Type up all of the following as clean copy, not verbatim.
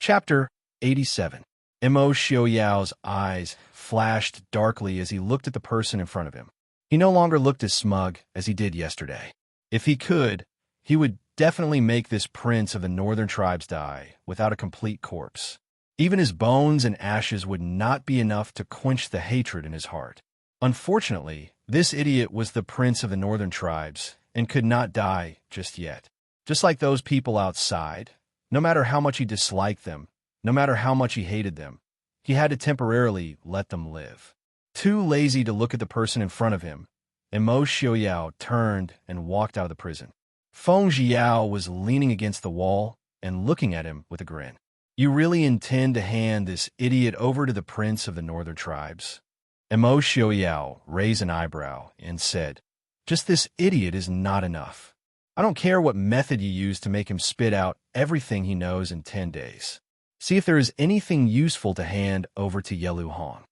Chapter 87. Mo Xiaoyao's eyes flashed darkly as he looked at the person in front of him. He no longer looked as smug as he did yesterday. If he could, he would definitely make this prince of the northern tribes die without a complete corpse. Even his bones and ashes would not be enough to quench the hatred in his heart. Unfortunately, this idiot was the prince of the northern tribes and could not die just yet. Just like those people outside, no matter how much he disliked them, no matter how much he hated them, he had to temporarily let them live. Too lazy to look at the person in front of him, Mo Xiaoyao turned and walked out of the prison. Feng Jiao was leaning against the wall and looking at him with a grin. You really intend to hand this idiot over to the prince of the northern tribes? Mo Xiaoyao raised an eyebrow and said, just this idiot is not enough. I don't care what method you use to make him spit out everything he knows in 10 days. See if there is anything useful to hand over to Yelu Hong.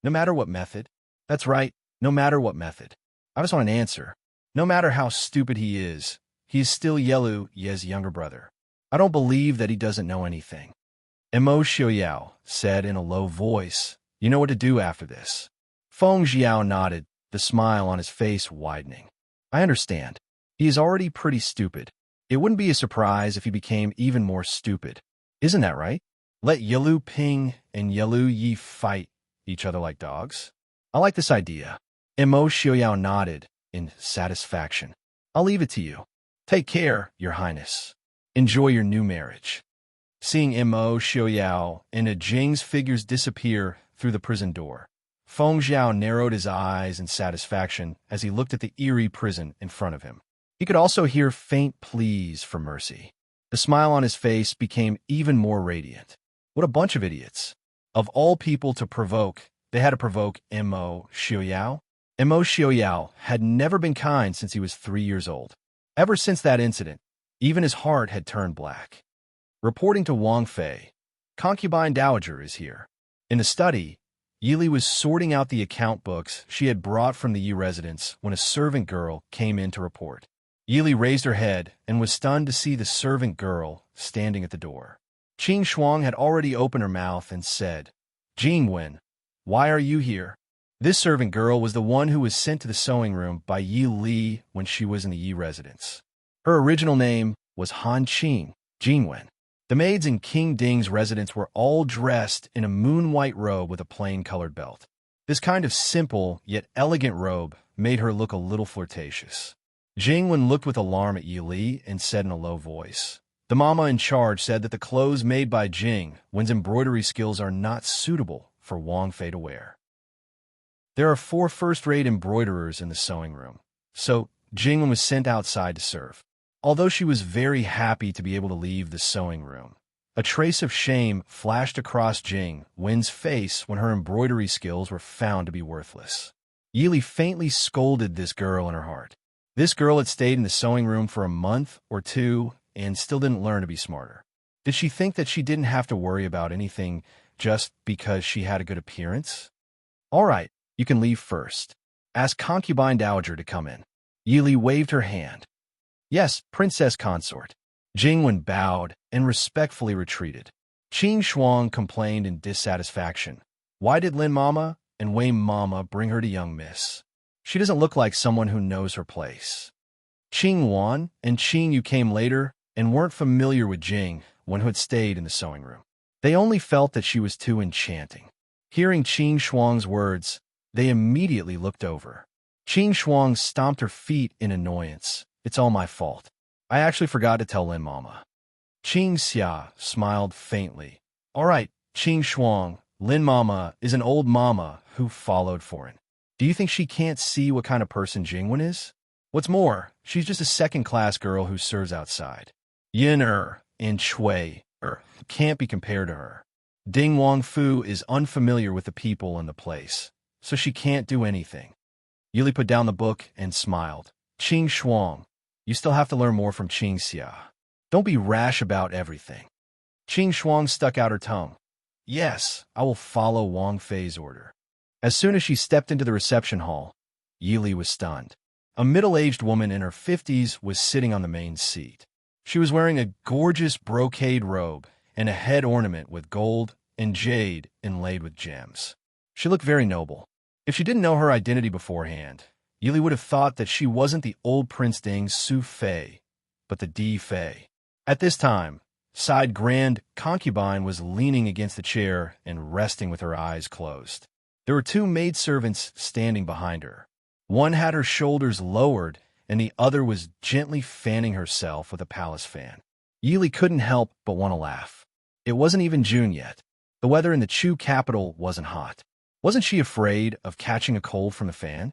No matter what method. That's right, no matter what method. I just want an answer. No matter how stupid he is still Yelu Ye's younger brother. I don't believe that he doesn't know anything. Mo Xiaoyao said in a low voice, you know what to do after this. Feng Jiao nodded, the smile on his face widening. I understand. He is already pretty stupid. It wouldn't be a surprise if he became even more stupid. Isn't that right? Let Yelu Ping and Yelu Yi fight each other like dogs? I like this idea. Mo Xiaoyao nodded in satisfaction. I'll leave it to you. Take care, Your Highness. Enjoy your new marriage. Seeing Mo Xiaoyao and Jing's figures disappear through the prison door, Feng Jiao narrowed his eyes in satisfaction as he looked at the eerie prison in front of him. He could also hear faint pleas for mercy. The smile on his face became even more radiant. What a bunch of idiots. Of all people to provoke, they had to provoke Mo Xiaoyao. Mo Xiaoyao had never been kind since he was 3 years old. Ever since that incident, even his heart had turned black. Reporting to Wang Fei, concubine dowager is here. In the study, Yili was sorting out the account books she had brought from the Yi residence when a servant girl came in to report. Yili raised her head and was stunned to see the servant girl standing at the door. Qing Shuang had already opened her mouth and said, Jingwen, why are you here? This servant girl was the one who was sent to the sewing room by Yi Li when she was in the Yi residence. Her original name was Han Qing, Jingwen. The maids in King Ding's residence were all dressed in a moon-white robe with a plain-colored belt. This kind of simple yet elegant robe made her look a little flirtatious. Jingwen looked with alarm at Yi Li and said in a low voice, the mama in charge said that the clothes made by Jingwen's embroidery skills are not suitable for Wang Fei to wear. There are 4 first-rate embroiderers in the sewing room, so Jingwen was sent outside to serve. Although she was very happy to be able to leave the sewing room, a trace of shame flashed across Jingwen's face when her embroidery skills were found to be worthless. Yili faintly scolded this girl in her heart. This girl had stayed in the sewing room for a month or 2 and still didn't learn to be smarter. Did she think that she didn't have to worry about anything just because she had a good appearance? All right, you can leave first. Ask concubine dowager to come in. Yili waved her hand. Yes, princess consort. Jingwen bowed and respectfully retreated. Qing Shuang complained in dissatisfaction. Why did Lin Mama and Wei Mama bring her to young miss? She doesn't look like someone who knows her place. Qing Wan and Qing Yu came later and weren't familiar with Jingwen who had stayed in the sewing room. They only felt that she was too enchanting. Hearing Qing Shuang's words, they immediately looked over. Qing Shuang stomped her feet in annoyance. It's all my fault. I actually forgot to tell Lin Mama. Qing Xia smiled faintly. All right, Qing Shuang, Lin Mama is an old mama who followed foreign. Do you think she can't see what kind of person Jingwen is? What's more, she's just a second-class girl who serves outside. Yin and Shui can't be compared to her. Ding Wangfu is unfamiliar with the people and the place, so she can't do anything. Yili put down the book and smiled. Qing Shuang, you still have to learn more from Qing Xia. Don't be rash about everything. Qing Shuang stuck out her tongue. Yes, I will follow Wang Fei's order. As soon as she stepped into the reception hall, Yili was stunned. A middle-aged woman in her 50s was sitting on the main seat. She was wearing a gorgeous brocade robe and a head ornament with gold and jade inlaid with gems. She looked very noble. If she didn't know her identity beforehand, Yili would have thought that she wasn't the old Prince Ding's Su Fei, but the Di Fei. At this time, Side Grand Concubine was leaning against the chair and resting with her eyes closed. There were two maidservants standing behind her. One had her shoulders lowered, and the other was gently fanning herself with a palace fan. Yili couldn't help but want to laugh. It wasn't even June yet. The weather in the Chu capital wasn't hot. Wasn't she afraid of catching a cold from the fan?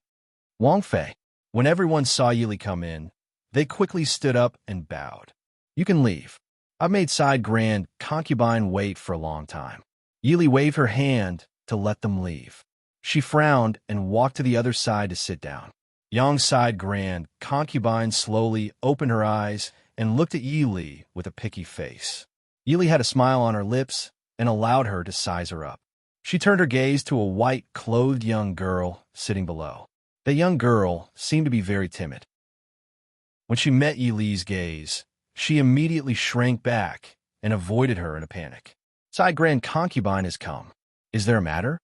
Wang Fei. When everyone saw Yili come in, they quickly stood up and bowed. You can leave. I've made Side Grand Concubine wait for a long time. Yili waved her hand to let them leave. She frowned and walked to the other side to sit down. Young Side Grand Concubine slowly opened her eyes and looked at Yili with a picky face. Yili had a smile on her lips and allowed her to size her up. She turned her gaze to a white-clothed young girl sitting below. The young girl seemed to be very timid. When she met Yili's gaze, she immediately shrank back and avoided her in a panic. Side Grand Concubine has come. Is there a matter?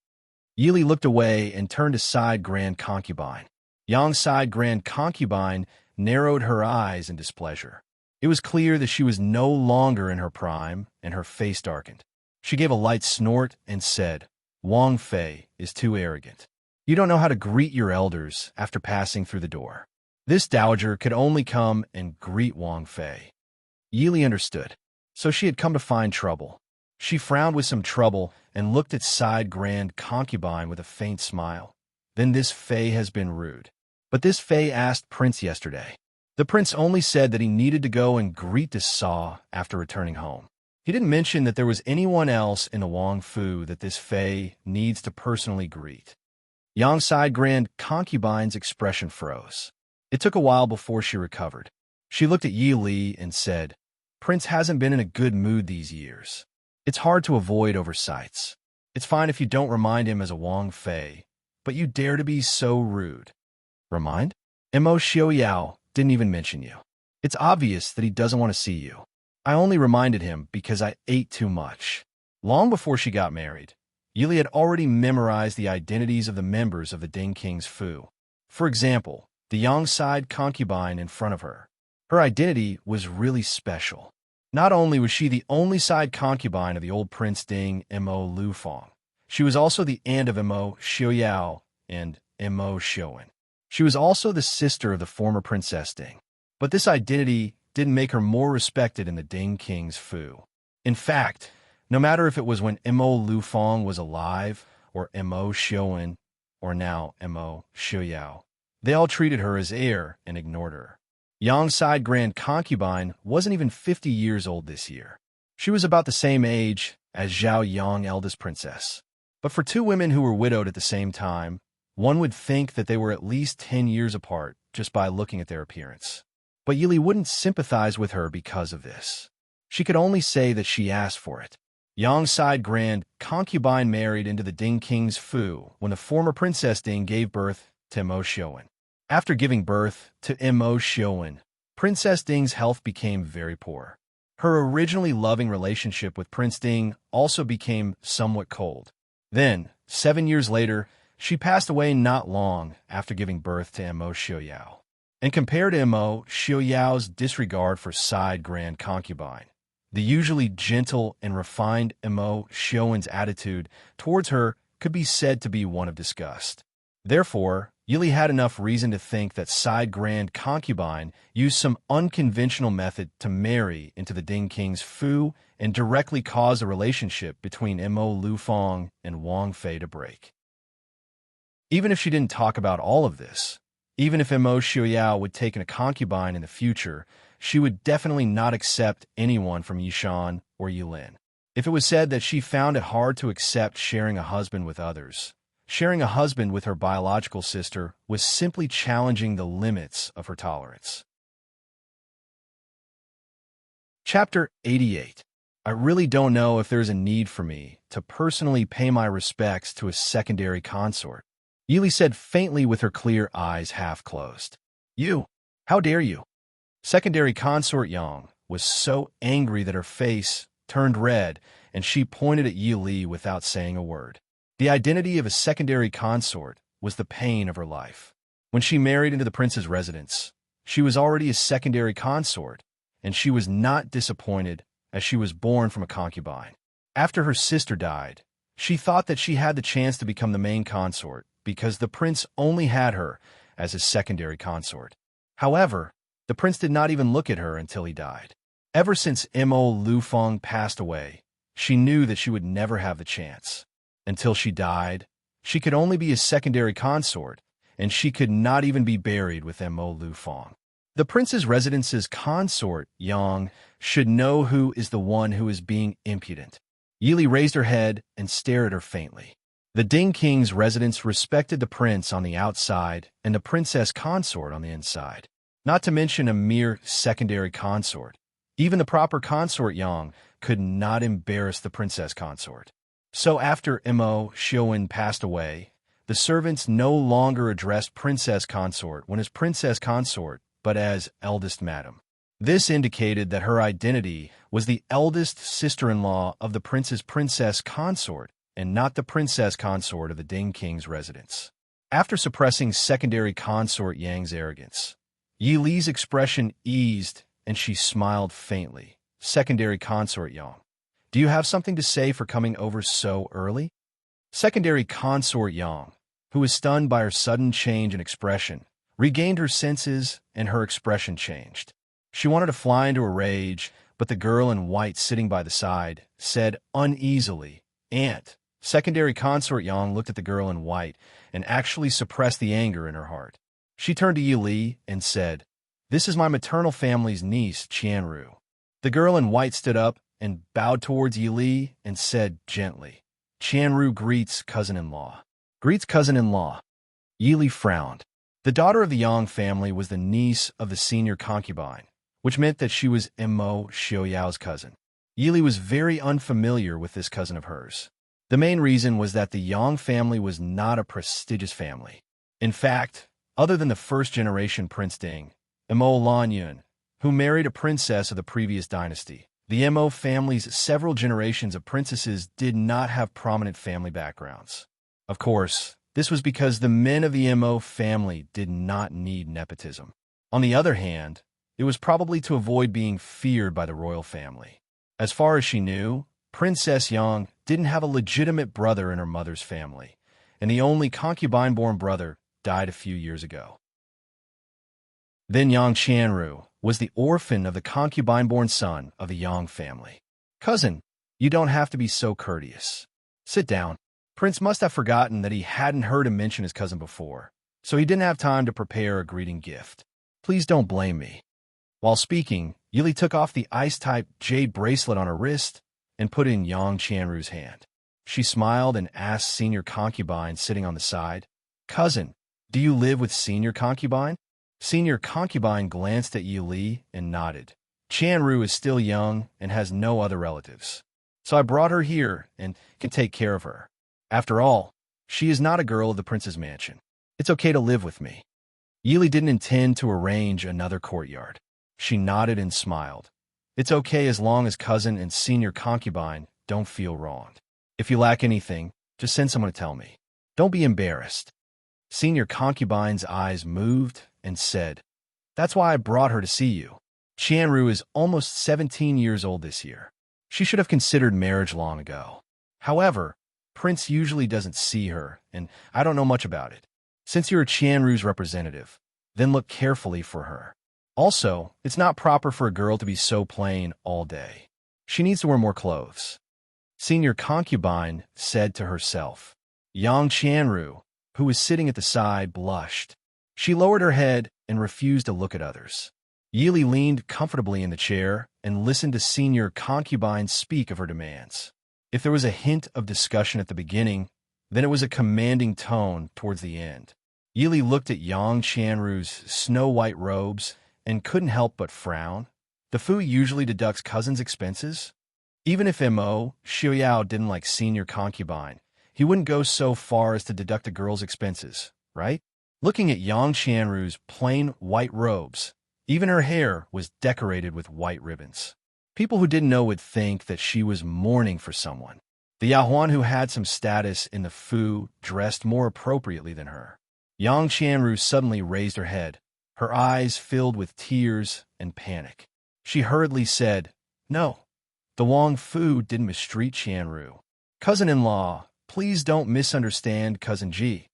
Yili looked away and turned to Side Grand Concubine. Young Side Grand Concubine narrowed her eyes in displeasure. It was clear that she was no longer in her prime, and her face darkened. She gave a light snort and said, Wang Fei is too arrogant. You don't know how to greet your elders after passing through the door. This dowager could only come and greet Wang Fei. Yili understood. So she had come to find trouble. She frowned with some trouble and looked at Side Grand Concubine with a faint smile. Then this Fei has been rude. But this Fei asked Prince yesterday. The prince only said that he needed to go and greet the Saw after returning home. He didn't mention that there was anyone else in the Wang Fu that this Fei needs to personally greet. Young Side Grand Concubine's expression froze. It took a while before she recovered. She looked at Yi Li and said, Prince hasn't been in a good mood these years. It's hard to avoid oversights. It's fine if you don't remind him as a Wang Fei, but you dare to be so rude. Remind? Mo Xiaoyao didn't even mention you. It's obvious that he doesn't want to see you. I only reminded him because I ate too much. Long before she got married, Yili had already memorized the identities of the members of the Ding King's Fu. For example, the young side concubine in front of her. Her identity was really special. Not only was she the only side concubine of the old Prince Ding Mo Lufang, she was also the aunt of Mo Xiaoyao and Mo Xiuan. She was also the sister of the former Princess Ding. But this identity didn't make her more respected in the Ding King's Fu. In fact, no matter if it was when Mo Lufang was alive, or Mo Xiuan, or now Mo Xiaoyao, they all treated her as heir and ignored her. Yang Side Grand Concubine wasn't even 50 years old this year. She was about the same age as Zhao Yang, eldest princess. But for two women who were widowed at the same time, one would think that they were at least 10 years apart just by looking at their appearance. But Yili wouldn't sympathize with her because of this. She could only say that she asked for it. Yang Side Grand Concubine married into the Ding King's Fu when the former Princess Ding gave birth to Mo Xiuan. After giving birth to Mo Xiuan, Princess Ding's health became very poor. Her originally loving relationship with Prince Ding also became somewhat cold. Then, 7 years later, she passed away not long after giving birth to Mo Xiaoyao. And compared to Mo Xiaoyao's disregard for Side Grand Concubine, the usually gentle and refined Mo Xiuan's attitude towards her could be said to be one of disgust. Therefore, Yili had enough reason to think that Side Grand Concubine used some unconventional method to marry into the Ding King's Fu and directly cause a relationship between Mo Lufang and Wang Fei to break. Even if she didn't talk about all of this, even if Mo Xiaoyao would take in a concubine in the future, she would definitely not accept anyone from Yishan or Yulin. If it was said that she found it hard to accept sharing a husband with others, sharing a husband with her biological sister was simply challenging the limits of her tolerance. Chapter 88. I really don't know if there's a need for me to personally pay my respects to a secondary consort, Yili said faintly with her clear eyes half closed. You! How dare you! Secondary consort Yang was so angry that her face turned red, and she pointed at Yi Li without saying a word. The identity of a secondary consort was the pain of her life. When she married into the prince's residence, she was already a secondary consort, and she was not disappointed as she was born from a concubine. After her sister died, she thought that she had the chance to become the main consort because the prince only had her as his secondary consort. However, the prince did not even look at her until he died. Ever since Mo Lufeng passed away, she knew that she would never have the chance. Until she died, she could only be a secondary consort, and she could not even be buried with Mo Lufeng. The prince's residence's consort, Yang, should know who is the one who is being impudent. Yi Li raised her head and stared at her faintly. The Ding King's residence respected the prince on the outside and the princess consort on the inside. Not to mention a mere secondary consort. Even the proper consort Yang could not embarrass the princess consort. So after Mo Xiaowen passed away, the servants no longer addressed princess consort when as princess consort, but as eldest madam. This indicated that her identity was the eldest sister-in-law of the prince's princess consort and not the princess consort of the Ding King's residence. After suppressing secondary consort Yang's arrogance, Yi Li's expression eased and she smiled faintly. Secondary consort Yang, do you have something to say for coming over so early? Secondary consort Yang, who was stunned by her sudden change in expression, regained her senses and her expression changed. She wanted to fly into a rage, but the girl in white sitting by the side said uneasily, "Aunt." Secondary consort Yang looked at the girl in white and actually suppressed the anger in her heart. She turned to Yi Li and said, "This is my maternal family's niece, Qianru." The girl in white stood up and bowed towards Yi Li and said gently, "Qianru greets cousin-in-law." "Greets cousin-in-law." Yi Li frowned. The daughter of the Yang family was the niece of the senior concubine, which meant that she was Mo Xiaoyao's cousin. Yi Li was very unfamiliar with this cousin of hers. The main reason was that the Yang family was not a prestigious family. In fact, other than the first-generation Prince Ding, Mo Lanyun, who married a princess of the previous dynasty, the Mo family's several generations of princesses did not have prominent family backgrounds. Of course, this was because the men of the Mo family did not need nepotism. On the other hand, it was probably to avoid being feared by the royal family. As far as she knew, Princess Yang didn't have a legitimate brother in her mother's family, and the only concubine-born brother died a few years ago. Then Yang Qianru was the orphan of the concubine-born son of the Yang family. "Cousin, you don't have to be so courteous. Sit down." Prince must have forgotten that he hadn't heard him mention his cousin before, so he didn't have time to prepare a greeting gift. "Please don't blame me." While speaking, Yi Li took off the ice-type jade bracelet on her wrist and put it in Yang Qianru's hand. She smiled and asked senior concubine sitting on the side, "Cousin, do you live with senior concubine?" Senior concubine glanced at Yi Li and nodded. "Qianru is still young and has no other relatives, so I brought her here and can take care of her. After all, she is not a girl of the prince's mansion. It's okay to live with me." Yi Li didn't intend to arrange another courtyard. She nodded and smiled. "It's okay as long as cousin and senior concubine don't feel wronged. If you lack anything, just send someone to tell me. Don't be embarrassed." Senior concubine's eyes moved and said, "That's why I brought her to see you. Qianru is almost 17 years old this year. She should have considered marriage long ago. However, Prince usually doesn't see her, and I don't know much about it. Since you're Qianru's representative, then look carefully for her. Also, it's not proper for a girl to be so plain all day. She needs to wear more clothes." Senior concubine said to herself. Yang Qianru, who was sitting at the side, blushed. She lowered her head and refused to look at others. Yi Li leaned comfortably in the chair and listened to senior concubine speak of her demands. If there was a hint of discussion at the beginning, then it was a commanding tone towards the end. Yi Li looked at Yang Qianru's snow-white robes and couldn't help but frown. The Fu usually deducts cousins' expenses. Even if Mo Xiaoyao didn't like senior concubine, he wouldn't go so far as to deduct a girl's expenses, right? Looking at Yang Qianru's plain white robes, even her hair was decorated with white ribbons. People who didn't know would think that she was mourning for someone. The Yahuan who had some status in the Fu dressed more appropriately than her. Yang Qianru suddenly raised her head, her eyes filled with tears and panic. She hurriedly said, "No, the Wang Fu didn't mistreat Qianru. Cousin-in-law, please don't misunderstand Cousin Ji.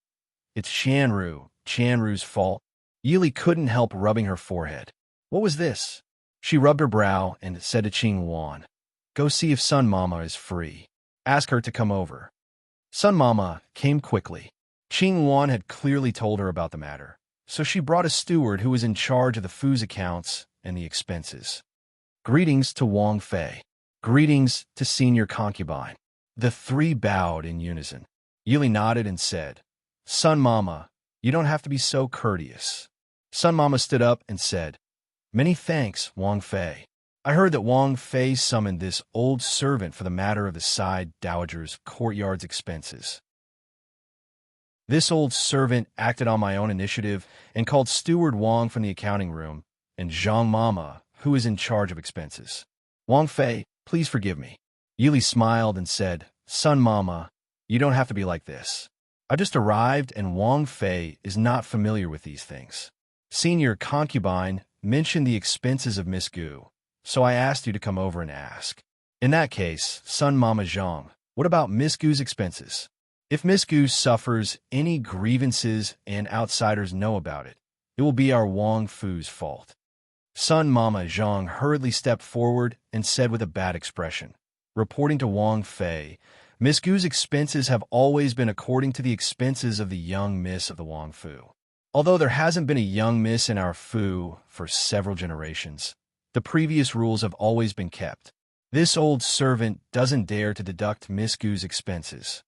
It's Qianru's fault." Yili couldn't help rubbing her forehead. What was this? She rubbed her brow and said to Qing Wan, "Go see if Sun Mama is free. Ask her to come over." Sun Mama came quickly. Qing Wan had clearly told her about the matter, so she brought a steward who was in charge of the Fu's accounts and the expenses. Greetings to Wang Fei. Greetings to senior concubine. The three bowed in unison. Yili nodded and said, "Sun Mama, you don't have to be so courteous." Sun Mama stood up and said, "Many thanks, Wang Fei. I heard that Wang Fei summoned this old servant for the matter of the side dowager's courtyard's expenses. This old servant acted on my own initiative and called Steward Wang from the accounting room and Zhang Mama, who is in charge of expenses. Wang Fei, please forgive me." Yili smiled and said, "Sun Mama, you don't have to be like this. I just arrived and Wang Fei is not familiar with these things. Senior concubine mentioned the expenses of Miss Gu, so I asked you to come over and ask. In that case, Sun Mama Zhang, what about Miss Gu's expenses? If Miss Gu suffers any grievances and outsiders know about it, it will be our Wang Fu's fault." Sun Mama Zhang hurriedly stepped forward and said with a bad expression, reporting to Wang Fei, "Miss Gu's expenses have always been according to the expenses of the young miss of the Wang Fu. Although there hasn't been a young miss in our Fu for several generations, the previous rules have always been kept. This old servant doesn't dare to deduct Miss Gu's expenses.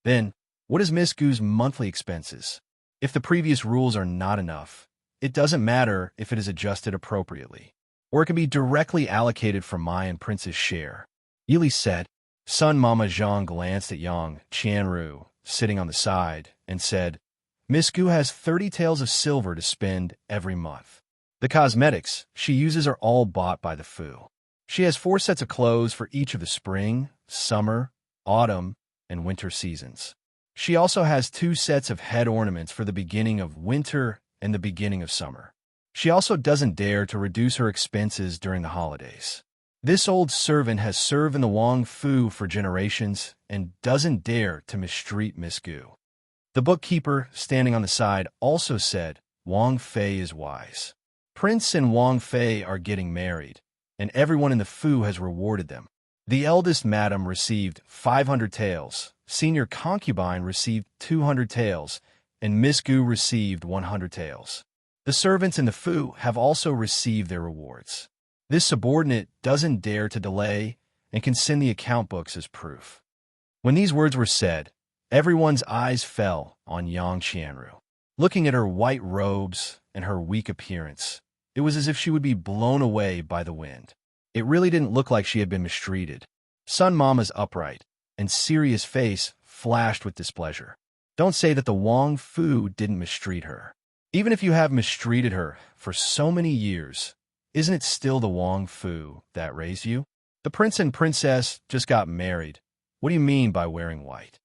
Then, what is Miss Gu's monthly expenses? If the previous rules are not enough, it doesn't matter if it is adjusted appropriately, or it can be directly allocated from my and Prince's share." Yili said. Sun Mama Zhang glanced at Yang Qianru, sitting on the side, and said, "Miss Gu has 30 taels of silver to spend every month. The cosmetics she uses are all bought by the Fu. She has 4 sets of clothes for each of the spring, summer, autumn, and winter seasons. She also has 2 sets of head ornaments for the beginning of winter and the beginning of summer. She also doesn't dare to reduce her expenses during the holidays. This old servant has served in the Wang Fu for generations and doesn't dare to mistreat Miss Gu." The bookkeeper, standing on the side, also said, "Wang Fei is wise. Prince and Wang Fei are getting married, and everyone in the Fu has rewarded them. The eldest madam received 500 taels, senior concubine received 200 taels, and Miss Gu received 100 taels. The servants in the Fu have also received their rewards. This subordinate doesn't dare to delay and can send the account books as proof." When these words were said, everyone's eyes fell on Yang Qianru. Looking at her white robes and her weak appearance, it was as if she would be blown away by the wind. It really didn't look like she had been mistreated. Sun Mama's upright and serious face flashed with displeasure. "Don't say that the Wang Fu didn't mistreat her. Even if you have mistreated her for so many years, isn't it still the Wang Fu that raised you? The prince and princess just got married. What do you mean by wearing white?"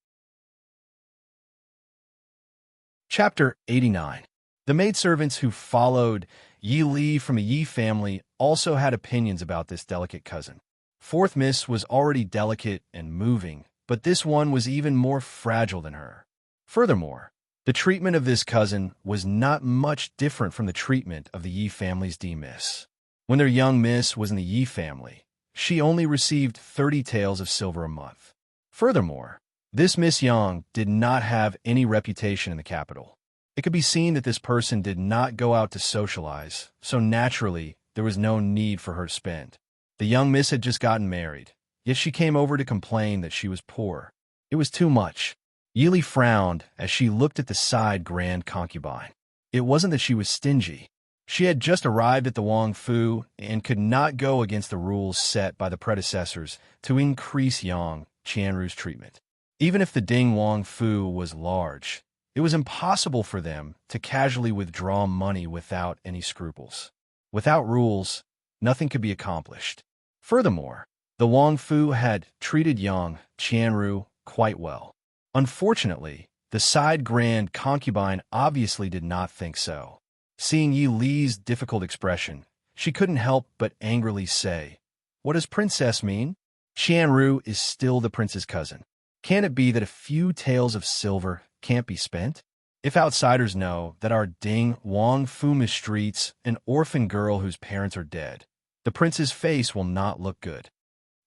Chapter 89. The maidservants who followed Yi Li from the Yi family also had opinions about this delicate cousin. Fourth Miss was already delicate and moving, but this one was even more fragile than her. Furthermore, the treatment of this cousin was not much different from the treatment of the Yi family's D Miss. When their young miss was in the Yi family, she only received 30 taels of silver a month. Furthermore, this Miss Yang did not have any reputation in the capital. It could be seen that this person did not go out to socialize, so naturally, there was no need for her to spend. The young miss had just gotten married, yet she came over to complain that she was poor. It was too much. Yili frowned as she looked at the side grand concubine. It wasn't that she was stingy. She had just arrived at the Wang Fu and could not go against the rules set by the predecessors to increase Yang Qianru's treatment. Even if the Ding Wang Fu was large, it was impossible for them to casually withdraw money without any scruples. Without rules, nothing could be accomplished. Furthermore, the Wang Fu had treated Yang Qianru quite well. Unfortunately, the side grand concubine obviously did not think so. Seeing Yi Li's difficult expression, she couldn't help but angrily say, "What does princess mean? Qianru is still the prince's cousin. Can it be that a few taels of silver can't be spent? If outsiders know that our Ding Wang Fu mistreats an orphan girl whose parents are dead, the prince's face will not look good."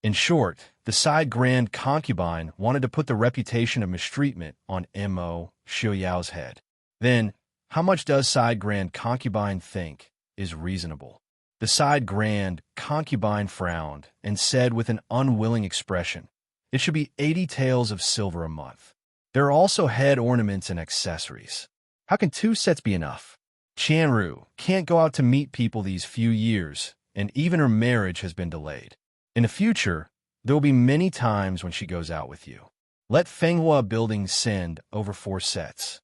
In short, the side grand concubine wanted to put the reputation of mistreatment on Mo Xiuyao's head. Then, how much does side grand concubine think is reasonable? The side grand concubine frowned and said with an unwilling expression, "It should be 80 taels of silver a month. There are also head ornaments and accessories. How can 2 sets be enough? Qianru can't go out to meet people these few years, and even her marriage has been delayed. In the future, there will be many times when she goes out with you. Let Fenghua Building send over 4 sets."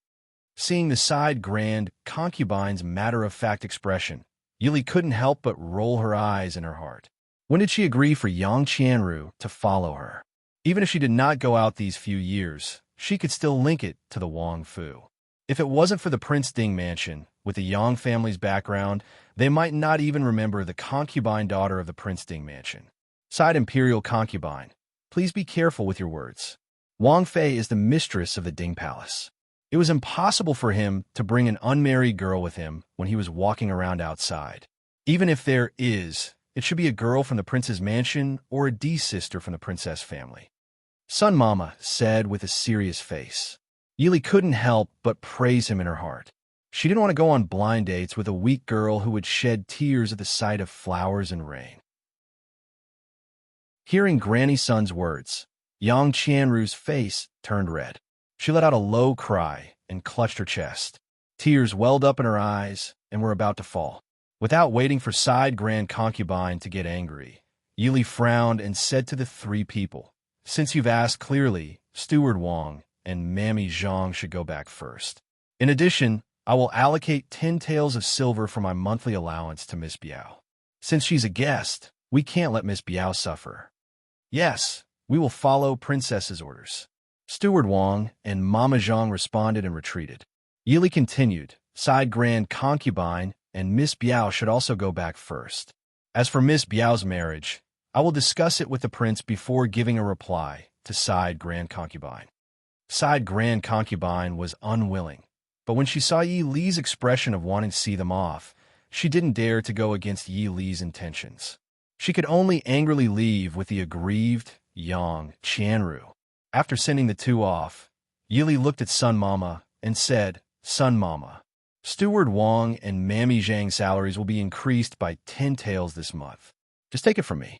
Seeing the side grand concubine's matter-of-fact expression, Yili couldn't help but roll her eyes in her heart. When did she agree for Yang Qianru to follow her? Even if she did not go out these few years, she could still link it to the Wang Fu. If it wasn't for the Prince Ding mansion, with the Yang family's background, they might not even remember the concubine daughter of the Prince Ding mansion. Side imperial concubine, please be careful with your words. Wang Fei is the mistress of the Ding Palace. It was impossible for him to bring an unmarried girl with him when he was walking around outside. Even if there is, it should be a girl from the prince's mansion or a D-sister from the princess family. Sun Mama said with a serious face. Yili couldn't help but praise him in her heart. She didn't want to go on blind dates with a weak girl who would shed tears at the sight of flowers and rain. Hearing Granny Sun's words, Yang Qianru's face turned red. She let out a low cry and clutched her chest. Tears welled up in her eyes and were about to fall. Without waiting for side grand concubine to get angry, Yili frowned and said to the 3 people, "Since you've asked clearly, Steward Wang and Mammy Zhang should go back first. In addition, I will allocate 10 taels of silver for my monthly allowance to Miss Biao. Since she's a guest, we can't let Miss Biao suffer." "Yes, we will follow Princess's orders." Steward Wang and Mama Zhang responded and retreated. Yili continued, "Side grand concubine and Miss Biao should also go back first. As for Miss Biao's marriage, I will discuss it with the prince before giving a reply to side grand concubine." Side grand concubine was unwilling, but when she saw Yi Li's expression of wanting to see them off, she didn't dare to go against Yi Li's intentions. She could only angrily leave with the aggrieved Yang Qianru. After sending the 2 off, Yili looked at Sun Mama and said, "Sun Mama, Steward Wang and Mammy Zhang's salaries will be increased by 10 taels this month. Just take it from me."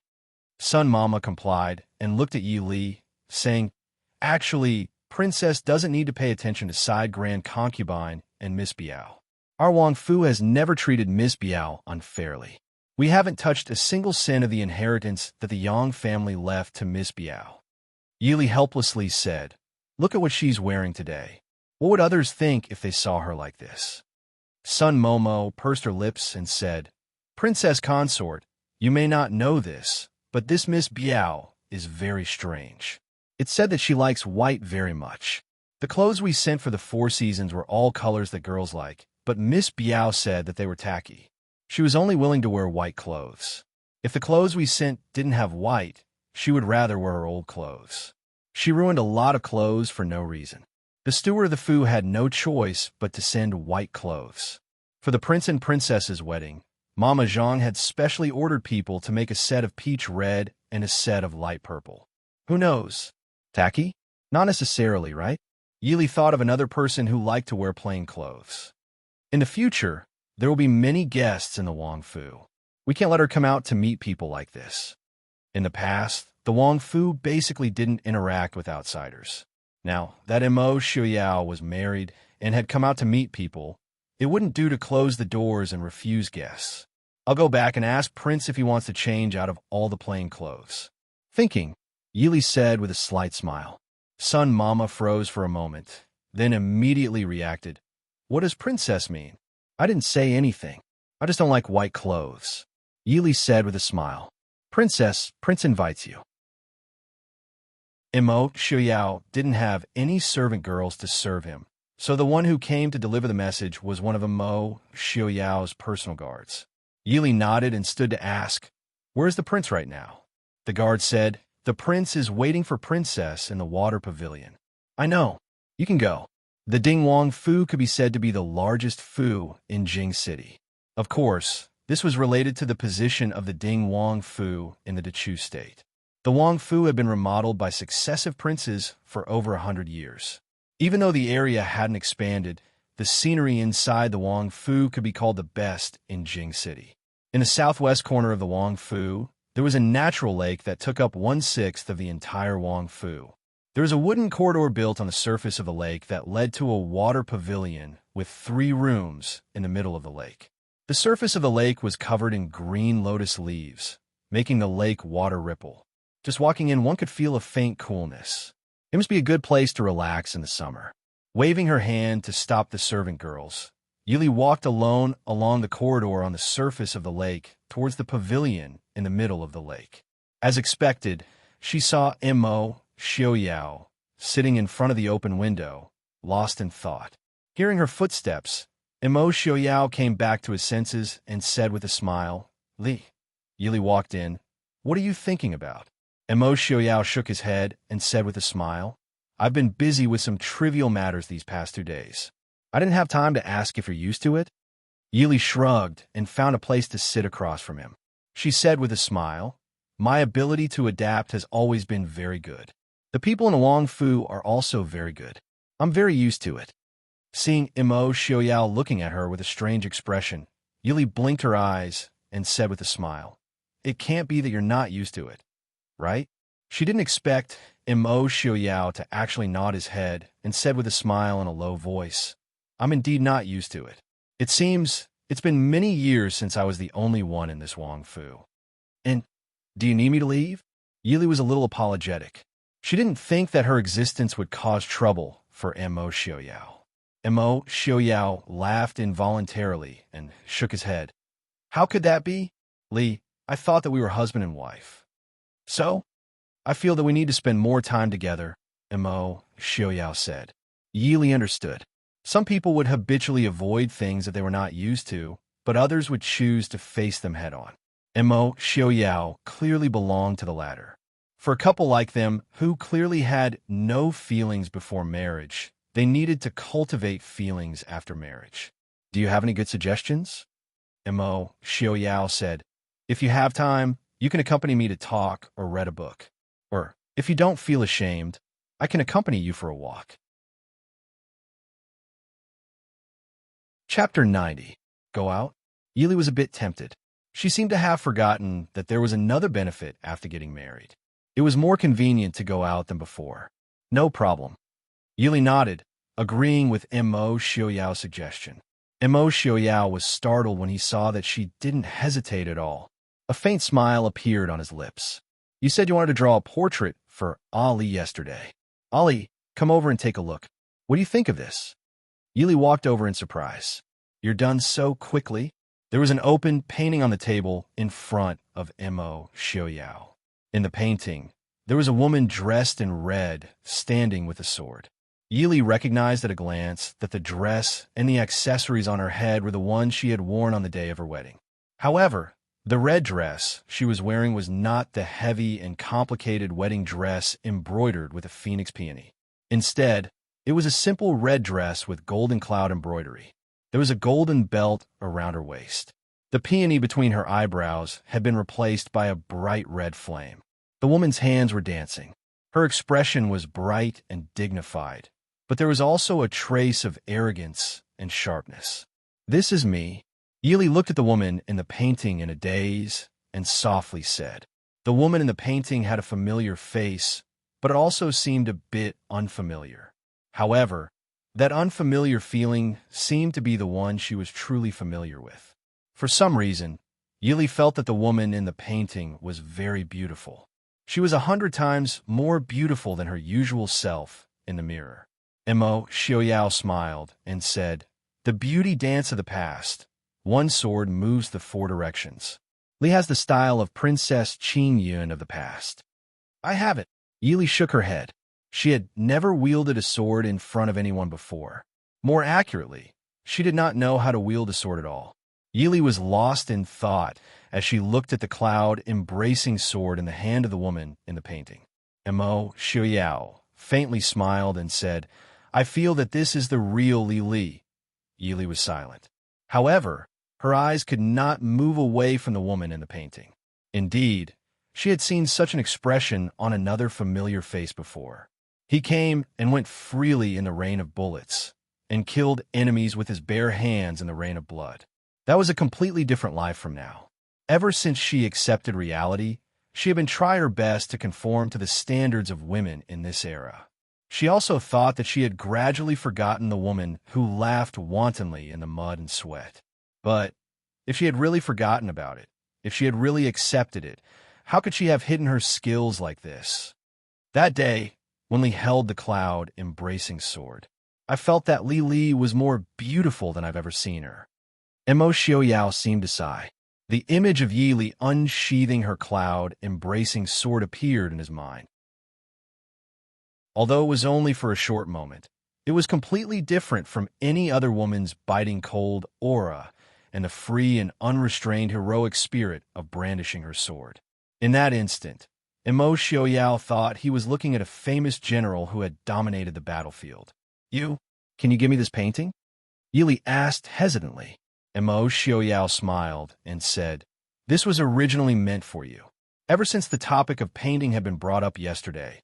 Sun Mama complied and looked at Yi Li, saying, "Actually, Princess doesn't need to pay attention to side grand concubine and Miss Biao. Our Wang Fu has never treated Miss Biao unfairly. We haven't touched a single cent of the inheritance that the Yang family left to Miss Biao." Yili helplessly said, "Look at what she's wearing today. What would others think if they saw her like this?" Sun Momo pursed her lips and said, "Princess Consort, you may not know this, but this Miss Biao is very strange. It's said that she likes white very much. The clothes we sent for the 4 seasons were all colors that girls like, but Miss Biao said that they were tacky. She was only willing to wear white clothes. If the clothes we sent didn't have white, she would rather wear her old clothes. She ruined a lot of clothes for no reason. The steward of the Fu had no choice but to send white clothes. For the prince and princess's wedding, Mama Zhang had specially ordered people to make a set of peach red and a set of light purple. Who knows? Tacky? Not necessarily, right?" Yili thought of another person who liked to wear plain clothes. "In the future, there will be many guests in the Wang Fu. We can't let her come out to meet people like this." In the past, the Wang Fu basically didn't interact with outsiders. Now that Mo Xiuyao was married and had come out to meet people, it wouldn't do to close the doors and refuse guests. "I'll go back and ask Prince if he wants to change out of all the plain clothes." Thinking, Yili said with a slight smile. Sun Mama froze for a moment, then immediately reacted, "What does princess mean? I didn't say anything. I just don't like white clothes," Yili said with a smile. Princess, Prince invites you. Imo Xiaoyao didn't have any servant girls to serve him, so the one who came to deliver the message was one of Imo Xiaoyao's personal guards. Yili nodded and stood to ask, "Where's the prince right now?" The guard said, "The prince is waiting for Princess in the water pavilion." "I know. You can go." The Dingwang Fu could be said to be the largest Fu in Jing City. Of course, this was related to the position of the Dingwang Fu in the Dechu state. The Wang Fu had been remodeled by successive princes for over 100 years. Even though the area hadn't expanded, the scenery inside the Wang Fu could be called the best in Jing City. In the southwest corner of the Wang Fu, there was a natural lake that took up 1/6 of the entire Wang Fu. There was a wooden corridor built on the surface of the lake that led to a water pavilion with 3 rooms in the middle of the lake. The surface of the lake was covered in green lotus leaves, making the lake water ripple. Just walking in, one could feel a faint coolness. It must be a good place to relax in the summer. Waving her hand to stop the servant girls, Yili walked alone along the corridor on the surface of the lake towards the pavilion in the middle of the lake. As expected, she saw Imo Xiaoyao sitting in front of the open window, lost in thought. Hearing her footsteps, Imo Xiaoyao came back to his senses and said with a smile, "Li." Yili walked in. "What are you thinking about?" Imo Xiaoyao shook his head and said with a smile, "I've been busy with some trivial matters these past 2 days. I didn't have time to ask if you're used to it." Yili shrugged and found a place to sit across from him. She said with a smile, "My ability to adapt has always been very good. The people in Wang Fu are also very good. I'm very used to it." Seeing Imo Xiaoyao looking at her with a strange expression, Yili blinked her eyes and said with a smile, "It can't be that you're not used to it, right?" She didn't expect Imo Xiaoyao to actually nod his head and said with a smile in a low voice, "I'm indeed not used to it. It seems it's been many years since I was the only one in this Wang Fu." "And do you need me to leave?" Yili was a little apologetic. She didn't think that her existence would cause trouble for Imo Xiaoyao. Imo Xiaoyao laughed involuntarily and shook his head. "How could that be? Li, I thought that we were husband and wife." "So? I feel that we need to spend more time together," Imo Xiaoyao said. Yili understood. Some people would habitually avoid things that they were not used to, but others would choose to face them head-on. Imo Xiaoyao clearly belonged to the latter. For a couple like them, who clearly had no feelings before marriage, they needed to cultivate feelings after marriage. "Do you have any good suggestions?" Imo Xiaoyao said. "If you have time, you can accompany me to talk or read a book. Or, if you don't feel ashamed, I can accompany you for a walk." Chapter 90. Go out? Yili was a bit tempted. She seemed to have forgotten that there was another benefit after getting married. It was more convenient to go out than before. "No problem." Yili nodded, agreeing with Imo Xiaoyao's suggestion. Imo Xiaoyao was startled when he saw that she didn't hesitate at all. A faint smile appeared on his lips. "You said you wanted to draw a portrait for Ali yesterday. Ali, come over and take a look. What do you think of this?" Yili walked over in surprise. "You're done so quickly." There was an open painting on the table in front of Imo Xiaoyao. In the painting, there was a woman dressed in red, standing with a sword. Yili recognized at a glance that the dress and the accessories on her head were the ones she had worn on the day of her wedding. However, the red dress she was wearing was not the heavy and complicated wedding dress embroidered with a phoenix peony. Instead, it was a simple red dress with golden cloud embroidery. There was a golden belt around her waist. The peony between her eyebrows had been replaced by a bright red flame. The woman's hands were dancing. Her expression was bright and dignified, but there was also a trace of arrogance and sharpness. "This is me." Yili looked at the woman in the painting in a daze and softly said. The woman in the painting had a familiar face, but it also seemed a bit unfamiliar. However, that unfamiliar feeling seemed to be the one she was truly familiar with. For some reason, Yili felt that the woman in the painting was very beautiful. She was 100 times more beautiful than her usual self in the mirror. Imo Xiaoyao smiled and said, "The beauty dance of the past. One sword moves the 4 directions." Li has the style of Princess Qing Yun of the past. I have it. Yili shook her head. She had never wielded a sword in front of anyone before. More accurately, she did not know how to wield a sword at all. Yili was lost in thought as she looked at the cloud-embracing sword in the hand of the woman in the painting. Mo Xiaoyao faintly smiled and said, I feel that this is the real Li Li. Yili was silent. However, her eyes could not move away from the woman in the painting. Indeed, she had seen such an expression on another familiar face before. He came and went freely in the rain of bullets, and killed enemies with his bare hands in the rain of blood. That was a completely different life from now. Ever since she accepted reality, she had been trying her best to conform to the standards of women in this era. She also thought that she had gradually forgotten the woman who laughed wantonly in the mud and sweat. But if she had really forgotten about it, if she had really accepted it, how could she have hidden her skills like this? That day, when Li held the cloud-embracing sword, I felt that Li Li was more beautiful than I've ever seen her. Mo Xiaoyao seemed to sigh. The image of Yi Li unsheathing her cloud-embracing sword appeared in his mind. Although it was only for a short moment, it was completely different from any other woman's biting cold aura and the free and unrestrained heroic spirit of brandishing her sword. In that instant, Mo Xiaoyao thought he was looking at a famous general who had dominated the battlefield. Can you give me this painting? Yi Li asked hesitantly. Mo Xiaoyao smiled and said, This was originally meant for you. Ever since the topic of painting had been brought up yesterday,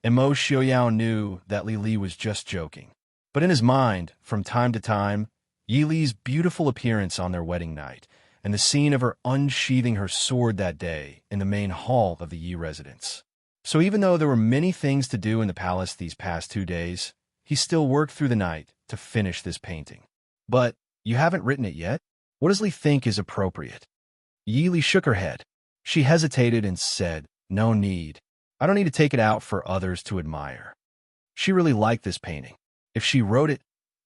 Mo Xiaoyao knew that Li Li was just joking. But in his mind, from time to time, Yi Li's beautiful appearance on their wedding night, and the scene of her unsheathing her sword that day in the main hall of the Yi residence. So even though there were many things to do in the palace these past 2 days, he still worked through the night to finish this painting. But you haven't written it yet? What does Li think is appropriate? Yi Li shook her head. She hesitated and said, No need. I don't need to take it out for others to admire. She really liked this painting. If she wrote it,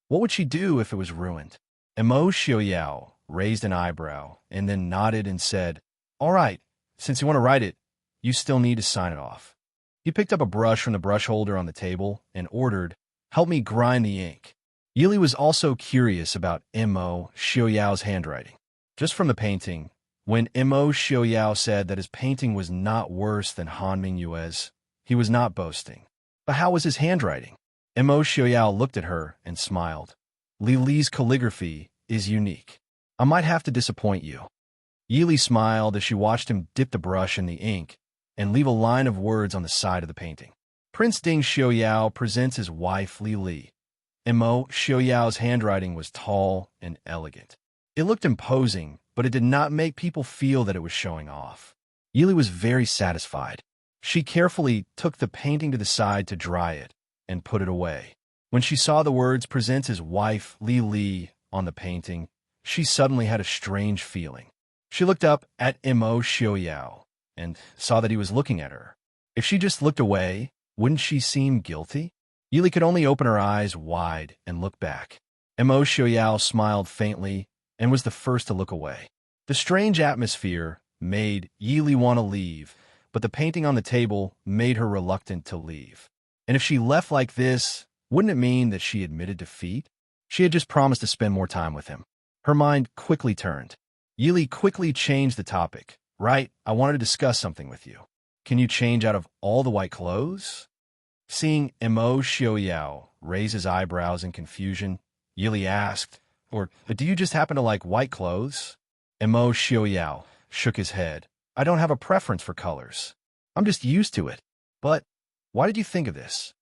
what would she do if it was ruined? Mo Xiaoyao raised an eyebrow and then nodded and said, All right, since you want to write it, you still need to sign it off. He picked up a brush from the brush holder on the table and ordered, Help me grind the ink. Yi Li was also curious about Mo Xiaoyao's handwriting. Just from the painting, when Mo Xiaoyao said that his painting was not worse than Han Mingyue's, he was not boasting. But how was his handwriting? Mo Xiaoyao looked at her and smiled. Li Li's calligraphy is unique. I might have to disappoint you. Yi Li smiled as she watched him dip the brush in the ink and leave a line of words on the side of the painting. Prince Ding Xiaoyao presents his wife Li Li. Mo Xiaoyao's handwriting was tall and elegant. It looked imposing, but it did not make people feel that it was showing off. Yi Li was very satisfied. She carefully took the painting to the side to dry it and put it away. When she saw the words presents his wife Li Li on the painting, she suddenly had a strange feeling. She looked up at Mo Xiaoyao and saw that he was looking at her. If she just looked away, wouldn't she seem guilty? Yi Li could only open her eyes wide and look back. Mo Xiaoyao smiled faintly and was the first to look away. The strange atmosphere made Yi Li want to leave, but the painting on the table made her reluctant to leave. And if she left like this, wouldn't it mean that she admitted defeat? She had just promised to spend more time with him. Her mind quickly turned. Yi Li quickly changed the topic. Right, I wanted to discuss something with you. Can you change out of all the white clothes? Seeing Mo Xiaoyao raise his eyebrows in confusion, Yi Li asked, Or do you just happen to like white clothes? Mo Xiaoyao shook his head. I don't have a preference for colors. I'm just used to it. But why did you think of this?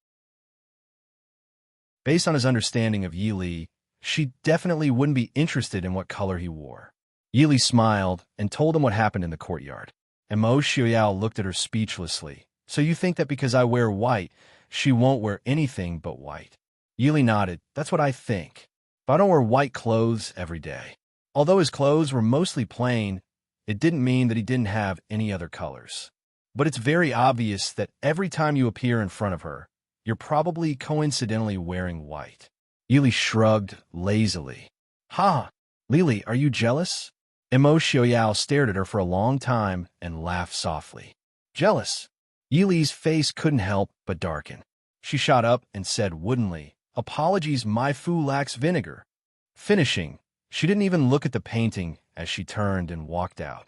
Based on his understanding of Yi Li, she definitely wouldn't be interested in what color he wore. Yi Li smiled and told him what happened in the courtyard. Mo Xiaoyao looked at her speechlessly. So you think that because I wear white, she won't wear anything but white? Yi Li nodded. That's what I think. But I don't wear white clothes every day. Although his clothes were mostly plain, it didn't mean that he didn't have any other colors. But it's very obvious that every time you appear in front of her, you're probably coincidentally wearing white. Yi Li shrugged lazily. Ha! Li Li, are you jealous? Xiaoyao stared at her for a long time and laughed softly. Jealous. Yi Li's face couldn't help but darken. She shot up and said woodenly, "Apologies, my fu lacks vinegar." Finishing, she didn't even look at the painting as she turned and walked out.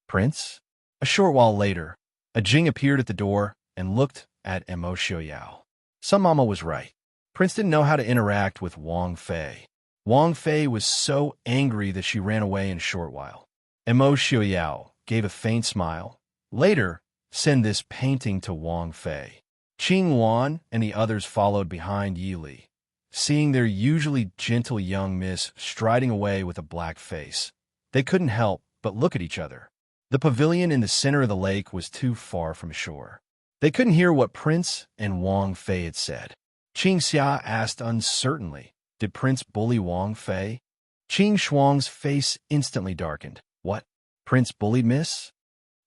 Prince? A short while later, a Jing appeared at the door and looked at Xiaoyao. Sun Mama was right. Prince didn't know how to interact with Wang Fei. Wang Fei was so angry that she ran away in a short while. Xiaoyao gave a faint smile. Later, send this painting to Wang Fei. Qing Wan and the others followed behind Yi Li, seeing their usually gentle young miss striding away with a black face. They couldn't help but look at each other. The pavilion in the center of the lake was too far from shore. They couldn't hear what Prince and Wang Fei had said. Qing Xia asked uncertainly, "Did Prince bully Wang Fei?" Qing Shuang's face instantly darkened. "What? Prince bullied Miss?"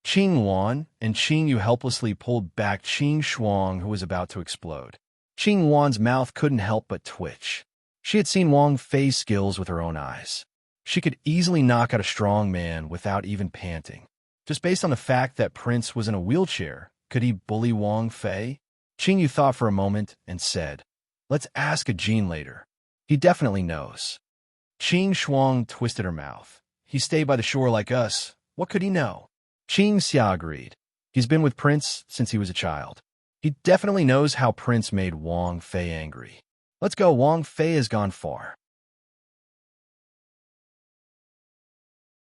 Qing Wan and Qing Yu helplessly pulled back Qing Shuang, who was about to explode. Qing Wan's mouth couldn't help but twitch. She had seen Wang Fei's skills with her own eyes. She could easily knock out a strong man without even panting. Just based on the fact that Prince was in a wheelchair, could he bully Wang Fei? Qing Yu thought for a moment and said, "Let's ask a Jean later. He definitely knows." Qing Shuang twisted her mouth. "He stayed by the shore like us. What could he know?" Qing Xia agreed. "He's been with Prince since he was a child. He definitely knows how Prince made Wang Fei angry. Let's go, Wang Fei has gone far."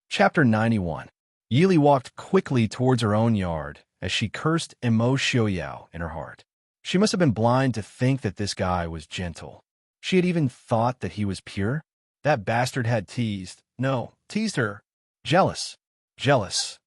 Chapter 91. Yi Li walked quickly towards her own yard as she cursed Xiaoyao in her heart. She must have been blind to think that this guy was gentle. She had even thought that he was pure. That bastard had teased her. Jealous. Jealous.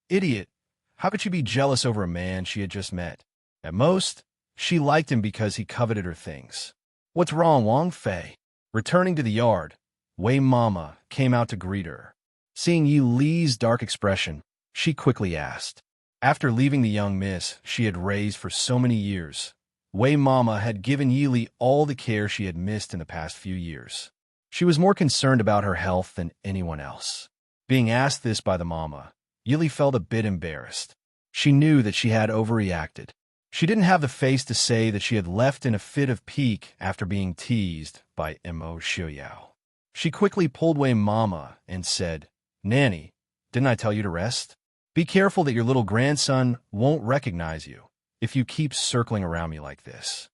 Idiot. How could she be jealous over a man she had just met? At most, she liked him because he coveted her things. "What's wrong, Wang Fei?" Returning to the yard, Wei Mama came out to greet her. Seeing Yi Li's dark expression, she quickly asked. After leaving the young miss she had raised for so many years, Wei Mama had given Yi Li all the care she had missed in the past few years. She was more concerned about her health than anyone else. Being asked this by the Mama, Yi Li felt a bit embarrassed. She knew that she had overreacted. She didn't have the face to say that she had left in a fit of pique after being teased by Xiaoyao. She quickly pulled Wei Mama and said, "Nanny, didn't I tell you to rest? Be careful that your little grandson won't recognize you if you keep circling around me like this."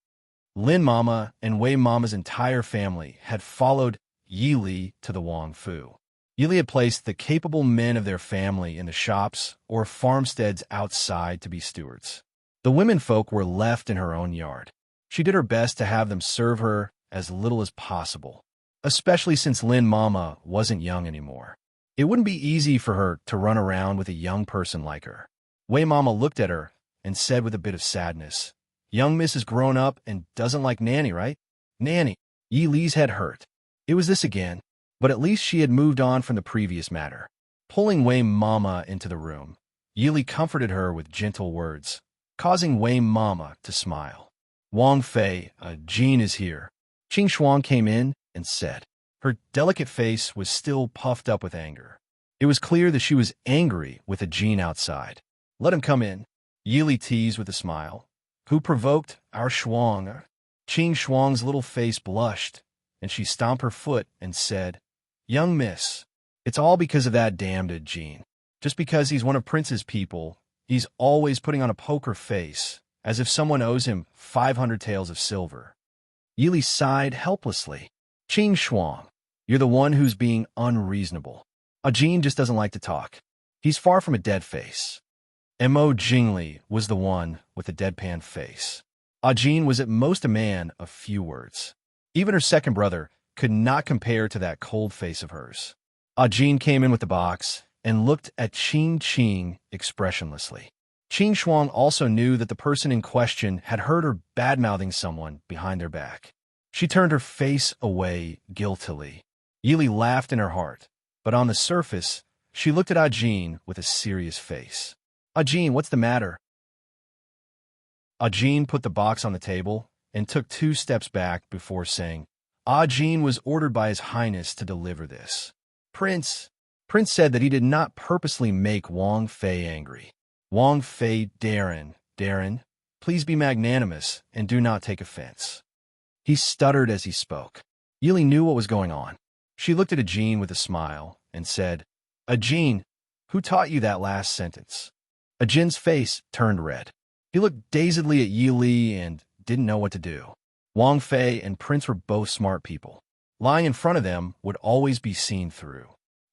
Lin Mama and Wei Mama's entire family had followed Yi Li to the Wang Fu. Yi Li had placed the capable men of their family in the shops or farmsteads outside to be stewards. The women folk were left in her own yard. She did her best to have them serve her as little as possible, especially since Lin Mama wasn't young anymore. It wouldn't be easy for her to run around with a young person like her. Wei Mama looked at her and said with a bit of sadness, "Young Miss is grown up and doesn't like Nanny, right?" Nanny. Yi Li's head hurt. It was this again, but at least she had moved on from the previous matter. Pulling Wei Mama into the room, Yi Li comforted her with gentle words, causing Wei Mama to smile. "Wang Fei, Jean is here." Qing Shuang came in and said. Her delicate face was still puffed up with anger. It was clear that she was angry with a Jean outside. "Let him come in," Yi Li teased with a smile. "Who provoked our Shuang?" Qing Shuang's little face blushed, and she stomped her foot and said, "Young miss, it's all because of that damned Jean. Just because he's one of Prince's people, he's always putting on a poker face, as if someone owes him 500 taels of silver." Yi Li sighed helplessly. "Qing Shuang, you're the one who's being unreasonable. A Jean just doesn't like to talk. He's far from a dead face." Jingli was the one with the deadpan face. A Jean was at most a man of few words. Even her second brother could not compare to that cold face of hers. A Jean came in with the box and looked at Qing expressionlessly. Qing Shuang also knew that the person in question had heard her bad-mouthing someone behind their back. She turned her face away guiltily. Yi Li laughed in her heart, but on the surface, she looked at Jean with a serious face. "Jean, what's the matter?" Jean put the box on the table and took 2 steps back before saying, Jean was ordered by His Highness to deliver this. "Prince, Prince said that he did not purposely make Wang Fei angry. Wang Fei, Darren, please be magnanimous and do not take offense. He stuttered as he spoke. Yili knew what was going on. She looked at Ajin with a smile and said, Ajin, who taught you that last sentence? Ajin's face turned red. He looked dazedly at Yili and didn't know what to do. Wang Fei and Prince were both smart people. Lying in front of them would always be seen through.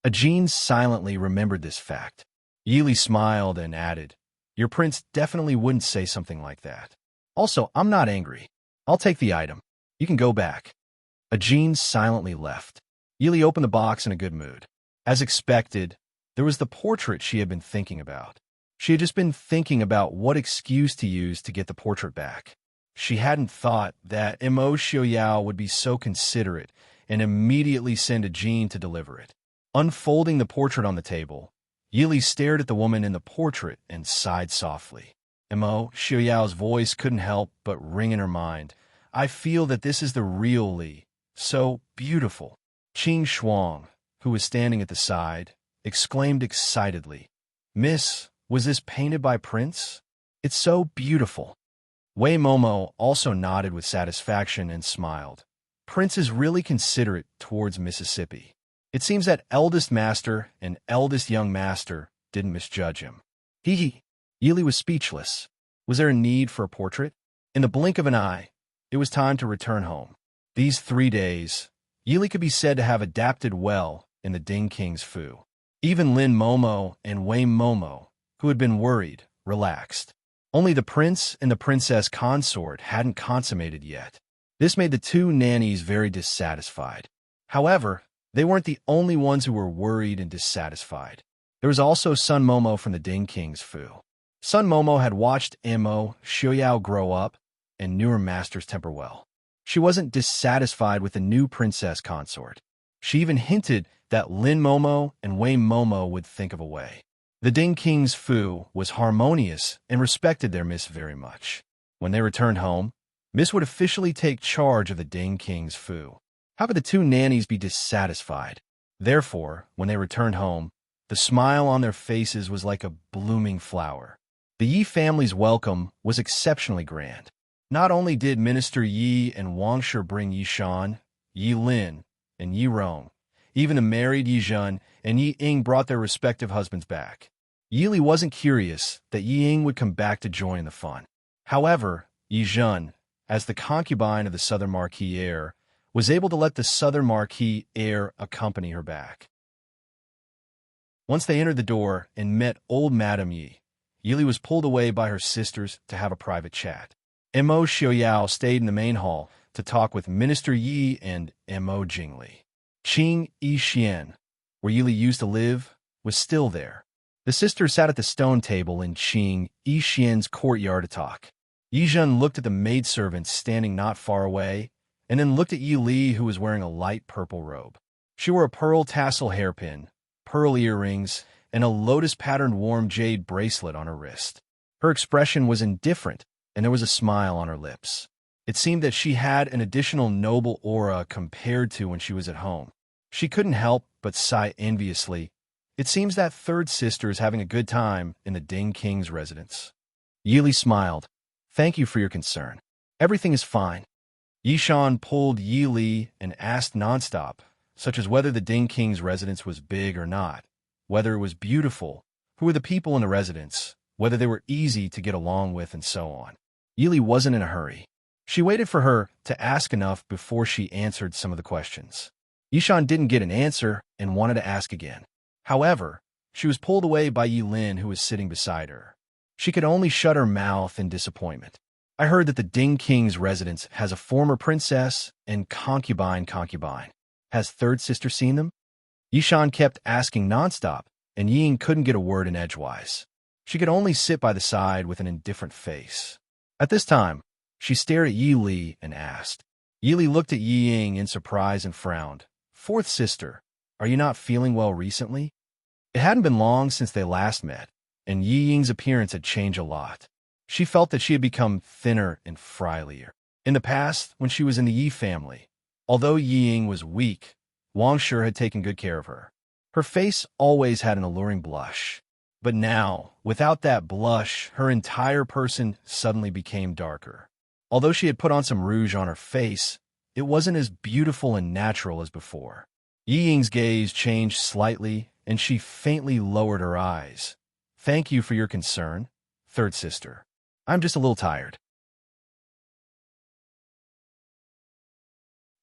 Ajin silently remembered this fact. Yili smiled and added, Your prince definitely wouldn't say something like that. Also, I'm not angry. I'll take the item. You can go back. Ajin silently left. Yili opened the box in a good mood. As expected, there was the portrait she had been thinking about. She had just been thinking about what excuse to use to get the portrait back. She hadn't thought that Mo Xiaoyao would be so considerate and immediately send Ajin to deliver it. Unfolding the portrait on the table, Yili stared at the woman in the portrait and sighed softly. Mo Xiaoyao's voice couldn't help but ring in her mind. I feel that this is the real Li. So beautiful. Qing Shuang, who was standing at the side, exclaimed excitedly, Miss, was this painted by Prince? It's so beautiful. Wei Momo also nodded with satisfaction and smiled. Prince is really considerate towards Mississippi. It seems that eldest master and eldest young master didn't misjudge him. Hee. Yili was speechless. Was there a need for a portrait? In the blink of an eye, it was time to return home. These 3 days, Yili could be said to have adapted well in the Ding King's fu. Even Lin Momo and Wei Momo, who had been worried, relaxed. Only the prince and the princess consort hadn't consummated yet. This made the two nannies very dissatisfied. However, they weren't the only ones who were worried and dissatisfied. There was also Sun Momo from the Ding King's fu. Sun Momo had watched Mo Xiaoyao grow up and knew her master's temper well. She wasn't dissatisfied with the new princess consort. She even hinted that Lin Momo and Wei Momo would think of a way. The Ding King's fu was harmonious and respected their miss very much. When they returned home, Miss would officially take charge of the Ding King's fu. How could the two nannies be dissatisfied? Therefore, when they returned home, the smile on their faces was like a blooming flower. The Yi family's welcome was exceptionally grand. Not only did Minister Yi and Wang Shi bring Yi Shan, Yi Lin, and Yi Rong, even the married Yi Zhen and Yi Ying brought their respective husbands back. Yili wasn't curious that Yi Ying would come back to join the fun. However, Yi Zhen, as the concubine of the Southern Marquis heir, was able to let the Southern Marquis heir accompany her back. Once they entered the door and met old Madame Yi, Yili was pulled away by her sisters to have a private chat. Mo Xiaoyao stayed in the main hall to talk with Minister Yi and Mo Jingli. Qing Yixian, where Yili used to live, was still there. The sisters sat at the stone table in Qing Yixian's courtyard to talk. Yi Zhen looked at the maidservants standing not far away, and then looked at Yi Li, who was wearing a light purple robe. She wore a pearl tassel hairpin, pearl earrings, and a lotus-patterned warm jade bracelet on her wrist. Her expression was indifferent, and there was a smile on her lips. It seemed that she had an additional noble aura compared to when she was at home. She couldn't help but sigh enviously. It seems that third sister is having a good time in the Ding King's residence. Yili smiled. Thank you for your concern. Everything is fine. Yishan pulled Yi Li and asked nonstop, such as whether the Ding King's residence was big or not, whether it was beautiful, who were the people in the residence, whether they were easy to get along with, and so on. Yili wasn't in a hurry. She waited for her to ask enough before she answered some of the questions. Yishan didn't get an answer and wanted to ask again. However, she was pulled away by Yi Lin, who was sitting beside her. She could only shut her mouth in disappointment. I heard that the Ding King's residence has a former princess and concubine. Has third sister seen them? Yishan kept asking nonstop, and Ying couldn't get a word in edgewise. She could only sit by the side with an indifferent face. At this time, she stared at Yi Li and asked. Yi Li looked at Yi Ying in surprise and frowned. Fourth sister, are you not feeling well recently? It hadn't been long since they last met, and Yi Ying's appearance had changed a lot. She felt that she had become thinner and frilier. In the past, when she was in the Yi family, although Yi Ying was weak, Wang Shi had taken good care of her. Her face always had an alluring blush. But now, without that blush, her entire person suddenly became darker. Although she had put on some rouge on her face, it wasn't as beautiful and natural as before. Yi Ying's gaze changed slightly, and she faintly lowered her eyes. "Thank you for your concern, third sister. I'm just a little tired."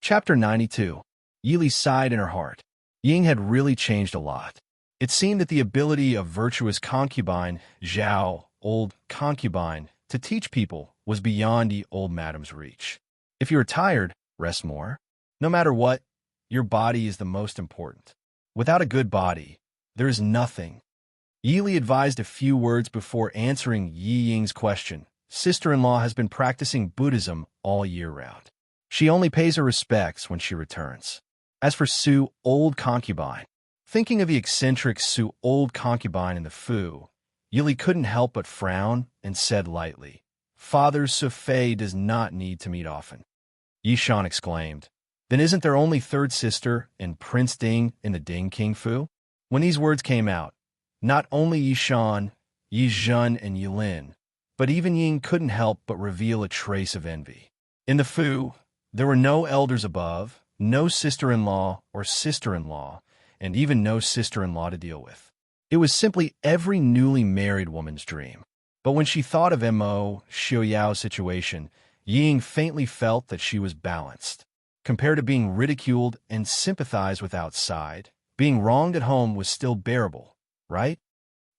Chapter 92. Yili sighed in her heart. Ying had really changed a lot. It seemed that the ability of virtuous concubine, Zhao, old concubine, to teach people was beyond the old madam's reach. If you are tired, rest more. No matter what, your body is the most important. Without a good body, there is nothing. Yili advised a few words before answering Yi Ying's question. Sister-in-law has been practicing Buddhism all year round. She only pays her respects when she returns. As for Su, old concubine, thinking of the eccentric Su, old concubine in the Fu, Yili couldn't help but frown and said lightly, "Father Sufei does not need to meet often." Yishan exclaimed, "Then isn't there only third sister and Prince Ding in the Ding King Fu?" When these words came out, not only Yishan, Yizhen, and Yilin, but even Ying couldn't help but reveal a trace of envy. In the Fu, there were no elders above, no sister-in-law or sister-in-law, and even no sister-in-law to deal with. It was simply every newly married woman's dream. But when she thought of Mo Xiaoyao's situation, Ying faintly felt that she was balanced. Compared to being ridiculed and sympathized with outside, being wronged at home was still bearable, right?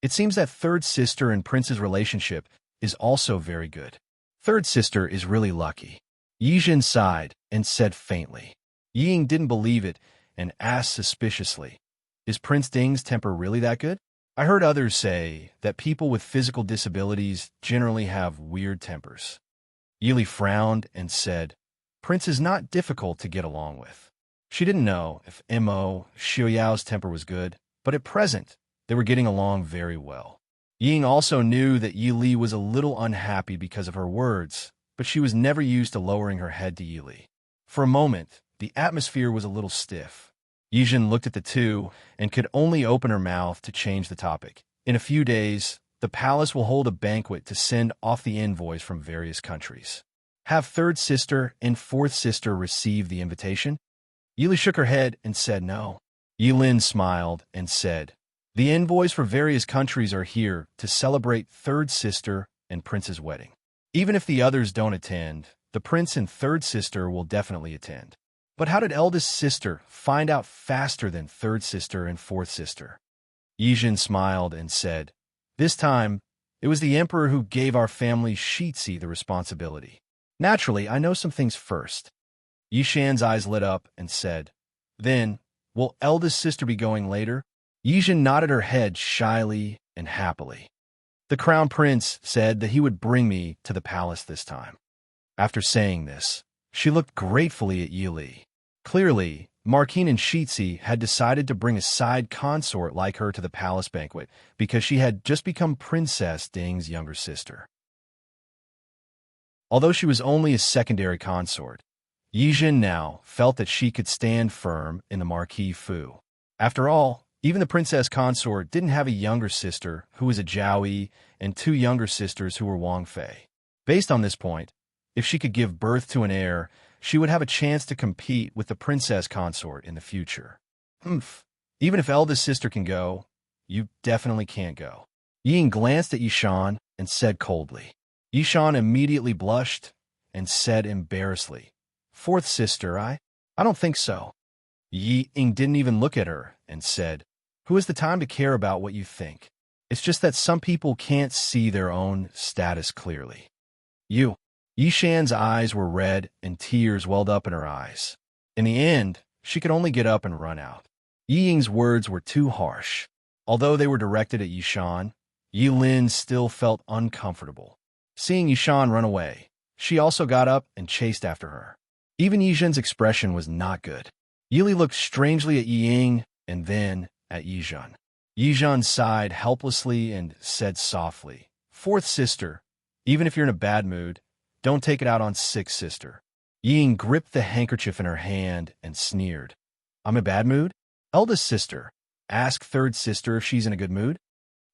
It seems that third sister and Prince's relationship is also very good. Third sister is really lucky. Yizhen sighed and said faintly. Ying didn't believe it and asked suspiciously, "Is Prince Ding's temper really that good? I heard others say that people with physical disabilities generally have weird tempers." Yili frowned and said, "Prince is not difficult to get along with." She didn't know if Mo Xiaoyao's temper was good, but at present, they were getting along very well. Ying also knew that Yili was a little unhappy because of her words, but she was never used to lowering her head to Yili. For a moment, the atmosphere was a little stiff. Yizhen looked at the two and could only open her mouth to change the topic. In a few days, the palace will hold a banquet to send off the envoys from various countries. Have third sister and fourth sister receive the invitation? Yili shook her head and said no. Yilin smiled and said, "The envoys for various countries are here to celebrate third sister and prince's wedding. Even if the others don't attend, the prince and third sister will definitely attend." But how did eldest sister find out faster than third sister and fourth sister? Yizhen smiled and said, "This time, it was the emperor who gave our family Shitzi the responsibility. Naturally, I know some things first." Yishan's eyes lit up and said, "Then, will eldest sister be going later?" Yizhen nodded her head shyly and happily. "The crown prince said that he would bring me to the palace this time." After saying this, she looked gratefully at Yili. Clearly, Marquine and Shitzi had decided to bring a side consort like her to the palace banquet because she had just become Princess Ding's younger sister. Although she was only a secondary consort, Yizhen now felt that she could stand firm in the Marquis Fu. After all, even the princess consort didn't have a younger sister who was a Jiaoyi and two younger sisters who were Wang Fei. Based on this point, if she could give birth to an heir, she would have a chance to compete with the princess consort in the future. Even if eldest sister can go, you definitely can't go. Ying glanced at Yishan and said coldly. Yishan immediately blushed and said embarrassedly, "Fourth sister, I don't think so." Ying didn't even look at her and said, "Who has the time to care about what you think? It's just that some people can't see their own status clearly." Yishan's eyes were red and tears welled up in her eyes. In the end, she could only get up and run out. Ying's words were too harsh. Although they were directed at Yishan, Yilin still felt uncomfortable. Seeing Yishan run away, she also got up and chased after her. Even Yizhen's expression was not good. Yili looked strangely at Ying and then at Yizhen. Yizhen sighed helplessly and said softly, "Fourth sister, even if you're in a bad mood, don't take it out on sixth sister." Ying gripped the handkerchief in her hand and sneered. "I'm in a bad mood? Eldest sister, Ask third sister if she's in a good mood.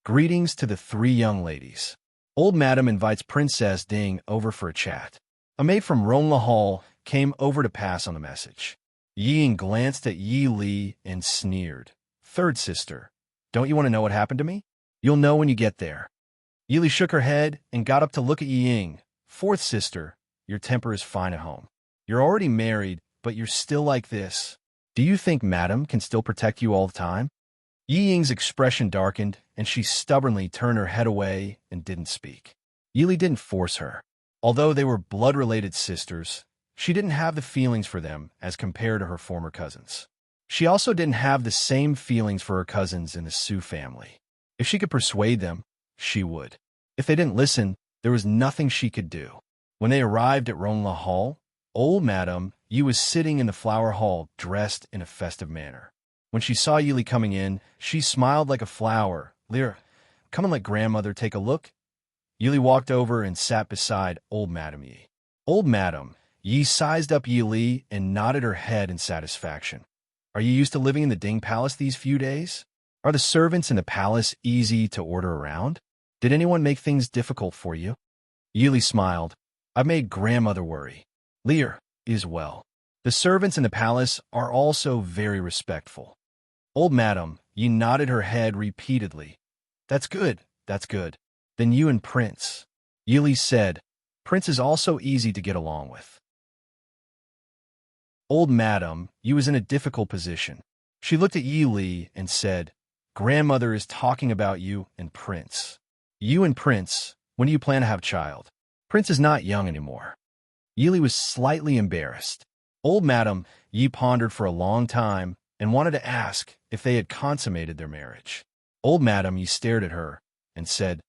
Greetings to the three young ladies. Old Madam invites Princess Ding over for a chat. A maid from Ronla Hall came over to pass on the message. Ying glanced at Yi Li and sneered. Third sister, don't you want to know what happened to me? You'll know when you get there. Yi Li shook her head and got up to look at Ying. Fourth sister, your temper is fine at home. You're already married, but you're still like this. Do you think Madam can still protect you all the time? Yi Ying's expression darkened, and she stubbornly turned her head away and didn't speak. Yi Li didn't force her. Although they were blood-related sisters, she didn't have the feelings for them as compared to her former cousins. She also didn't have the same feelings for her cousins in the Su family. If she could persuade them, she would. If they didn't listen, there was nothing she could do. When they arrived at Ronla Hall, old Madam Yi was sitting in the flower hall dressed in a festive manner. When she saw Yi Li coming in, she smiled like a flower. Lyra, come and let grandmother take a look. Yi Li walked over and sat beside old Madam Yi. Old Madam Yi sized up Yi Li and nodded her head in satisfaction. Are you used to living in the Ding Palace these few days? Are the servants in the palace easy to order around? Did anyone make things difficult for you? Yi Li smiled. I've made grandmother worry. Lyra is well. The servants in the palace are also very respectful. Old Madam Yi nodded her head repeatedly. That's good, that's good. Then you and Prince. Yi Li said, Prince is also easy to get along with. Old Madam Yi was in a difficult position. She looked at Yi Li and said, Grandmother is talking about you and Prince. You and Prince, when do you plan to have a child? Prince is not young anymore. Yi Li was slightly embarrassed. Old Madam Yi pondered for a long time and wanted to ask if they had consummated their marriage. Old Madam Yi stared at her and said,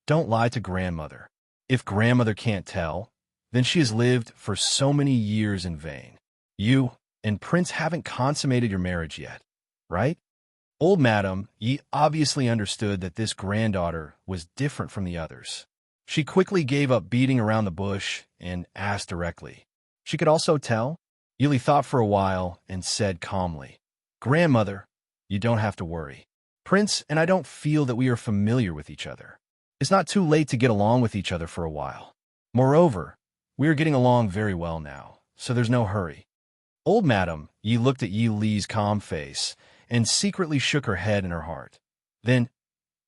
Don't lie to grandmother. If grandmother can't tell, then she has lived for so many years in vain. You and Prince haven't consummated your marriage yet, right? Old Madam Yi obviously understood that this granddaughter was different from the others. She quickly gave up beating around the bush and asked directly. She could also tell. Yi Li thought for a while and said calmly, Grandmother, you don't have to worry. Prince and I don't feel that we are familiar with each other. It's not too late to get along with each other for a while. Moreover, we are getting along very well now, so there's no hurry. Old Madam Yi looked at Yi Li's calm face and secretly shook her head in her heart. Then,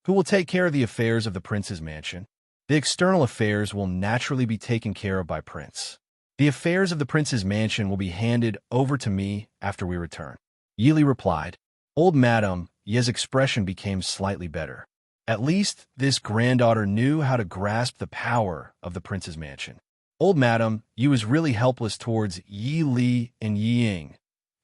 who will take care of the affairs of the prince's mansion? The external affairs will naturally be taken care of by Prince. The affairs of the prince's mansion will be handed over to me after we return. Yi Li replied. Old Madam Yi's expression became slightly better. At least this granddaughter knew how to grasp the power of the prince's mansion. Old Madam Yi was really helpless towards Yi Li and Yi Ying,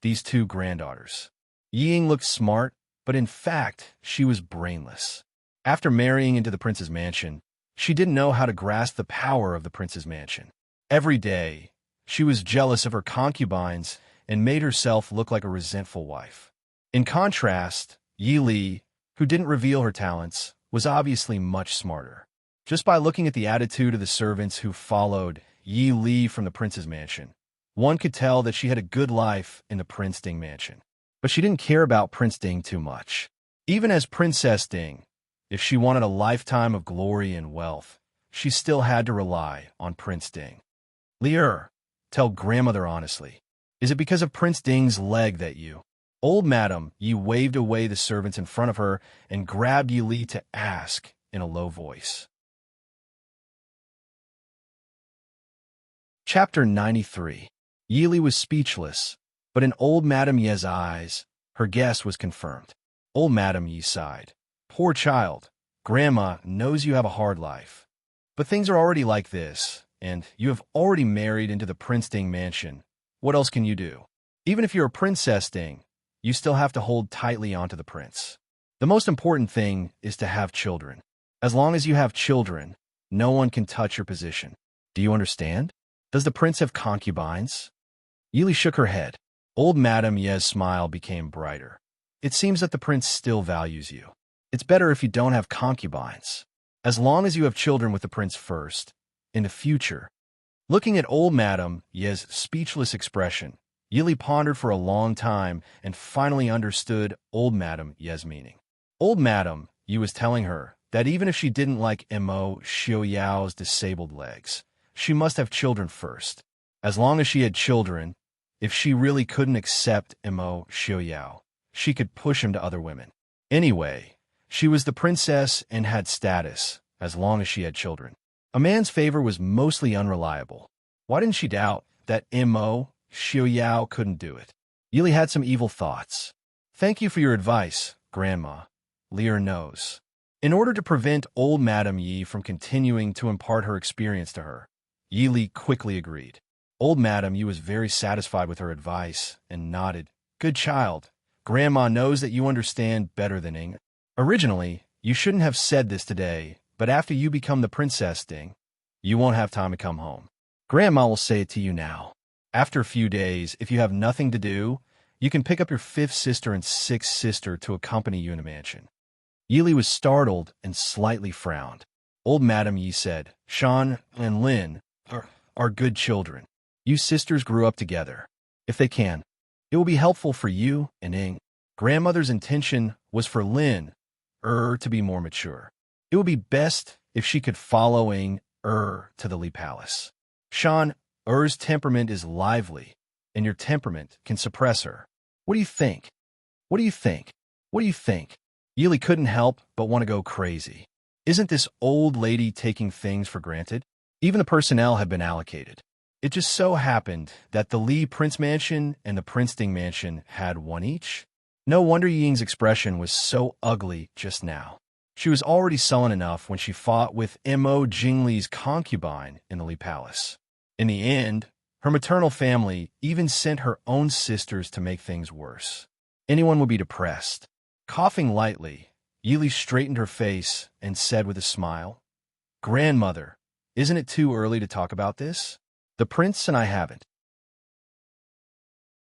these two granddaughters. Yi Ying looked smart, but in fact, she was brainless. After marrying into the prince's mansion, she didn't know how to grasp the power of the prince's mansion. Every day, she was jealous of her concubines and made herself look like a resentful wife. In contrast, Yi Li, who didn't reveal her talents, was obviously much smarter. Just by looking at the attitude of the servants who followed Yi Li from the prince's mansion, one could tell that she had a good life in the Prince Ding mansion. But she didn't care about Prince Ding too much. Even as Princess Ding, if she wanted a lifetime of glory and wealth, she still had to rely on Prince Ding. Lyra, tell grandmother honestly, is it because of Prince Ding's leg that you... Old Madam Yi waved away the servants in front of her and grabbed Yi Li to ask in a low voice. Chapter 93. Yi Li was speechless, but in old Madam Yi's eyes, her guess was confirmed. Old Madam Yi sighed. Poor child, Grandma knows you have a hard life. But things are already like this, and you have already married into the Prince Ding mansion. What else can you do? Even if you're a Princess Ding, you still have to hold tightly onto the prince. The most important thing is to have children. As long as you have children, no one can touch your position. Do you understand? Does the prince have concubines? Yi Li shook her head. Old Madam Yi's smile became brighter. It seems that the prince still values you. It's better if you don't have concubines. As long as you have children with the prince first, in the future. Looking at old Madam Yi's speechless expression, Yili pondered for a long time and finally understood old Madame Ye's meaning. Old Madame Ye was telling her that even if she didn't like Mo Xiaoyao's disabled legs, she must have children first. As long as she had children, if she really couldn't accept Mo Xiaoyao, she could push him to other women. Anyway, she was the princess and had status, as long as she had children. A man's favor was mostly unreliable. Why didn't she doubt that Mo Xiaoyao couldn't do it? Yili had some evil thoughts. Thank you for your advice, Grandma. Lear knows. In order to prevent old Madame Yi from continuing to impart her experience to her, Yili quickly agreed. Old Madame Yi was very satisfied with her advice and nodded. Good child. Grandma knows that you understand better than Ing. Originally, you shouldn't have said this today, but after you become the princess, Ding, you won't have time to come home. Grandma will say it to you now. After a few days, if you have nothing to do, you can pick up your fifth sister and sixth sister to accompany you in a mansion. Yili was startled and slightly frowned. Old Madame Yi said, Shan and Lin are good children. You sisters grew up together. If they can, it will be helpful for you and Ing. Grandmother's intention was for Lin to be more mature. It would be best if she could follow Ing to the Li Palace. Shan temperament is lively, and your temperament can suppress her. What do you think? What do you think? What do you think? Yili couldn't help but want to go crazy. Isn't this old lady taking things for granted? Even the personnel had been allocated. It just so happened that the Li Prince Mansion and the Prince Ding Mansion had one each. No wonder Ying's expression was so ugly just now. She was already sullen enough when she fought with Mo Jingli's concubine in the Li Palace. In the end, her maternal family even sent her own sisters to make things worse. Anyone would be depressed. Coughing lightly, Yili straightened her face and said with a smile, Grandmother, isn't it too early to talk about this? The prince and I haven't.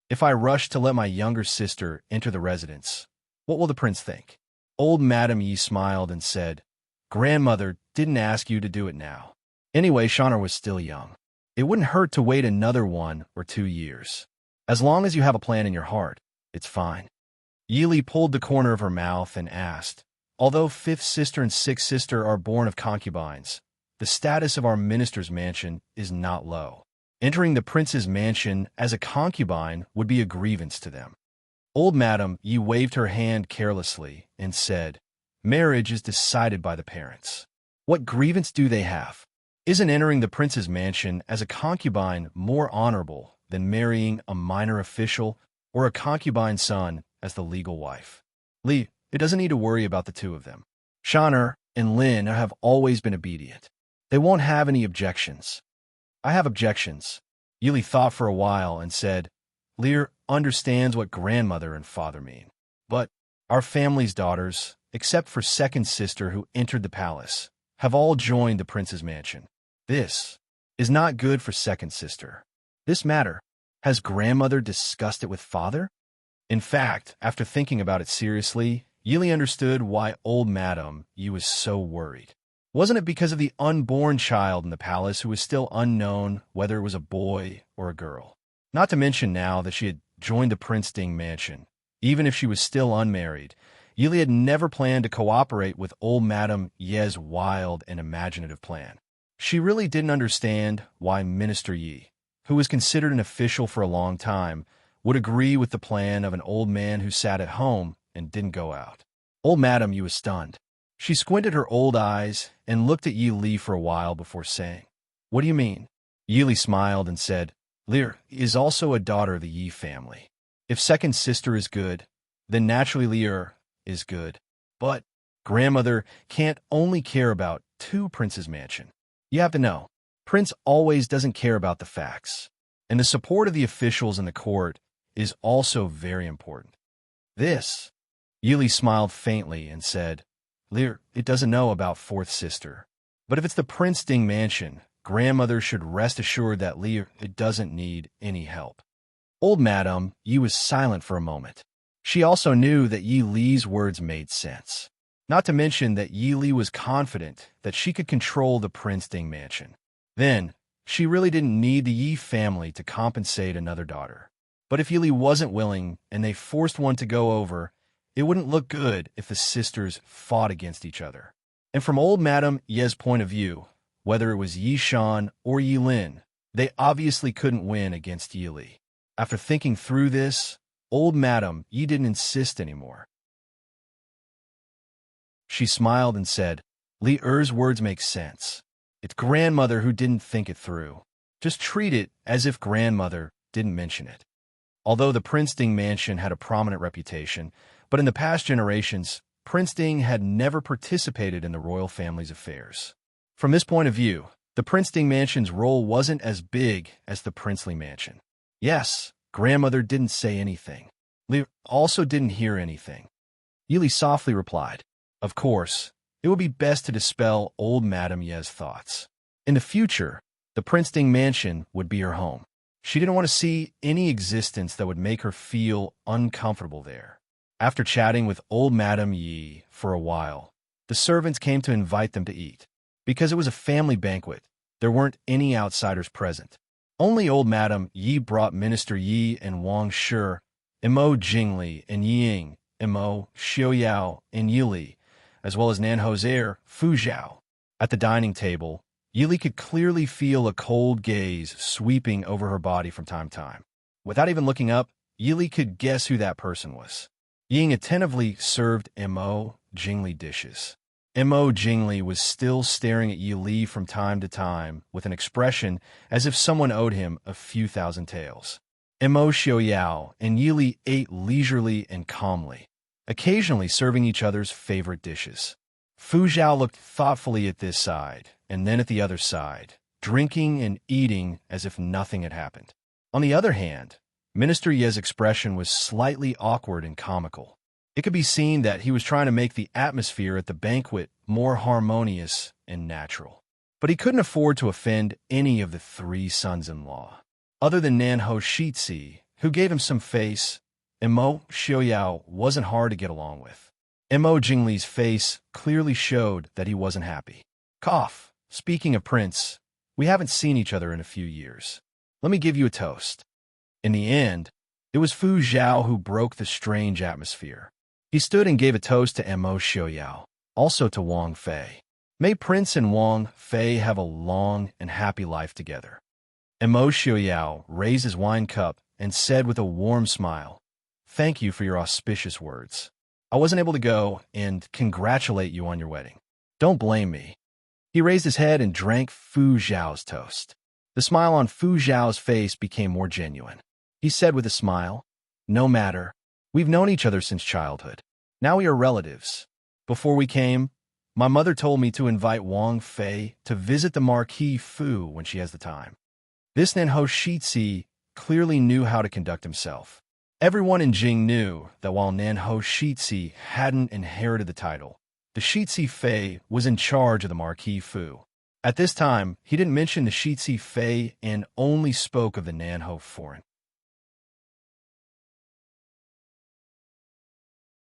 If I rush to let my younger sister enter the residence, what will the prince think? Old Madame Yi smiled and said, Grandmother didn't ask you to do it now. Anyway, Shaner was still young. It wouldn't hurt to wait another 1 or 2 years. As long as you have a plan in your heart, it's fine. Yili pulled the corner of her mouth and asked, although fifth sister and sixth sister are born of concubines, the status of our minister's mansion is not low. Entering the prince's mansion as a concubine would be a grievance to them. Old Madame Yi waved her hand carelessly and said, Marriage is decided by the parents. What grievance do they have? Isn't entering the prince's mansion as a concubine more honorable than marrying a minor official or a concubine's son as the legal wife? Li, it doesn't need to worry about the two of them. Shaner and Lin have always been obedient. They won't have any objections. I have objections. Yili thought for a while and said, Lear understands what grandmother and father mean. But our family's daughters, except for second sister who entered the palace, have all joined the prince's mansion. This is not good for second sister. This matter, has grandmother discussed it with father? In fact, after thinking about it seriously, Yili understood why old Madame Yi was so worried. Wasn't it because of the unborn child in the palace who was still unknown whether it was a boy or a girl? Not to mention now that she had joined the Prince Ding mansion. Even if she was still unmarried, Yili had never planned to cooperate with old Madame Ye's wild and imaginative plan. She really didn't understand why Minister Yi, who was considered an official for a long time, would agree with the plan of an old man who sat at home and didn't go out. Old Madame Yi was stunned. She squinted her old eyes and looked at Yi Li for a while before saying, What do you mean? Yi Li smiled and said, Lear is also a daughter of the Yi family. If second sister is good, then naturally Lear is good. But grandmother can't only care about two princes' mansion. You have to know, Prince always doesn't care about the facts. And the support of the officials in the court is also very important. This, Yili smiled faintly and said, Lear, it doesn't know about fourth sister. But if it's the Prince Ding mansion, grandmother should rest assured that Lear doesn't need any help. Old Madame Yi was silent for a moment. She also knew that Yi Li's words made sense. Not to mention that Yi Li was confident that she could control the Prince Ding mansion. Then, she really didn't need the Yi family to compensate another daughter. But if Yili wasn't willing and they forced one to go over, it wouldn't look good if the sisters fought against each other. And from old Madame Ye's point of view, whether it was Yi Shan or Yi Lin, they obviously couldn't win against Yili. After thinking through this, old Madame Yi didn't insist anymore. She smiled and said, Li Er's words make sense. It's grandmother who didn't think it through. Just treat it as if grandmother didn't mention it. Although the Princeton mansion had a prominent reputation, but in the past generations, Princeton had never participated in the royal family's affairs. From this point of view, the Princeton mansion's role wasn't as big as the princely mansion. Yes, grandmother didn't say anything. Li also didn't hear anything. Yili softly replied, Of course, it would be best to dispel old Madame Ye's thoughts. In the future, the Princeton mansion would be her home. She didn't want to see any existence that would make her feel uncomfortable there. After chatting with old Madame Yi for a while, the servants came to invite them to eat. Because it was a family banquet, there weren't any outsiders present. Only old Madame Yi brought Minister Yi and Wang Shi, Imo Jingli and Ying, Imo Xiaoyao and Yili, as well as Nanho's heir, Fu Zhao. At the dining table, Yili could clearly feel a cold gaze sweeping over her body from time to time. Without even looking up, Yili could guess who that person was. Ying attentively served Imo Jingli dishes. Imo Jingli was still staring at Yili from time to time with an expression as if someone owed him a few thousand taels. Imo Xiaoyao and Yili ate leisurely and calmly, occasionally serving each other's favorite dishes. Fu Zhao looked thoughtfully at this side and then at the other side, drinking and eating as if nothing had happened. On the other hand, Minister Ye's expression was slightly awkward and comical. It could be seen that he was trying to make the atmosphere at the banquet more harmonious and natural. But he couldn't afford to offend any of the three sons-in-law. Other than Nanho Shitsi, who gave him some face, Imo Xiaoyao wasn't hard to get along with. Imo Jingli's face clearly showed that he wasn't happy. Cough. Speaking of Prince, we haven't seen each other in a few years. Let me give you a toast. In the end, it was Fu Zhao who broke the strange atmosphere. He stood and gave a toast to Imo Xiaoyao, also to Wang Fei. May Prince and Wang Fei have a long and happy life together. Imo Xiaoyao raised his wine cup and said with a warm smile, Thank you for your auspicious words. I wasn't able to go and congratulate you on your wedding. Don't blame me. He raised his head and drank Fu Zhao's toast. The smile on Fu Zhao's face became more genuine. He said with a smile, No matter. We've known each other since childhood. Now we are relatives. Before we came, my mother told me to invite Wang Fei to visit the Marquis Fu when she has the time. This Nanho Shitsi clearly knew how to conduct himself. Everyone in Jing knew that while Nanho Shitsi hadn't inherited the title, the Shitsi Fei was in charge of the Marquis Fu. At this time, he didn't mention the Shitsi Fei and only spoke of the Nanho foreign.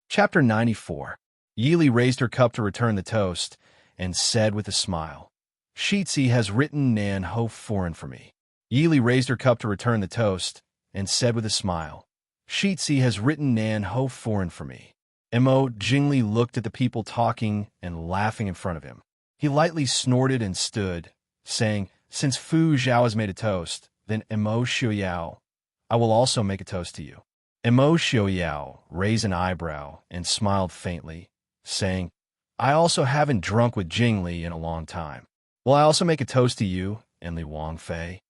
Chapter 94. Yili raised her cup to return the toast and said with a smile, Shitsi has written Nanho foreign for me. Yili raised her cup to return the toast and said with a smile, Shitsi has written Nanho foreign for me. Imo Jingli looked at the people talking and laughing in front of him. He lightly snorted and stood, saying, Since Fu Zhao has made a toast, then Imo Xiaoyao, I will also make a toast to you. Imo Xiaoyao raised an eyebrow and smiled faintly, saying, I also haven't drunk with Jingli in a long time. Will I also make a toast to you, and Li Wang Fei?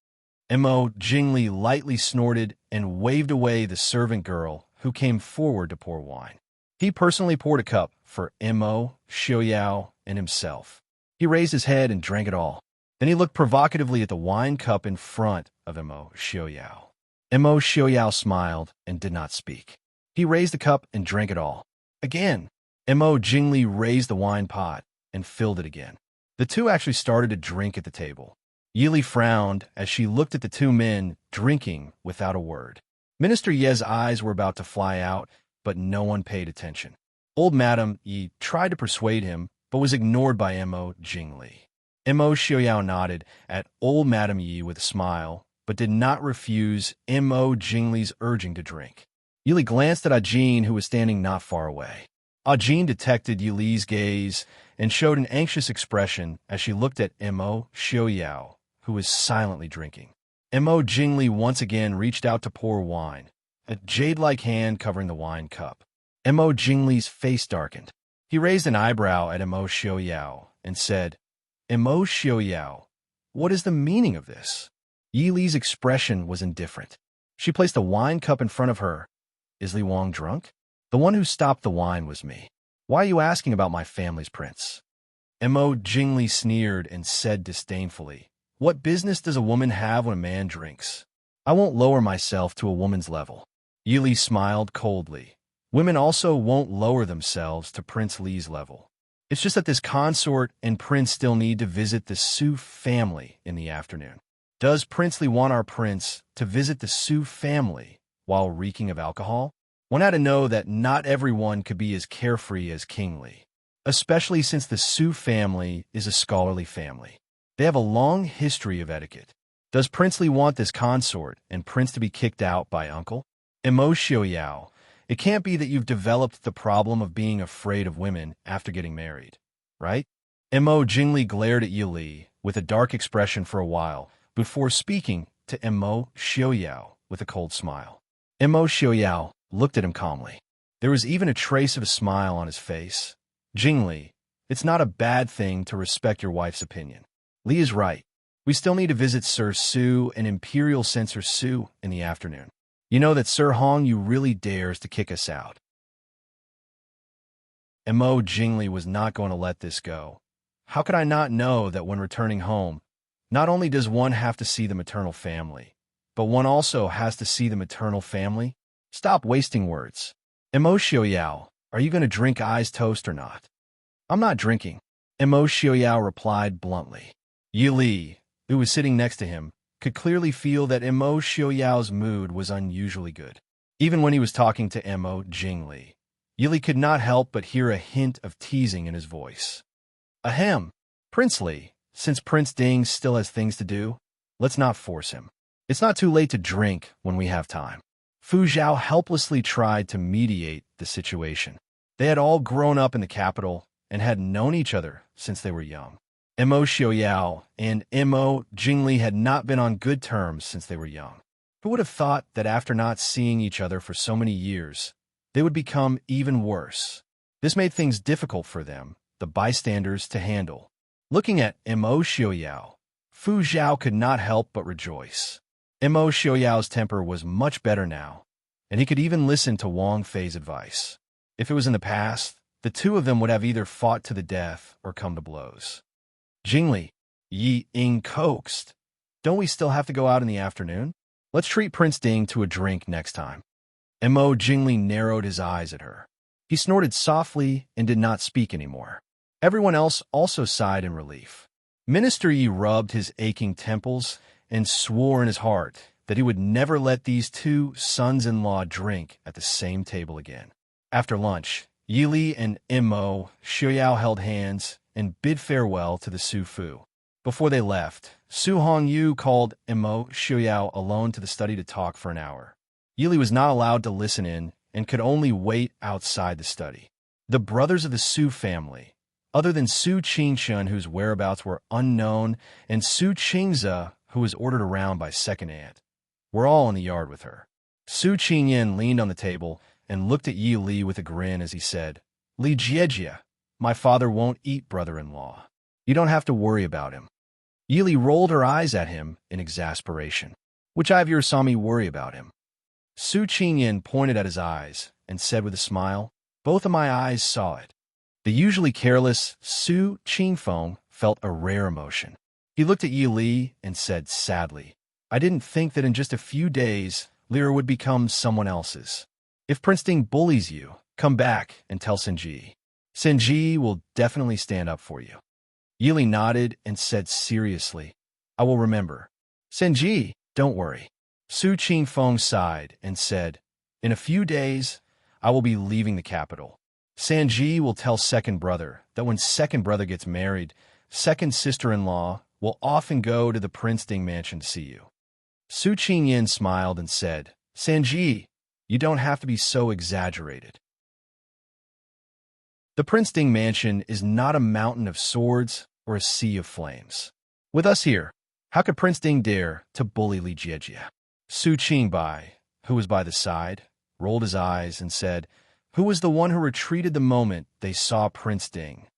Imo Jingli lightly snorted and waved away the servant girl who came forward to pour wine. He personally poured a cup for Imo Xiaoyao and himself. He raised his head and drank it all. Then he looked provocatively at the wine cup in front of Imo Xiaoyao. Imo Xiaoyao smiled and did not speak. He raised the cup and drank it all. Again, Imo Jingli raised the wine pot and filled it again. The two actually started to drink at the table. Yili frowned as she looked at the two men drinking without a word. Minister Ye's eyes were about to fly out, but no one paid attention. Old Madame Yi tried to persuade him, but was ignored by Imo Jingli. Imo Xiaoyao nodded at old Madame Yi with a smile but did not refuse Mo Jingli's urging to drink. Yili glanced at Ajin, who was standing not far away. Ajin detected Yili's gaze and showed an anxious expression as she looked at Mo Xiaoyao, who was silently drinking. Mo Jingli once again reached out to pour wine, a jade-like hand covering the wine cup. Mo Jingli's face darkened. He raised an eyebrow at Mo Xiaoyao and said, Mo Xiaoyao, what is the meaning of this? Yili's expression was indifferent. She placed a wine cup in front of her. Is Li Wang drunk? The one who stopped the wine was me. Why are you asking about my family's prince? Mo Jingli sneered and said disdainfully, what business does a woman have when a man drinks? I won't lower myself to a woman's level. Yili smiled coldly. Women also won't lower themselves to Prince Li's level. It's just that this consort and prince still need to visit the Su family in the afternoon. Does Prince Li want our prince to visit the Su family while reeking of alcohol? One had to know that not everyone could be as carefree as King Li, especially since the Su family is a scholarly family. They have a long history of etiquette. Does Prince Li want this consort and prince to be kicked out by uncle? Mo Xiaoyao, it can't be that you've developed the problem of being afraid of women after getting married, right? Mo Jingli glared at Yili with a dark expression for a while before speaking to Mo Xiaoyao with a cold smile. Mo Xiaoyao looked at him calmly. There was even a trace of a smile on his face. Jingli, it's not a bad thing to respect your wife's opinion. Li is right. We still need to visit Sir Su and Imperial Censor Su in the afternoon. You know that Sir Hong Yu really dares to kick us out. Mo Jingli was not going to let this go. How could I not know that when returning home, not only does one have to see the maternal family, but one also has to see the maternal family? Stop wasting words. Mo Xiaoyao, are you going to drink Ai's toast or not? I'm not drinking. Mo Xiaoyao replied bluntly. Yili, who was sitting next to him, could clearly feel that Mo Xiaoyao's mood was unusually good. Even when he was talking to Mo Jingli, Yili could not help but hear a hint of teasing in his voice. Ahem, Prince Li, since Prince Ding still has things to do, let's not force him. It's not too late to drink when we have time. Fu Zhao helplessly tried to mediate the situation. They had all grown up in the capital and had known each other since they were young. Mo Xiaoyao and Mo Jingli had not been on good terms since they were young. Who would have thought that after not seeing each other for so many years, they would become even worse? This made things difficult for them, the bystanders, to handle. Looking at Mo Xiaoyao, Fu Zhao could not help but rejoice. Mo Xiaoyao's temper was much better now, and he could even listen to Wang Fei's advice. If it was in the past, the two of them would have either fought to the death or come to blows. Jingli, Yi Ying coaxed. Don't we still have to go out in the afternoon? Let's treat Prince Ding to a drink next time. Mo Jingli narrowed his eyes at her. He snorted softly and did not speak anymore. Everyone else also sighed in relief. Minister Yi rubbed his aching temples and swore in his heart that he would never let these two sons-in-law drink at the same table again. After lunch, Yili and Mo Xiaoyao held hands and bid farewell to the Su Fu. Before they left, Su Hongyu called Mo Xiaoyao alone to the study to talk for an hour. Yili was not allowed to listen in and could only wait outside the study. The brothers of the Su family, other than Su Qingshun, whose whereabouts were unknown, and Su Qingze, who was ordered around by second aunt, were all in the yard with her. Su Qingyan leaned on the table and looked at Yi Li with a grin as he said, Li Jiejie, my father won't eat brother-in-law. You don't have to worry about him. Yi Li rolled her eyes at him in exasperation. Which eye of yours saw me worry about him? Su Qingyan pointed at his eyes and said with a smile, both of my eyes saw it. The usually careless Su Qingfeng felt a rare emotion. He looked at Yi Li and said sadly, I didn't think that in just a few days, Lyra would become someone else's. If Prince Ding bullies you, come back and tell Senji. Senji will definitely stand up for you. Yi Li nodded and said seriously, I will remember. Senji, don't worry. Su Qingfeng sighed and said, in a few days, I will be leaving the capital. Sanji will tell second brother that when second brother gets married, second sister-in-law will often go to the Prince Ding mansion to see you. Su Qingyin smiled and said, Sanji, you don't have to be so exaggerated. The Prince Ding mansion is not a mountain of swords or a sea of flames. With us here, how could Prince Ding dare to bully Li Jiejie? Su Qingbai, who was by the side, rolled his eyes and said, who was the one who retreated the moment they saw Prince Ding?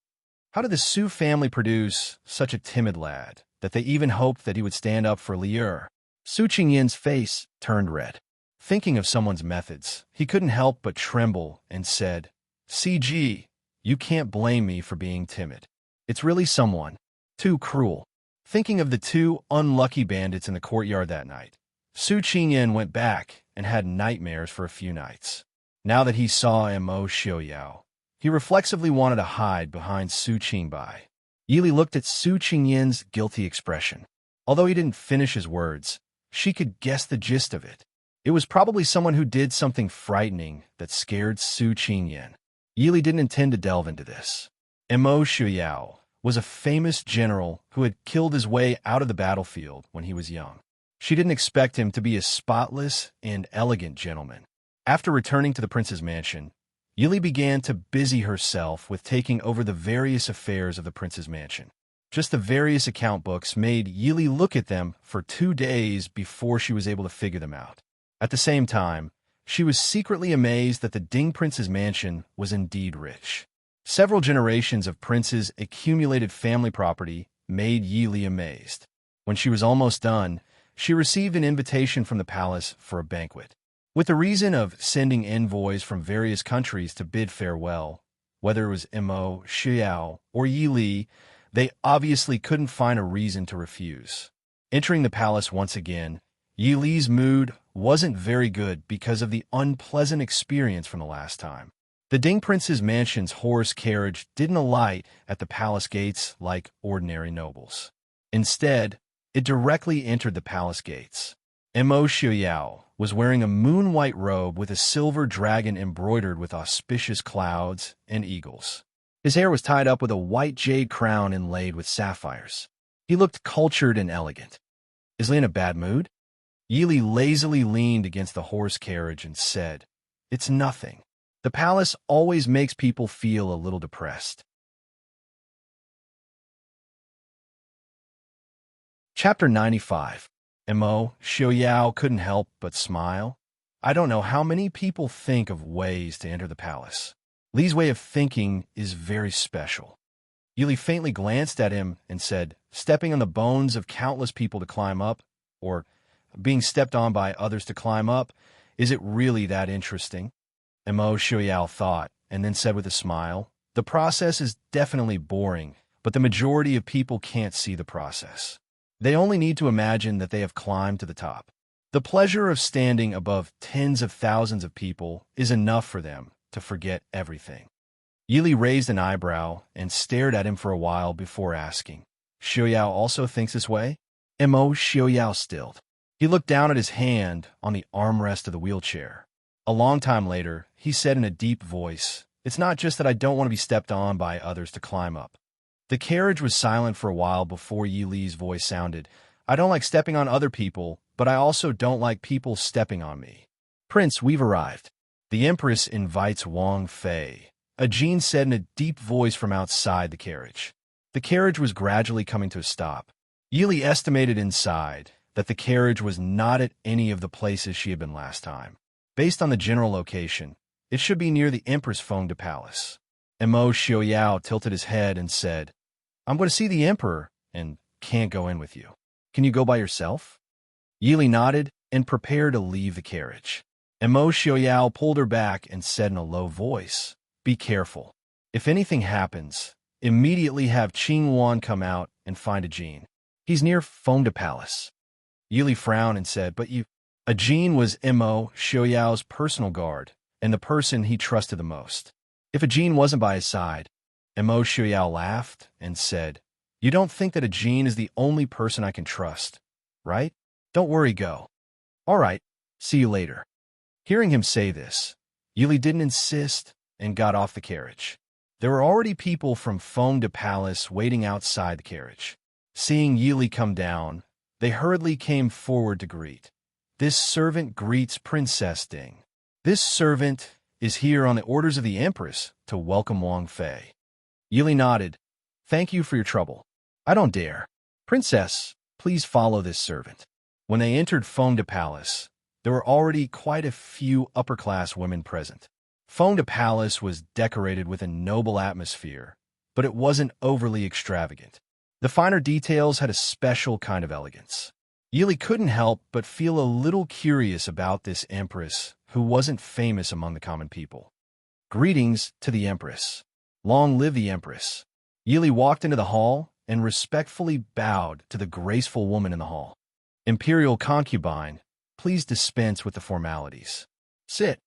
How did the Su family produce such a timid lad that they even hoped that he would stand up for Liu? Su Qingyin's face turned red. Thinking of someone's methods, he couldn't help but tremble and said, CG, you can't blame me for being timid. It's really someone too cruel. Thinking of the two unlucky bandits in the courtyard that night, Su Qingyin went back and had nightmares for a few nights. Now that he saw Mo Xiaoyao, he reflexively wanted to hide behind Su Qingbai. Yili looked at Su Qingyin's guilty expression. Although he didn't finish his words, she could guess the gist of it. It was probably someone who did something frightening that scared Su Qingyin. Yili didn't intend to delve into this. Mo Xiaoyao was a famous general who had killed his way out of the battlefield when he was young. She didn't expect him to be a spotless and elegant gentleman. After returning to the prince's mansion, Yili began to busy herself with taking over the various affairs of the prince's mansion. Just the various account books made Yili look at them for 2 days before she was able to figure them out. At the same time, she was secretly amazed that the Ding prince's mansion was indeed rich. Several generations of princes' accumulated family property made Yili amazed. When she was almost done, she received an invitation from the palace for a banquet. With the reason of sending envoys from various countries to bid farewell, whether it was Mo Xiao or Yi Li, they obviously couldn't find a reason to refuse. Entering the palace once again, Yi Li's mood wasn't very good because of the unpleasant experience from the last time. The Ding Prince's mansion's horse carriage didn't alight at the palace gates like ordinary nobles. Instead, it directly entered the palace gates. Mo Xiaoyao was wearing a moon-white robe with a silver dragon embroidered with auspicious clouds and eagles. His hair was tied up with a white jade crown inlaid with sapphires. He looked cultured and elegant. Is Li in a bad mood? Yili lazily leaned against the horse carriage and said, It's nothing. The palace always makes people feel a little depressed. Chapter 95. Mo Xiaoyao couldn't help but smile. I don't know how many people think of ways to enter the palace. Li's way of thinking is very special. Yili faintly glanced at him and said, stepping on the bones of countless people to climb up, or being stepped on by others to climb up, is it really that interesting? Mo Xiaoyao thought, and then said with a smile, the process is definitely boring, but the majority of people can't see the process. They only need to imagine that they have climbed to the top. The pleasure of standing above tens of thousands of people is enough for them to forget everything. Yili raised an eyebrow and stared at him for a while before asking, Xiaoyao also thinks this way? Mo Xiaoyao stilled. He looked down at his hand on the armrest of the wheelchair. A long time later, he said in a deep voice, It's not just that I don't want to be stepped on by others to climb up. The carriage was silent for a while before Yi Li's voice sounded. I don't like stepping on other people, but I also don't like people stepping on me. Prince, we've arrived. The Empress invites Wang Fei, Ajin said in a deep voice from outside the carriage. The carriage was gradually coming to a stop. Yi Li estimated inside that the carriage was not at any of the places she had been last time. Based on the general location, it should be near the Empress Fengde Palace. Mo Xiaoyao tilted his head and said, I'm going to see the Emperor and can't go in with you. Can you go by yourself? Yi Li nodded and prepared to leave the carriage. Mo Xiaoyao pulled her back and said in a low voice, Be careful. If anything happens, immediately have Qing Wan come out and find Ajin. He's near Fengde Palace. Yi Li frowned and said, But you... Ajin was Mo Xiaoyao's personal guard and the person he trusted the most. If Ajin wasn't by his side, Mo Xiaoyao laughed and said, You don't think that Ajin is the only person I can trust, right? Don't worry, go. All right, see you later. Hearing him say this, Yi Li didn't insist and got off the carriage. There were already people from Fengde Palace waiting outside the carriage. Seeing Yi Li come down, They hurriedly came forward to greet. This servant greets Princess Ding. This servant is here on the orders of the Empress to welcome Wang Fei. Yili nodded. Thank you for your trouble. I don't dare. Princess, please follow this servant. When they entered Feng de Palace, there were already quite a few upper-class women present. Feng de Palace was decorated with a noble atmosphere, but it wasn't overly extravagant. The finer details had a special kind of elegance. Yili couldn't help but feel a little curious about this Empress who wasn't famous among the common people. Greetings to the Empress. Long live the Empress. Yili walked into the hall and respectfully bowed to the graceful woman in the hall. Imperial concubine, please dispense with the formalities. Sit.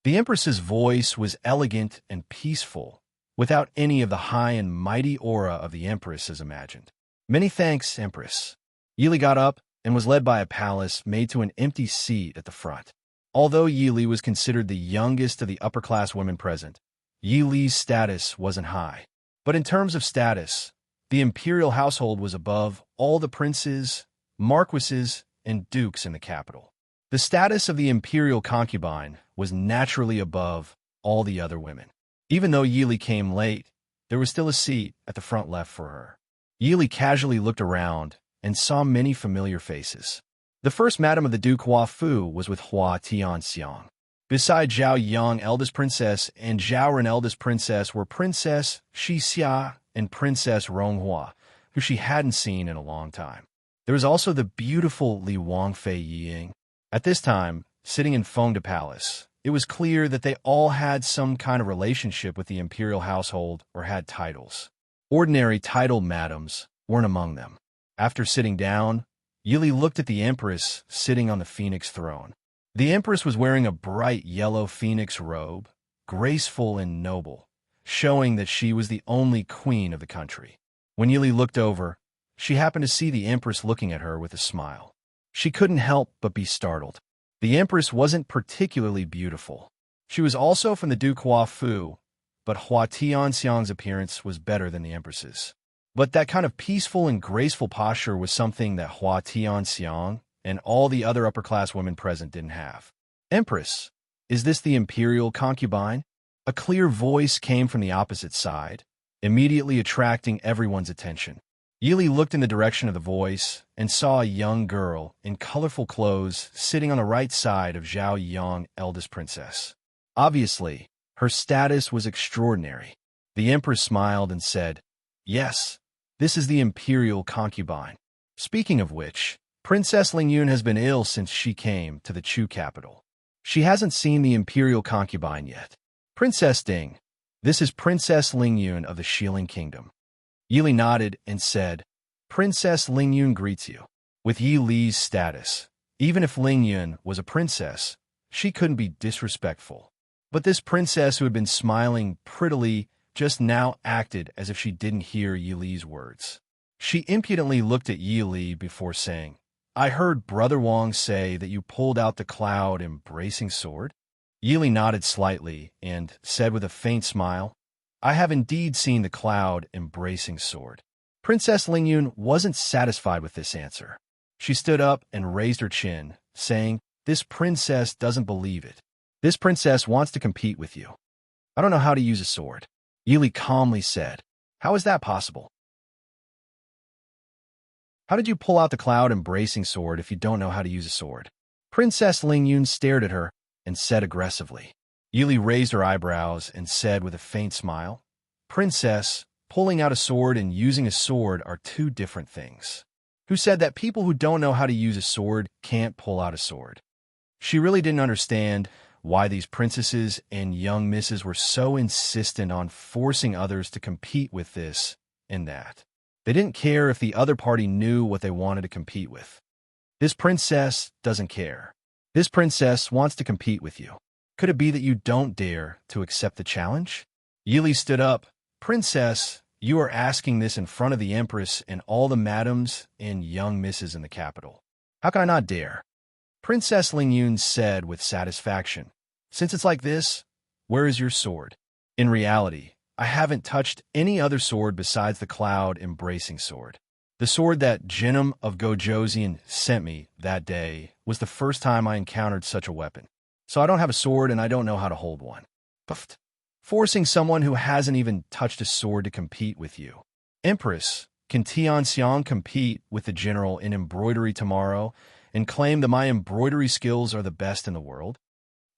The Empress's voice was elegant and peaceful, without any of the high and mighty aura of the Empress as imagined. Many thanks, Empress. Yili got up and was led by a palace made to an empty seat at the front. Although Yili was considered the youngest of the upper-class women present, Yili's status wasn't high. But in terms of status, the imperial household was above all the princes, marquises, and dukes in the capital. The status of the imperial concubine was naturally above all the other women. Even though Yili came late, there was still a seat at the front left for her. Yili casually looked around and saw many familiar faces. The first madam of the Duke Hua Fu was with Hua Tianxiang. Beside Zhao Yang, eldest princess, and Zhao Ren, eldest princess, were Princess Shi Xia and Princess Ronghua, who she hadn't seen in a long time. There was also the beautiful Li Wangfei Yiying. At this time, sitting in Feng de Palace, it was clear that they all had some kind of relationship with the imperial household or had titles. Ordinary titled madams weren't among them. After sitting down, Yili looked at the Empress sitting on the phoenix throne. The Empress was wearing a bright yellow phoenix robe, graceful and noble, showing that she was the only queen of the country. When Yili looked over, she happened to see the Empress looking at her with a smile. She couldn't help but be startled. The Empress wasn't particularly beautiful. She was also from the Duke Hua Fu, but Hua Tianxiang's appearance was better than the Empress's. But that kind of peaceful and graceful posture was something that Hua Tianxiang and all the other upper-class women present didn't have. Empress, is this the imperial concubine? A clear voice came from the opposite side, immediately attracting everyone's attention. Yili looked in the direction of the voice and saw a young girl in colorful clothes sitting on the right side of Zhao Yang, eldest princess. Obviously, her status was extraordinary. The Empress smiled and said, "Yes, this is the imperial concubine. Speaking of which, Princess Lingyun has been ill since she came to the Chu capital. She hasn't seen the imperial concubine yet. Princess Ding, this is Princess Lingyun of the Shilin Kingdom." Yili nodded and said, "Princess Lingyun greets you." With Yi Li's status, even if Lingyun was a princess, she couldn't be disrespectful. But this princess who had been smiling prettily just now acted as if she didn't hear Yi Li's words. She impudently looked at Yi Li before saying, "I heard Brother Wang say that you pulled out the cloud embracing sword?" Yi Li nodded slightly and said with a faint smile, "I have indeed seen the cloud embracing sword." Princess Lingyun wasn't satisfied with this answer. She stood up and raised her chin, saying, "This princess doesn't believe it. This princess wants to compete with you." "I don't know how to use a sword," Yi Li calmly said. "How is that possible? How did you pull out the cloud embracing sword if you don't know how to use a sword?" Princess Lingyun stared at her and said aggressively. Yi Li raised her eyebrows and said with a faint smile, "Princess, pulling out a sword and using a sword are two different things. Who said that people who don't know how to use a sword can't pull out a sword?" She really didn't understand why these princesses and young misses were so insistent on forcing others to compete with this and that. They didn't care if the other party knew what they wanted to compete with. This princess doesn't care. This princess wants to compete with you. Could it be that you don't dare to accept the challenge? Yi Li stood up. "Princess, you are asking this in front of the Empress and all the madams and young misses in the capital. How can I not dare?" Princess Lingyun said with satisfaction, "Since it's like this, where is your sword?" In reality, I haven't touched any other sword besides the cloud embracing sword. The sword that Jinnum of Gojoseon sent me that day was the first time I encountered such a weapon. So I don't have a sword and I don't know how to hold one. Puffed. Forcing someone who hasn't even touched a sword to compete with you. Empress, can Tianxiang compete with the general in embroidery tomorrow and claim that my embroidery skills are the best in the world?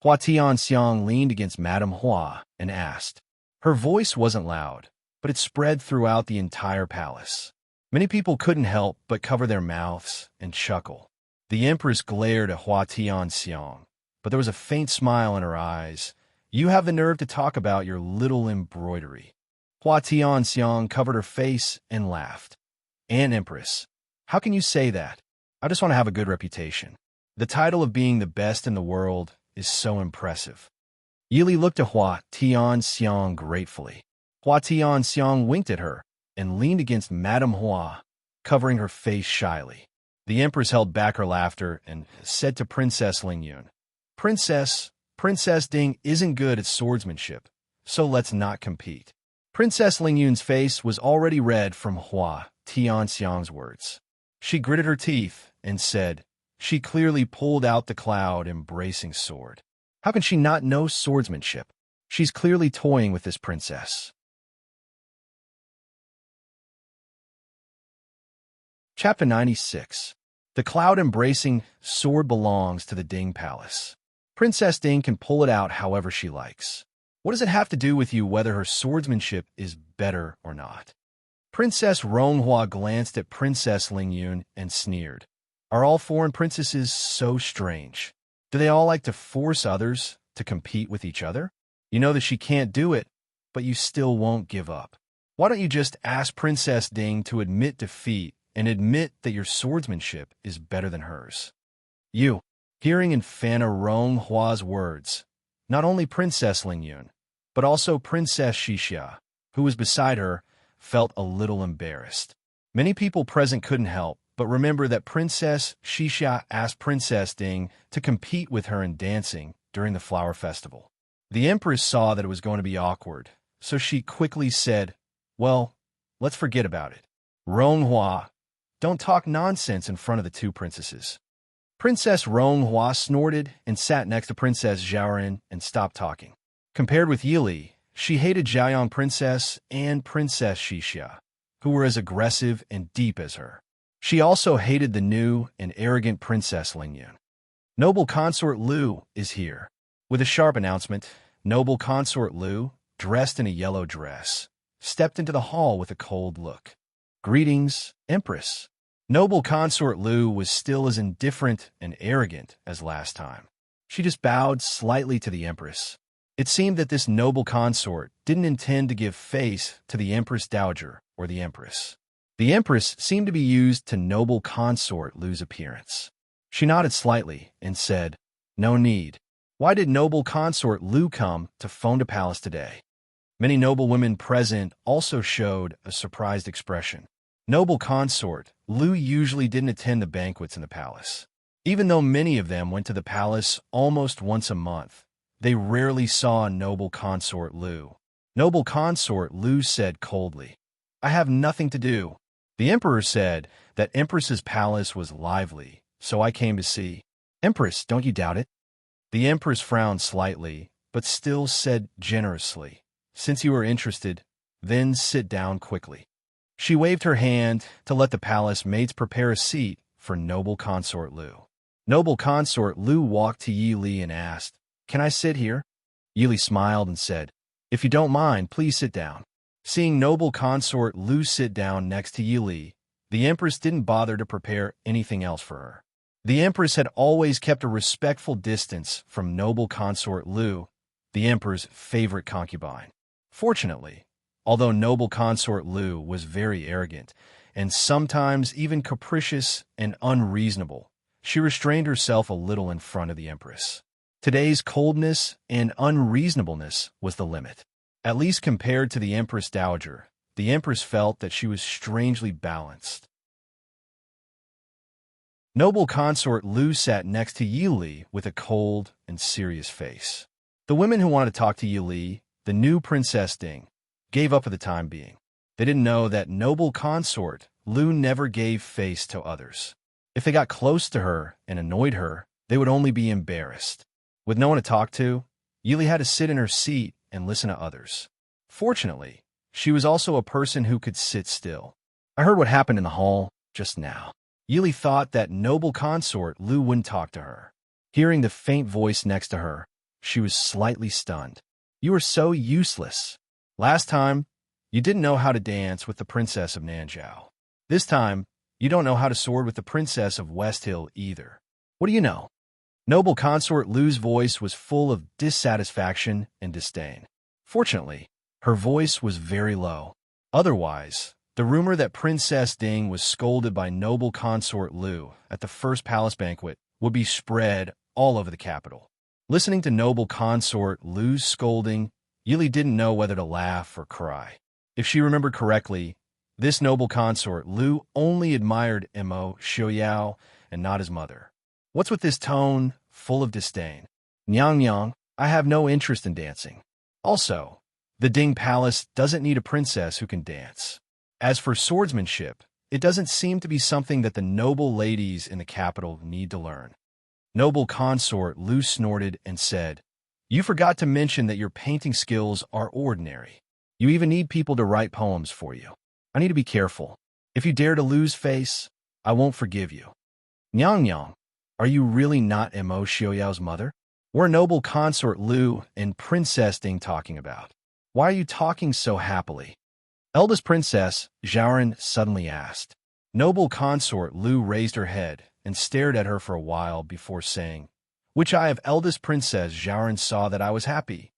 Hua Tianxiang leaned against Madame Hua and asked. Her voice wasn't loud, but it spread throughout the entire palace. Many people couldn't help but cover their mouths and chuckle. The Empress glared at Hua Tianxiang, but there was a faint smile in her eyes. You have the nerve to talk about your little embroidery. Hua Tianxiang covered her face and laughed. Aunt Empress, how can you say that? I just want to have a good reputation. The title of being the best in the world is so impressive. Yili looked at Hua Tianxiang gratefully. Hua Tianxiang winked at her and leaned against Madame Hua, covering her face shyly. The Empress held back her laughter and said to Princess Lingyun, Princess Ding isn't good at swordsmanship, so let's not compete. Princess Lingyun's face was already red from Hua Tianxiang's words. She gritted her teeth and said, she clearly pulled out the cloud embracing sword. How can she not know swordsmanship? She's clearly toying with this princess. Chapter 96. The cloud-embracing sword belongs to the Ding Palace. Princess Ding can pull it out however she likes. What does it have to do with you whether her swordsmanship is better or not? Princess Ronghua glanced at Princess Lingyun and sneered. Are all foreign princesses so strange? Do they all like to force others to compete with each other? You know that she can't do it, but you still won't give up. Why don't you just ask Princess Ding to admit defeat and admit that your swordsmanship is better than hers? You, hearing in Fana Ronghua's words, not only Princess Lingyun, but also Princess Xixia, who was beside her, felt a little embarrassed. Many people present couldn't help but remember that Princess Xixia asked Princess Ding to compete with her in dancing during the flower festival. The Empress saw that it was going to be awkward, so she quickly said, well, let's forget about it. Ronghua, don't talk nonsense in front of the two princesses. Princess Ronghua snorted and sat next to Princess Zhaoren and stopped talking. Compared with Yili, she hated Zhaoyang Princess and Princess Xixia, who were as aggressive and deep as her. She also hated the new and arrogant Princess Lingyun. Noble Consort Lu is here. With a sharp announcement, Noble Consort Lu, dressed in a yellow dress, stepped into the hall with a cold look. Greetings, Empress. Noble Consort Lu was still as indifferent and arrogant as last time. She just bowed slightly to the Empress. It seemed that this noble consort didn't intend to give face to the Empress Dowager or the Empress. The Empress seemed to be used to Noble Consort Lu's appearance. She nodded slightly and said, no need. Why did Noble Consort Lu come to Fonda Palace today? Many noble women present also showed a surprised expression. Noble Consort Lu usually didn't attend the banquets in the palace. Even though many of them went to the palace almost once a month, they rarely saw Noble Consort Lu. Noble Consort Lu said coldly, I have nothing to do. The Emperor said that Empress's palace was lively, so I came to see. Empress, don't you doubt it? The Empress frowned slightly, but still said generously, since you are interested, then sit down quickly. She waved her hand to let the palace maids prepare a seat for Noble Consort Lu. Noble Consort Lu walked to Yi Li and asked, can I sit here? Yi Li smiled and said, if you don't mind, please sit down. Seeing Noble Consort Lu sit down next to Yi Li, the Empress didn't bother to prepare anything else for her. The Empress had always kept a respectful distance from Noble Consort Lu, the Emperor's favorite concubine. Fortunately, although Noble Consort Lu was very arrogant and sometimes even capricious and unreasonable, she restrained herself a little in front of the Empress. Today's coldness and unreasonableness was the limit. At least compared to the Empress Dowager, the Empress felt that she was strangely balanced. Noble Consort Lu sat next to Yi Li with a cold and serious face. The women who wanted to talk to Yi Li, the new Princess Ding, gave up for the time being. They didn't know that Noble Consort Lu never gave face to others. If they got close to her and annoyed her, they would only be embarrassed. With no one to talk to, Yili had to sit in her seat and listen to others. Fortunately, she was also a person who could sit still. I heard what happened in the hall just now. Yili thought that noble consort Lu wouldn't talk to her. Hearing the faint voice next to her, she was slightly stunned. You are so useless. Last time, you didn't know how to dance with the princess of Nanjiao. This time, you don't know how to sword with the princess of West Hill either. What do you know? Noble consort Lu's voice was full of dissatisfaction and disdain. Fortunately, her voice was very low. Otherwise, the rumor that Princess Ding was scolded by noble consort Lu at the first palace banquet would be spread all over the capital. Listening to noble consort Lu's scolding, Yili didn't know whether to laugh or cry. If she remembered correctly, this noble consort Lu only admired Imo Xiaoyao and not his mother. What's with this tone full of disdain? Nyang Nyang, I have no interest in dancing. Also, the Ding Palace doesn't need a princess who can dance. As for swordsmanship, it doesn't seem to be something that the noble ladies in the capital need to learn. Noble consort Lu snorted and said, You forgot to mention that your painting skills are ordinary. You even need people to write poems for you. I need to be careful. If you dare to lose face, I won't forgive you. Nyang Nyang, are you really not Imo Xiaoyao's mother? We're noble consort Lu and Princess Ding talking about. Why are you talking so happily? Eldest Princess Zhaoran suddenly asked. Noble consort Lu raised her head and stared at her for a while before saying, Which eye of eldest Princess Zhaoran saw that I was happy?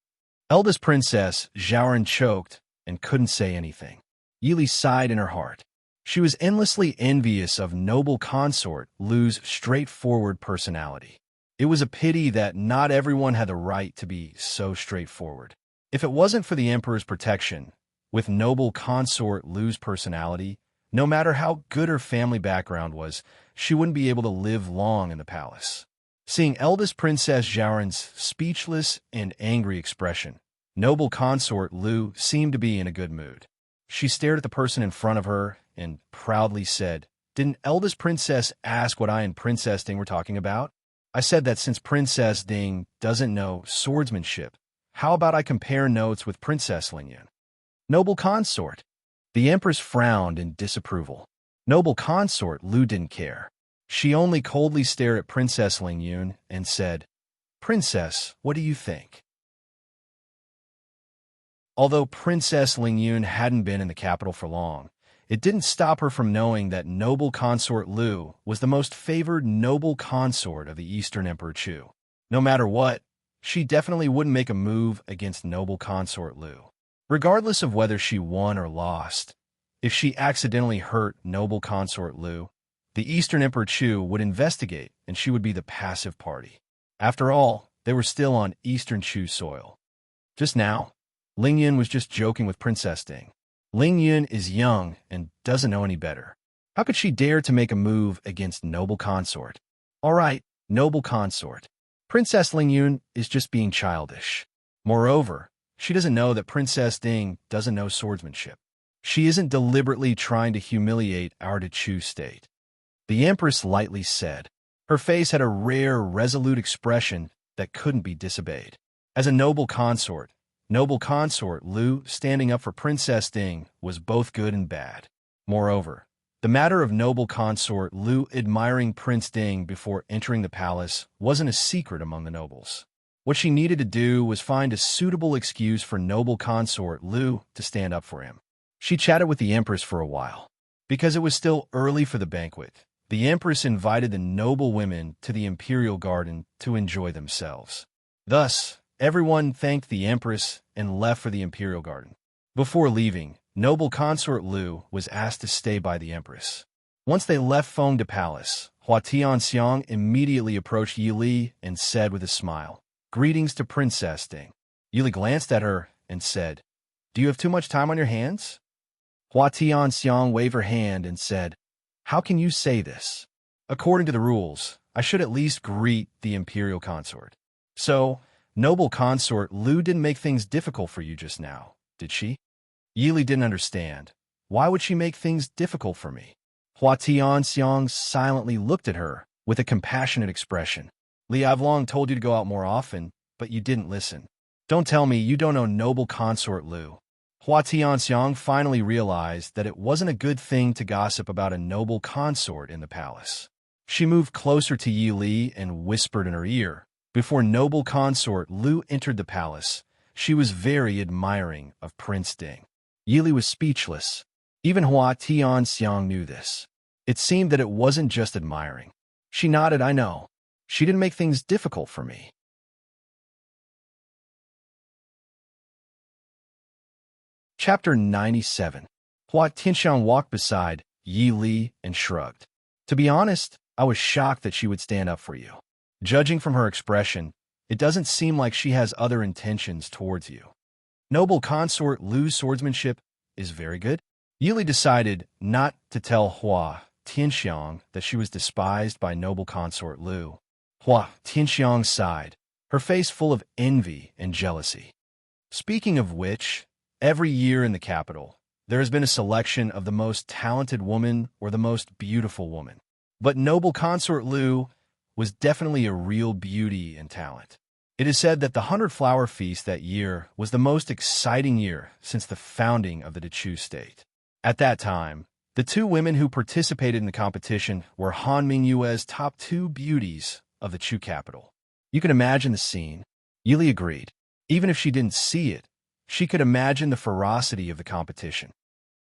Eldest Princess Zhaoran choked and couldn't say anything. Yili sighed in her heart. She was endlessly envious of noble consort Lu's straightforward personality. It was a pity that not everyone had the right to be so straightforward. If it wasn't for the emperor's protection, with noble consort Lu's personality, no matter how good her family background was, she wouldn't be able to live long in the palace. Seeing eldest Princess Zhaoran's speechless and angry expression, noble consort Lu seemed to be in a good mood. She stared at the person in front of her and proudly said, Didn't eldest Princess ask what I and Princess Ding were talking about? I said that since Princess Ding doesn't know swordsmanship, how about I compare notes with Princess Lingyun? Noble consort. The Empress frowned in disapproval. Noble consort Lu didn't care. She only coldly stared at Princess Lingyun and said, Princess, what do you think? Although Princess Lingyun hadn't been in the capital for long, it didn't stop her from knowing that noble consort Lu was the most favored noble consort of the Eastern Emperor Chu. No matter what, she definitely wouldn't make a move against noble consort Lu. Regardless of whether she won or lost, if she accidentally hurt noble consort Lu, the Eastern Emperor Chu would investigate and she would be the passive party. After all, they were still on Eastern Chu soil. Just now, Lingyun was just joking with Princess Ding. Lingyun is young and doesn't know any better. How could she dare to make a move against noble consort? All right, noble consort. Princess Lingyun is just being childish. Moreover, she doesn't know that Princess Ding doesn't know swordsmanship. She isn't deliberately trying to humiliate our Chu state. The Empress lightly said. Her face had a rare, resolute expression that couldn't be disobeyed. As a noble consort Lu standing up for Princess Ding was both good and bad. Moreover, the matter of noble consort Lu admiring Prince Ding before entering the palace wasn't a secret among the nobles. What she needed to do was find a suitable excuse for noble consort Lu to stand up for him. She chatted with the Empress for a while. Because it was still early for the banquet, the Empress invited the noble women to the imperial garden to enjoy themselves. Thus, everyone thanked the Empress and left for the imperial garden. Before leaving, noble consort Lu was asked to stay by the Empress. Once they left Fengde Palace, Hua Tianxiang immediately approached Yi Li and said with a smile, Greetings to Princess Ding. Yi Li glanced at her and said, Do you have too much time on your hands? Hua Tianxiang waved her hand and said, How can you say this? According to the rules, I should at least greet the imperial consort. So, noble consort Lu didn't make things difficult for you just now, did she? Yi Li didn't understand. Why would she make things difficult for me? Hua Tianxiang silently looked at her with a compassionate expression. Li, I've long told you to go out more often, but you didn't listen. Don't tell me you don't know noble consort Lu. Hua Tianxiang finally realized that it wasn't a good thing to gossip about a noble consort in the palace. She moved closer to Yi Li and whispered in her ear. Before noble consort Lu entered the palace, she was very admiring of Prince Ding. Yi Li was speechless. Even Hua Tianxiang knew this. It seemed that it wasn't just admiring. She nodded, I know. She didn't make things difficult for me. Chapter 97. Hua Tianxiang walked beside Yi Li and shrugged. To be honest, I was shocked that she would stand up for you. Judging from her expression, it doesn't seem like she has other intentions towards you. Noble consort Lu's swordsmanship is very good. Yi Li decided not to tell Hua Tianxiang that she was despised by noble consort Lu. Hua Tianxiang sighed, her face full of envy and jealousy. Speaking of which, every year in the capital, there has been a selection of the most talented woman or the most beautiful woman. But noble consort Lu was definitely a real beauty and talent. It is said that the 100-Flower Feast that year was the most exciting year since the founding of the Dechu state. At that time, the two women who participated in the competition were Han Mingyue's top two beauties of the Chu capital. You can imagine the scene. Yi Li agreed. Even if she didn't see it, she could imagine the ferocity of the competition.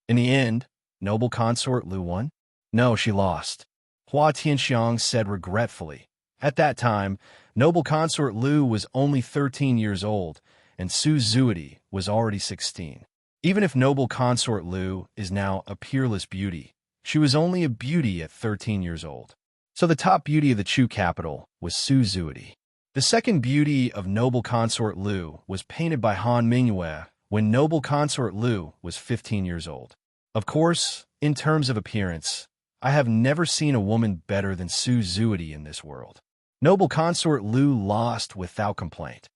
In the end, noble consort Lu won? No, she lost. Hua Tianxiang said regretfully. At that time, noble consort Lu was only 13 years old, and Su Zuidi was already 16. Even if noble consort Lu is now a peerless beauty, she was only a beauty at 13 years old. So the top beauty of the Chu capital was Su Zuidi. The second beauty of noble consort Lu was painted by Han Mingyue when noble consort Lu was 15 years old. Of course, in terms of appearance, I have never seen a woman better than Su Zuidi in this world. Noble consort Lu lost without complaint.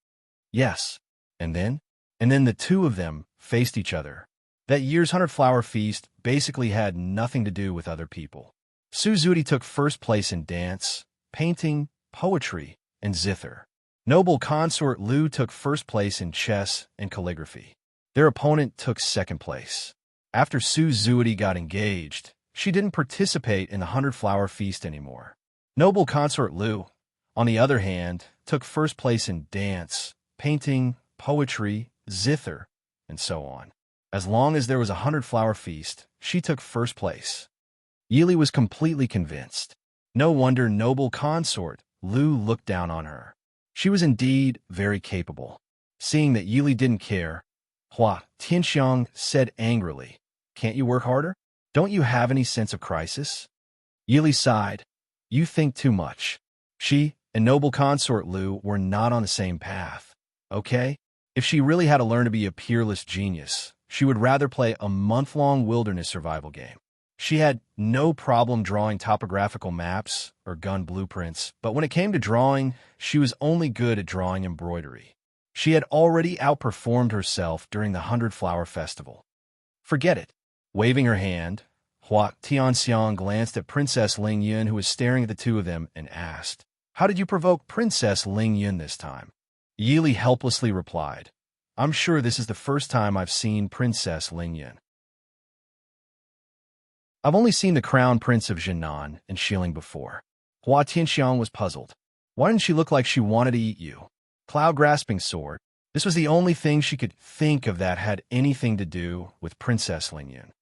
Yes, and then the two of them faced each other. That year's 100-Flower Feast basically had nothing to do with other people. Su Zuidi took first place in dance, painting, poetry, and zither. Noble consort Lu took first place in chess and calligraphy. Their opponent took second place. After Su Zuidi got engaged, she didn't participate in the 100-Flower Feast anymore. Noble consort Lu, on the other hand, took first place in dance, painting, poetry, zither, and so on. As long as there was a 100-Flower Feast, she took first place. Yi Li was completely convinced. No wonder noble consort Lu looked down on her. She was indeed very capable. Seeing that Yi Li didn't care, Hua Tianxiang said angrily, "Can't you work harder? Don't you have any sense of crisis?" Yi Li sighed. You think too much. She and noble consort Lu were not on the same path. Okay? If she really had to learn to be a peerless genius, she would rather play a month-long wilderness survival game. She had no problem drawing topographical maps or gun blueprints, but when it came to drawing, she was only good at drawing embroidery. She had already outperformed herself during the 100-Flower Festival. Forget it. Waving her hand, Hua Tianxiang glanced at Princess Ling Yun, who was staring at the two of them, and asked, "How did you provoke Princess Ling Yun this time?" Yi Li helplessly replied, "I'm sure this is the first time I've seen Princess Ling Yun. I've only seen the Crown Prince of Jinan and Xiling before." Hua Tianxiang was puzzled. Why didn't she look like she wanted to eat you? Cloud-grasping sword. This was the only thing she could think of that had anything to do with Princess Ling Yun.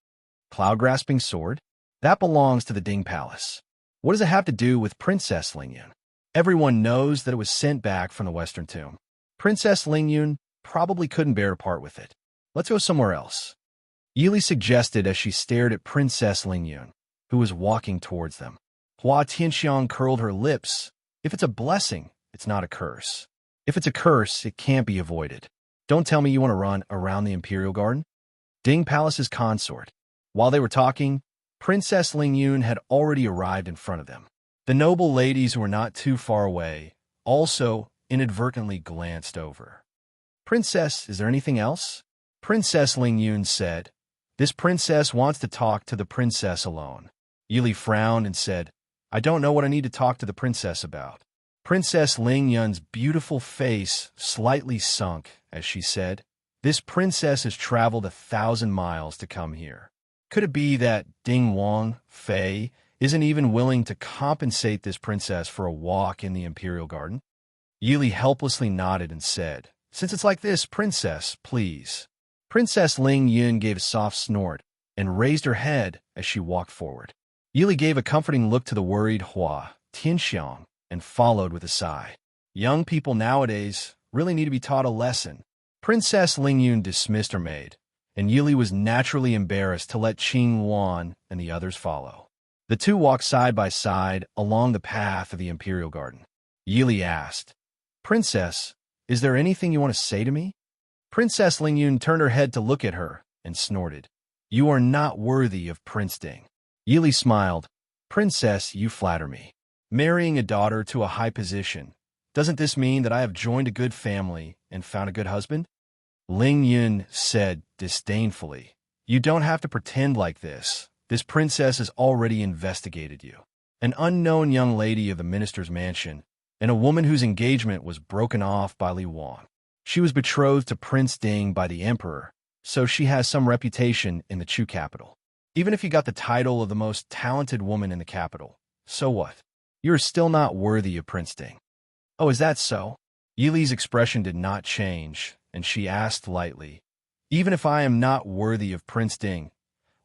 Cloud-grasping sword? That belongs to the Ding Palace. What does it have to do with Princess Ling Yun? Everyone knows that it was sent back from the Western Tomb. Princess Ling Yun probably couldn't bear to part with it. Let's go somewhere else. Yi Li suggested as she stared at Princess Ling Yun, who was walking towards them. Hua Tianxiang curled her lips. If it's a blessing, it's not a curse. If it's a curse, it can't be avoided. Don't tell me you want to run around the Imperial Garden? Ding Palace's consort. While they were talking, Princess Ling Yun had already arrived in front of them. The noble ladies who were not too far away also inadvertently glanced over. "Princess, is there anything else?" Princess Ling Yun said. "This princess wants to talk to the princess alone." Yili frowned and said, I don't know what I need to talk to the princess about. Princess Ling Yun's beautiful face slightly sunk as she said, This princess has traveled 1,000 miles to come here. Could it be that Ding Wang Fei isn't even willing to compensate this princess for a walk in the imperial garden? Yili helplessly nodded and said, Since it's like this, princess, please. Princess Ling Yun gave a soft snort and raised her head as she walked forward. Yili gave a comforting look to the worried Hua Tianxiang and followed with a sigh. Young people nowadays really need to be taught a lesson. Princess Ling Yun dismissed her maid, and Yili was naturally embarrassed to let Qing Wan and the others follow. The two walked side by side along the path of the imperial garden. Yili asked, Princess, is there anything you want to say to me? Princess Ling Yun turned her head to look at her and snorted, You are not worthy of Prince Ding. Yili smiled, Princess, you flatter me. Marrying a daughter to a high position, doesn't this mean that I have joined a good family and found a good husband? Ling Yun said disdainfully, You don't have to pretend like this. This princess has already investigated you. An unknown young lady of the minister's mansion, and a woman whose engagement was broken off by Li Wang. She was betrothed to Prince Ding by the emperor, so she has some reputation in the Chu capital. Even if you got the title of the most talented woman in the capital, so what? You're still not worthy of Prince Ding. Oh, is that so? Yili's expression did not change, and she asked lightly, Even if I am not worthy of Prince Ding,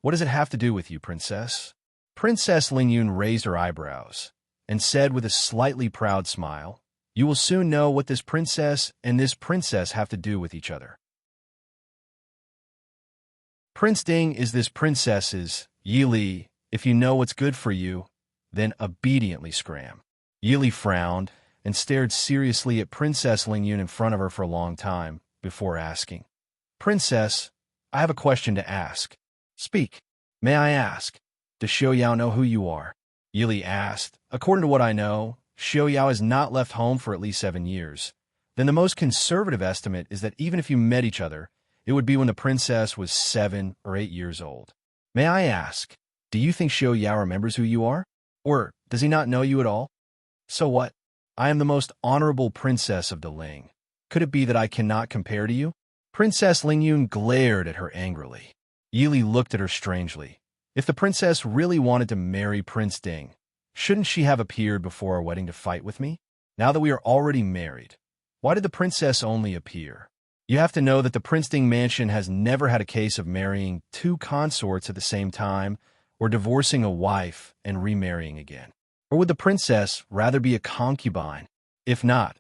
what does it have to do with you, princess? Princess Ling Yun raised her eyebrows and said with a slightly proud smile, You will soon know what this princess and this princess have to do with each other. Prince Ding is this princess's, Yili. If you know what's good for you, then obediently scram. Yili frowned and stared seriously at Princess Ling Yun in front of her for a long time before asking, Princess, I have a question to ask. Speak. May I ask, does Xiao Yao know who you are? Yili asked. According to what I know, Xiao Yao has not left home for at least 7 years. Then the most conservative estimate is that even if you met each other, it would be when the princess was 7 or 8 years old. May I ask, do you think Xiao Yao remembers who you are? Or does he not know you at all? So what? I am the most honorable princess of Deling. Could it be that I cannot compare to you? Princess Ling Yun glared at her angrily. Yili looked at her strangely. If the princess really wanted to marry Prince Ding, shouldn't she have appeared before our wedding to fight with me? Now that we are already married, why did the princess only appear? You have to know that the Prince Ding mansion has never had a case of marrying 2 consorts at the same time or divorcing a wife and remarrying again. Or would the princess rather be a concubine? If not,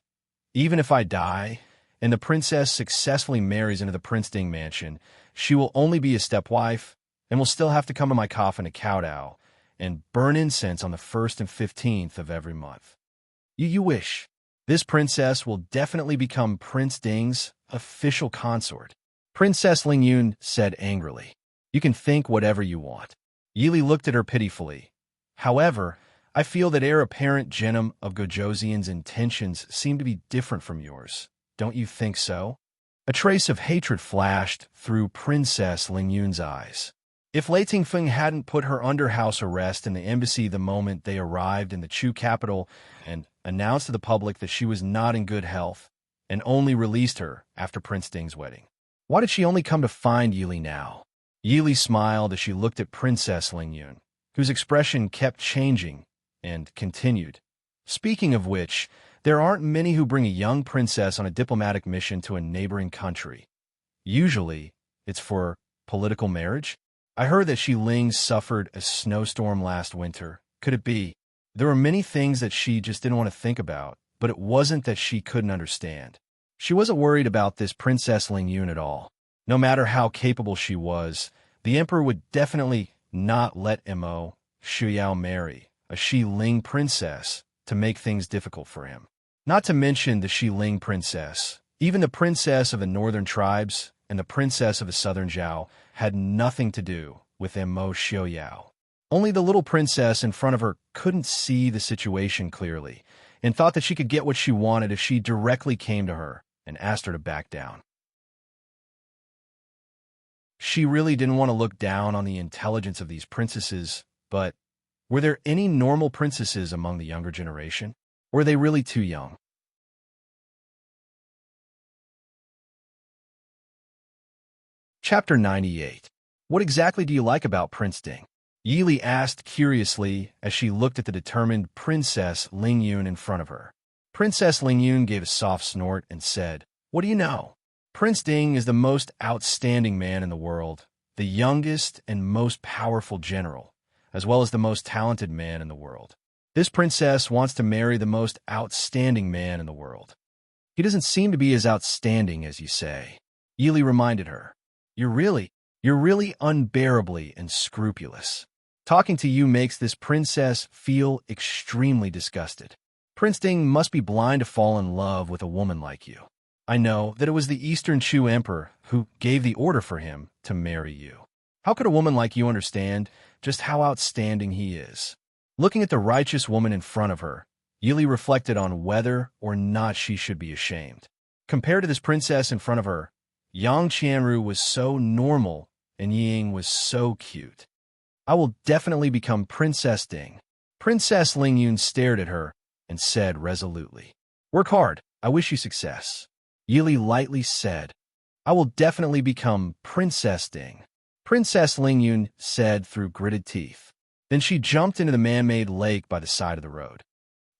even if I die and the princess successfully marries into the Prince Ding mansion, she will only be a stepwife and will still have to come to my coffin to kowtow and burn incense on the 1st and 15th of every month. You wish. This princess will definitely become Prince Ding's official consort. Princess Ling Yun said angrily, You can think whatever you want. Yili looked at her pitifully. However, I feel that heir apparent Genom of Gojoseon's intentions seem to be different from yours. Don't you think so? A trace of hatred flashed through Princess Ling Yun's eyes. If Lei Tingfeng hadn't put her under house arrest in the embassy the moment they arrived in the Chu capital and announced to the public that she was not in good health and only released her after Prince Ding's wedding, why did she only come to find Yili now? Yili smiled as she looked at Princess Ling Yun, whose expression kept changing, and continued, Speaking of which, there aren't many who bring a young princess on a diplomatic mission to a neighboring country. Usually, it's for political marriage. I heard that Xi Ling suffered a snowstorm last winter. Could it be? There were many things that she just didn't want to think about, but it wasn't that she couldn't understand. She wasn't worried about this Princess Ling Yun at all. No matter how capable she was, the emperor would definitely not let Mo Shuyao marry a Xi Ling princess to make things difficult for him. Not to mention the Xi Ling princess. Even the princess of the northern tribes and the princess of the southern Zhao had nothing to do with Mo Shuyao. Only the little princess in front of her couldn't see the situation clearly and thought that she could get what she wanted if she directly came to her and asked her to back down. She really didn't want to look down on the intelligence of these princesses, but Were there any normal princesses among the younger generation? Or were they really too young? Chapter 98. What exactly do you like about Prince Ding? Yili asked curiously as she looked at the determined Princess Ling Yun in front of her. Princess Ling Yun gave a soft snort and said, "What do you know? Prince Ding is the most outstanding man in the world, the youngest and most powerful general, as well as the most talented man in the world. This princess wants to marry the most outstanding man in the world." "He doesn't seem to be as outstanding as you say," Yili reminded her. You're really unbearably unscrupulous. Talking to you makes this princess feel extremely disgusted. Prince Ding must be blind to fall in love with a woman like you. I know that it was the Eastern Chu Emperor who gave the order for him to marry you. How could a woman like you understand just how outstanding he is?" Looking at the righteous woman in front of her, Yili reflected on whether or not she should be ashamed. Compared to this princess in front of her, Yang Qianru was so normal and Ying was so cute. "I will definitely become Princess Ding." Princess Ling Yun stared at her and said resolutely, "Work hard. I wish you success." Yili lightly said, "I will definitely become Princess Ding." Princess Ling Yun said through gritted teeth. Then she jumped into the man-made lake by the side of the road.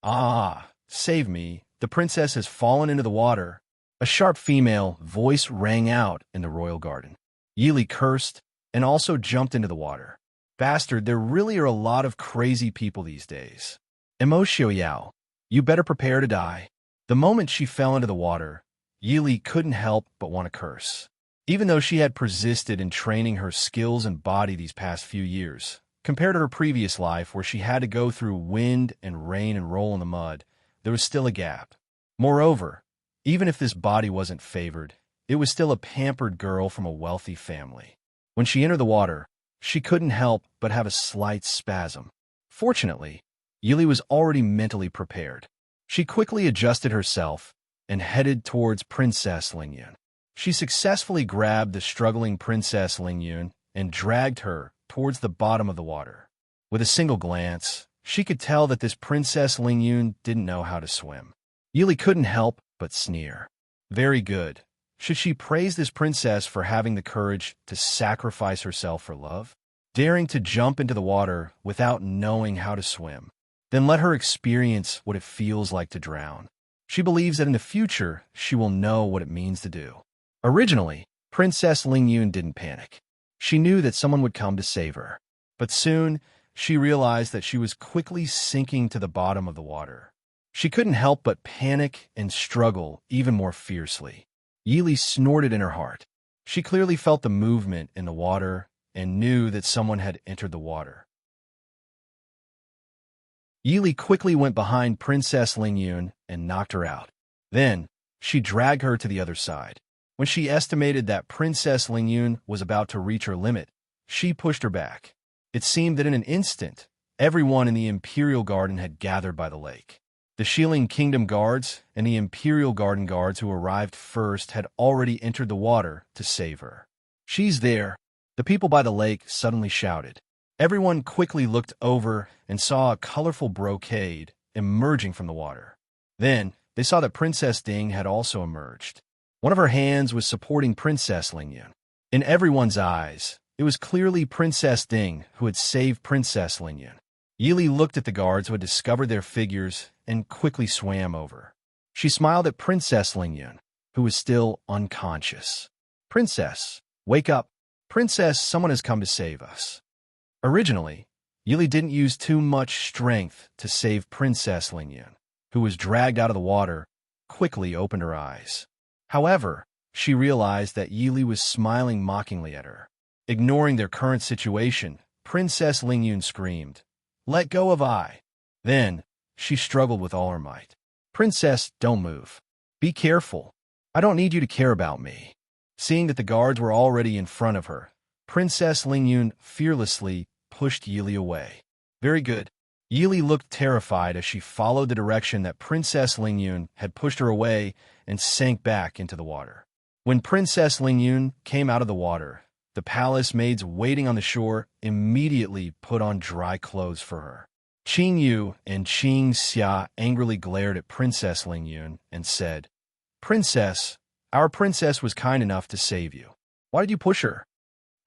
"Ah, save me. The princess has fallen into the water." A sharp female voice rang out in the royal garden. Yili cursed and also jumped into the water. "Bastard, there really are a lot of crazy people these days. Immerse Yao, you better prepare to die." The moment she fell into the water, Yili couldn't help but want to curse. Even though she had persisted in training her skills and body these past few years, compared to her previous life where she had to go through wind and rain and roll in the mud, there was still a gap. Moreover, even if this body wasn't favored, it was still a pampered girl from a wealthy family. When she entered the water, she couldn't help but have a slight spasm. Fortunately, Yili was already mentally prepared. She quickly adjusted herself and headed towards Princess Ling Yun. She successfully grabbed the struggling Princess Ling Yun and dragged her towards the bottom of the water. With a single glance, she could tell that this Princess Ling Yun didn't know how to swim. Yili couldn't help but sneer. Very good. Should she praise this princess for having the courage to sacrifice herself for love? Daring to jump into the water without knowing how to swim? Then let her experience what it feels like to drown. She believes that in the future, she will know what it means to do. Originally, Princess Ling Yun didn't panic. She knew that someone would come to save her. But soon, she realized that she was quickly sinking to the bottom of the water. She couldn't help but panic and struggle even more fiercely. Yili snorted in her heart. She clearly felt the movement in the water and knew that someone had entered the water. Yili quickly went behind Princess Ling Yun and knocked her out. Then, she dragged her to the other side. When she estimated that Princess Ling Yun was about to reach her limit, she pushed her back. It seemed that in an instant, everyone in the Imperial Garden had gathered by the lake. The Shilin Kingdom guards and the Imperial Garden guards who arrived first had already entered the water to save her. "She's there!" The people by the lake suddenly shouted. Everyone quickly looked over and saw a colorful brocade emerging from the water. Then, they saw that Princess Ding had also emerged. One of her hands was supporting Princess Ling Yun. In everyone's eyes, it was clearly Princess Ding who had saved Princess Ling Yun. Yili looked at the guards who had discovered their figures and quickly swam over. She smiled at Princess Ling Yun, who was still unconscious. "Princess, wake up. Princess, someone has come to save us." Originally, Yili didn't use too much strength to save Princess Ling Yun, who was dragged out of the water, quickly opened her eyes. However, she realized that Yili was smiling mockingly at her. Ignoring their current situation, Princess Ling Yun screamed, "Let go of I." Then, she struggled with all her might. "Princess, don't move. Be careful. I don't need you to care about me." Seeing that the guards were already in front of her, Princess Ling Yun fearlessly pushed Yili away. Very good. Yili looked terrified as she followed the direction that Princess Ling Yun had pushed her away and sank back into the water. When Princess Ling Yun came out of the water, the palace maids waiting on the shore immediately put on dry clothes for her. Qing Yu and Qing Xia angrily glared at Princess Ling Yun and said, "Princess, our princess was kind enough to save you. Why did you push her?"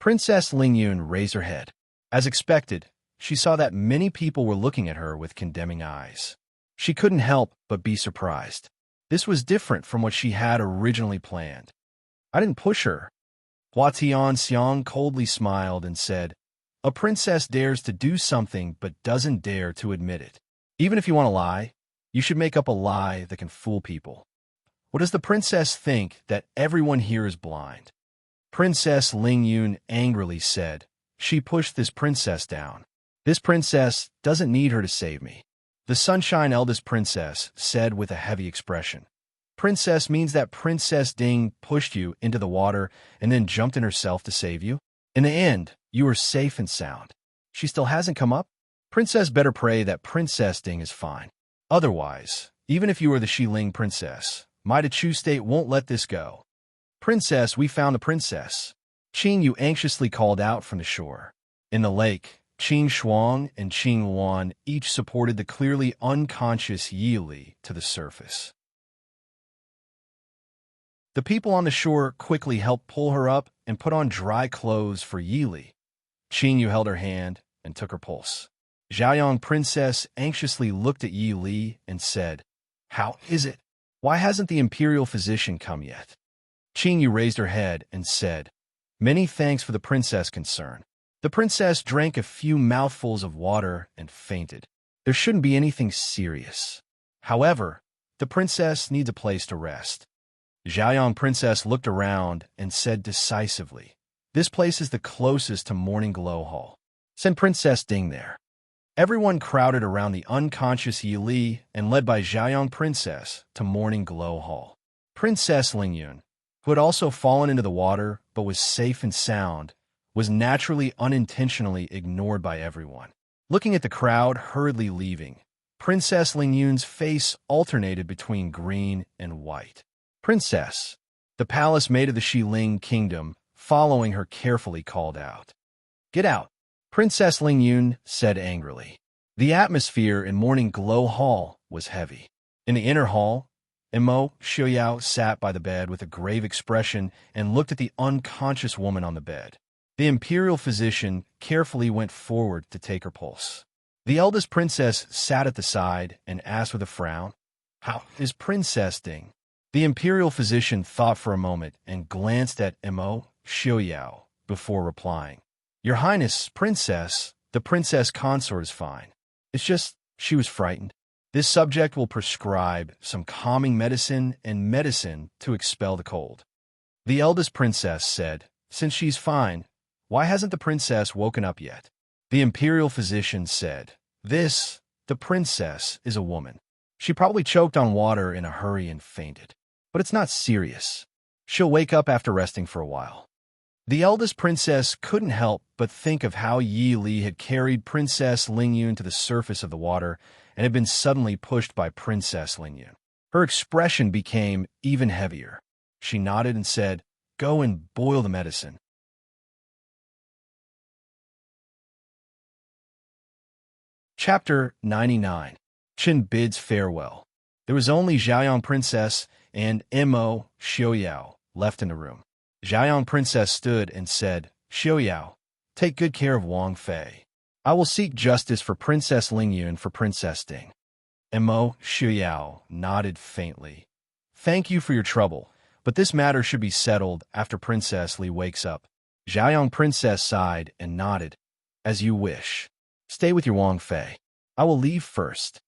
Princess Ling Yun raised her head. As expected, she saw that many people were looking at her with condemning eyes. She couldn't help but be surprised. This was different from what she had originally planned. "I didn't push her." Hua Tianxiang coldly smiled and said, "A princess dares to do something but doesn't dare to admit it. Even if you want to lie, you should make up a lie that can fool people. What does the princess think that everyone here is blind?" Princess Ling Yun angrily said, "She pushed this princess down. This princess doesn't need her to save me." The Sunshine eldest princess said with a heavy expression, "Princess means that Princess Ding pushed you into the water and then jumped in herself to save you? In the end, you are safe and sound. She still hasn't come up? Princess better pray that Princess Ding is fine. Otherwise, even if you are the Xiling princess, my Chu state won't let this go." "Princess, we found the princess," Qing Yu anxiously called out from the shore. In the lake, Qing Shuang and Qing Luan each supported the clearly unconscious Yi Li to the surface. The people on the shore quickly helped pull her up and put on dry clothes for Yi Li. Qing Yu held her hand and took her pulse. Xiaoyang Princess anxiously looked at Yi Li and said, "How is it? Why hasn't the imperial physician come yet?" Qing Yu raised her head and said, "Many thanks for the princess' concern." The princess drank a few mouthfuls of water and fainted. There shouldn't be anything serious. However, the princess needs a place to rest. Xiaoyang Princess looked around and said decisively, "This place is the closest to Morning Glow Hall. Send Princess Ding there." Everyone crowded around the unconscious Yi Li and led by Xiaoyang Princess to Morning Glow Hall. Princess Ling Yun, who had also fallen into the water but was safe and sound, was naturally unintentionally ignored by everyone. Looking at the crowd hurriedly leaving, Princess Ling Yun's face alternated between green and white. "Princess," the palace maid of the Xiling kingdom, following her carefully called out. "Get out," Princess Ling Yun said angrily. The atmosphere in Morning Glow Hall was heavy. In the inner hall, Imo Xiuyao sat by the bed with a grave expression and looked at the unconscious woman on the bed. The imperial physician carefully went forward to take her pulse. The eldest princess sat at the side and asked with a frown, "How is Princess Ding?" The imperial physician thought for a moment and glanced at Imo Xiuyao before replying, "Your Highness, Princess, the princess consort is fine. It's just she was frightened. This subject will prescribe some calming medicine and medicine to expel the cold." The eldest princess said, "Since she's fine, why hasn't the princess woken up yet?" The imperial physician said, the princess is a woman. She probably choked on water in a hurry and fainted. But it's not serious. She'll wake up after resting for a while." The eldest princess couldn't help but think of how Yi Li had carried Princess Ling Yun to the surface of the water and had been suddenly pushed by Princess Ling Yun. Her expression became even heavier. She nodded and said, "Go and boil the medicine." Chapter 99. Qin bids farewell. There was only Xiaoyang Princess and Imo Xiuyao left in the room. Xiaoyang Princess stood and said, "Xiuyao, take good care of Wang Fei. I will seek justice for Princess Ling Yun for Princess Ding." Imo Xiuyao nodded faintly. "Thank you for your trouble, but this matter should be settled after Princess Li wakes up." Xiaoyang Princess sighed and nodded. "As you wish. Stay with your Wang Fei. I will leave first."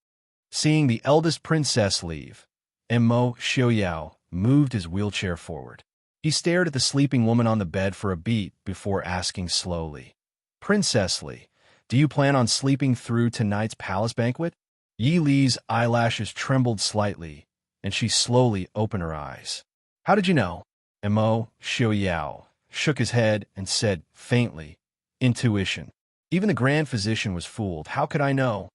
Seeing the eldest princess leave, Imo Xiuyao moved his wheelchair forward. He stared at the sleeping woman on the bed for a beat before asking slowly, "Princess Li, do you plan on sleeping through tonight's palace banquet?" Yi Li's eyelashes trembled slightly, and she slowly opened her eyes. "How did you know?" Imo Xiuyao shook his head and said faintly, "Intuition. Even the grand physician was fooled. How could I know?"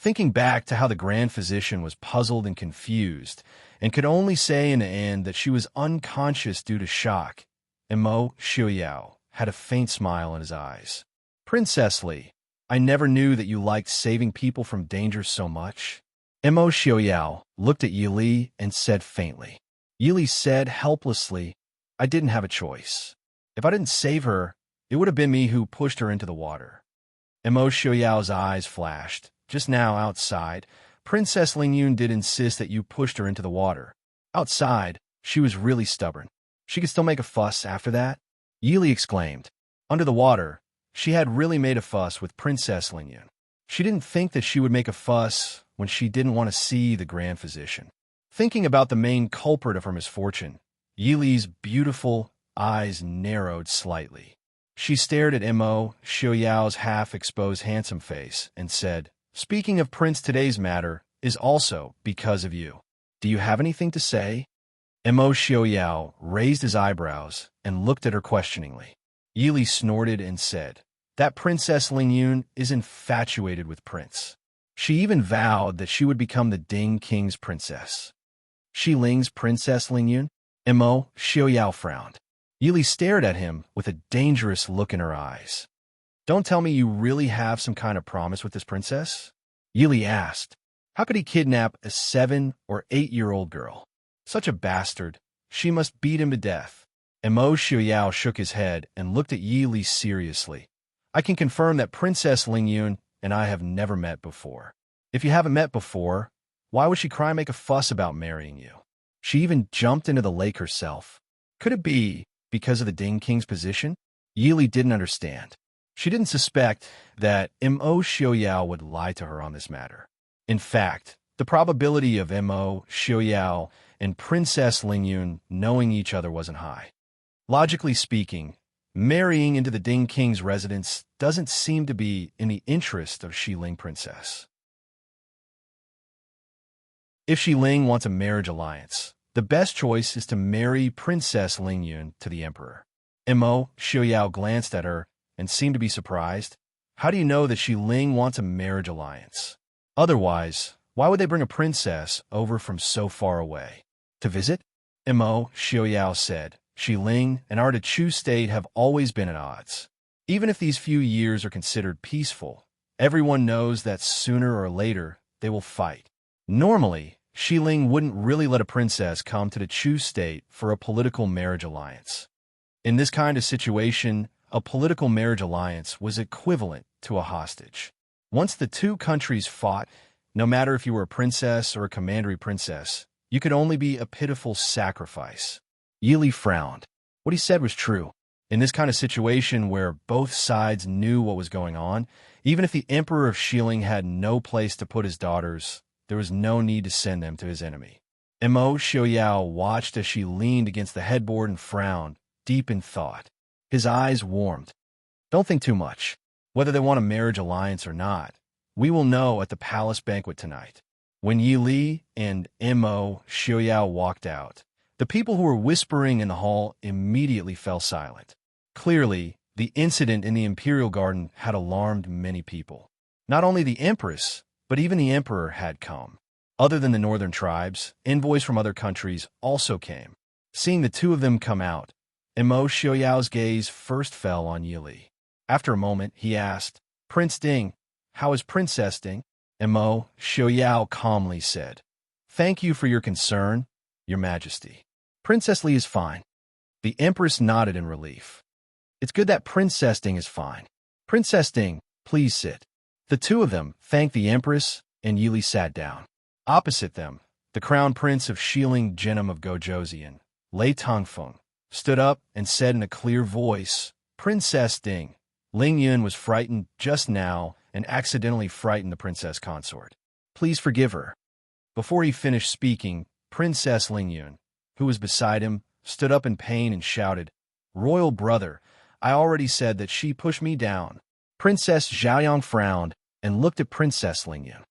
Thinking back to how the grand physician was puzzled and confused, and could only say in the end that she was unconscious due to shock, Imo Xiuyao had a faint smile in his eyes. Princess Li, I never knew that you liked saving people from danger so much. Mo Xiaoyao looked at Yi Li and said faintly. Yi Li said helplessly, I didn't have a choice. If I didn't save her, it would have been me who pushed her into the water. Mo Xiaoyao's eyes flashed. Just now, outside, Princess Lingyun did insist that you pushed her into the water. Outside, she was really stubborn. She could still make a fuss after that? Yi Li exclaimed. Under the water, she had really made a fuss with Princess Lingyun. She didn't think that she would make a fuss when she didn't want to see the Grand Physician. Thinking about the main culprit of her misfortune, Yi Li's beautiful eyes narrowed slightly. She stared at Mo Xiaoyao's half-exposed handsome face and said, Speaking of Prince, today's matter is also because of you. Do you have anything to say? Mo Xiaoyao raised his eyebrows and looked at her questioningly. Yi Li snorted and said, That Princess Lingyun is infatuated with Prince. She even vowed that she would become the Ding King's princess. Shi Ling's Princess Lingyun? Mo Xiaoyao frowned. Yi Li stared at him with a dangerous look in her eyes. Don't tell me you really have some kind of promise with this princess? Yi Li asked. How could he kidnap a 7- or 8-year-old girl? Such a bastard. She must beat him to death. Mo Xiaoyao shook his head and looked at Yi Li seriously. I can confirm that Princess Lingyun and I have never met before. If you haven't met before, why would she cry and make a fuss about marrying you? She even jumped into the lake herself. Could it be because of the Ding King's position? Yi Li didn't understand. She didn't suspect that Mo Xiaoyao would lie to her on this matter. In fact, the probability of Mo Xiaoyao and Princess Lingyun knowing each other wasn't high. Logically speaking, marrying into the Ding King's residence doesn't seem to be in the interest of Shi Ling Princess. If Shi Ling wants a marriage alliance, the best choice is to marry Princess Lingyun to the Emperor. Mo Xiaoyao glanced at her and seemed to be surprised. How do you know that Shi Ling wants a marriage alliance? Otherwise, why would they bring a princess over from so far away? To visit? Mo Xiaoyao said. Shi Ling and our Chu state have always been at odds. Even if these few years are considered peaceful, everyone knows that sooner or later they will fight. Normally, Shi Ling wouldn't really let a princess come to the Chu state for a political marriage alliance. In this kind of situation, a political marriage alliance was equivalent to a hostage. Once the two countries fought, no matter if you were a princess or a commandery princess, you could only be a pitiful sacrifice. Yi Li frowned. What he said was true. In this kind of situation where both sides knew what was going on, even if the Emperor of Xiling had no place to put his daughters, there was no need to send them to his enemy. Mo Xiaoyao watched as she leaned against the headboard and frowned, deep in thought. His eyes warmed. Don't think too much. Whether they want a marriage alliance or not, we will know at the palace banquet tonight. When Yi Li and Mo Xiaoyao walked out, the people who were whispering in the hall immediately fell silent. Clearly, the incident in the Imperial Garden had alarmed many people. Not only the Empress, but even the Emperor had come. Other than the northern tribes, envoys from other countries also came. Seeing the two of them come out, Mo Xiaoyao's gaze first fell on Yi Li. After a moment, he asked, Prince Ding, how is Princess Ding? Mo Xiaoyao calmly said, Thank you for your concern, Your Majesty. Princess Li is fine. The Empress nodded in relief. It's good that Princess Ding is fine. Princess Ding, please sit. The two of them thanked the Empress, and Yi Li sat down. Opposite them, the Crown Prince of Xiling Genom of Gojoseon, Lei Tongfeng, stood up and said in a clear voice, Princess Ding. Lingyun was frightened just now and accidentally frightened the princess consort. Please forgive her. Before he finished speaking, Princess Lingyun, who was beside him, stood up in pain and shouted, Royal brother, I already said that she pushed me down. Princess Zhaoyang frowned and looked at Princess Lingyun.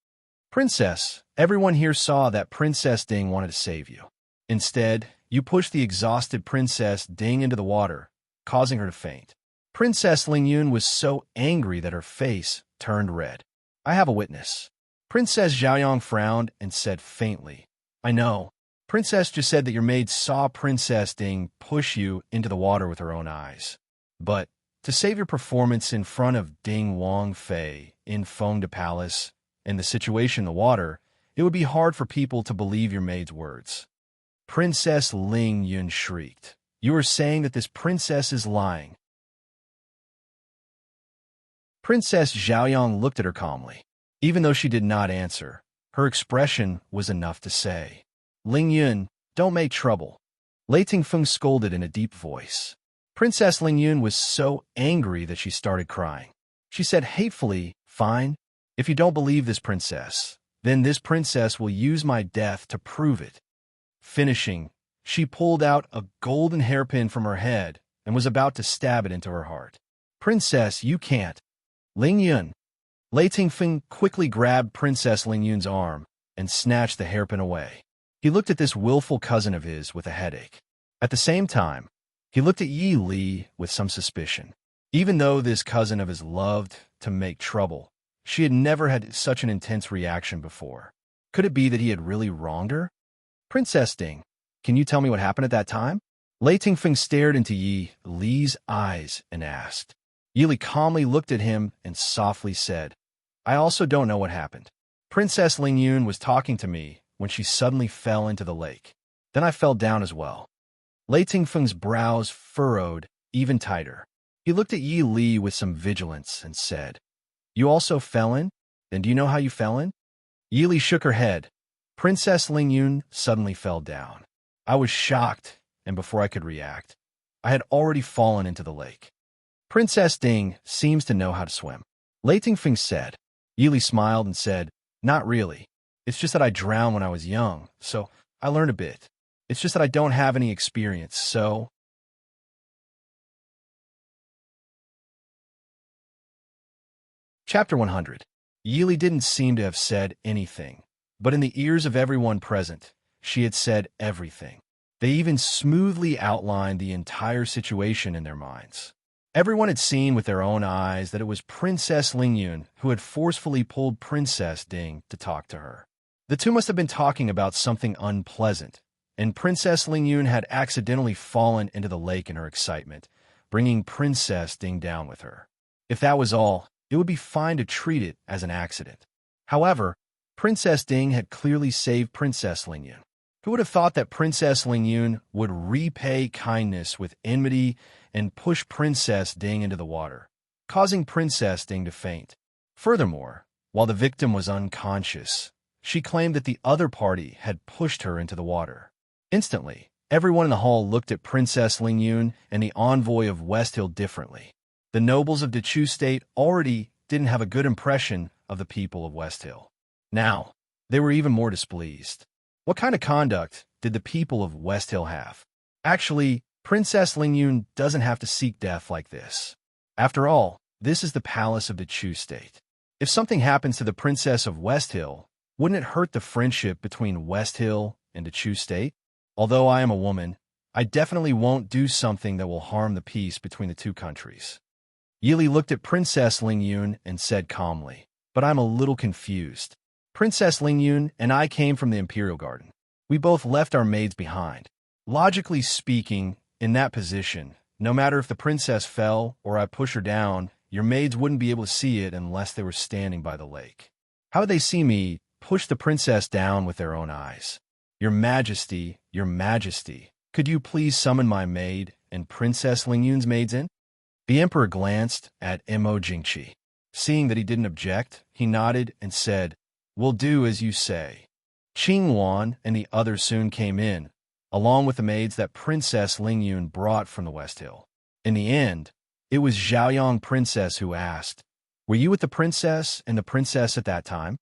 Princess, everyone here saw that Princess Ding wanted to save you. Instead, you pushed the exhausted Princess Ding into the water, causing her to faint. Princess Lingyun was so angry that her face turned red. I have a witness. Princess Zhaoyang frowned and said faintly, I know. Princess just said that your maid saw Princess Ding push you into the water with her own eyes. But To save your performance in front of Ding Wang Fei in Feng de Palace and the situation in the water, it would be hard for people to believe your maid's words. Princess Ling Yun shrieked. You are saying that this princess is lying. Princess Zhaoyang looked at her calmly. Even though she did not answer, her expression was enough to say, Ling Yun, don't make trouble. Lei Tingfeng scolded in a deep voice. Princess Ling Yun was so angry that she started crying. She said hatefully, Fine, if you don't believe this princess, then this princess will use my death to prove it. Finishing, she pulled out a golden hairpin from her head and was about to stab it into her heart. Princess, you can't. Ling Yun. Lei Tingfeng quickly grabbed Princess Ling Yun's arm and snatched the hairpin away. He looked at this willful cousin of his with a headache. At the same time, he looked at Yi Li with some suspicion. Even though this cousin of his loved to make trouble, she had never had such an intense reaction before. Could it be that he had really wronged her? Princess Ding, can you tell me what happened at that time? Lei Tingfeng stared into Yi Li's eyes and asked. Yi Li calmly looked at him and softly said, I also don't know what happened. Princess Ling Yun was talking to me when she suddenly fell into the lake. Then I fell down as well. Lei Tingfeng's brows furrowed even tighter. He looked at Yi Li with some vigilance and said, You also fell in? Then do you know how you fell in? Yi Li shook her head. Princess Ling Yun suddenly fell down. I was shocked, and before I could react, I had already fallen into the lake. Princess Ding seems to know how to swim. Lei Tingfeng said. Yi Li smiled and said, Not really. It's just that I drowned when I was young, so I learned a bit. It's just that I don't have any experience, so... Chapter 100. Yi Li didn't seem to have said anything, but in the ears of everyone present, she had said everything. They even smoothly outlined the entire situation in their minds. Everyone had seen with their own eyes that it was Princess Ling Yun who had forcefully pulled Princess Ding to talk to her. The two must have been talking about something unpleasant, and Princess Ling Yun had accidentally fallen into the lake in her excitement, bringing Princess Ding down with her. If that was all, it would be fine to treat it as an accident. However, Princess Ding had clearly saved Princess Ling Yun. Who would have thought that Princess Ling Yun would repay kindness with enmity and push Princess Ding into the water, causing Princess Ding to faint? Furthermore, while the victim was unconscious, she claimed that the other party had pushed her into the water. Instantly, everyone in the hall looked at Princess Ling Yun and the envoy of West Hill differently. The nobles of Dechu State already didn't have a good impression of the people of West Hill. Now, they were even more displeased. What kind of conduct did the people of West Hill have? Actually, Princess Ling Yun doesn't have to seek death like this. After all, this is the palace of Dechu State. If something happens to the princess of West Hill, wouldn't it hurt the friendship between West Hill and Dechu State? Although I am a woman, I definitely won't do something that will harm the peace between the two countries. Yi Li looked at Princess Ling Yun and said calmly, But I'm a little confused. Princess Ling Yun and I came from the Imperial Garden. We both left our maids behind. Logically speaking, in that position, no matter if the princess fell or I push her down, your maids wouldn't be able to see it unless they were standing by the lake. How would they see me push the princess down with their own eyes? Your Majesty, could you please summon my maid and Princess Ling Yun's maids in? The emperor glanced at Mo Jingqi. Seeing that he didn't object, he nodded and said, We'll do as you say. Qing Wan and the others soon came in, along with the maids that Princess Ling Yun brought from the West Hill. In the end, it was Zhaoyang Princess who asked, Were you with the princess and the princess at that time?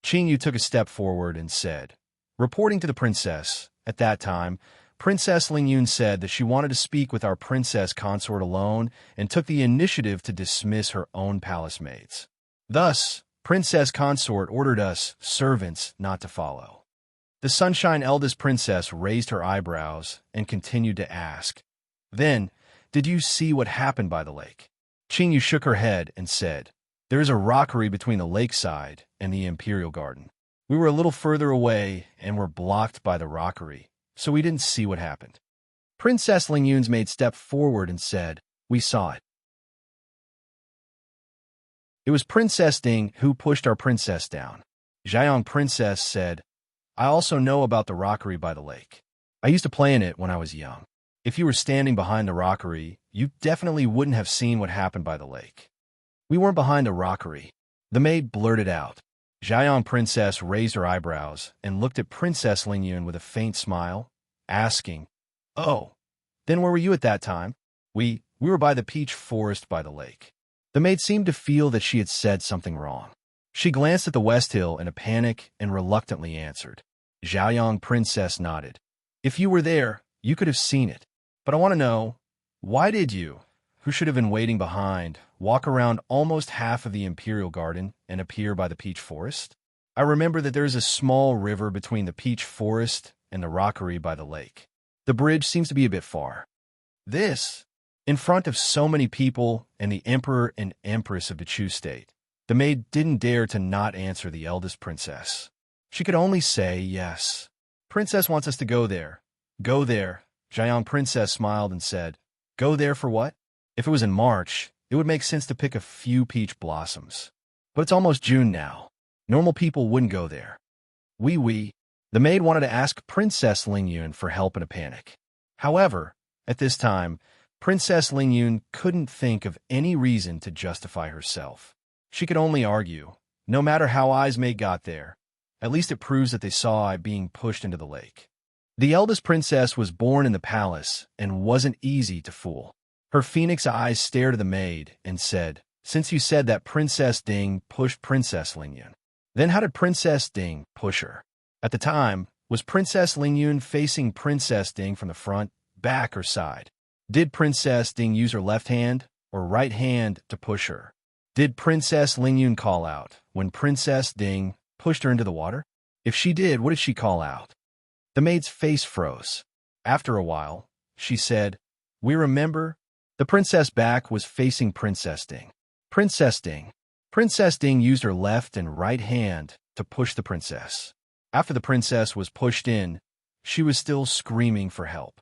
Qing Yu took a step forward and said, Reporting to the princess, at that time, Princess Ling Yun said that she wanted to speak with our princess consort alone and took the initiative to dismiss her own palace maids. Thus, Princess Consort ordered us, servants, not to follow. The Sunshine eldest princess raised her eyebrows and continued to ask, Then, did you see what happened by the lake? Qing Yu shook her head and said, There is a rockery between the lakeside and the Imperial Garden. We were a little further away and were blocked by the rockery, so we didn't see what happened. Princess Ling Yun's maid stepped forward and said, We saw it. It was Princess Ding who pushed our princess down. Xiaoyang Princess said, I also know about the rockery by the lake. I used to play in it when I was young. If you were standing behind the rockery, you definitely wouldn't have seen what happened by the lake. We weren't behind the rockery. The maid blurted out. Xiaoyang Princess raised her eyebrows and looked at Princess Lingyun with a faint smile, asking, Oh, then where were you at that time? We were by the peach forest by the lake. The maid seemed to feel that she had said something wrong. She glanced at the West Hill in a panic and reluctantly answered. Xiaoyang Princess nodded. If you were there, you could have seen it. But I want to know, why did you, who should have been waiting behind, walk around almost half of the Imperial Garden and appear by the peach forest? I remember that there is a small river between the peach forest and the rockery by the lake. The bridge seems to be a bit far. This, in front of so many people and the Emperor and Empress of the Chu state. The maid didn't dare to not answer the eldest princess. She could only say yes. Princess wants us to go there. Go there. Xiaoyang Princess smiled and said, Go there for what? If it was in March, it would make sense to pick a few peach blossoms. But it's almost June now. Normal people wouldn't go there. We. The maid wanted to ask Princess Lingyun for help in a panic. However, at this time, Princess Lingyun couldn't think of any reason to justify herself. She could only argue, no matter how Eyes May got there, at least it proves that they saw it being pushed into the lake. The eldest princess was born in the palace and wasn't easy to fool. Her phoenix eyes stared at the maid and said, Since you said that Princess Ding pushed Princess Lingyun, then how did Princess Ding push her? At the time, was Princess Lingyun facing Princess Ding from the front, back, or side? Did Princess Ding use her left hand or right hand to push her? Did Princess Lingyun call out when Princess Ding pushed her into the water? If she did, what did she call out? The maid's face froze. After a while, she said, We remember. The princess back was facing Princess Ding. Princess Ding. Princess Ding used her left and right hand to push the princess. After the princess was pushed in, she was still screaming for help.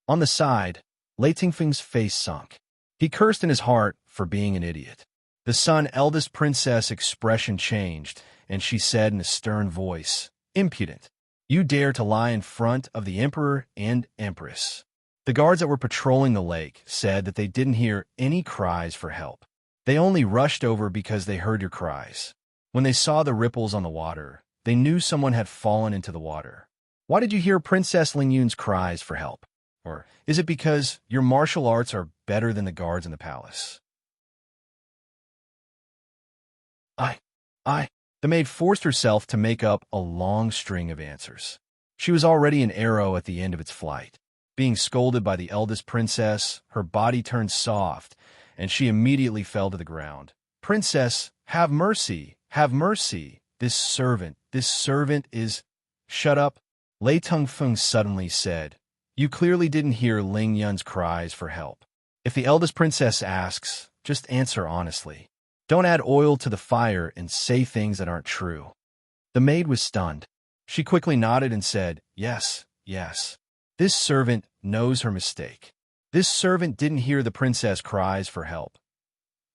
On the side, Lei Tingfeng's face sunk. He cursed in his heart for being an idiot. The eldest princess' expression changed, and she said in a stern voice, Impudent. You dare to lie in front of the Emperor and Empress. The guards that were patrolling the lake said that they didn't hear any cries for help. They only rushed over because they heard your cries. When they saw the ripples on the water, they knew someone had fallen into the water. Why did you hear Princess Lingyun's cries for help? Or is it because your martial arts are better than the guards in the palace? The maid forced herself to make up a long string of answers. She was already an arrow at the end of its flight. Being scolded by the eldest princess, her body turned soft, and she immediately fell to the ground. Princess, have mercy, have mercy. This servant is... Shut up, Lei Tengfeng suddenly said. You clearly didn't hear Ling Yun's cries for help. If the eldest princess asks, just answer honestly. Don't add oil to the fire and say things that aren't true. The maid was stunned. She quickly nodded and said, Yes. This servant knows her mistake. This servant didn't hear the princess cries for help.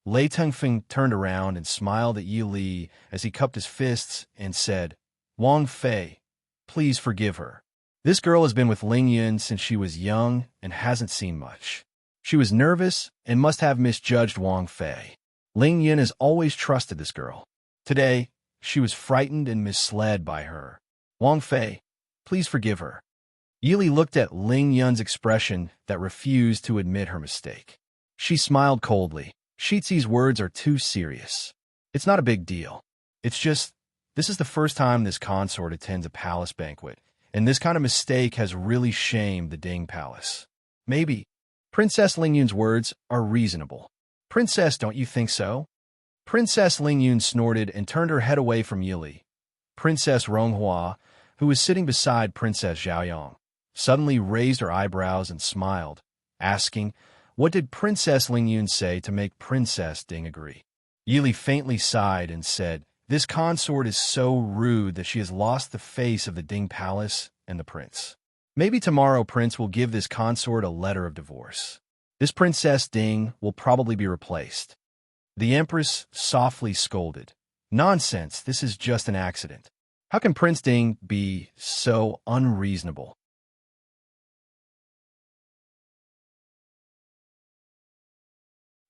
Lei Tengfeng turned around and smiled at Yi Li as he cupped his fists and said, Wang Fei, please forgive her. This girl has been with Ling Yun since she was young and hasn't seen much. She was nervous and must have misjudged Wang Fei. Ling Yun has always trusted this girl. Today, she was frightened and misled by her. Wang Fei, please forgive her. Yi Li looked at Ling Yun's expression that refused to admit her mistake. She smiled coldly. Shizi's words are too serious. It's not a big deal. It's just, this is the first time this consort attends a palace banquet, and this kind of mistake has really shamed the Ding Palace. Maybe. Princess Ling Yun's words are reasonable. Princess, don't you think so? Princess Ling Yun snorted and turned her head away from Yi Li. Princess Ronghua, who was sitting beside Princess Xiaoyang, suddenly raised her eyebrows and smiled, asking, What did Princess Ling Yun say to make Princess Ding agree? Yi Li faintly sighed and said, This consort is so rude that she has lost the face of the Ding Palace and the prince. Maybe tomorrow Prince will give this consort a letter of divorce. This Princess Ding will probably be replaced. The Empress softly scolded. Nonsense, this is just an accident. How can Prince Ding be so unreasonable?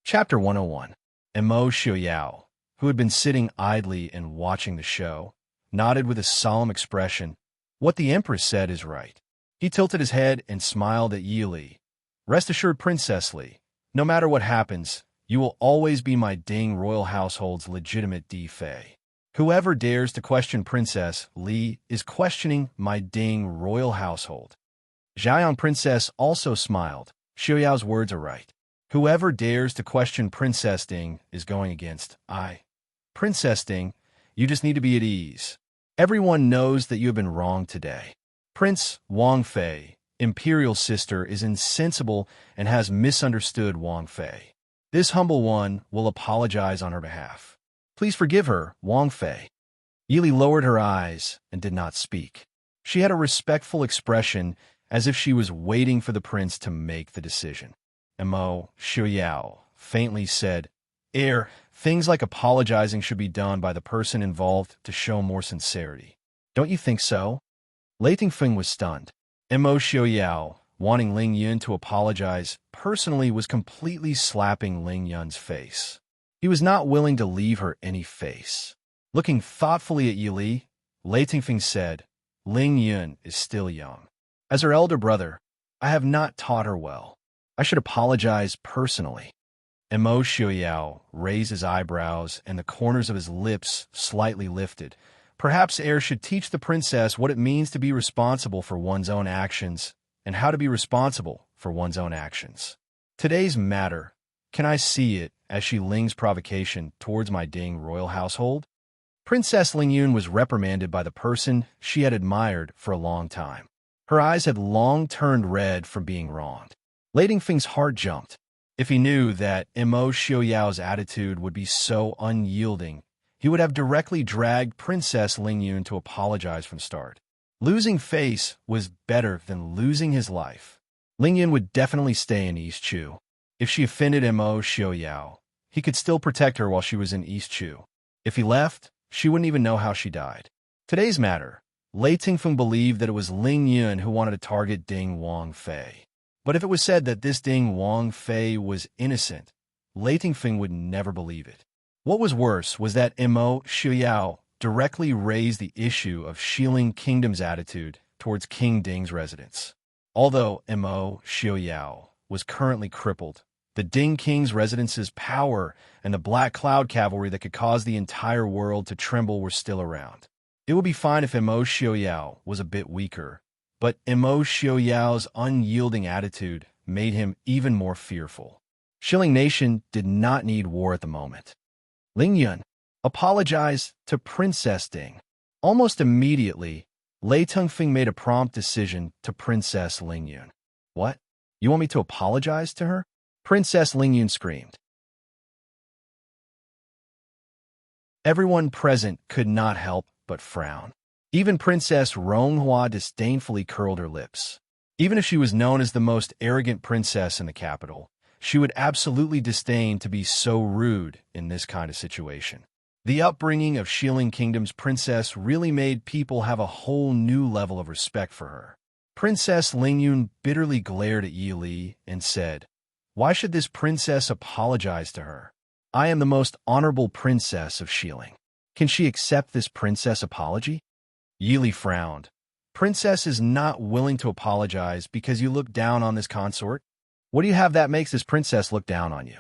Chapter 101. Mo Xiaoyao, who had been sitting idly and watching the show, nodded with a solemn expression. What the Empress said is right. He tilted his head and smiled at Yi Li. Rest assured, Princess Li, no matter what happens, you will always be my Ding royal household's legitimate Fei. Whoever dares to question Princess Li is questioning my Ding royal household. Xiaoyang Princess also smiled. Xiaoyao's words are right. Whoever dares to question Princess Ding is going against I. Princess Ding, you just need to be at ease. Everyone knows that you have been wrong today. Prince Wang Fei, imperial sister, is insensible and has misunderstood Wang Fei. This humble one will apologize on her behalf. Please forgive her, Wang Fei. Yi Li lowered her eyes and did not speak. She had a respectful expression as if she was waiting for the prince to make the decision. Mo Xiaoyao faintly said, things like apologizing should be done by the person involved to show more sincerity. Don't you think so? Lei Tingfeng was stunned. Mo Xiaoyao, wanting Ling Yun to apologize personally, was completely slapping Ling Yun's face. He was not willing to leave her any face. Looking thoughtfully at Yi Li, Lei Tingfeng said, Ling Yun is still young. As her elder brother, I have not taught her well. I should apologize personally. Mo Xiaoyao raised his eyebrows and the corners of his lips slightly lifted. Perhaps should teach the princess what it means to be responsible for one's own actions and how to be responsible for one's own actions. Today's matter, can I see it as she Ling's provocation towards my Ding royal household? Princess Ling Yun was reprimanded by the person she had admired for a long time. Her eyes had long turned red from being wronged. Lei Tingfeng's heart jumped. If he knew that Mo Xiaoyao's attitude would be so unyielding, he would have directly dragged Princess Ling Yun to apologize from the start. Losing face was better than losing his life. Ling Yun would definitely stay in East Chu. If she offended Mo Xiaoyao, he could still protect her while she was in East Chu. If he left, she wouldn't even know how she died. Today's matter, Lei Tingfeng believed that it was Ling Yun who wanted to target Ding Wang Fei. But if it was said that this Ding Wang Fei was innocent, Lei Tingfeng would never believe it. What was worse was that Mo Xiaoyao directly raised the issue of Xiling Kingdom's attitude towards King Ding's residence. Although Mo Xiaoyao was currently crippled, the Ding King's residence's power and the Black Cloud Cavalry that could cause the entire world to tremble were still around. It would be fine if Mo Xiaoyao was a bit weaker, but Mo Xiaoyao's unyielding attitude made him even more fearful. Xiling Nation did not need war at the moment. Ling Yun apologized to Princess Ding. Almost immediately, Lei Tingfeng made a prompt decision to Princess Ling Yun. What? You want me to apologize to her? Princess Ling Yun screamed. Everyone present could not help but frown. Even Princess Ronghua disdainfully curled her lips. Even if she was known as the most arrogant princess in the capital, she would absolutely disdain to be so rude in this kind of situation. The upbringing of Xiling Kingdom's princess really made people have a whole new level of respect for her. Princess Ling Yun bitterly glared at Yi Li and said, Why should this princess apologize to her? I am the most honorable princess of Xiling. Can she accept this princess apology? Yi Li frowned. Princess is not willing to apologize because you look down on this consort? What do you have that makes this princess look down on you?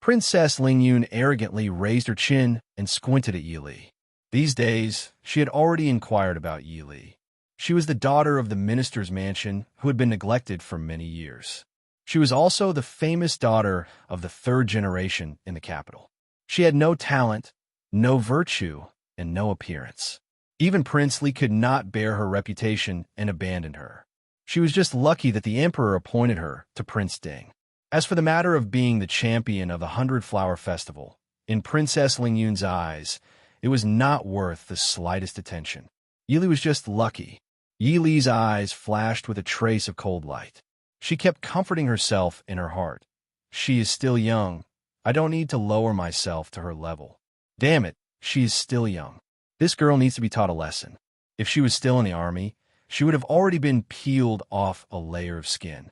Princess Ling Yun arrogantly raised her chin and squinted at Yi Li. These days, she had already inquired about Yi Li. She was the daughter of the minister's mansion who had been neglected for many years. She was also the famous daughter of the third generation in the capital. She had no talent, no virtue, and no appearance. Even Prince Li could not bear her reputation and abandoned her. She was just lucky that the emperor appointed her to Prince Ding. As for the matter of being the champion of the 100-Flower Festival, in Princess Ling Yun's eyes, it was not worth the slightest attention. Yi Li was just lucky. Yi Li's eyes flashed with a trace of cold light. She kept comforting herself in her heart. She is still young. I don't need to lower myself to her level. Damn it, she is still young. This girl needs to be taught a lesson. If she was still in the army, she would have already been peeled off a layer of skin.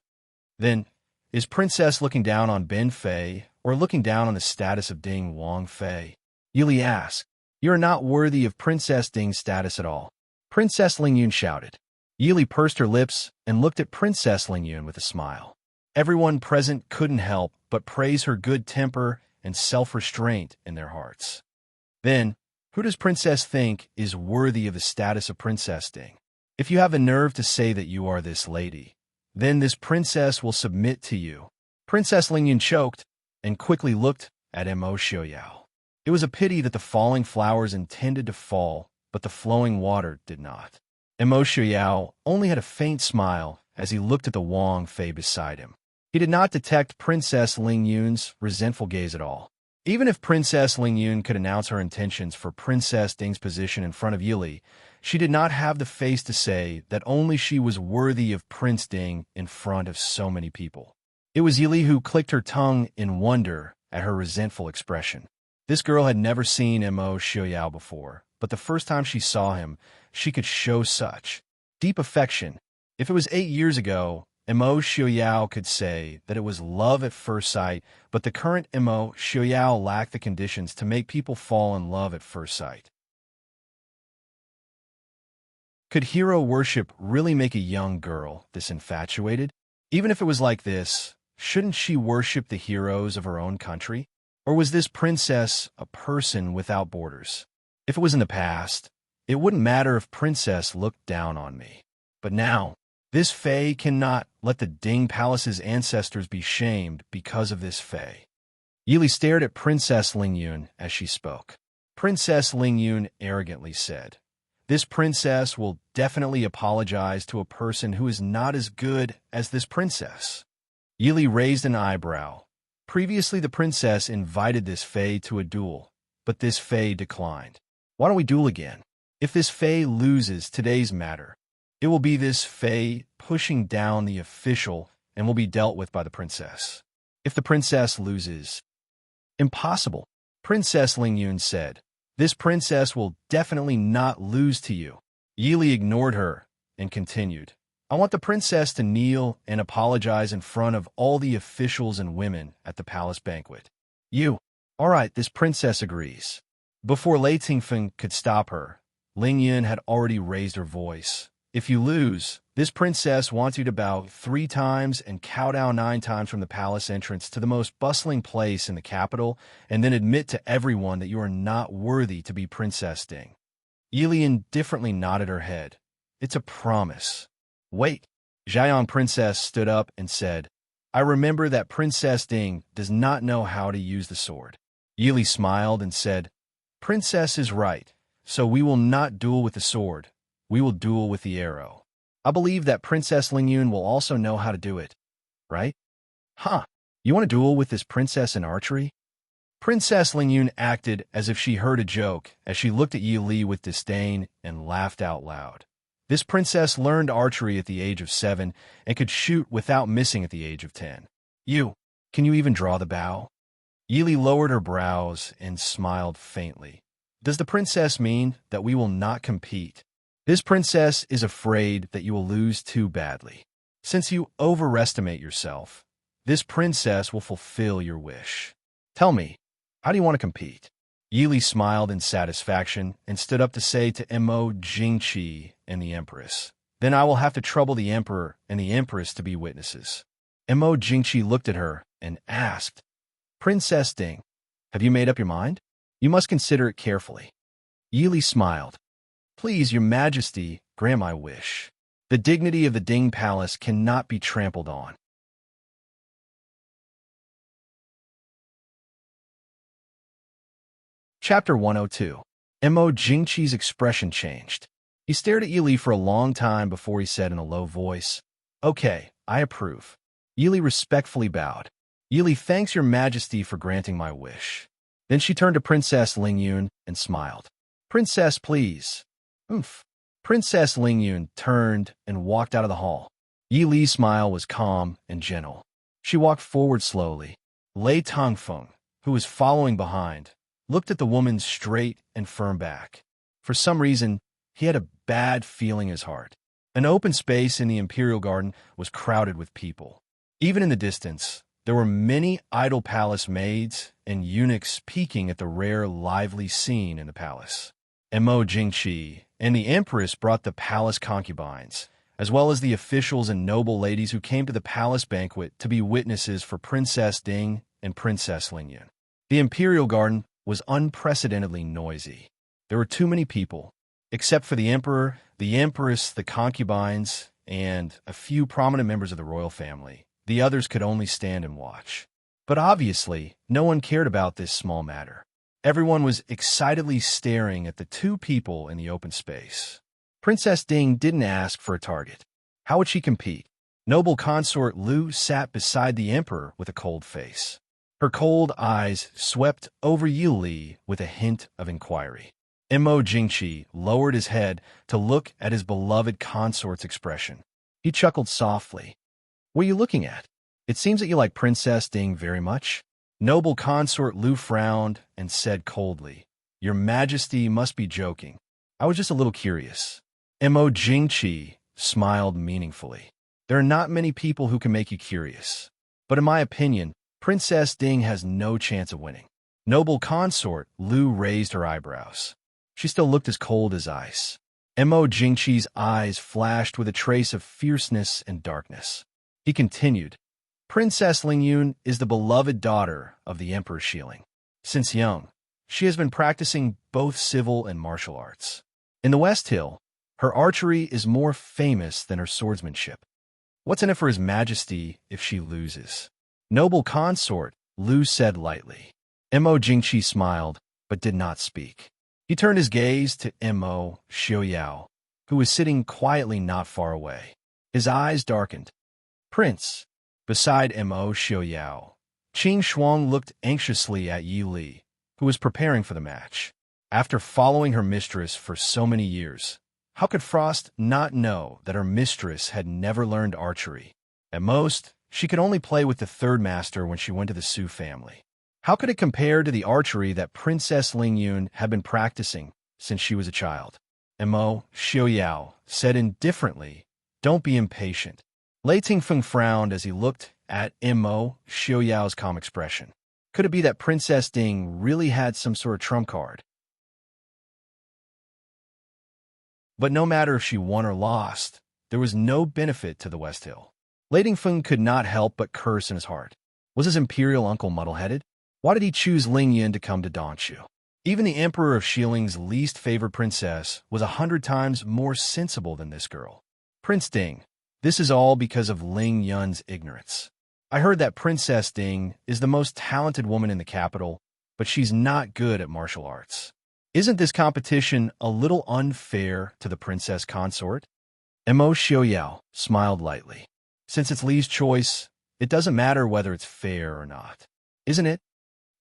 Then, is Princess looking down on Ben Fei or looking down on the status of Ding Wang Fei? Yili asked. You are not worthy of Princess Ding's status at all. Princess Lingyun shouted. Yili pursed her lips and looked at Princess Lingyun with a smile. Everyone present couldn't help but praise her good temper and self-restraint in their hearts. Then, who does Princess think is worthy of the status of Princess Ding? If you have the nerve to say that you are this lady, then this princess will submit to you. Princess Lingyun choked and quickly looked at Mo Xiaoyao. It was a pity that the falling flowers intended to fall, but the flowing water did not. Mo Xiaoyao only had a faint smile as he looked at the Wang Fei beside him. He did not detect Princess Lingyun's resentful gaze at all. Even if Princess Lingyun could announce her intentions for Princess Ding's position in front of Yili, she did not have the face to say that only she was worthy of Prince Ding in front of so many people. It was Yili who clicked her tongue in wonder at her resentful expression. This girl had never seen Mo Xiaoyao before, but the first time she saw him, she could show such deep affection. If it was 8 years ago, Mo Xiaoyao could say that it was love at first sight, but the current Mo Xiaoyao lacked the conditions to make people fall in love at first sight. Could hero worship really make a young girl this infatuated? Even if it was like this, shouldn't she worship the heroes of her own country? Or was this princess a person without borders? If it was in the past, it wouldn't matter if Princess looked down on me. But now, this Fei cannot let the Ding Palace's ancestors be shamed because of this Fei. Yili stared at Princess Lingyun as she spoke. Princess Lingyun arrogantly said, This princess will definitely apologize to a person who is not as good as this princess. Yili raised an eyebrow. Previously, the princess invited this Fei to a duel, but this Fei declined. Why don't we duel again? If this Fei loses today's matter, it will be this Fei pushing down the official and will be dealt with by the princess. If the princess loses, impossible, Princess Lingyun said. This princess will definitely not lose to you. Yili ignored her and continued. I want the princess to kneel and apologize in front of all the officials and women at the palace banquet. You. All right, this princess agrees. Before Lei Tingfeng could stop her, Lingyun had already raised her voice. If you lose, this princess wants you to bow 3 times and kowtow 9 times from the palace entrance to the most bustling place in the capital, and then admit to everyone that you are not worthy to be Princess Ding. Yili indifferently nodded her head. It's a promise. Wait. Xiaoyang Princess stood up and said, I remember that Princess Ding does not know how to use the sword. Yili smiled and said, Princess is right, so we will not duel with the sword. We will duel with the arrow. I believe that Princess Lingyun will also know how to do it, right? Huh. You want to duel with this princess in archery? Princess Lingyun acted as if she heard a joke as she looked at Yili with disdain and laughed out loud. This princess learned archery at the age of 7 and could shoot without missing at the age of 10. Can you even draw the bow? Yili lowered her brows and smiled faintly. Does the princess mean that we will not compete? This princess is afraid that you will lose too badly. Since you overestimate yourself, this princess will fulfill your wish. Tell me, how do you want to compete? Yili smiled in satisfaction and stood up to say to Mo Jingqi and the Empress, Then I will have to trouble the Emperor and the Empress to be witnesses. Mo Jingqi looked at her and asked, Princess Ding, have you made up your mind? You must consider it carefully. Yili smiled. Please, Your Majesty, grant my wish. The dignity of the Ding Palace cannot be trampled on. Chapter 102. Mo Jingqi's expression changed. He stared at Yili for a long time before he said in a low voice, Okay, I approve. Yili respectfully bowed. Yili thanks Your Majesty for granting my wish. Then she turned to Princess Lingyun and smiled. Princess, please. Oomph. Princess Lingyun turned and walked out of the hall. Yili's smile was calm and gentle. She walked forward slowly. Lei Tongfeng, who was following behind, looked at the woman's straight and firm back. For some reason, he had a bad feeling in his heart. An open space in the Imperial Garden was crowded with people. Even in the distance, there were many idle palace maids and eunuchs peeking at the rare, lively scene in the palace. Mo Jingqi and the Empress brought the palace concubines, as well as the officials and noble ladies who came to the palace banquet to be witnesses for Princess Ding and Princess Lingyun. The Imperial Garden was unprecedentedly noisy. There were too many people. Except for the Emperor, the Empress, the concubines, and a few prominent members of the royal family, the others could only stand and watch. But obviously, no one cared about this small matter. Everyone was excitedly staring at the two people in the open space. Princess Ding didn't ask for a target. How would she compete? Noble consort Lu sat beside the Emperor with a cold face. Her cold eyes swept over Yi Li with a hint of inquiry. Mo Jingqi lowered his head to look at his beloved consort's expression. He chuckled softly. "What are you looking at? It seems that you like Princess Ding very much." Noble consort Lu frowned and said coldly, "Your Majesty must be joking. I was just a little curious." Mo Jingqi smiled meaningfully. "There are not many people who can make you curious. But in my opinion, Princess Ding has no chance of winning." Noble consort Lu raised her eyebrows. She still looked as cold as ice. Mo Jingqi's eyes flashed with a trace of fierceness and darkness. He continued, "Princess Lingyun is the beloved daughter of the Emperor Shilin. Since young, she has been practicing both civil and martial arts. In the West Hill, her archery is more famous than her swordsmanship. What's in it for His Majesty if she loses?" Noble consort, Lu said lightly. Mo Jingqi smiled, but did not speak. He turned his gaze to Mo Xiaoyao, who was sitting quietly not far away. His eyes darkened. "Prince." Beside Mo Xiaoyao, Qing Shuang looked anxiously at Yi Li, who was preparing for the match. After following her mistress for so many years, how could Frost not know that her mistress had never learned archery? At most, she could only play with the third master when she went to the Su family. How could it compare to the archery that Princess Lingyun had been practicing since she was a child? Mo Xiaoyao said indifferently, "Don't be impatient." Lei Tingfeng frowned as he looked at Mo Xiaoyao's calm expression. Could it be that Princess Ding really had some sort of trump card? But no matter if she won or lost, there was no benefit to the West Hill. Lei Tingfeng could not help but curse in his heart. Was his imperial uncle muddle-headed? Why did he choose Lingyun to come to Donshu? Even the Emperor of Shiling's least favored princess was 100 times more sensible than this girl. "Prince Ding, this is all because of Ling Yun's ignorance. I heard that Princess Ding is the most talented woman in the capital, but she's not good at martial arts. Isn't this competition a little unfair to the princess consort?" Mo Xiaoyao smiled lightly. "Since it's Li's choice, it doesn't matter whether it's fair or not, isn't it?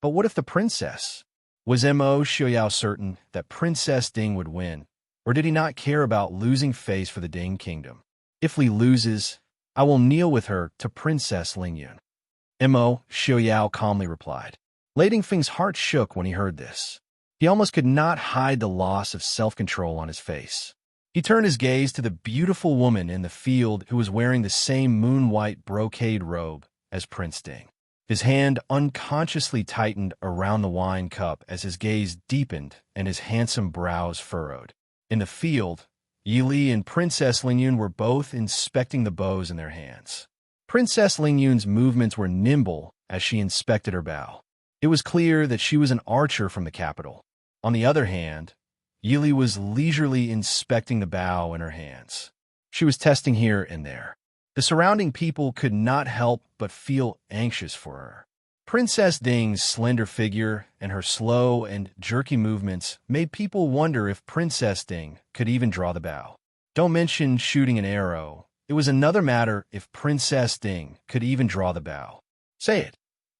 But what if the princess?" Was Mo Xiaoyao certain that Princess Ding would win, or did he not care about losing face for the Ding kingdom? "If Li loses, I will kneel with her to Princess Lingyun," Mo Xiaoyao calmly replied. Lei Tingfeng's heart shook when he heard this. He almost could not hide the loss of self-control on his face. He turned his gaze to the beautiful woman in the field who was wearing the same moon-white brocade robe as Prince Ding. His hand unconsciously tightened around the wine cup as his gaze deepened and his handsome brows furrowed. In the field, Yi Li and Princess Lingyun were both inspecting the bows in their hands. Princess Lingyun's movements were nimble as she inspected her bow. It was clear that she was an archer from the capital. On the other hand, Yi Li was leisurely inspecting the bow in her hands. She was testing here and there. The surrounding people could not help but feel anxious for her. Princess Ding's slender figure and her slow and jerky movements made people wonder if Princess Ding could even draw the bow. Don't mention shooting an arrow. It was another matter if Princess Ding could even draw the bow. "Say it.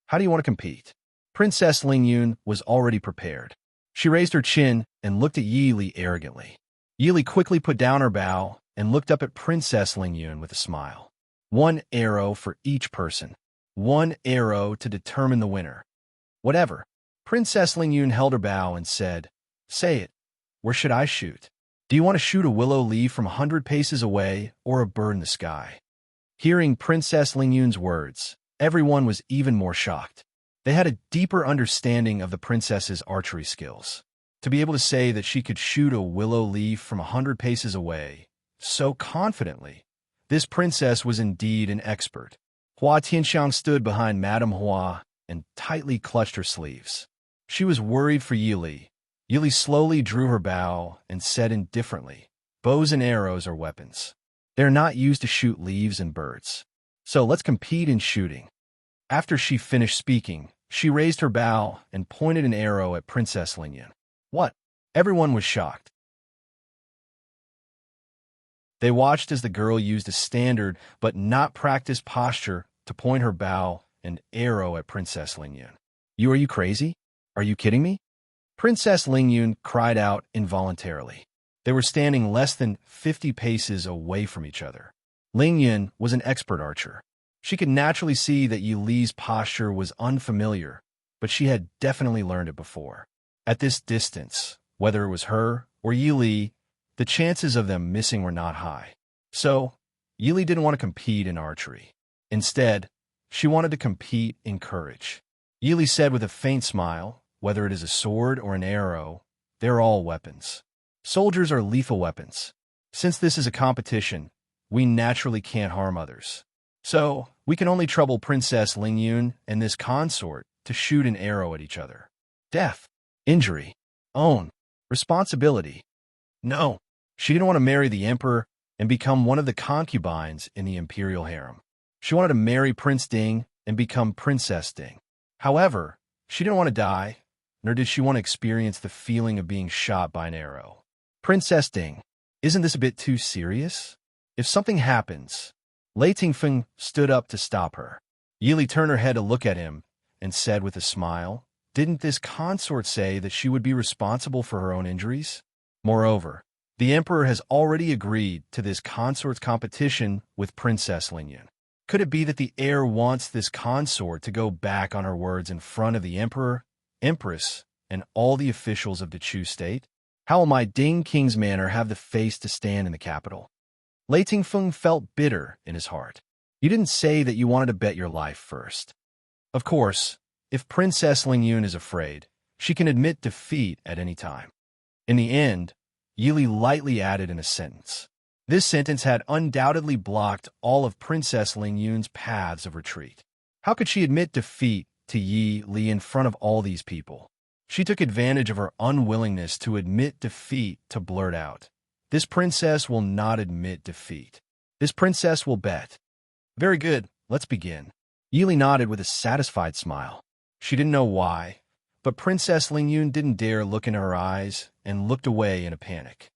How do you want to compete?" Princess Lingyun was already prepared. She raised her chin and looked at Yi Li arrogantly. Yi Li quickly put down her bow and looked up at Princess Lingyun with a smile. "One arrow for each person. One arrow to determine the winner." Whatever. Princess Ling Yun held her bow and said, "Say it. Where should I shoot? Do you want to shoot a willow leaf from 100 paces away or a bird in the sky?" Hearing Princess Ling Yun's words, everyone was even more shocked. They had a deeper understanding of the princess's archery skills. To be able to say that she could shoot a willow leaf from 100 paces away so confidently, this princess was indeed an expert. Hua Tianxiang stood behind Madame Hua and tightly clutched her sleeves. She was worried for Yi Li. Yi Li slowly drew her bow and said indifferently, "Bows and arrows are weapons. They're not used to shoot leaves and birds. So let's compete in shooting." After she finished speaking, she raised her bow and pointed an arrow at Princess Ling Yun. What? Everyone was shocked. They watched as the girl used a standard but not practiced posture to point her bow and arrow at Princess Ling Yun. Are you crazy? Are you kidding me?" Princess Ling Yun cried out involuntarily. They were standing less than 50 paces away from each other. Ling Yun was an expert archer. She could naturally see that Yi Li's posture was unfamiliar, but she had definitely learned it before. At this distance, whether it was her or Yi Li, the chances of them missing were not high. So, Yi Li didn't want to compete in archery. Instead, she wanted to compete in courage. Yi Li said with a faint smile, "Whether it is a sword or an arrow, they're all weapons. Soldiers are lethal weapons. Since this is a competition, we naturally can't harm others. So, we can only trouble Princess Ling Yun and this consort to shoot an arrow at each other. Death, injury, own, responsibility. No, she didn't want to marry the emperor and become one of the concubines in the imperial harem. She wanted to marry Prince Ding and become Princess Ding. However, she didn't want to die, nor did she want to experience the feeling of being shot by an arrow. Princess Ding, isn't this a bit too serious? If something happens..." Lei Tingfeng stood up to stop her. Yi Li turned her head to look at him and said with a smile, "Didn't this consort say that she would be responsible for her own injuries? Moreover, the emperor has already agreed to this consort's competition with Princess Ling Yun. Could it be that the heir wants this consort to go back on her words in front of the emperor, empress, and all the officials of the Chu state? How will my Ding King's manor have the face to stand in the capital?" Lei Tingfeng felt bitter in his heart. "You didn't say that you wanted to bet your life first." Of course, if Princess Ling Yun is afraid, she can admit defeat at any time. In the end, Yi Li lightly added in a sentence. This sentence had undoubtedly blocked all of Princess Ling Yun's paths of retreat. How could she admit defeat to Yi Li in front of all these people? She took advantage of her unwillingness to admit defeat to blurt out, "This princess will not admit defeat. This princess will bet." "Very good, let's begin." Yi Li nodded with a satisfied smile. She didn't know why, but Princess Ling Yun didn't dare look into her eyes and looked away in a panic.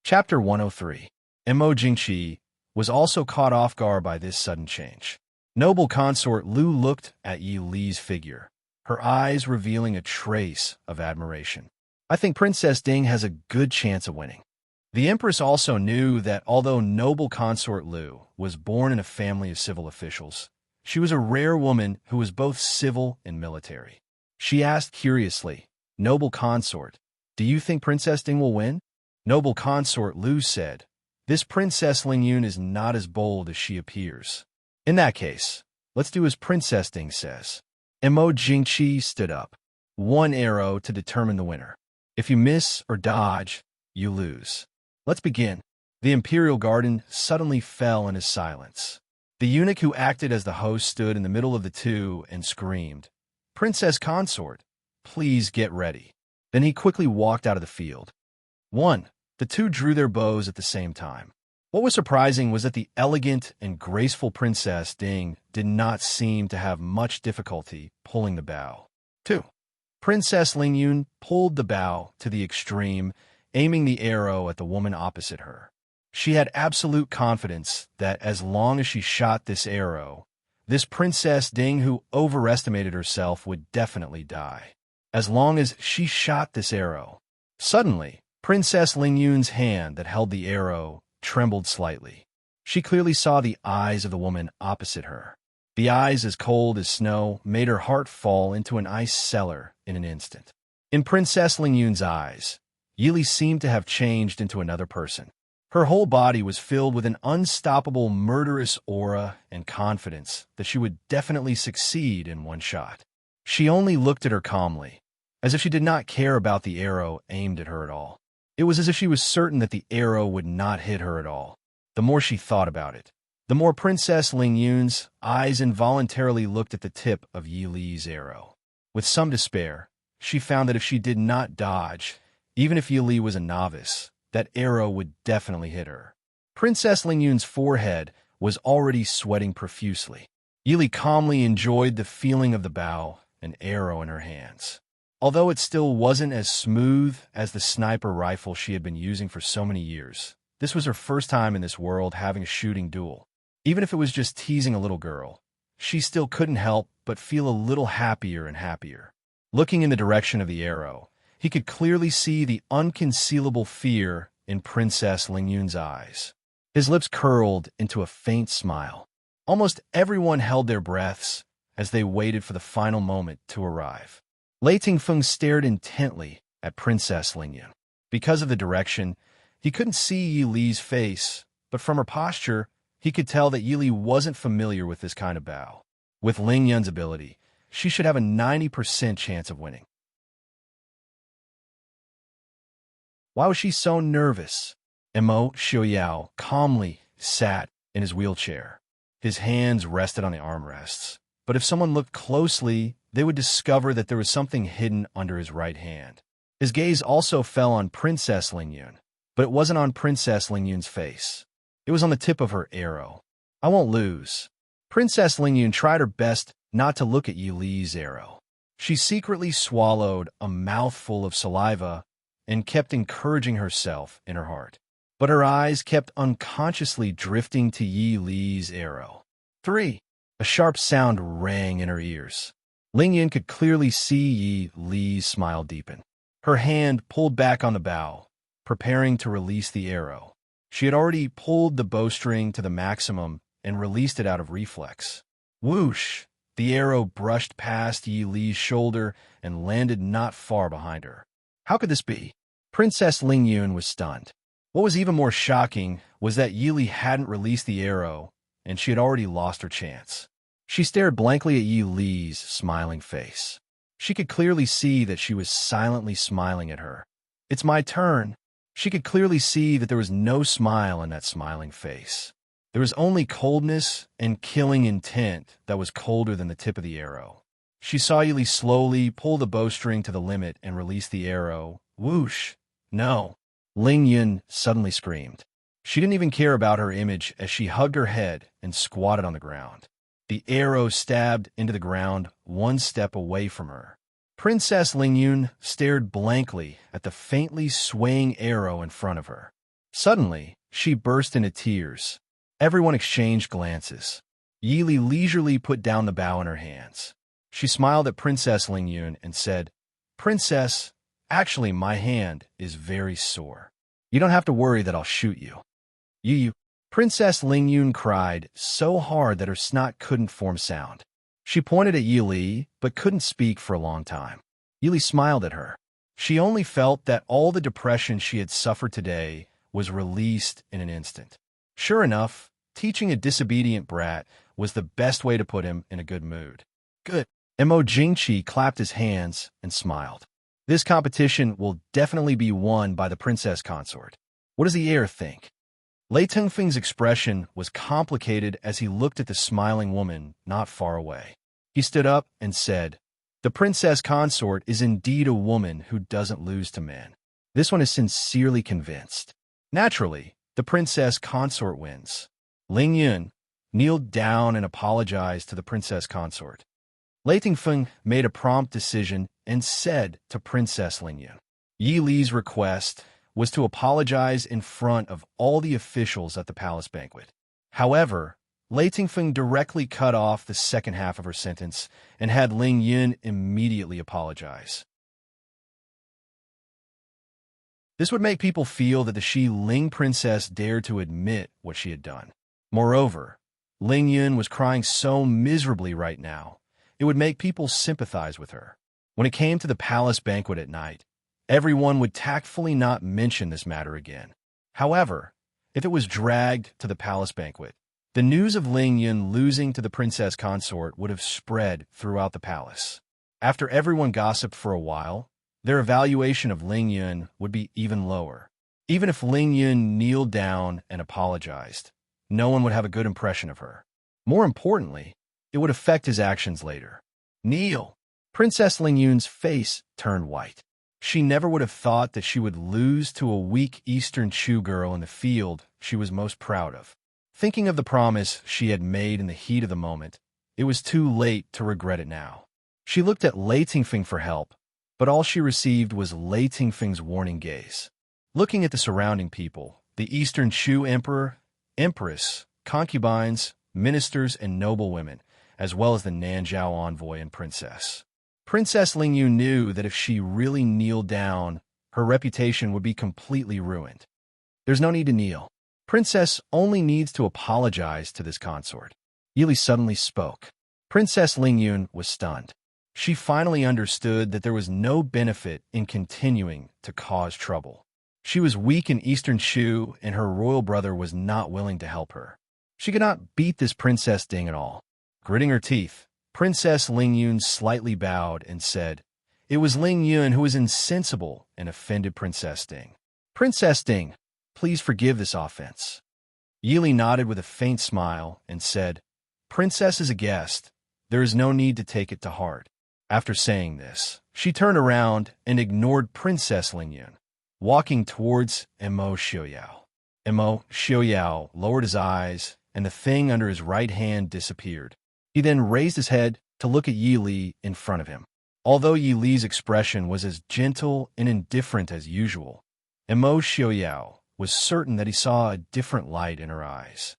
Chapter 103. Mo Jingqi was also caught off guard by this sudden change. Noble consort Lu looked at Yi Li's figure, her eyes revealing a trace of admiration. "I think Princess Ding has a good chance of winning." The Empress also knew that although noble consort Lu was born in a family of civil officials, she was a rare woman who was both civil and military. She asked curiously, "Noble consort, do you think Princess Ding will win?" Noble consort Lu said, "This Princess Ling Yun is not as bold as she appears. In that case, let's do as Princess Ding says." Mo Jingqi stood up. "One arrow to determine the winner. If you miss or dodge, you lose. Let's begin." The Imperial Garden suddenly fell into silence. The eunuch who acted as the host stood in the middle of the two and screamed, "Princess consort, please get ready." Then he quickly walked out of the field. 1. The two drew their bows at the same time. What was surprising was that the elegant and graceful Princess Ding did not seem to have much difficulty pulling the bow. 2. Princess Ling Yun pulled the bow to the extreme, aiming the arrow at the woman opposite her. She had absolute confidence that as long as she shot this arrow, this Princess Ding who overestimated herself would definitely die. As long as she shot this arrow. Suddenly, Princess Ling Yun's hand that held the arrow trembled slightly. She clearly saw the eyes of the woman opposite her. The eyes, as cold as snow, made her heart fall into an ice cellar in an instant. In Princess Lingyun's eyes, Yili seemed to have changed into another person. Her whole body was filled with an unstoppable murderous aura and confidence that she would definitely succeed in one shot. She only looked at her calmly, as if she did not care about the arrow aimed at her at all. It was as if she was certain that the arrow would not hit her at all. The more she thought about it, the more Princess Lingyun's eyes involuntarily looked at the tip of Yi Li's arrow. With some despair, she found that if she did not dodge, even if Yi Li was a novice, that arrow would definitely hit her. Princess Lingyun's forehead was already sweating profusely. Yi Li calmly enjoyed the feeling of the bow and arrow in her hands. Although it still wasn't as smooth as the sniper rifle she had been using for so many years, this was her first time in this world having a shooting duel. Even if it was just teasing a little girl, she still couldn't help but feel a little happier and happier. Looking in the direction of the arrow, he could clearly see the unconcealable fear in Princess Lingyun's eyes. His lips curled into a faint smile. Almost everyone held their breaths as they waited for the final moment to arrive. Lei Tingfeng stared intently at Princess Lingyun. Because of the direction, he couldn't see Yi Li's face, but from her posture, he could tell that Yi Li wasn't familiar with this kind of bow. With Lingyun's ability, she should have a 90% chance of winning. Why was she so nervous? Mo Xiaoyao calmly sat in his wheelchair. His hands rested on the armrests, but if someone looked closely, they would discover that there was something hidden under his right hand. His gaze also fell on Princess Lingyun, but it wasn't on Princess Lingyun's face. It was on the tip of her arrow. I won't lose. Princess Lingyun tried her best not to look at Yi Li's arrow. She secretly swallowed a mouthful of saliva and kept encouraging herself in her heart. But her eyes kept unconsciously drifting to Yi Li's arrow. 3. A sharp sound rang in her ears. Lingyun could clearly see Yi Li's smile deepen. Her hand pulled back on the bow, preparing to release the arrow. She had already pulled the bowstring to the maximum and released it out of reflex. Whoosh! The arrow brushed past Yi Li's shoulder and landed not far behind her. How could this be? Princess Lingyun was stunned. What was even more shocking was that Yi Li hadn't released the arrow, and she had already lost her chance. She stared blankly at Yi Li's smiling face. She could clearly see that she was silently smiling at her. It's my turn. She could clearly see that there was no smile in that smiling face. There was only coldness and killing intent that was colder than the tip of the arrow. She saw Yi Li slowly pull the bowstring to the limit and release the arrow. Whoosh! No! Lingyun suddenly screamed. She didn't even care about her image as she hugged her head and squatted on the ground. The arrow stabbed into the ground one step away from her. Princess Lingyun stared blankly at the faintly swaying arrow in front of her. Suddenly, she burst into tears. Everyone exchanged glances. Yi Li leisurely put down the bow in her hands. She smiled at Princess Lingyun and said, "Princess, actually my hand is very sore. You don't have to worry that I'll shoot you." You. Princess Lingyun cried so hard that her snot couldn't form sound. She pointed at Yi Li, but couldn't speak for a long time. Yi Li smiled at her. She only felt that all the depression she had suffered today was released in an instant. Sure enough, teaching a disobedient brat was the best way to put him in a good mood. Good. Mo Jingqi clapped his hands and smiled. This competition will definitely be won by the princess consort. What does the heir think? Lei Tengfeng's expression was complicated as he looked at the smiling woman not far away. He stood up and said, "The princess consort is indeed a woman who doesn't lose to men. This one is sincerely convinced. Naturally, the princess consort wins." Lingyun kneeled down and apologized to the princess consort. Lei Tengfeng made a prompt decision and said to Princess Lingyun, Yi Li's request was to apologize in front of all the officials at the palace banquet. However, Lei Tengfeng directly cut off the second half of her sentence and had Lingyun immediately apologize. This would make people feel that the Shi Ling princess dared to admit what she had done. Moreover, Ling Yun was crying so miserably right now, it would make people sympathize with her. When it came to the palace banquet at night, everyone would tactfully not mention this matter again. However, if it was dragged to the palace banquet, the news of Ling Yun losing to the princess consort would have spread throughout the palace. After everyone gossiped for a while, their evaluation of Ling Yun would be even lower. Even if Ling Yun kneeled down and apologized, no one would have a good impression of her. More importantly, it would affect his actions later. Kneel! Princess Ling Yun's face turned white. She never would have thought that she would lose to a weak Eastern Chu girl in the field she was most proud of. Thinking of the promise she had made in the heat of the moment, it was too late to regret it now. She looked at Lei Tingfeng for help, but all she received was Lei Tingfeng's warning gaze. Looking at the surrounding people, the Eastern Chu emperor, empress, concubines, ministers, and noble women, as well as the Nanzhao envoy and princess. Princess Ling Yun knew that if she really kneeled down, her reputation would be completely ruined. There's no need to kneel. Princess only needs to apologize to this consort. Yili suddenly spoke. Princess Ling Yun was stunned. She finally understood that there was no benefit in continuing to cause trouble. She was weak in Eastern Chu, and her royal brother was not willing to help her. She could not beat this Princess Ding at all. Gritting her teeth, Princess Ling Yun slightly bowed and said, "It was Ling Yun who was insensible and offended Princess Ding. Princess Ding, please forgive this offense." Yili nodded with a faint smile and said, "Princess is a guest. There is no need to take it to heart." After saying this, she turned around and ignored Princess Ling Yun, walking towards Emo Xiaoyao. Emo Xiaoyao lowered his eyes, and the thing under his right hand disappeared. He then raised his head to look at Yi Li in front of him. Although Yi Li's expression was as gentle and indifferent as usual, Emo Xiaoyao was certain that he saw a different light in her eyes.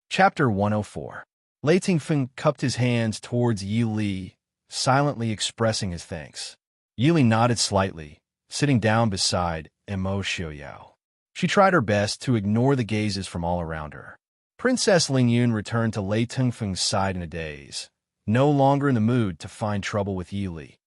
Chapter 104. Lei Tingfeng cupped his hands towards Yi Li, silently expressing his thanks. Yi Li nodded slightly, sitting down beside Emo Xiaoyao. She tried her best to ignore the gazes from all around her. Princess Ling Yun returned to Lei Tingfeng's side in a daze, no longer in the mood to find trouble with Yi Li.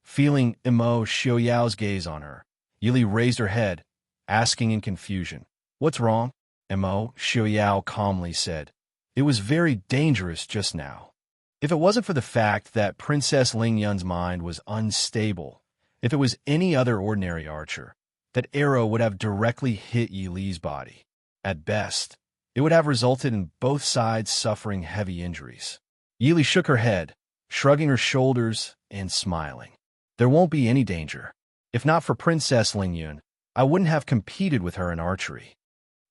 Feeling Emo Xiaoyao's gaze on her, Yi Li raised her head, asking in confusion, "What's wrong?" Emo Xiaoyao calmly said, "It was very dangerous just now. If it wasn't for the fact that Princess Ling Yun's mind was unstable, if it was any other ordinary archer, that arrow would have directly hit Yi Li's body. At best, it would have resulted in both sides suffering heavy injuries." Yi Li shook her head, shrugging her shoulders and smiling. "There won't be any danger. If not for Princess Ling Yun, I wouldn't have competed with her in archery."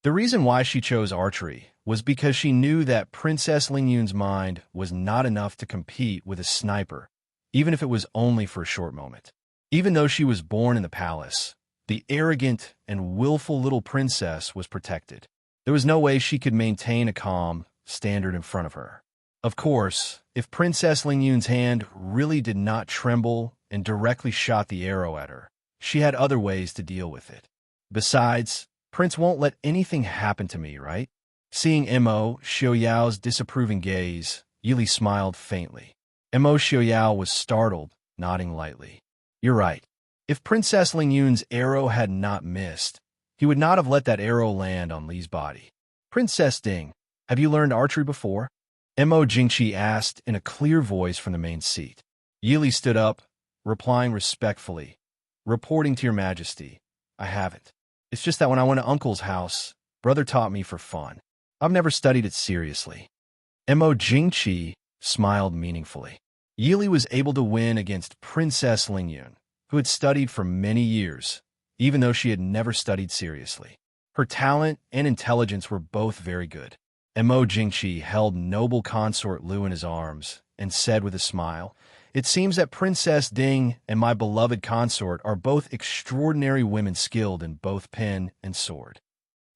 The reason why she chose archery was because she knew that Princess Ling Yun's mind was not enough to compete with a sniper, even if it was only for a short moment. Even though she was born in the palace, the arrogant and willful little princess was protected. There was no way she could maintain a calm standard in front of her. Of course, if Princess Ling Yun's hand really did not tremble and directly shot the arrow at her, she had other ways to deal with it. Besides, Prince won't let anything happen to me, right? Seeing Emo Xiaoyao's disapproving gaze, Yi Li smiled faintly. Emo Xiaoyao was startled, nodding lightly. "You're right. If Princess Ling Yun's arrow had not missed, he would not have let that arrow land on Li's body." "Princess Ding, have you learned archery before?" Emo Jingqi asked in a clear voice from the main seat. Yi Li stood up, replying respectfully, "Reporting to your majesty, I haven't. It's just that when I went to Uncle's house, brother taught me for fun. I've never studied it seriously." Emo Jingqi smiled meaningfully. Yi Li was able to win against Princess Ling Yun, who had studied for many years, even though she had never studied seriously. Her talent and intelligence were both very good. Emo Jingqi held noble consort Lu in his arms and said with a smile, "It seems that Princess Ding and my beloved consort are both extraordinary women skilled in both pen and sword."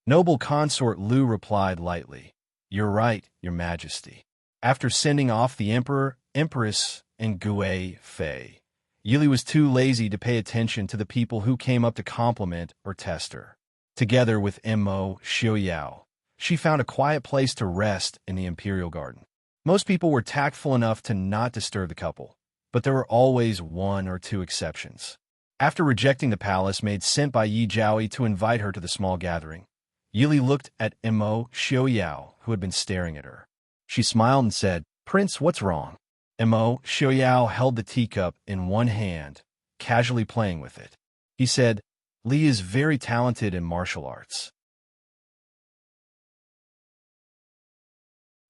Noble consort Lu replied lightly, "You're right, your majesty." After sending off the emperor, empress, and Gue Fei, Yili was too lazy to pay attention to the people who came up to compliment or test her. Together with Mo Xiaoyao, she found a quiet place to rest in the Imperial Garden. Most people were tactful enough to not disturb the couple, but there were always one or two exceptions. After rejecting the palace maid sent by Yi Jiaoi to invite her to the small gathering, Yili looked at Mo Xiaoyao, who had been staring at her. She smiled and said, "Prince, what's wrong?" Mo Xiaoyao held the teacup in one hand, casually playing with it. He said, "Li is very talented in martial arts.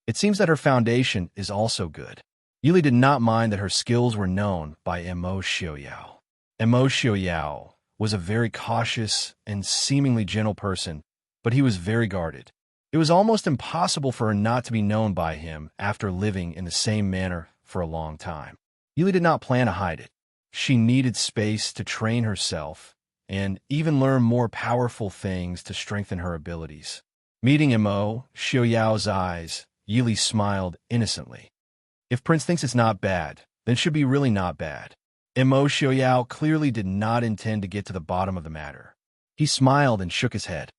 It seems that her foundation is also good." Yili did not mind that her skills were known by Mo Xiaoyao. Mo Xiaoyao was a very cautious and seemingly gentle person, but he was very guarded. It was almost impossible for her not to be known by him after living in the same manner for a long time. Yili did not plan to hide it. She needed space to train herself and even learn more powerful things to strengthen her abilities. Meeting Mo Xiaoyao's eyes, Yili smiled innocently. If Prince thinks it's not bad, then it should be really not bad. Mo Xiaoyao clearly did not intend to get to the bottom of the matter. He smiled and shook his head.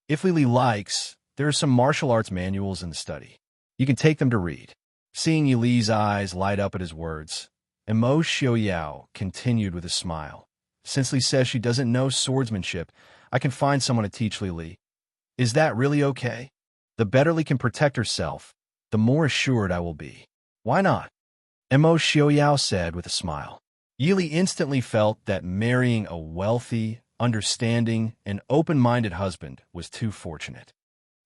If Lily likes, there are some martial arts manuals in the study. You can take them to read. Seeing Yili's eyes light up at his words, Mo Xiaoyao continued with a smile. Since Li says she doesn't know swordsmanship, I can find someone to teach Li. Is that really okay? The better Li can protect herself, the more assured I will be. Why not? Mo Xiaoyao said with a smile. Yili instantly felt that marrying a wealthy, understanding, and open-minded husband was too fortunate.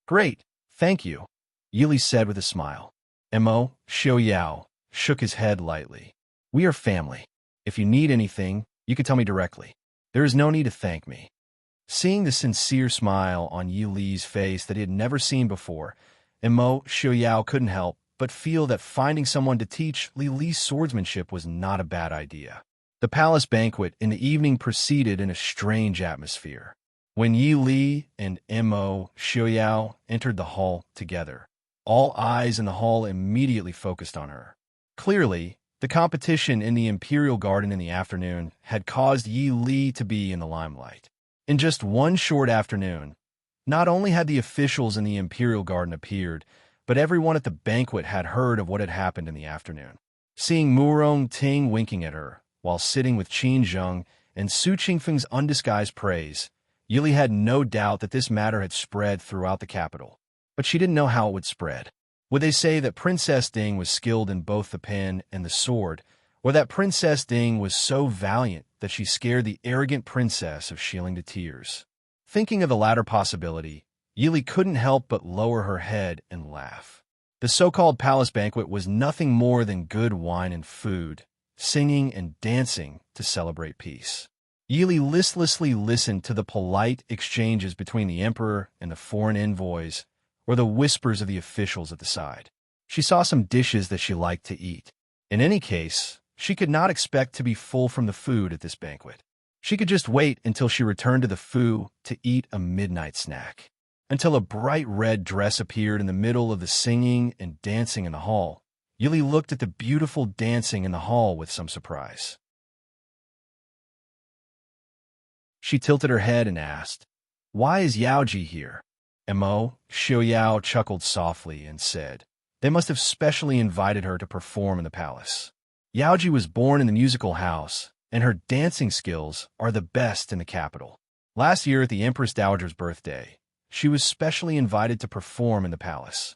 Great, thank you, Yili said with a smile. Mo Xiaoyao shook his head lightly. We are family. If you need anything, you can tell me directly. There is no need to thank me. Seeing the sincere smile on Yili's face that he had never seen before, Mo Xiaoyao couldn't help but feel that finding someone to teach Li's swordsmanship was not a bad idea. The palace banquet in the evening proceeded in a strange atmosphere. When Yi Li and Mo Xiaoyao entered the hall together, all eyes in the hall immediately focused on her. Clearly, the competition in the Imperial Garden in the afternoon had caused Yi Li to be in the limelight. In just one short afternoon, not only had the officials in the Imperial Garden appeared, but everyone at the banquet had heard of what had happened in the afternoon. Seeing Murong Ting winking at her, while sitting with Qin Zheng and Su Qingfeng's undisguised praise, Yili had no doubt that this matter had spread throughout the capital. But she didn't know how it would spread. Would they say that Princess Ding was skilled in both the pen and the sword, or that Princess Ding was so valiant that she scared the arrogant princess of Shieling to tears? Thinking of the latter possibility, Yili couldn't help but lower her head and laugh. The so-called palace banquet was nothing more than good wine and food, singing and dancing to celebrate peace. Yili listlessly listened to the polite exchanges between the emperor and the foreign envoys, or the whispers of the officials at the side. She saw some dishes that she liked to eat. In any case, she could not expect to be full from the food at this banquet. She could just wait until she returned to the Fu to eat a midnight snack. Until a bright red dress appeared in the middle of the singing and dancing in the hall, Yili looked at the beautiful dancing in the hall with some surprise. She tilted her head and asked, "Why is Yaoji here?" Mo Xiaoyao chuckled softly and said, "They must have specially invited her to perform in the palace. Yaoji was born in the musical house, and her dancing skills are the best in the capital. Last year at the Empress Dowager's birthday, she was specially invited to perform in the palace."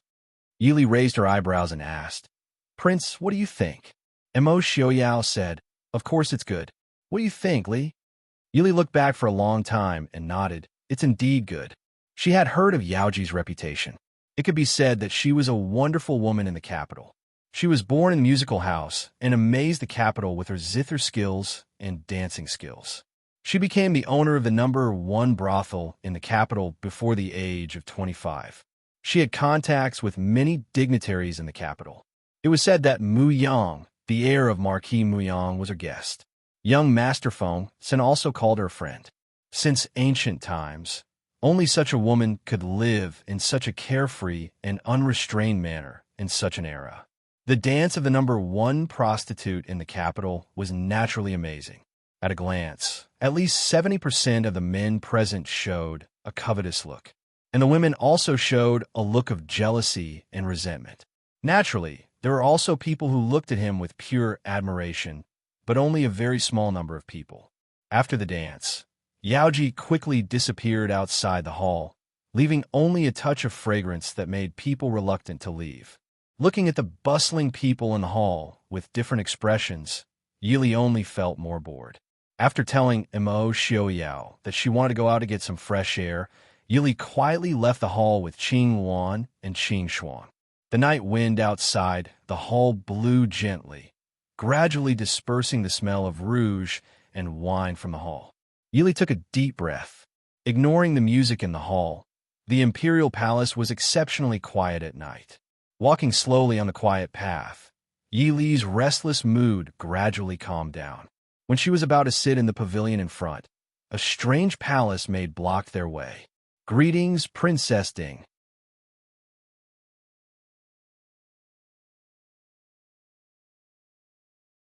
Yili raised her eyebrows and asked, "Prince, what do you think?" Mo Xiaoyao said, "Of course it's good. What do you think, Li?" Yili looked back for a long time and nodded. It's indeed good. She had heard of Yaoji's reputation. It could be said that she was a wonderful woman in the capital. She was born in the musical house and amazed the capital with her zither skills and dancing skills. She became the owner of the #1 brothel in the capital before the age of 25. She had contacts with many dignitaries in the capital. It was said that Mu Yang, the heir of Marquis Mu Yang, was her guest. Young Master Feng Sen also called her a friend. Since ancient times, only such a woman could live in such a carefree and unrestrained manner in such an era. The dance of the #1 prostitute in the capital was naturally amazing. At a glance, at least 70% of the men present showed a covetous look, and the women also showed a look of jealousy and resentment. Naturally, there were also people who looked at him with pure admiration, but only a very small number of people. After the dance, Yaoji quickly disappeared outside the hall, leaving only a touch of fragrance that made people reluctant to leave. Looking at the bustling people in the hall with different expressions, Yili only felt more bored. After telling Immerse Xiaoyao that she wanted to go out to get some fresh air, Yili quietly left the hall with Qing Wan and Qing Xuan. The night wind outside the hall blew gently, gradually dispersing the smell of rouge and wine from the hall. Yili took a deep breath. Ignoring the music in the hall, the imperial palace was exceptionally quiet at night. Walking slowly on the quiet path, Yili's restless mood gradually calmed down. When she was about to sit in the pavilion in front, a strange palace maid blocked their way. "Greetings, Princess Ding."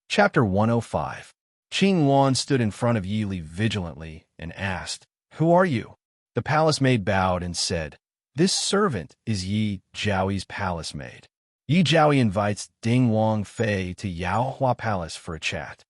Chapter 105. Qing Wan stood in front of Yili vigilantly and asked, "Who are you?" The palace maid bowed and said, "This servant is Yi Zhaoyi's palace maid. Yi Zhaoyi invites Ding Wang Fei to Yaohua Palace for a chat."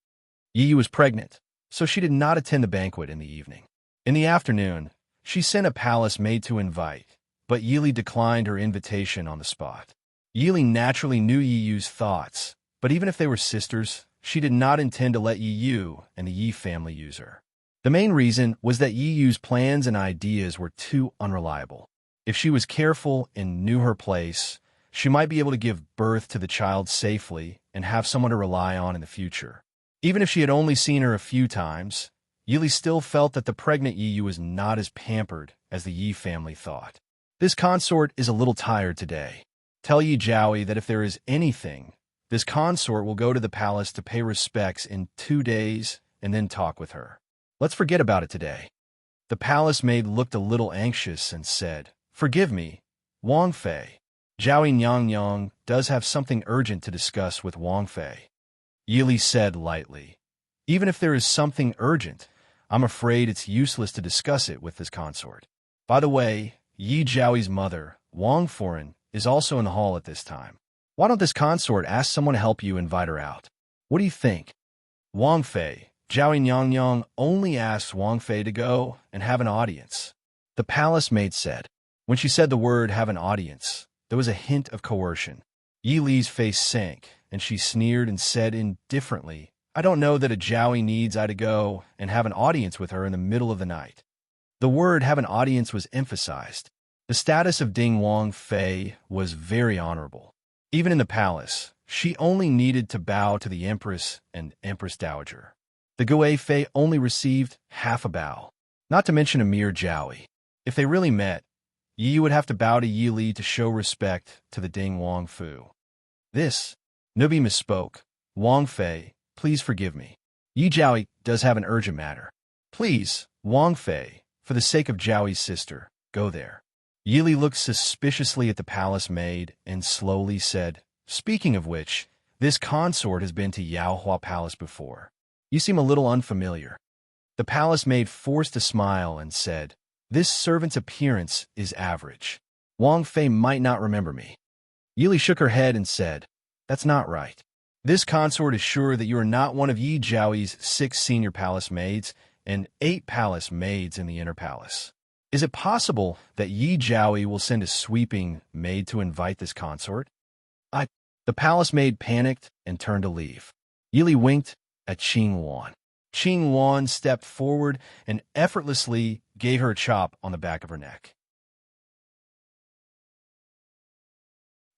Yi was pregnant, so she did not attend the banquet in the evening. In the afternoon, she sent a palace maid to invite, but Yili declined her invitation on the spot. Yili naturally knew Yi Yu's thoughts, but even if they were sisters, she did not intend to let Yi Yu and the Yi family use her. The main reason was that Yi Yu's plans and ideas were too unreliable. If she was careful and knew her place, she might be able to give birth to the child safely and have someone to rely on in the future. Even if she had only seen her a few times, Yili still felt that the pregnant Yi Yu was not as pampered as the Yi family thought. "This consort is a little tired today. Tell Yi Zhaoyi that if there is anything, this consort will go to the palace to pay respects in 2 days and then talk with her. Let's forget about it today." The palace maid looked a little anxious and said, "Forgive me, Wang Fei. Zhaoyi Nyang does have something urgent to discuss with Wang Fei." Yili said lightly, "Even if there is something urgent, I'm afraid it's useless to discuss it with this consort. By the way, Yi Zhaoyi's mother, Wang Foreign, is also in the hall at this time. Why don't this consort ask someone to help you invite her out? What do you think?" Wang Fei, Zhaoyi Nyang only asked Wang Fei to go and have an audience, the palace maid said. When she said the word "have an audience," there was a hint of coercion. Yi Li's face sank, and she sneered and said indifferently, "I don't know that a Zhaoyi needs I to go and have an audience with her in the middle of the night." The word "have an audience" was emphasized. The status of Ding Wang Fei was very honorable. Even in the palace, she only needed to bow to the Empress and Empress Dowager. The Gui Fei only received half a bow, not to mention a mere Zhaoyi. If they really met, Yi would have to bow to Yi Li to show respect to the Ding Wang Fu. "This," Nubi misspoke. "Wang Fei, please forgive me. Yi Zhaoyi does have an urgent matter. Please, Wang Fei, for the sake of Zhaoyi's sister, go there." Yi Li looked suspiciously at the palace maid and slowly said, "Speaking of which, this consort has been to Yaohua Palace before. You seem a little unfamiliar." The palace maid forced a smile and said, "This servant's appearance is average. Wang Fei might not remember me." Yili shook her head and said, "That's not right. This consort is sure that you are not one of Yi Zhaoyi's 6 senior palace maids and 8 palace maids in the inner palace. Is it possible that Yi Zhaoyi will send a sweeping maid to invite this consort?" The palace maid panicked and turned to leave. Yili winked at Qing Wan. Qing Wan stepped forward and effortlessly gave her a chop on the back of her neck.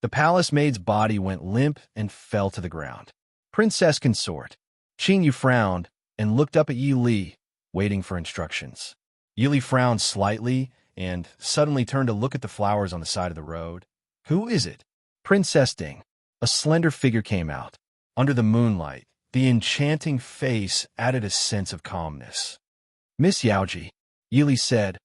The palace maid's body went limp and fell to the ground. "Princess consort." Qing Yu frowned and looked up at Yi Li, waiting for instructions. Yi Li frowned slightly and suddenly turned to look at the flowers on the side of the road. "Who is it?" "Princess Ding." A slender figure came out. Under the moonlight, the enchanting face added a sense of calmness. "Miss Yaoji," Yi Li said,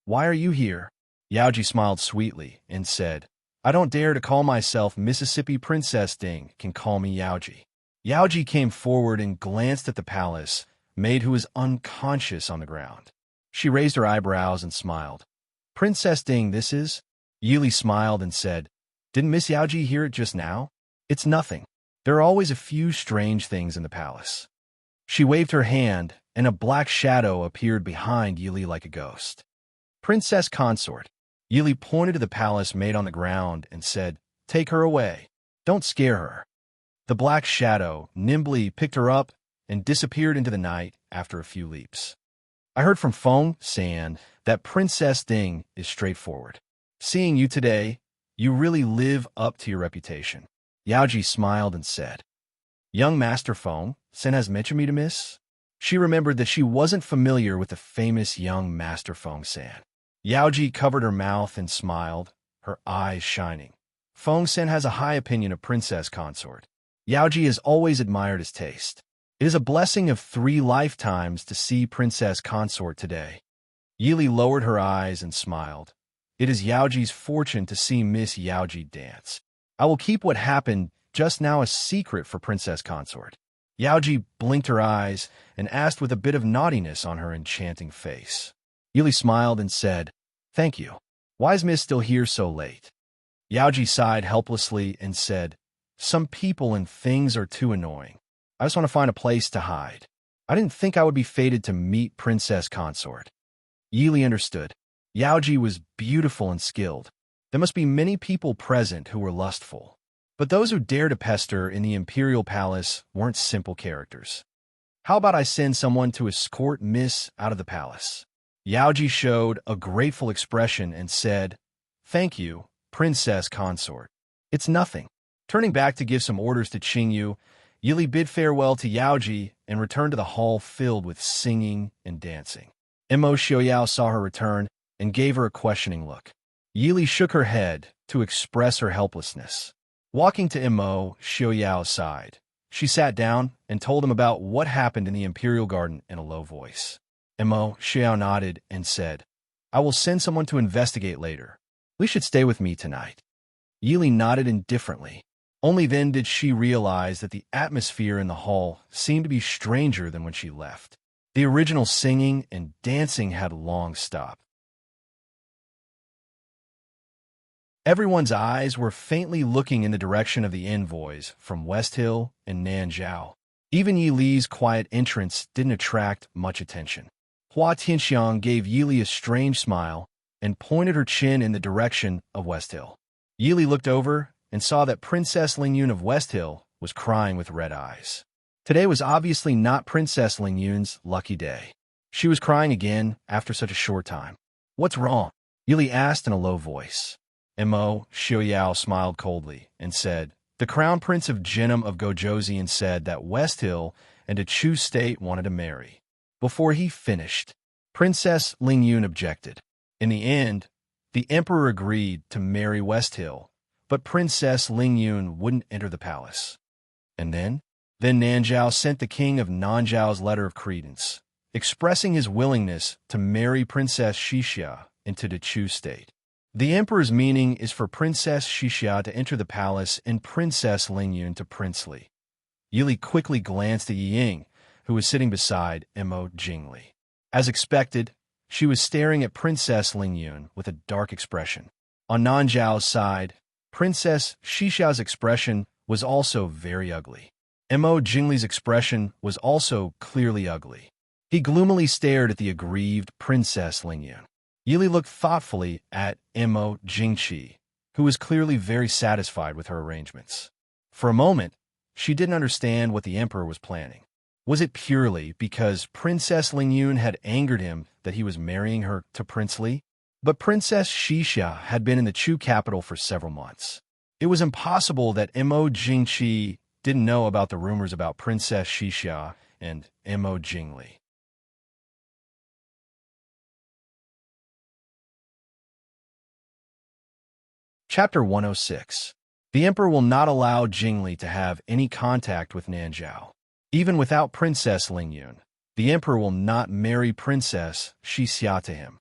"why are you here?" Yaoji smiled sweetly and said, I don't dare to call myself Mississippi Princess Ding can call me Yaoji. Yaoji came forward and glanced at the palace maid who was unconscious on the ground. She raised her eyebrows and smiled. Princess Ding, this is? Yili smiled and said, Didn't Miss Yaoji hear it just now? It's nothing. There are always a few strange things in the palace. She waved her hand, and a black shadow appeared behind Yili like a ghost. Princess Consort. Yili pointed to the palace maid on the ground and said, Take her away. Don't scare her. The black shadow nimbly picked her up and disappeared into the night after a few leaps. I heard from Feng San that Princess Ding is straightforward. Seeing you today, you really live up to your reputation. Yaoji smiled and said, Young Master Feng San has mentioned me to Miss? She remembered that she wasn't familiar with the famous young Master Feng San. Yaoji covered her mouth and smiled, her eyes shining. Feng San has a high opinion of Princess Consort. Yaoji has always admired his taste. It is a blessing of 3 lifetimes to see Princess Consort today. Yili lowered her eyes and smiled. It is Yaoji's fortune to see Miss Yaoji dance. I will keep what happened just now a secret for Princess Consort. Yaoji blinked her eyes and asked with a bit of naughtiness on her enchanting face. Yili smiled and said, Thank you. Why is Miss still here so late? Yaoji sighed helplessly and said, Some people and things are too annoying. I just want to find a place to hide. I didn't think I would be fated to meet Princess Consort. Yili understood. Yaoji was beautiful and skilled. There must be many people present who were lustful. But those who dared to pester in the imperial palace weren't simple characters. How about I send someone to escort Miss out of the palace? Yaoji showed a grateful expression and said, Thank you, Princess Consort. It's nothing. Turning back to give some orders to Qingyu, Yili bid farewell to Yaoji and returned to the hall filled with singing and dancing. Mo Xiaoyao saw her return and gave her a questioning look. Yili shook her head to express her helplessness. Walking to Mo Xiaoyao's side, she sat down and told him about what happened in the Imperial Garden in a low voice. Mo Xiao nodded and said, I will send someone to investigate later. We should stay with me tonight. Yili nodded indifferently. Only then did she realize that the atmosphere in the hall seemed to be stranger than when she left. The original singing and dancing had long stopped. Everyone's eyes were faintly looking in the direction of the envoys from West Hill and Nanzhao. Even Yi Li's quiet entrance didn't attract much attention. Hua Tianxiang gave Yili a strange smile and pointed her chin in the direction of West Hill. Yili looked over and saw that Princess Lingyun of West Hill was crying with red eyes. Today was obviously not Princess Lingyun's lucky day. She was crying again after such a short time. What's wrong? Yili asked in a low voice. Mo Xiaoyao smiled coldly and said, The Crown Prince of Jinnam of Gojoseon said that West Hill and a Chu state wanted to marry. Before he finished, Princess Lingyun objected. In the end, the emperor agreed to marry West Hill, but Princess Lingyun wouldn't enter the palace. And then Nanzhao sent the king of Nanzhao's letter of credence, expressing his willingness to marry Princess Xixia into the Chu state. The emperor's meaning is for Princess Xixia to enter the palace and Princess Lingyun to princely. Yili quickly glanced at Yi Ying, who was sitting beside Mo Jingli. As expected, she was staring at Princess Lingyun with a dark expression. On Nanzhao's side, Princess Xixia's expression was also very ugly. Mo Jingli's expression was also clearly ugly. He gloomily stared at the aggrieved Princess Lingyun. Yili looked thoughtfully at Mo Jingqi, who was clearly very satisfied with her arrangements. For a moment, she didn't understand what the emperor was planning. Was it purely because Princess Lingyun had angered him that he was marrying her to Prince Li? But Princess Xixia had been in the Chu capital for several months. It was impossible that Mo Jingqi didn't know about the rumors about Princess Xixia and Mo Jingli. Chapter 106. The emperor will not allow Jingli to have any contact with Nanzhao. Even without Princess Lingyun, the emperor will not marry Princess Xixia to him.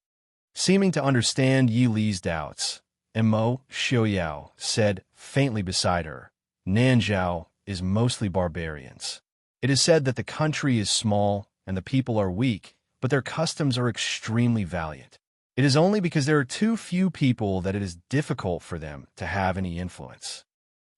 Seeming to understand Yi Li's doubts, Mo Xiaoyao said faintly beside her. Nanzhao is mostly barbarians. It is said that the country is small and the people are weak, but their customs are extremely valiant. It is only because there are too few people that it is difficult for them to have any influence.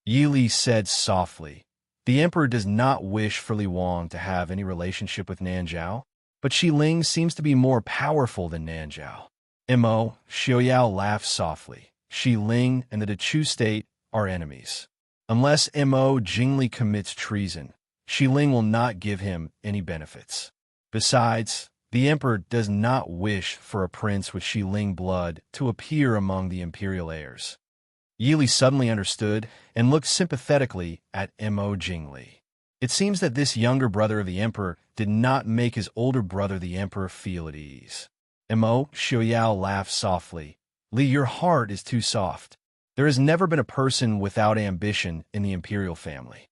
Yili said softly. The emperor does not wish for Li Wang to have any relationship with Nanzhao, but Shi Ling seems to be more powerful than Nanzhao. Mo Xiaoyao laughed softly. Shi Ling and the Dechu state are enemies. Unless Mo Jingli commits treason, Shi Ling will not give him any benefits. Besides, the emperor does not wish for a prince with Shi Ling blood to appear among the imperial heirs. Yili suddenly understood and looked sympathetically at Mo Jingli. It seems that this younger brother of the emperor did not make his older brother the emperor feel at ease. Mo Xiaoyao laughed softly. Li, your heart is too soft. There has never been a person without ambition in the imperial family.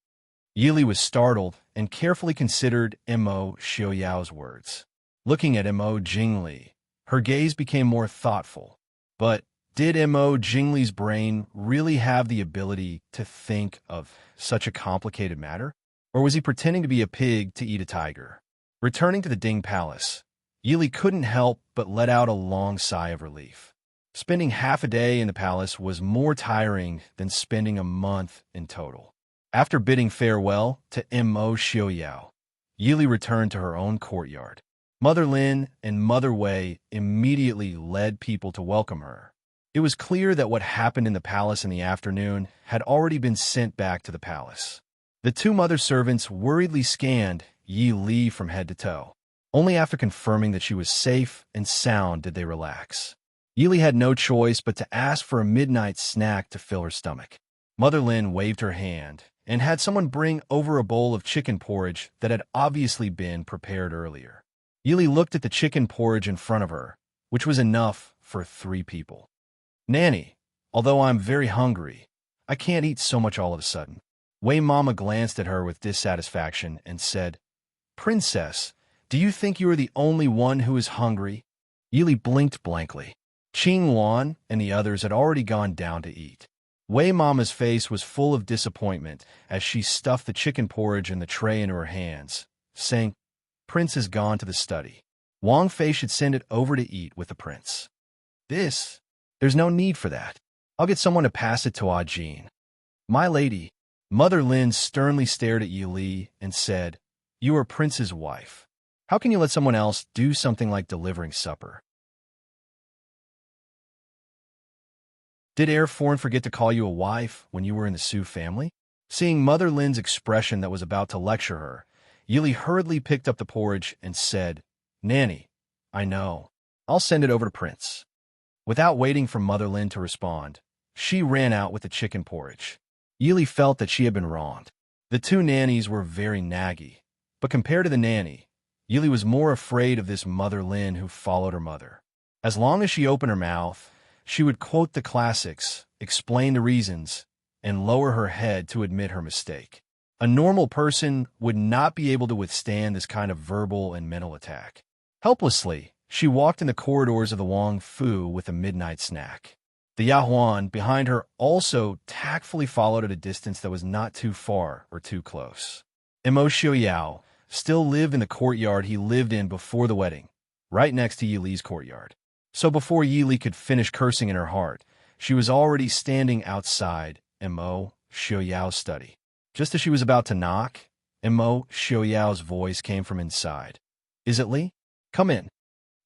Yili was startled and carefully considered Mo Xiaoyao's words. Looking at Mo Jingli, her gaze became more thoughtful. But did Mo Jingli's brain really have the ability to think of such a complicated matter? Or was he pretending to be a pig to eat a tiger? Returning to the Ding Palace, Yili couldn't help but let out a long sigh of relief. Spending half a day in the palace was more tiring than spending a month in total. After bidding farewell to Mo Xiaoyao, Yili returned to her own courtyard. Mother Lin and Mother Wei immediately led people to welcome her. It was clear that what happened in the palace in the afternoon had already been sent back to the palace. The two mother servants worriedly scanned Yi Li from head to toe. Only after confirming that she was safe and sound did they relax. Yi Li had no choice but to ask for a midnight snack to fill her stomach. Mother Lin waved her hand and had someone bring over a bowl of chicken porridge that had obviously been prepared earlier. Yi Li looked at the chicken porridge in front of her, which was enough for 3 people. Nanny, although I'm very hungry, I can't eat so much all of a sudden. Wei Mama glanced at her with dissatisfaction and said, Princess, do you think you are the only one who is hungry? Yili blinked blankly. Qing Wan and the others had already gone down to eat. Wei Mama's face was full of disappointment as she stuffed the chicken porridge in the tray into her hands, saying, Prince has gone to the study. Wang Fei should send it over to eat with the prince. There's no need for that. I'll get someone to pass it to Ah Jin. My lady, Mother Lin sternly stared at Yi Li and said, You are Prince's wife. How can you let someone else do something like delivering supper? Did Air Foreign forget to call you a wife when you were in the Su family? Seeing Mother Lin's expression that was about to lecture her, Yi Li hurriedly picked up the porridge and said, Nanny, I know. I'll send it over to Prince. Without waiting for Mother Lin to respond, she ran out with the chicken porridge. Yi Li felt that she had been wronged. The 2 nannies were very naggy, but compared to the nanny, Yi Li was more afraid of this Mother Lin who followed her mother. As long as she opened her mouth, she would quote the classics, explain the reasons, and lower her head to admit her mistake. A normal person would not be able to withstand this kind of verbal and mental attack. Helplessly, she walked in the corridors of the Wang Fu with a midnight snack. The Yahuan behind her also tactfully followed at a distance that was not too far or too close. Mo Xiaoyao still lived in the courtyard he lived in before the wedding, right next to Yi Li's courtyard. So before Yi Li could finish cursing in her heart, she was already standing outside Mo Xiaoyao's study. Just as she was about to knock, Mo Xiaoyao's voice came from inside. Is it Li? Come in.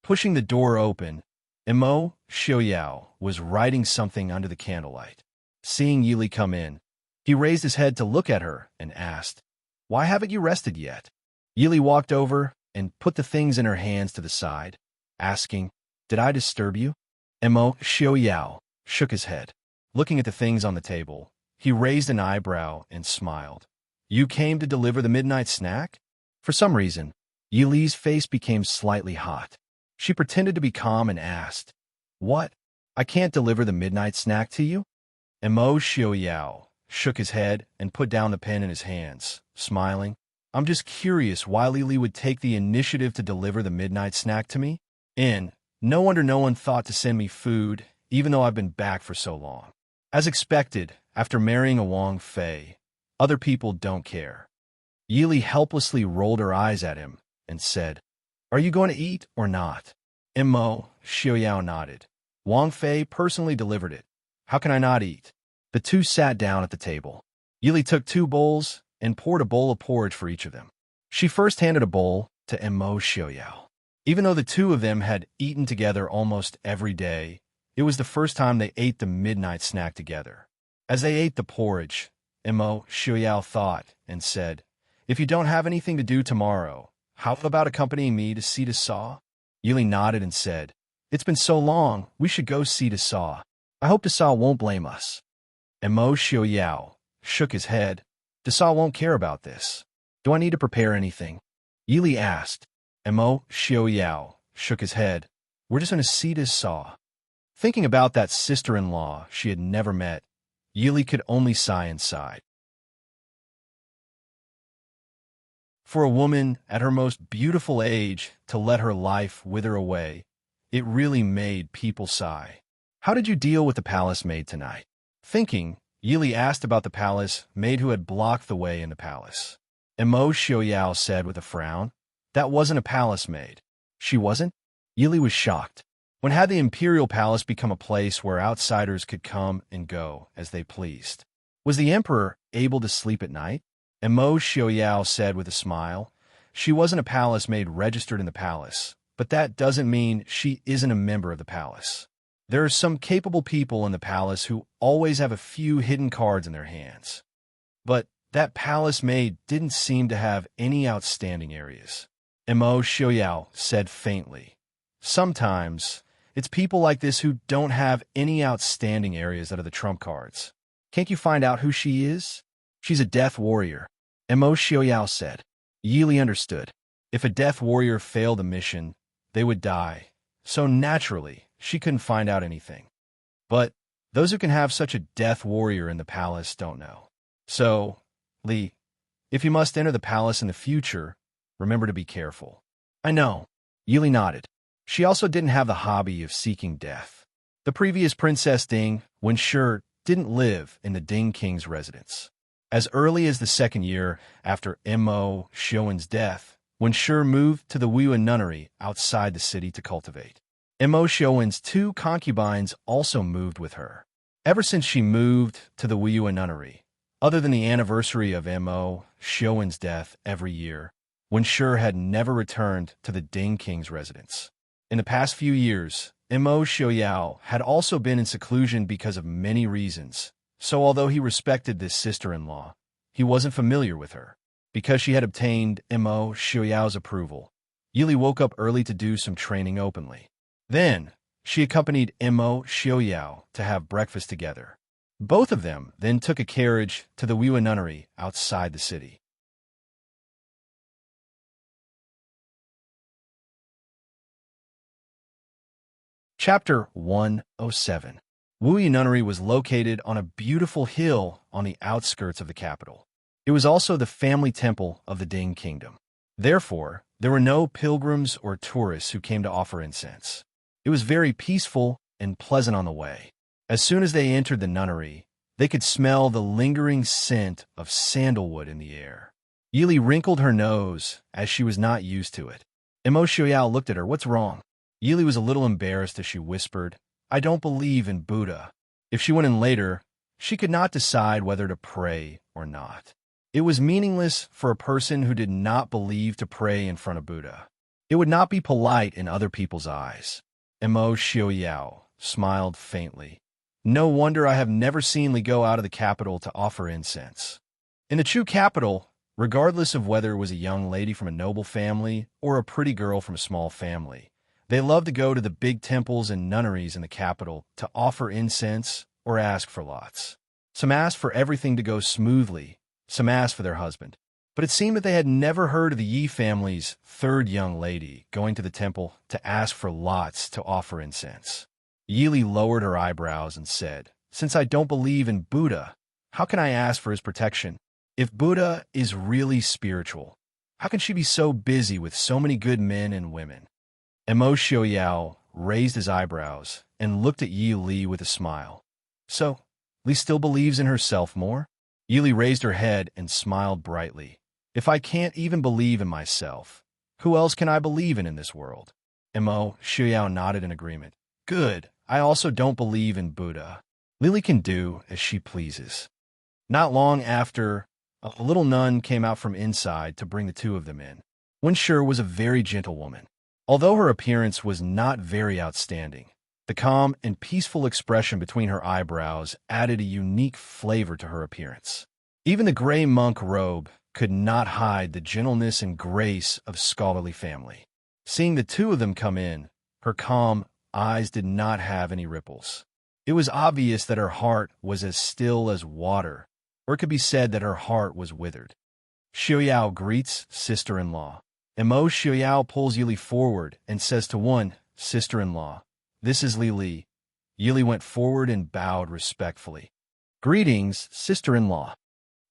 Pushing the door open, Mo Xiaoyao was writing something under the candlelight. Seeing Yi Li come in, he raised his head to look at her and asked, Why haven't you rested yet? Yi Li walked over and put the things in her hands to the side, asking, Did I disturb you? Mo Xiaoyao shook his head. Looking at the things on the table, he raised an eyebrow and smiled. You came to deliver the midnight snack? For some reason, Yi Li's face became slightly hot. She pretended to be calm and asked, What? I can't deliver the midnight snack to you? Mo Xiaoyao shook his head and put down the pen in his hands, smiling. I'm just curious why Li Li would take the initiative to deliver the midnight snack to me. No wonder no one thought to send me food, even though I've been back for so long. As expected, after marrying a Wang Fei, other people don't care. Yili helplessly rolled her eyes at him and said, "Are you going to eat or not?" Mo Xiaoyao nodded. "Wang Fei personally delivered it. How can I not eat?" The two sat down at the table. Yili took 2 bowls and poured a bowl of porridge for each of them. She first handed a bowl to Mo Xiaoyao. Even though the two of them had eaten together almost every day, it was the first time they ate the midnight snack together. As they ate the porridge, Mo Xiaoyao thought and said, "If you don't have anything to do tomorrow, how about accompanying me to see Saw?" Yili nodded and said, "It's been so long, we should go see Saw. I hope Saw won't blame us." Mo Xiaoyao shook his head. "Saw won't care about this. Do I need to prepare anything?" Yili asked. Mo Xiaoyao shook his head. "We're just going to see Saw." Thinking about that sister-in-law she had never met, Yili could only sigh inside. For a woman at her most beautiful age to let her life wither away, it really made people sigh. "How did you deal with the palace maid tonight?" Thinking, Yili asked about the palace maid who had blocked the way in the palace. Mo Xiaoyao said with a frown, "That wasn't a palace maid." "She wasn't?" Yili was shocked. When had the imperial palace become a place where outsiders could come and go as they pleased? Was the emperor able to sleep at night? Mo Xiaoyao said with a smile, "She wasn't a palace maid registered in the palace, but that doesn't mean she isn't a member of the palace. There are some capable people in the palace who always have a few hidden cards in their hands. But that palace maid didn't seem to have any outstanding areas." Mo Xiaoyao said faintly, "Sometimes it's people like this who don't have any outstanding areas that are the trump cards. Can't you find out who she is?" "She's a death warrior," Mo Xiaoyao said. Yili understood. If a death warrior failed a mission, they would die, so naturally she couldn't find out anything. But those who can have such a death warrior in the palace don't know. "So, Li, if you must enter the palace in the future, remember to be careful." "I know," Yili nodded. She also didn't have the hobby of seeking death. The previous Princess Ding, Wenshi, didn't live in the Ding King's residence. As early as the 2nd year after Mo Xiaoyuan's death, Wenshi moved to the Wuyuan nunnery outside the city to cultivate. Mo Xiaoyuan's 2 concubines also moved with her. Ever since she moved to the Wuyuan nunnery, other than the anniversary of Mo Xiaoyuan's death every year, Wenshi had never returned to the Ding King's residence. In the past few years, Mo Xiaoyao had also been in seclusion because of many reasons, so although he respected this sister-in-law, he wasn't familiar with her. Because she had obtained Mo Xiaoyao's approval, Yili woke up early to do some training openly. Then, she accompanied Mo Xiaoyao to have breakfast together. Both of them then took a carriage to the Wuyuan nunnery outside the city. Chapter 107. Wuyuan nunnery was located on a beautiful hill on the outskirts of the capital. It was also the family temple of the Ding Kingdom. Therefore, there were no pilgrims or tourists who came to offer incense. It was very peaceful and pleasant on the way. As soon as they entered the nunnery, they could smell the lingering scent of sandalwood in the air. Yili wrinkled her nose as she was not used to it. Mo Xiaoyao looked at her. "What's wrong?" Yili was a little embarrassed as she whispered, "I don't believe in Buddha." If she went in later, she could not decide whether to pray or not. It was meaningless for a person who did not believe to pray in front of Buddha. It would not be polite in other people's eyes. Mo Xiaoyao smiled faintly. "No wonder I have never seen Li go out of the capital to offer incense." In the true capital, regardless of whether it was a young lady from a noble family or a pretty girl from a small family, they loved to go to the big temples and nunneries in the capital to offer incense or ask for lots. Some asked for everything to go smoothly, some asked for their husband. But it seemed that they had never heard of the Yi family's 3rd young lady going to the temple to ask for lots to offer incense. Yili lowered her eyebrows and said, "Since I don't believe in Buddha, how can I ask for his protection? If Buddha is really spiritual, how can she be so busy with so many good men and women?" Mo Xiaoyao raised his eyebrows and looked at Yi Li with a smile. So, Li still believes in herself more? Yi Li raised her head and smiled brightly. If I can't even believe in myself, who else can I believe in this world? Mo Xiaoyao nodded in agreement. Good. I also don't believe in Buddha. Lily can do as she pleases. Not long after, a little nun came out from inside to bring the two of them in. Wenshi was a very gentle woman. Although her appearance was not very outstanding, the calm and peaceful expression between her eyebrows added a unique flavor to her appearance. Even the gray monk robe could not hide the gentleness and grace of scholarly family. Seeing the two of them come in, her calm eyes did not have any ripples. It was obvious that her heart was as still as water, or it could be said that her heart was withered. Xiaoyao greets sister-in-law. Mo Xiaoyao pulls Yi Li forward and says to one, sister-in-law, "This is Li Li." Yi Li went forward and bowed respectfully. "Greetings, sister-in-law."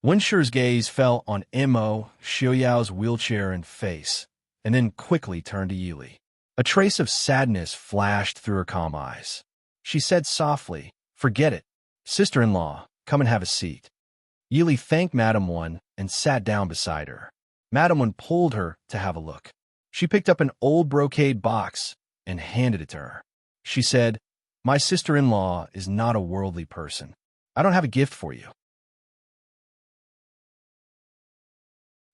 Wenshi's gaze fell on Mo Xiaoyao's wheelchair and face, and then quickly turned to Yi Li. A trace of sadness flashed through her calm eyes. She said softly, "Forget it. Sister-in-law, come and have a seat." Yi Li thanked Madam Wan and sat down beside her. Madam Wan pulled her to have a look. She picked up an old brocade box and handed it to her. She said, "My sister-in-law is not a worldly person. I don't have a gift for you.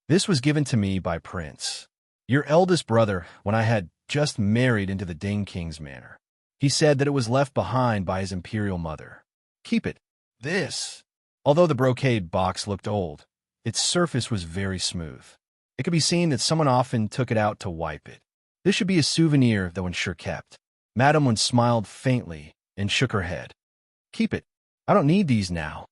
This was given to me by Prince, your eldest brother, when I had just married into the Ding King's manor. He said that it was left behind by his imperial mother. Keep it. This." Although the brocade box looked old, its surface was very smooth. It could be seen that someone often took it out to wipe it. This should be a souvenir that Wenshi kept. Madam Wan smiled faintly and shook her head. "Keep it. I don't need these now."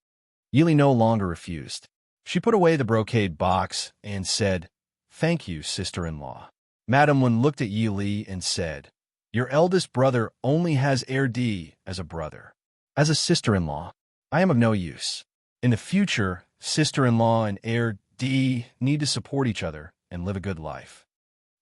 Yi Li no longer refused. She put away the brocade box and said, "Thank you, sister-in-law." Madam Wan looked at Yi Li and said, "Your eldest brother only has Heir D as a brother. As a sister-in-law, I am of no use. In the future, sister-in-law and Heir D need to support each other and live a good life."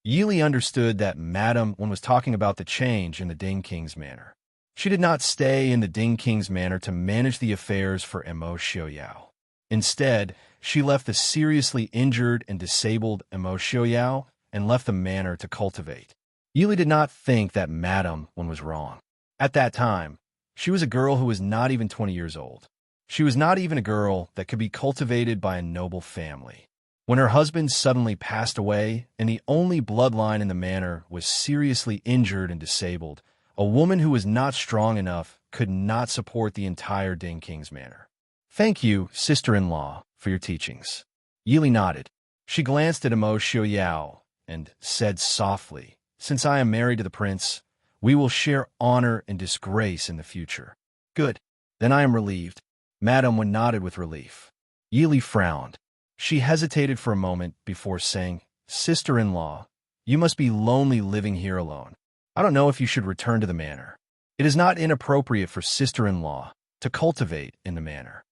Yi Li understood that Madam Wan was talking about the change in the Ding King's manor. She did not stay in the Ding King's manor to manage the affairs for Mo Xiaoyao. Instead, she left the seriously injured and disabled Mo Xiaoyao and left the manor to cultivate. Yi Li did not think that Madam Wan was wrong. At that time, she was a girl who was not even 20 years old. She was not even a girl that could be cultivated by a noble family. When her husband suddenly passed away and the only bloodline in the manor was seriously injured and disabled, a woman who was not strong enough could not support the entire Ding King's manor. "Thank you, sister-in-law, for your teachings." Yi Li nodded. She glanced at Mo Xiaoyao and said softly, "Since I am married to the prince, we will share honor and disgrace in the future." "Good. Then I am relieved." Madam Wan nodded with relief. Yi Li frowned. She hesitated for a moment before saying, "Sister-in-law, you must be lonely living here alone. I don't know if you should return to the manor. It is not inappropriate for sister-in-law to cultivate in the manor."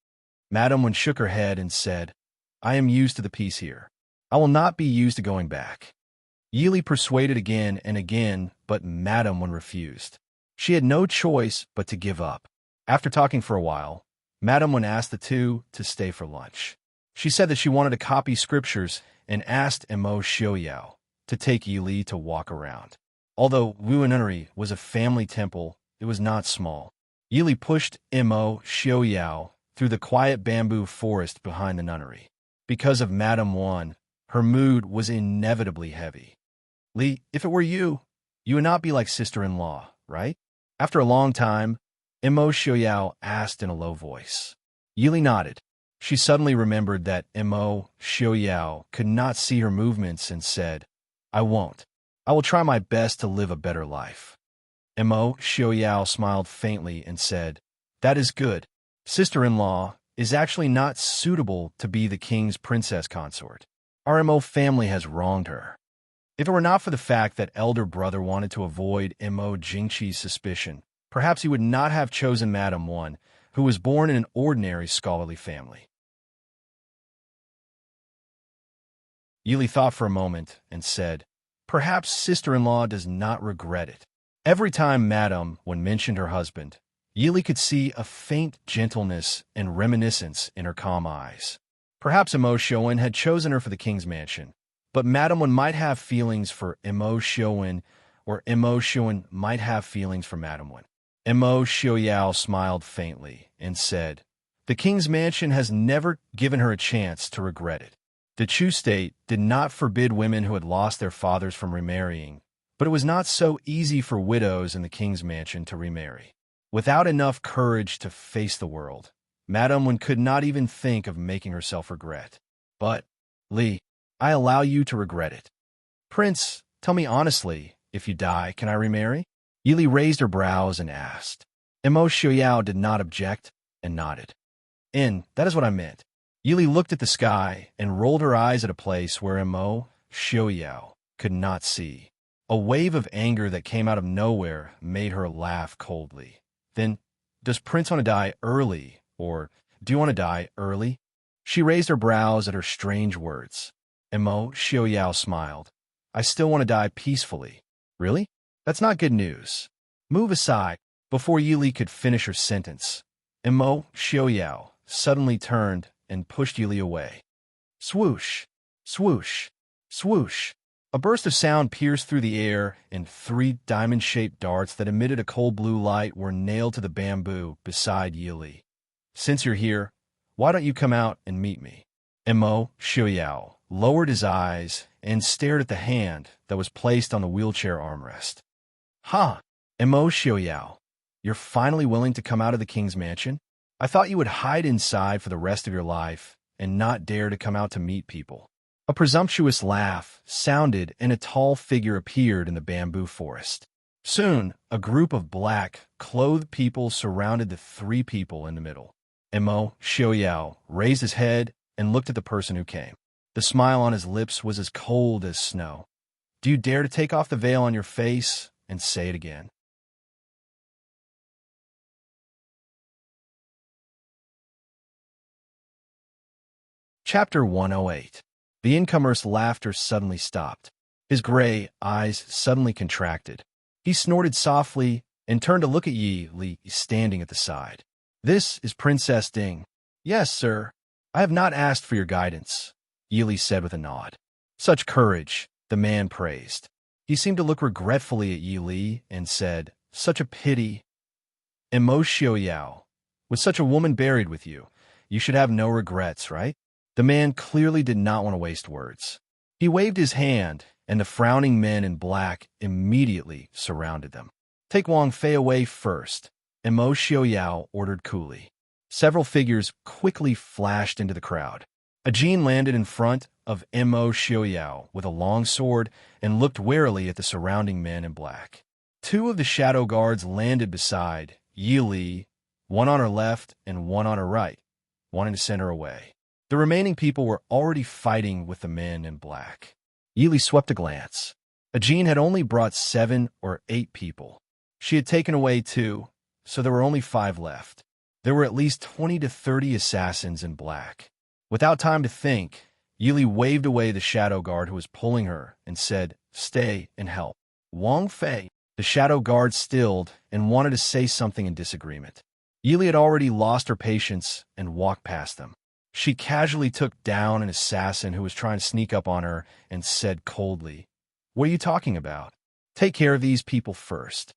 Madam Wan shook her head and said, "I am used to the peace here. I will not be used to going back." Yi Li persuaded again and again, but Madam Wan refused. She had no choice but to give up. After talking for a while, Madam Wan asked the two to stay for lunch. She said that she wanted to copy scriptures and asked Mo Xiaoyao to take Yi Li to walk around. Although Wu Nunnery was a family temple, it was not small. Yi Li pushed Mo Xiaoyao through the quiet bamboo forest behind the nunnery. Because of Madam Wan, her mood was inevitably heavy. "Li, if it were you, you would not be like sister-in-law, right?" After a long time, Mo Xiaoyao asked in a low voice. Yi Li nodded. She suddenly remembered that Mo Xiaoyao could not see her movements and said, "I won't. I will try my best to live a better life." Mo Xiaoyao smiled faintly and said, "That is good. Sister-in-law is actually not suitable to be the king's princess consort. Our Mo family has wronged her." If it were not for the fact that elder brother wanted to avoid Mo Jingqi's suspicion, perhaps he would not have chosen Madam Wan, who was born in an ordinary scholarly family. Yi Li thought for a moment and said, "Perhaps sister-in-law does not regret it." Every time Madame Wen mentioned her husband, Yili could see a faint gentleness and reminiscence in her calm eyes. Perhaps Imo had chosen her for the king's mansion, but Madame Wen might have feelings for Imo, or Imo might have feelings for Madame Wen. Imo Xiaoyao smiled faintly and said, "The king's mansion has never given her a chance to regret it. The Chu state did not forbid women who had lost their fathers from remarrying, but it was not so easy for widows in the king's mansion to remarry. Without enough courage to face the world, Madame Wen could not even think of making herself regret. But, Li, I allow you to regret it. Prince, tell me honestly, if you die, can I remarry?" Yili raised her brows and asked. Imo Xiaoyao did not object and nodded. That is what I meant." Yili looked at the sky and rolled her eyes at a place where Imo Xiaoyao could not see. A wave of anger that came out of nowhere made her laugh coldly. "Then, does Prince want to die early, or do you want to die early?" She raised her brows at her strange words. Imo Xiaoyao smiled. "I still want to die peacefully." "Really? That's not good news. Move aside." Before Yili could finish her sentence, Imo Xiaoyao suddenly turned and pushed Yili away. Swoosh, swoosh, swoosh. A burst of sound pierced through the air, and 3 diamond-shaped darts that emitted a cold blue light were nailed to the bamboo beside Yili. "Since you're here, why don't you come out and meet me?" Imo Xiaoyao lowered his eyes and stared at the hand that was placed on the wheelchair armrest. "Ha! Imo Xiaoyao, you're finally willing to come out of the king's mansion? I thought you would hide inside for the rest of your life and not dare to come out to meet people." A presumptuous laugh sounded and a tall figure appeared in the bamboo forest. Soon, a group of black-clothed people surrounded the 3 people in the middle. Imo Xiaoyao raised his head and looked at the person who came. The smile on his lips was as cold as snow. "Do you dare to take off the veil on your face and say it again?" Chapter 108. The incomer's laughter suddenly stopped. His gray eyes suddenly contracted. He snorted softly and turned to look at Yi Li standing at the side. "This is Princess Ding." "Yes, sir. I have not asked for your guidance," Yi Li said with a nod. "Such courage," the man praised. He seemed to look regretfully at Yi Li and said, "Such a pity. Imo Xiaoyao, with such a woman buried with you, you should have no regrets, right?" The man clearly did not want to waste words. He waved his hand, and the frowning men in black immediately surrounded them. "Take Wang Fei away first," Imo Xiaoyao ordered coolly. Several figures quickly flashed into the crowd. A Jin landed in front of Imo Xiaoyao with a long sword and looked warily at the surrounding men in black. 2 of the shadow guards landed beside Yi Li, one on her left and one on her right, wanting to send her away. The remaining people were already fighting with the men in black. Yi Li swept a glance. A Jin had only brought 7 or 8 people. She had taken away 2, so there were only 5 left. There were at least 20 to 30 assassins in black. Without time to think, Yi Li waved away the shadow guard who was pulling her and said, "Stay and help." "Wang Fei." The shadow guard stilled and wanted to say something in disagreement. Yi Li had already lost her patience and walked past them. She casually took down an assassin who was trying to sneak up on her and said coldly, "What are you talking about? Take care of these people first."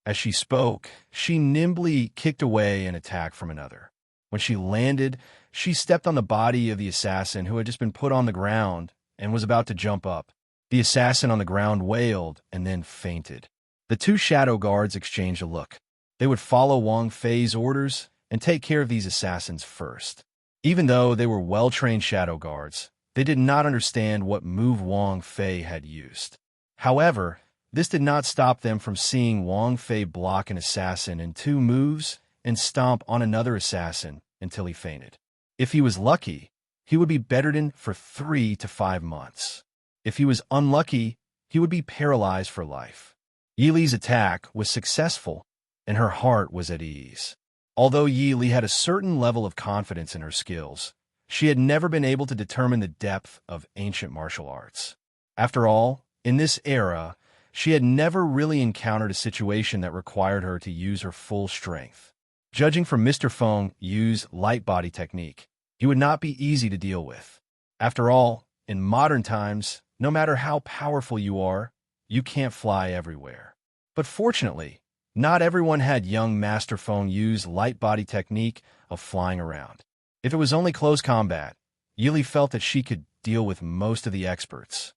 As she spoke, she nimbly kicked away an attack from another. When she landed, she stepped on the body of the assassin who had just been put on the ground and was about to jump up. The assassin on the ground wailed and then fainted. The 2 shadow guards exchanged a look. They would follow Wang Fei's orders and take care of these assassins first. Even though they were well-trained shadow guards, they did not understand what move Wang Fei had used. However, this did not stop them from seeing Wang Fei block an assassin in 2 moves and stomp on another assassin until he fainted. If he was lucky, he would be bedridden for 3 to 5 months. If he was unlucky, he would be paralyzed for life. Yi Li's attack was successful, and her heart was at ease. Although Yi Li had a certain level of confidence in her skills, she had never been able to determine the depth of ancient martial arts. After all, in this era, She had never really encountered a situation that required her to use her full strength. Judging from Mr. Feng Yu's light body technique, he would not be easy to deal with. After all, in modern times, no matter how powerful you are, you can't fly everywhere. But fortunately, not everyone had young Master Feng Yu's light body technique of flying around. If it was only close combat, Yili felt that she could deal with most of the experts.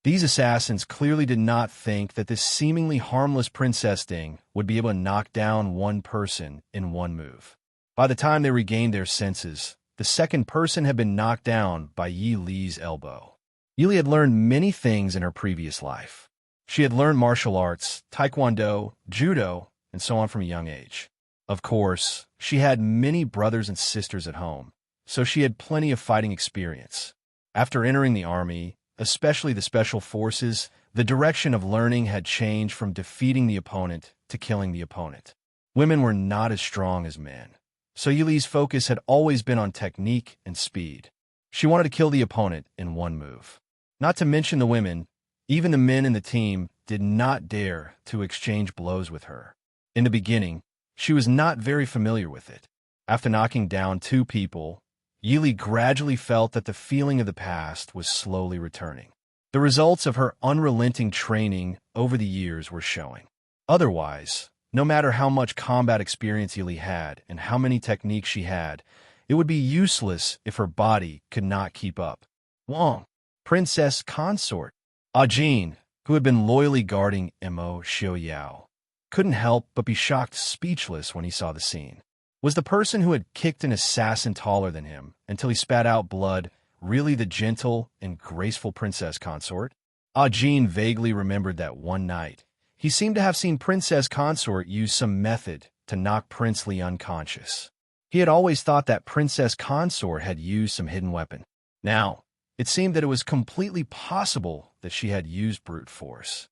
These assassins clearly did not think that this seemingly harmless princess Ding would be able to knock down one person in one move. By the time they regained their senses, the second person had been knocked down by Yi Li's elbow. Yili had learned many things in her previous life. She had learned martial arts, taekwondo, judo, and so on from a young age. Of course, she had many brothers and sisters at home, so she had plenty of fighting experience. After entering the army, especially the special forces, the direction of learning had changed from defeating the opponent to killing the opponent. Women were not as strong as men, so Yili's focus had always been on technique and speed. She wanted to kill the opponent in one move. Not to mention the women, even the men in the team did not dare to exchange blows with her. In the beginning, she was not very familiar with it. After knocking down 2 people, Yili gradually felt that the feeling of the past was slowly returning. The results of her unrelenting training over the years were showing. Otherwise, no matter how much combat experience Yili had and how many techniques she had, it would be useless if her body could not keep up. Wang, princess consort. Ajin, who had been loyally guarding Mo Xiaoyao, couldn't help but be shocked speechless when he saw the scene. Was the person who had kicked an assassin taller than him until he spat out blood really the gentle and graceful princess consort? Ajin vaguely remembered that one night, he seemed to have seen Princess Consort use some method to knock Prince Li unconscious. He had always thought that Princess Consort had used some hidden weapon. Now, it seemed that it was completely possible that she had used brute force.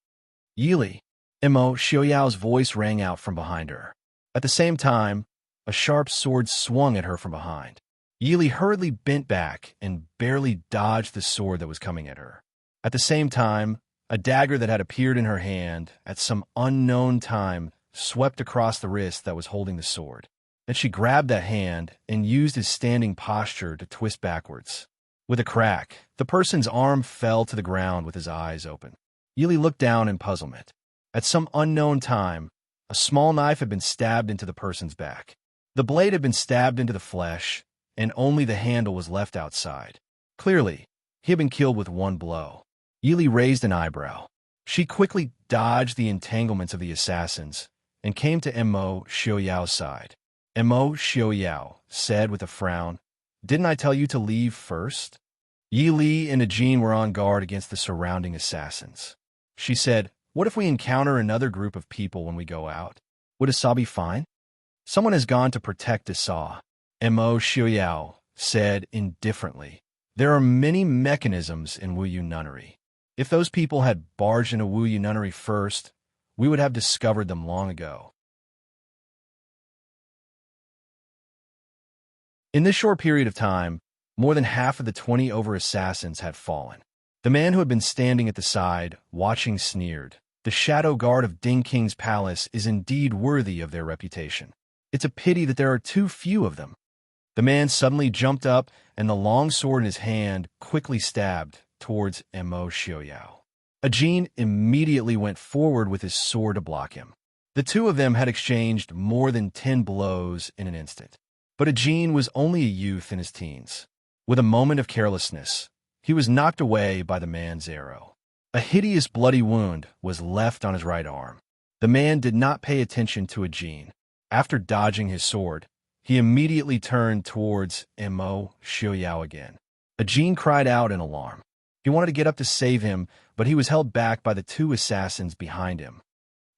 Yili, Mo Xiaoyao's voice rang out from behind her. At the same time, a sharp sword swung at her from behind. Yili hurriedly bent back and barely dodged the sword that was coming at her. At the same time, a dagger that had appeared in her hand at some unknown time swept across the wrist that was holding the sword. Then she grabbed that hand and used his standing posture to twist backwards. With a crack, the person's arm fell to the ground with his eyes open. Yili looked down in puzzlement. At some unknown time, a small knife had been stabbed into the person's back. The blade had been stabbed into the flesh, and only the handle was left outside. Clearly, he had been killed with one blow. Yili raised an eyebrow. She quickly dodged the entanglements of the assassins and came to Mo Xiaoyao's side. Mo Xiaoyao said with a frown, "Didn't I tell you to leave first?" Yi Li and Ajin were on guard against the surrounding assassins. She said, "What if we encounter another group of people when we go out? Would Asa be fine?" "Someone has gone to protect Asa," Mo Xiaoyao said indifferently. "There are many mechanisms in Wuyu nunnery. If those people had barged into Wuyu nunnery first, we would have discovered them long ago." In this short period of time, more than half of the 20 assassins had fallen. The man who had been standing at the side, watching, sneered, "The shadow guard of Ding King's palace is indeed worthy of their reputation. It's a pity that there are too few of them." The man suddenly jumped up, and the long sword in his hand quickly stabbed towards Mo Xiaoyao. Ajin immediately went forward with his sword to block him. The two of them had exchanged more than 10 blows in an instant. But Ajin was only a youth in his teens. With a moment of carelessness, he was knocked away by the man's arrow. A hideous bloody wound was left on his right arm. The man did not pay attention to Ajin. After dodging his sword, he immediately turned towards Mo Xiaoyao again. Ajin cried out in alarm. He wanted to get up to save him, but he was held back by the 2 assassins behind him.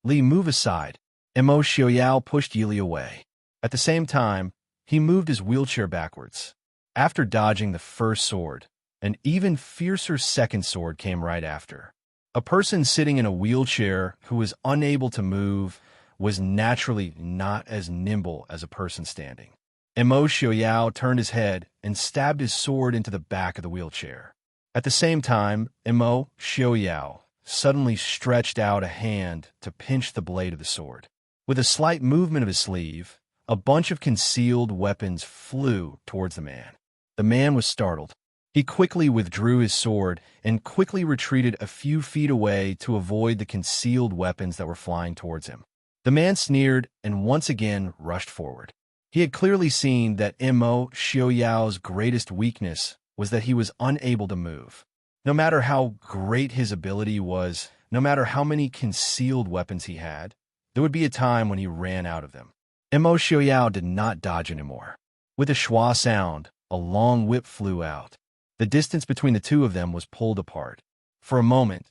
"Li, move aside." Mo Xiaoyao pushed Yili away. At the same time, he moved his wheelchair backwards. After dodging the first sword, an even fiercer second sword came right after. A person sitting in a wheelchair who was unable to move was naturally not as nimble as a person standing. Mo Xiaoyao turned his head and stabbed his sword into the back of the wheelchair. At the same time, Imo Xiaoyao suddenly stretched out a hand to pinch the blade of the sword. With a slight movement of his sleeve, a bunch of concealed weapons flew towards the man. The man was startled. He quickly withdrew his sword and quickly retreated a few feet away to avoid the concealed weapons that were flying towards him. The man sneered and once again rushed forward. He had clearly seen that Imo Xiaoyao's greatest weakness was that he was unable to move. No matter how great his ability was, no matter how many concealed weapons he had, there would be a time when he ran out of them. Imo Xiaoyao did not dodge anymore. With a schwa sound, a long whip flew out. The distance between the two of them was pulled apart. For a moment,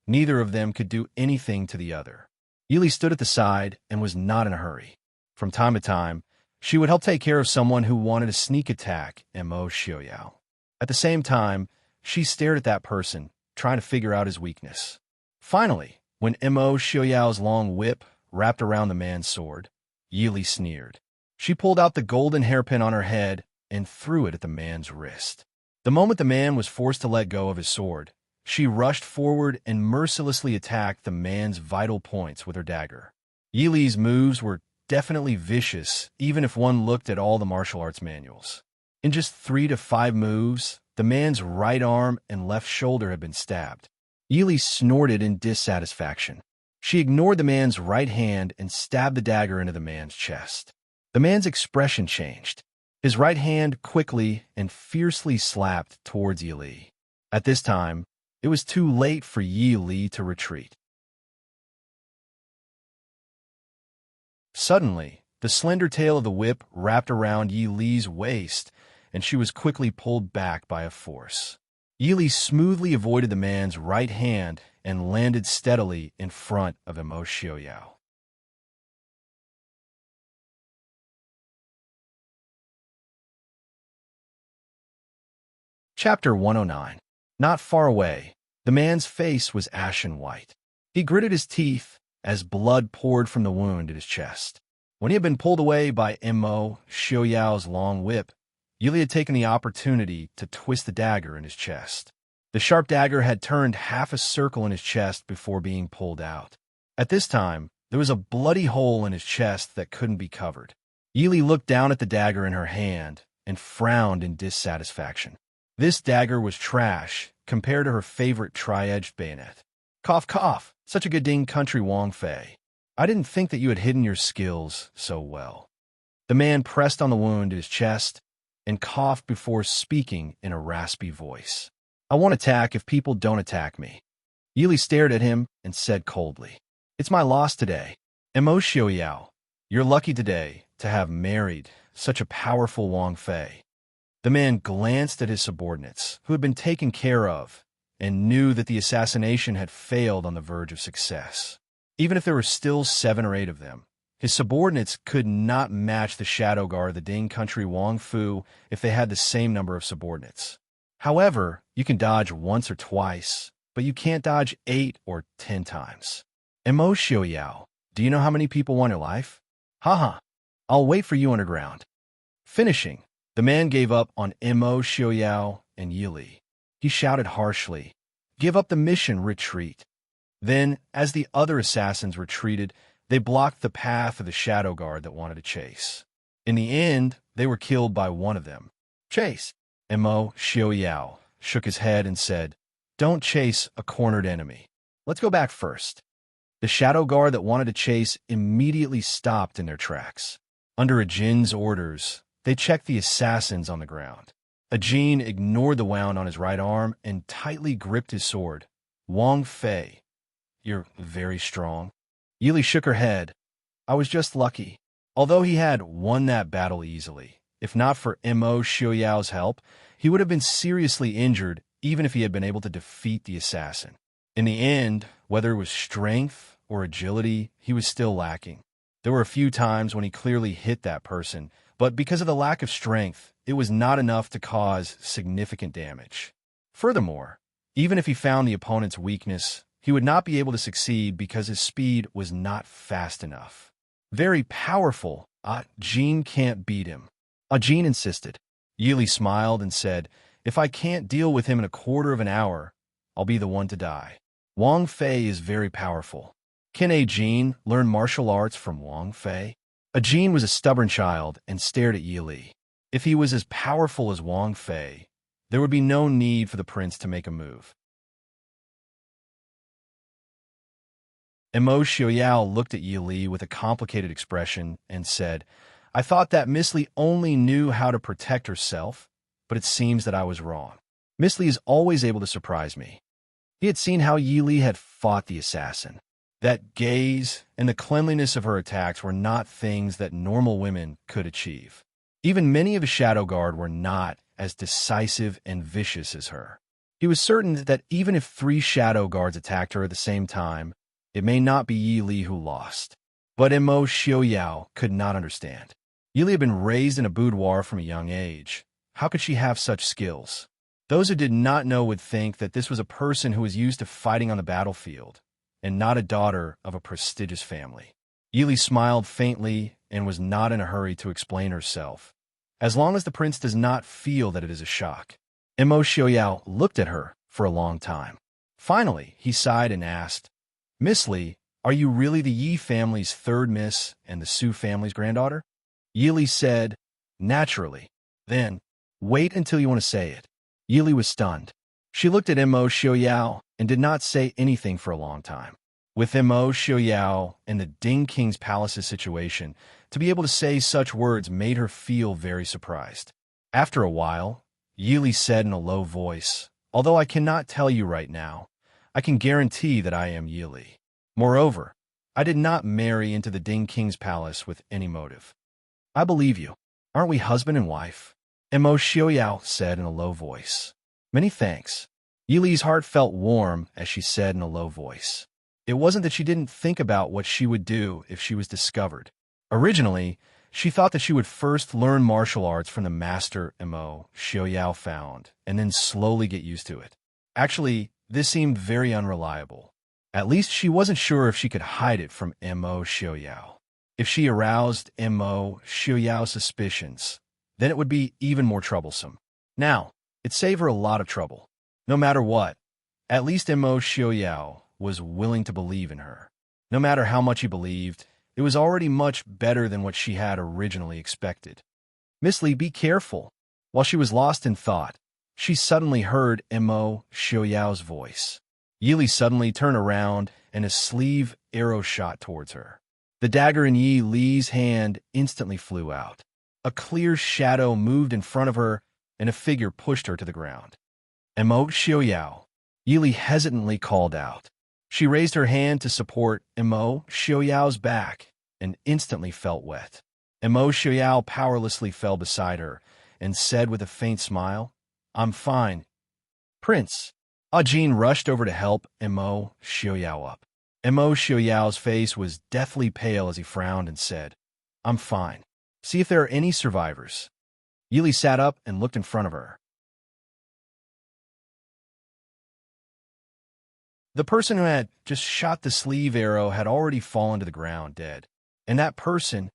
neither of them could do anything to the other. Yili stood at the side and was not in a hurry. From time to time, she would help take care of someone who wanted to sneak attack Imo Xiaoyao. At the same time, she stared at that person, trying to figure out his weakness. Finally, when Imo Xiaoyao's long whip wrapped around the man's sword, Yili sneered. She pulled out the golden hairpin on her head and threw it at the man's wrist. The moment the man was forced to let go of his sword, she rushed forward and mercilessly attacked the man's vital points with her dagger. Yili's moves were definitely vicious, even if one looked at all the martial arts manuals. In just 3 to 5 moves, the man's right arm and left shoulder had been stabbed. Yili snorted in dissatisfaction. She ignored the man's right hand and stabbed the dagger into the man's chest. The man's expression changed. His right hand quickly and fiercely slapped towards Yili. At this time, it was too late for Yili to retreat. Suddenly, the slender tail of the whip wrapped around Yili's waist, and she was quickly pulled back by a force. Yili smoothly avoided the man's right hand and landed steadily in front of Imo Xiaoyao. Chapter 109. Not far away, the man's face was ashen white. He gritted his teeth as blood poured from the wound in his chest. When he had been pulled away by Imo Xiaoyao's long whip, Yili had taken the opportunity to twist the dagger in his chest. The sharp dagger had turned half a circle in his chest before being pulled out. At this time, there was a bloody hole in his chest that couldn't be covered. Yili looked down at the dagger in her hand and frowned in dissatisfaction. This dagger was trash compared to her favorite tri-edged bayonet. Cough, cough, such a good ding country Wong Fei. I didn't think that you had hidden your skills so well. The man pressed on the wound in his chest and coughed before speaking in a raspy voice. I won't attack if people don't attack me. Yili stared at him and said coldly, It's my loss today. Imo Xiaoyao, you're lucky today to have married such a powerful Wong Fei. The man glanced at his subordinates, who had been taken care of, and knew that the assassination had failed on the verge of success. Even if there were still 7 or 8 of them, his subordinates could not match the shadow guard of the Ding country Wong Fu if they had the same number of subordinates. However, you can dodge once or twice, but you can't dodge 8 or 10 times. Imo Xiaoyao, do you know how many people want your life? Haha, I'll wait for you underground. Finishing, the man gave up on Imo Xiaoyao and Yili. He shouted harshly, Give up the mission, retreat. Then, as the other assassins retreated, they blocked the path of the shadow guard that wanted to chase. In the end, they were killed by one of them. Chase! Imo Xiaoyao shook his head and said, Don't chase a cornered enemy. Let's go back first. The shadow guard that wanted to chase immediately stopped in their tracks. Under Ajin's orders, they checked the assassins on the ground. Ajin ignored the wound on his right arm and tightly gripped his sword. Wong Fei, you're very strong. Yili shook her head. I was just lucky. Although he had won that battle easily, if not for Imo Xiaoyao's help, he would have been seriously injured even if he had been able to defeat the assassin. In the end, whether it was strength or agility, he was still lacking. There were a few times when he clearly hit that person, but because of the lack of strength, it was not enough to cause significant damage. Furthermore, even if he found the opponent's weakness, he would not be able to succeed because his speed was not fast enough. Very powerful, Ajin can't beat him. Ajin insisted. Yili smiled and said, If I can't deal with him in a quarter of an hour, I'll be the one to die. Wang Fei is very powerful. Can a Jin learn martial arts from Wang Fei? A Jin was a stubborn child and stared at Yi Li. If he was as powerful as Wang Fei, there would be no need for the prince to make a move. Mo Xiaoyao looked at Yi Li with a complicated expression and said, I thought that Miss Li only knew how to protect herself, but it seems that I was wrong. Miss Li is always able to surprise me. He had seen how Yi Li had fought the assassin. That gaze and the cleanliness of her attacks were not things that normal women could achieve. Even many of the Shadow Guard were not as decisive and vicious as her. He was certain that even if 3 Shadow Guards attacked her at the same time, it may not be Yi Li who lost. But Mo Xiaoyao could not understand. Yi Li had been raised in a boudoir from a young age. How could she have such skills? Those who did not know would think that this was a person who was used to fighting on the battlefield, and not a daughter of a prestigious family. Yi Li smiled faintly and was not in a hurry to explain herself, as long as the prince does not feel that it is a shock. Mo Xiaoyao looked at her for a long time. Finally, he sighed and asked, Miss Li, are you really the Yi family's 3rd miss and the Su family's granddaughter? Yi Li said, naturally. Then, wait until you want to say it. Yi Li was stunned. She looked at Mo Xiaoyao and did not say anything for a long time. With Mo Xiaoyao and the Ding King's palace's situation, to be able to say such words made her feel very surprised. After a while, Yi Li said in a low voice, although I cannot tell you right now, I can guarantee that I am Yi Li. Moreover, I did not marry into the Ding King's palace with any motive. I believe you. Aren't we husband and wife? Mo Xiaoyao said in a low voice. Many thanks. Yi Li's heart felt warm as she said in a low voice. It wasn't that she didn't think about what she would do if she was discovered. Originally, she thought that she would first learn martial arts from the master Mo Xiaoyao found, and then slowly get used to it. Actually, this seemed very unreliable. At least she wasn't sure if she could hide it from Mo Xiaoyao. If she aroused Mo Xiaoyao's suspicions, then it would be even more troublesome. Now, it saved her a lot of trouble. No matter what, at least Mo Xiaoyao was willing to believe in her. No matter how much he believed, it was already much better than what she had originally expected. Miss Li, be careful. While she was lost in thought, she suddenly heard Mo Xiaoyao's voice. Yi Li suddenly turned around and a sleeve arrow shot towards her. The dagger in Yi Li's hand instantly flew out. A clear shadow moved in front of her and a figure pushed her to the ground. Mo Xiaoyao, Yi Li hesitantly called out. She raised her hand to support Mo Xiaoyao's back and instantly felt wet. Mo Xiaoyao powerlessly fell beside her and said with a faint smile, I'm fine. Prince. Jin rushed over to help Mo Xiaoyao up. Mo Xiaoyao's face was deathly pale as he frowned and said, I'm fine. See if there are any survivors. Yi Li sat up and looked in front of her. The person who had just shot the sleeve arrow had already fallen to the ground dead, and that person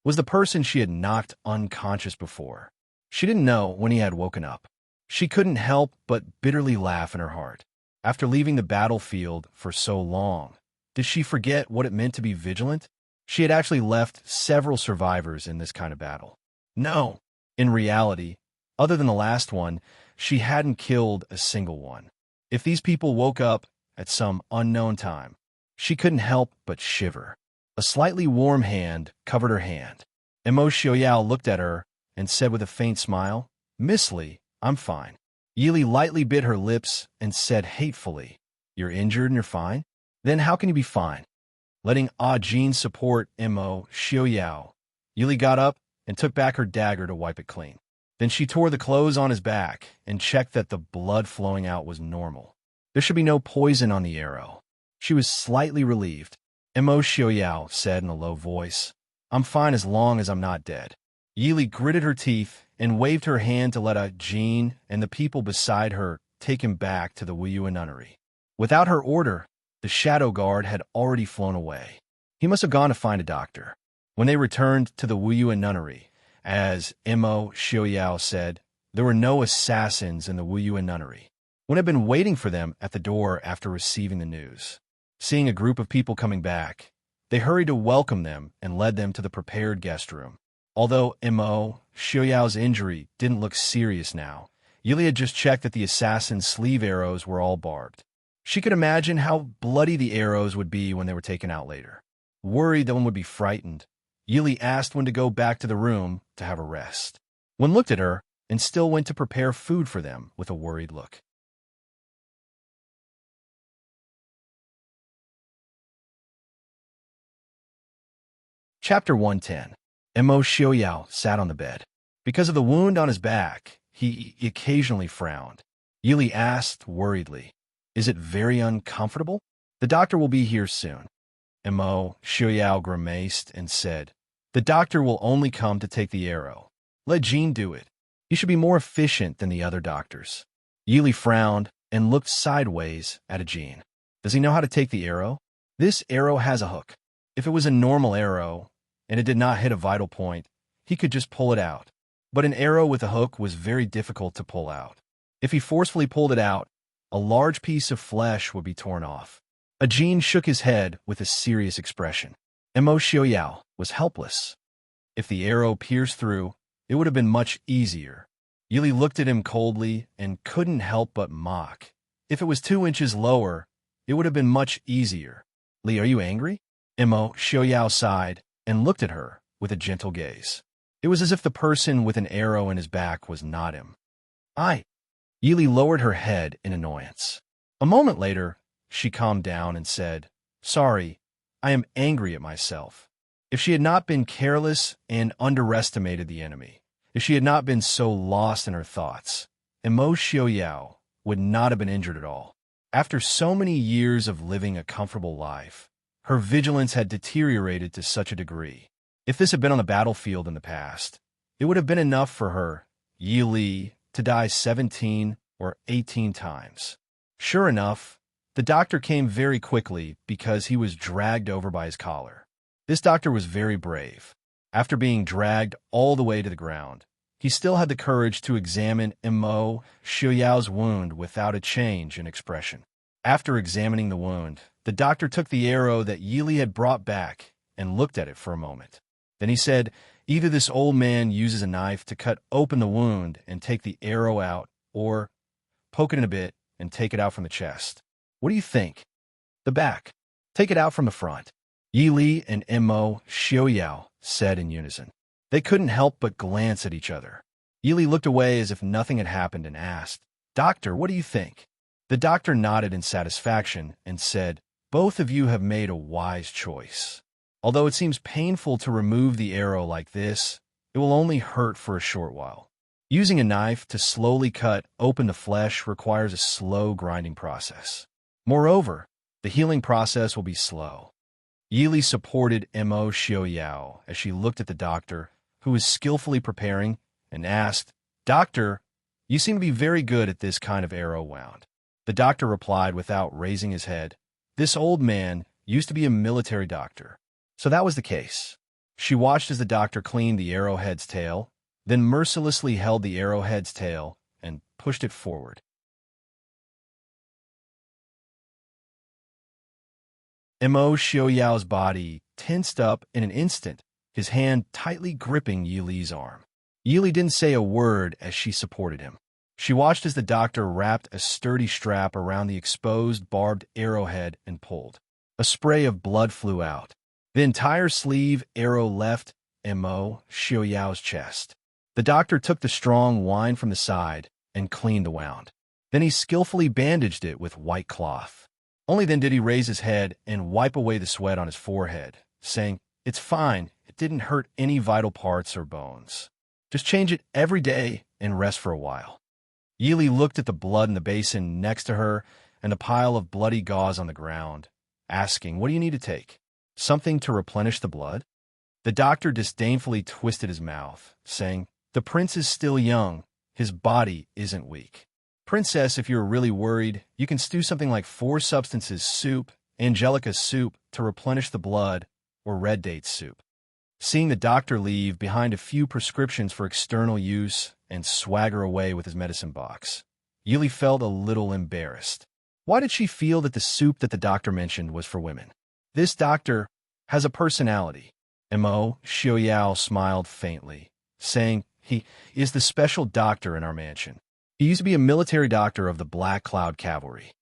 was the person she had knocked unconscious before. She didn't know when he had woken up. She couldn't help but bitterly laugh in her heart. After leaving the battlefield for so long, did she forget what it meant to be vigilant? She had actually left several survivors in this kind of battle. No, in reality, other than the last one, she hadn't killed a single one. If these people woke up at some unknown time, she couldn't help but shiver. A slightly warm hand covered her hand. Mo Xiaoyao looked at her and said with a faint smile, Miss Li, I'm fine. Yi Li lightly bit her lips and said hatefully, You're injured and you're fine? Then how can you be fine? Letting Jin support Mo Xiaoyao, Yi Li got up and took back her dagger to wipe it clean. Then she tore the clothes on his back and checked that the blood flowing out was normal. There should be no poison on the arrow. She was slightly relieved. Mo Xiaoyao said in a low voice, I'm fine as long as I'm not dead. Yi Li gritted her teeth and waved her hand to let Jin and the people beside her take him back to the Wuyuan nunnery. Without her order, the shadow guard had already flown away. He must have gone to find a doctor. When they returned to the Wuyuan nunnery, as Mo Xiaoyao said, There were no assassins in the Wuyuan nunnery. One had been waiting for them at the door after receiving the news. Seeing a group of people coming back, they hurried to welcome them and led them to the prepared guest room. Although Mo Xiaoyao's injury didn't look serious now, Yili had just checked that the assassin's sleeve arrows were all barbed. She could imagine how bloody the arrows would be when they were taken out later. Worried that one would be frightened, Yili asked when to go back to the room to have a rest. One looked at her and still went to prepare food for them with a worried look. Chapter 110. Mo Xiaoyao sat on the bed. Because of the wound on his back, he occasionally frowned. Yili asked worriedly, "Is it very uncomfortable? The doctor will be here soon." Mo Xiaoyao grimaced and said, "The doctor will only come to take the arrow. Let Jean do it. He should be more efficient than the other doctors." Yili frowned and looked sideways at Jean. "Does he know how to take the arrow? This arrow has a hook. If it was a normal arrow, and it did not hit a vital point, he could just pull it out. But an arrow with a hook was very difficult to pull out. If he forcefully pulled it out, a large piece of flesh would be torn off." Jean shook his head with a serious expression. Mo Xiaoyao was helpless. If the arrow pierced through, it would have been much easier. Yili looked at him coldly and couldn't help but mock. If it was 2 inches lower, it would have been much easier. "Li, are you angry?" Mo Xiaoyao sighed and looked at her with a gentle gaze. It was as if the person with an arrow in his back was not him. Yili lowered her head in annoyance. A moment later, she calmed down and said, "Sorry, I am angry at myself." If she had not been careless and underestimated the enemy, if she had not been so lost in her thoughts, Mo Xiaoyao would not have been injured at all. After so many years of living a comfortable life, her vigilance had deteriorated to such a degree. If this had been on the battlefield in the past, it would have been enough for her, Yili, to die 17 or 18 times. Sure enough, the doctor came very quickly because he was dragged over by his collar. This doctor was very brave. After being dragged all the way to the ground, he still had the courage to examine Mo Xiaoyao's wound without a change in expression. After examining the wound, the doctor took the arrow that Yili had brought back and looked at it for a moment. Then he said, "Either this old man uses a knife to cut open the wound and take the arrow out, or poke it in a bit and take it out from the chest. What do you think?" "The back. Take it out from the front," Yili and Mo Xiaoyao said in unison. They couldn't help but glance at each other. Yili looked away as if nothing had happened and asked, "Doctor, what do you think?" The doctor nodded in satisfaction and said, "Both of you have made a wise choice. Although it seems painful to remove the arrow like this, it will only hurt for a short while. Using a knife to slowly cut open the flesh requires a slow grinding process. Moreover, the healing process will be slow." Yili supported Mo Xiaoyao as she looked at the doctor, who was skillfully preparing, and asked, "Doctor, you seem to be very good at this kind of arrow wound." The doctor replied without raising his head, "This old man used to be a military doctor." So that was the case. She watched as the doctor cleaned the arrowhead's tail, then mercilessly held the arrowhead's tail and pushed it forward. Mo Xiaoyao's body tensed up in an instant, his hand tightly gripping Yili's arm. Yili didn't say a word as she supported him. She watched as the doctor wrapped a sturdy strap around the exposed barbed arrowhead and pulled. A spray of blood flew out. The entire sleeve arrow left Mo Xiaoyao's chest. The doctor took the strong wine from the side and cleaned the wound. Then he skillfully bandaged it with white cloth. Only then did he raise his head and wipe away the sweat on his forehead, saying, "It's fine. It didn't hurt any vital parts or bones. Just change it every day and rest for a while." Yili looked at the blood in the basin next to her and the pile of bloody gauze on the ground, asking, "What do you need to take? Something to replenish the blood?" The doctor disdainfully twisted his mouth, saying, "The prince is still young. His body isn't weak. Princess, if you're really worried, you can stew something like 4 substances soup, angelica soup to replenish the blood, or red date soup." Seeing the doctor leave behind a few prescriptions for external use, and swagger away with his medicine box. Yili felt a little embarrassed. Why did she feel that the soup that the doctor mentioned was for women? This doctor has a personality. Mo Xiaoyao smiled faintly, saying, "He is the special doctor in our mansion. He used to be a military doctor of the Black Cloud Cavalry."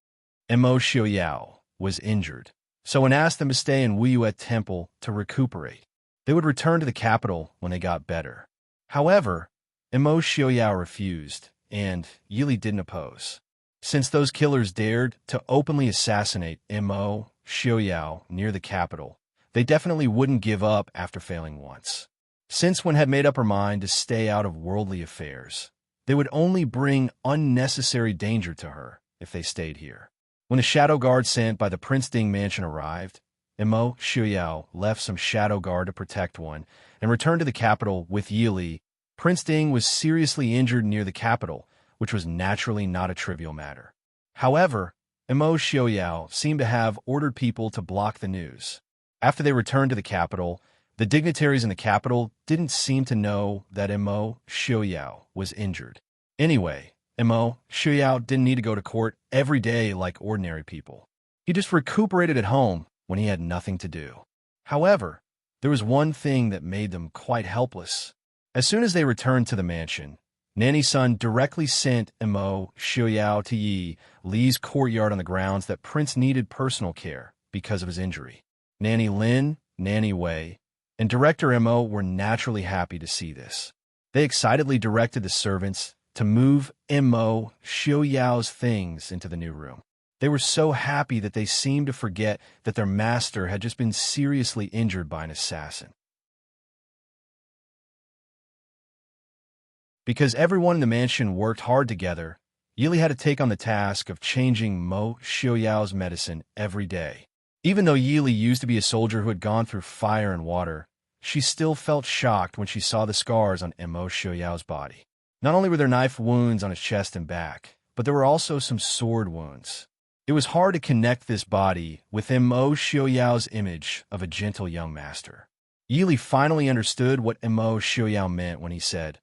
Mo Xiaoyao was injured, so when asked them to stay in Wuyue Temple to recuperate, they would return to the capital when they got better. However, Mo Xiaoyao refused, and Yili didn't oppose. Since those killers dared to openly assassinate Mo Xiaoyao near the capital, they definitely wouldn't give up after failing once. Since one had made up her mind to stay out of worldly affairs, they would only bring unnecessary danger to her if they stayed here. When the shadow guard sent by the Prince Ding mansion arrived, Mo Xiaoyao left some shadow guard to protect one and returned to the capital with Yili. Prince Ding was seriously injured near the capital, which was naturally not a trivial matter. However, Mo Xiaoyao seemed to have ordered people to block the news. After they returned to the capital, the dignitaries in the capital didn't seem to know that Mo Xiaoyao was injured. Anyway, Mo Xiaoyao didn't need to go to court every day like ordinary people. He just recuperated at home when he had nothing to do. However, there was one thing that made them quite helpless. As soon as they returned to the mansion, Nanny Sun directly sent Mo Xiaoyao to Yi Li's courtyard on the grounds that Prince needed personal care because of his injury. Nanny Lin, Nanny Wei, and Director Mo were naturally happy to see this. They excitedly directed the servants to move Mo Xiaoyao's things into the new room. They were so happy that they seemed to forget that their master had just been seriously injured by an assassin. Because everyone in the mansion worked hard together, Yili had to take on the task of changing Mo Xiaoyao's medicine every day. Even though Yili used to be a soldier who had gone through fire and water, she still felt shocked when she saw the scars on Mo Xiaoyao's body. Not only were there knife wounds on his chest and back, but there were also some sword wounds. It was hard to connect this body with Mo Xiaoyao's image of a gentle young master. Yili finally understood what Mo Xiaoyao meant when he said,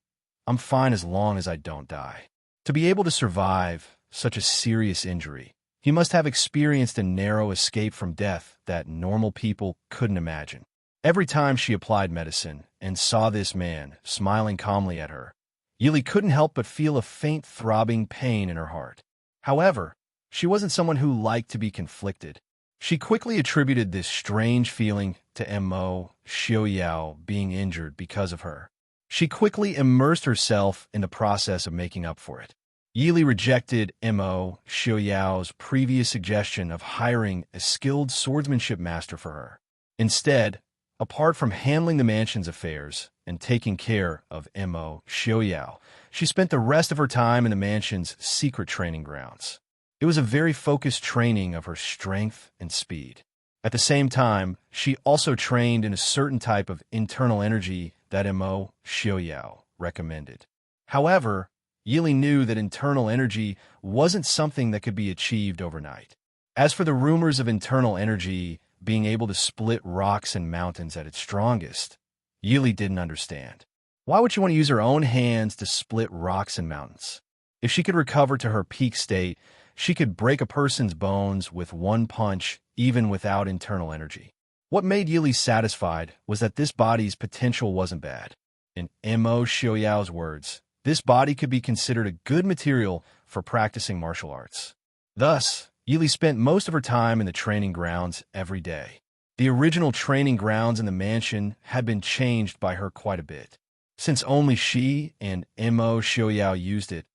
"I'm fine as long as I don't die." To be able to survive such a serious injury, he must have experienced a narrow escape from death that normal people couldn't imagine. Every time she applied medicine and saw this man smiling calmly at her, Yili couldn't help but feel a faint throbbing pain in her heart. However, she wasn't someone who liked to be conflicted. She quickly attributed this strange feeling to Mo Xiaoyao being injured because of her. She quickly immersed herself in the process of making up for it. Yili rejected Mo Xiaoyao's previous suggestion of hiring a skilled swordsmanship master for her. Instead, apart from handling the mansion's affairs and taking care of Mo Xiaoyao, she spent the rest of her time in the mansion's secret training grounds. It was a very focused training of her strength and speed. At the same time, she also trained in a certain type of internal energy that Mo Xiaoyao recommended. However, Yili knew that internal energy wasn't something that could be achieved overnight. As for the rumors of internal energy being able to split rocks and mountains at its strongest, Yili didn't understand. Why would she want to use her own hands to split rocks and mountains? If she could recover to her peak state, she could break a person's bones with one punch, even without internal energy. What made Yili satisfied was that this body's potential wasn't bad. In Mo Xiaoyao's words, this body could be considered a good material for practicing martial arts. Thus, Yili spent most of her time in the training grounds every day. The original training grounds in the mansion had been changed by her quite a bit. Since only she and Mo Xiaoyao used it,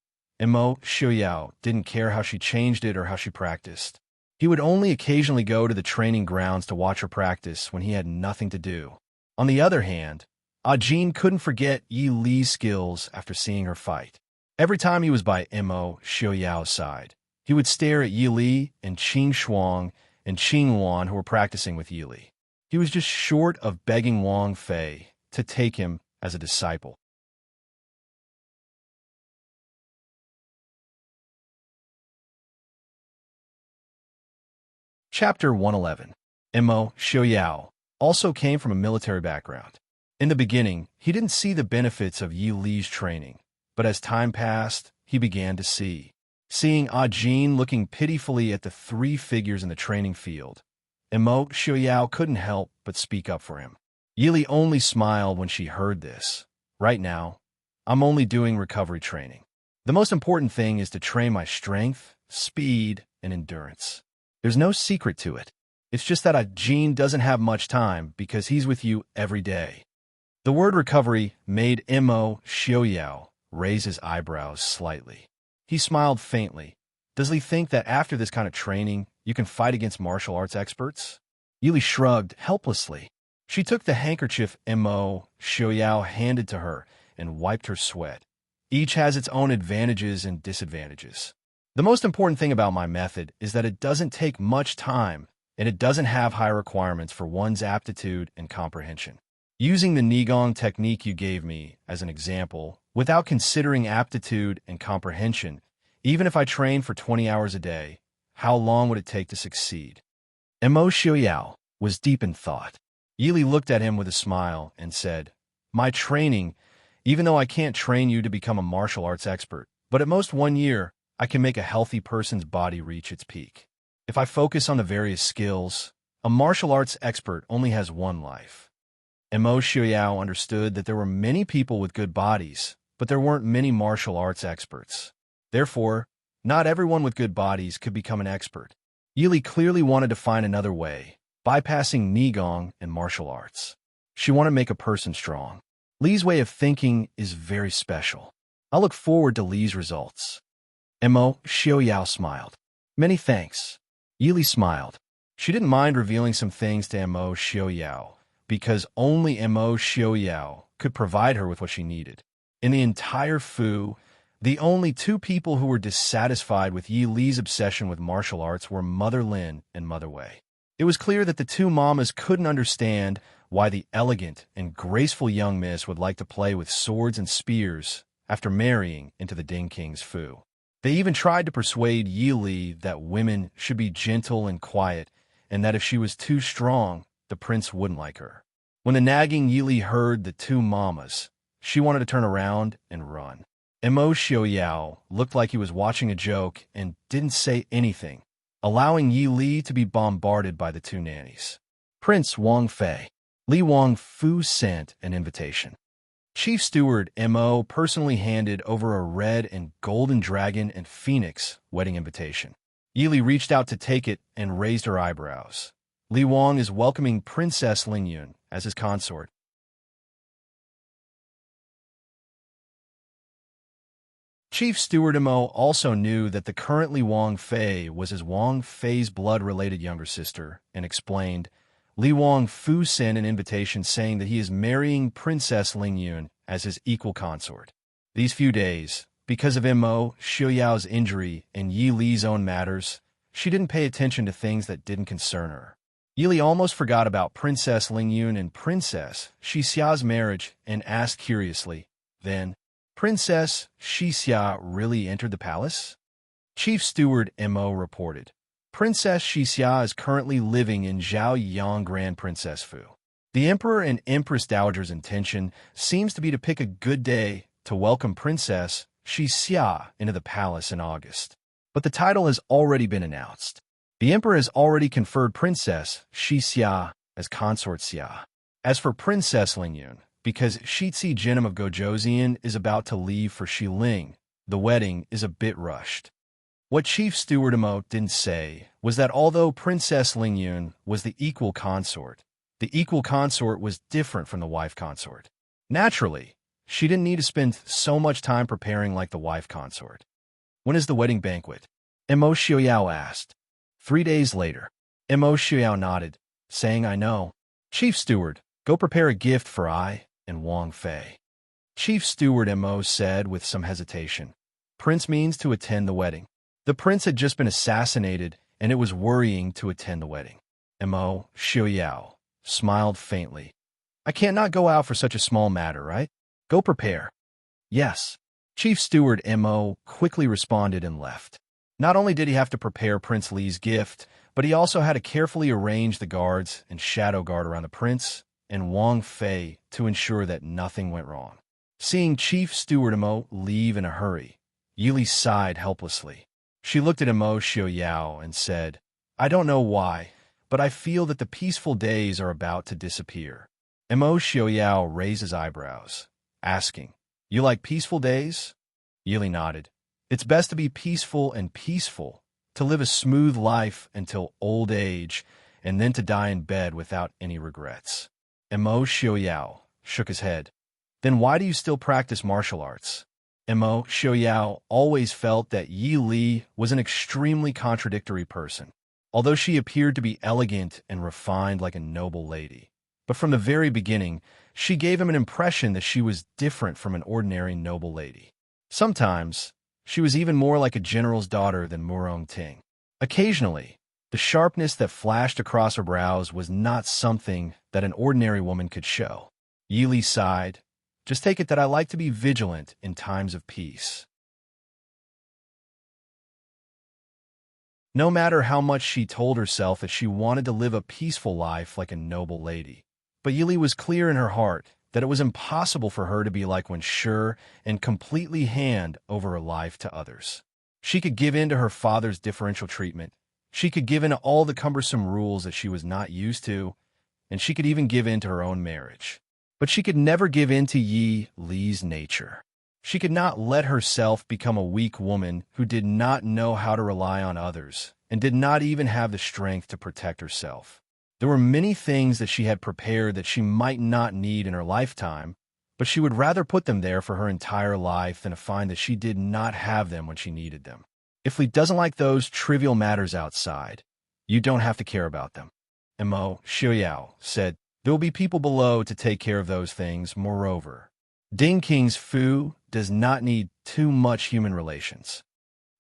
Mo Xiaoyao didn't care how she changed it or how she practiced. He would only occasionally go to the training grounds to watch her practice when he had nothing to do. On the other hand, Ajin couldn't forget Yi Li's skills after seeing her fight. Every time he was by Mo Xiaoyao's side, he would stare at Yi Li and Qing Shuang and Qing Wan who were practicing with Yi Li. He was just short of begging Wang Fei to take him as a disciple. Chapter 111. Mo Xiaoyao also came from a military background. In the beginning, he didn't see the benefits of Yi Li's training, but as time passed, he began to see. Seeing Ajin looking pitifully at the three figures in the training field, Imo Xiaoyao couldn't help but speak up for him. Yili only smiled when she heard this. Right now, I'm only doing recovery training. The most important thing is to train my strength, speed, and endurance. There's no secret to it. It's just that Ajin doesn't have much time because he's with you every day. The word recovery made Imo Xiaoyao raise his eyebrows slightly. He smiled faintly. Does he think that after this kind of training, you can fight against martial arts experts? Yili shrugged helplessly. She took the handkerchief Imo Xiaoyao handed to her and wiped her sweat. Each has its own advantages and disadvantages. The most important thing about my method is that it doesn't take much time and it doesn't have high requirements for one's aptitude and comprehension. Using the Nigong technique you gave me as an example, without considering aptitude and comprehension, even if I train for 20 hours a day, how long would it take to succeed? Imo Xiaoyao was deep in thought. Yili looked at him with a smile and said, My training, even though I can't train you to become a martial arts expert, but at most 1 year, I can make a healthy person's body reach its peak. If I focus on the various skills, a martial arts expert only has one life. Imo Xiaoyao understood that there were many people with good bodies, but there weren't many martial arts experts. Therefore, not everyone with good bodies could become an expert. Yili clearly wanted to find another way, bypassing Nigong and martial arts. She wanted to make a person strong. Li's way of thinking is very special. I look forward to Li's results. Imo Xiaoyao smiled. Many thanks. Yili smiled. She didn't mind revealing some things to Imo Xiaoyao, because only Imo Xiaoyao could provide her with what she needed. In the entire Fu, the only two people who were dissatisfied with Yi Li's obsession with martial arts were Mother Lin and Mother Wei. It was clear that the two mamas couldn't understand why the elegant and graceful young miss would like to play with swords and spears after marrying into the Ding King's Fu. They even tried to persuade Yi Li that women should be gentle and quiet, and that if she was too strong, the prince wouldn't like her. When the nagging Yi Li heard the two mamas, she wanted to turn around and run. Imo Xiaoyao looked like he was watching a joke and didn't say anything, allowing Yi Li to be bombarded by the two nannies. Prince Wang Fei. Li Wang Fu sent an invitation. Chief Steward Mo personally handed over a red and golden dragon and phoenix wedding invitation. Yili reached out to take it and raised her eyebrows. Li Wang is welcoming Princess Lingyun as his consort. Chief Steward Mo also knew that the current Li Wang Fei was his Wang Fei's blood-related younger sister and explained, Li Wang Fu sent an invitation saying that he is marrying Princess Lingyun as his equal consort. These few days, because of Imo Xiaoyao's injury and Yi Li's own matters, she didn't pay attention to things that didn't concern her. Yi Li almost forgot about Princess Lingyun and Princess Xixia's marriage and asked curiously, then, Princess Xixia really entered the palace? Chief Steward Mo reported. Princess Xixia is currently living in Zhaoyang Grand Princess Fu. The Emperor and Empress Dowager's intention seems to be to pick a good day to welcome Princess Xixia into the palace in August. But the title has already been announced. The Emperor has already conferred Princess Xixia as Consort Xia. As for Princess Lingyun, because Shitzi Jinim of Gojoseon is about to leave for Xiling, the wedding is a bit rushed. What Chief Steward Mo didn't say was that although Princess Lingyun was the equal consort was different from the wife consort. Naturally, she didn't need to spend so much time preparing like the wife consort. When is the wedding banquet? Mo Xiaoyao asked. 3 days later. Mo Xiaoyao nodded, saying, I know. Chief Steward, go prepare a gift for I and Wang Fei. Chief Steward Mo said with some hesitation. Prince means to attend the wedding. The prince had just been assassinated, and it was worrying to attend the wedding. Mo Xiaoyao smiled faintly. I can't not go out for such a small matter, right? Go prepare. Yes. Chief Steward Mo quickly responded and left. Not only did he have to prepare Prince Li's gift, but he also had to carefully arrange the guards and shadow guard around the prince and Wang Fei to ensure that nothing went wrong. Seeing Chief Steward Imo leave in a hurry, Yili sighed helplessly. She looked at Imo Xiaoyao and said, "I don't know why, but I feel that the peaceful days are about to disappear." Imo Xiaoyao raised his eyebrows, asking, "You like peaceful days?" Yili nodded. "It's best to be peaceful and peaceful, to live a smooth life until old age, and then to die in bed without any regrets." Imo Xiaoyao shook his head. "Then why do you still practice martial arts?" Imo Xiaoyao always felt that Yi Li was an extremely contradictory person, although she appeared to be elegant and refined like a noble lady. But from the very beginning, she gave him an impression that she was different from an ordinary noble lady. Sometimes, she was even more like a general's daughter than Murong Ting. Occasionally, the sharpness that flashed across her brows was not something that an ordinary woman could show. Yi Li sighed. "Just take it that I like to be vigilant in times of peace." No matter how much she told herself that she wanted to live a peaceful life like a noble lady, but Yili was clear in her heart that it was impossible for her to be like one sure and completely hand over her life to others. She could give in to her father's differential treatment, she could give in to all the cumbersome rules that she was not used to, and she could even give in to her own marriage. But she could never give in to Yi Li's nature. She could not let herself become a weak woman who did not know how to rely on others and did not even have the strength to protect herself. There were many things that she had prepared that she might not need in her lifetime, but she would rather put them there for her entire life than to find that she did not have them when she needed them. If Li doesn't like those trivial matters outside, you don't have to care about them. Imo Xiaoyao said, "There will be people below to take care of those things. Moreover, Ding King's Fu does not need too much human relations."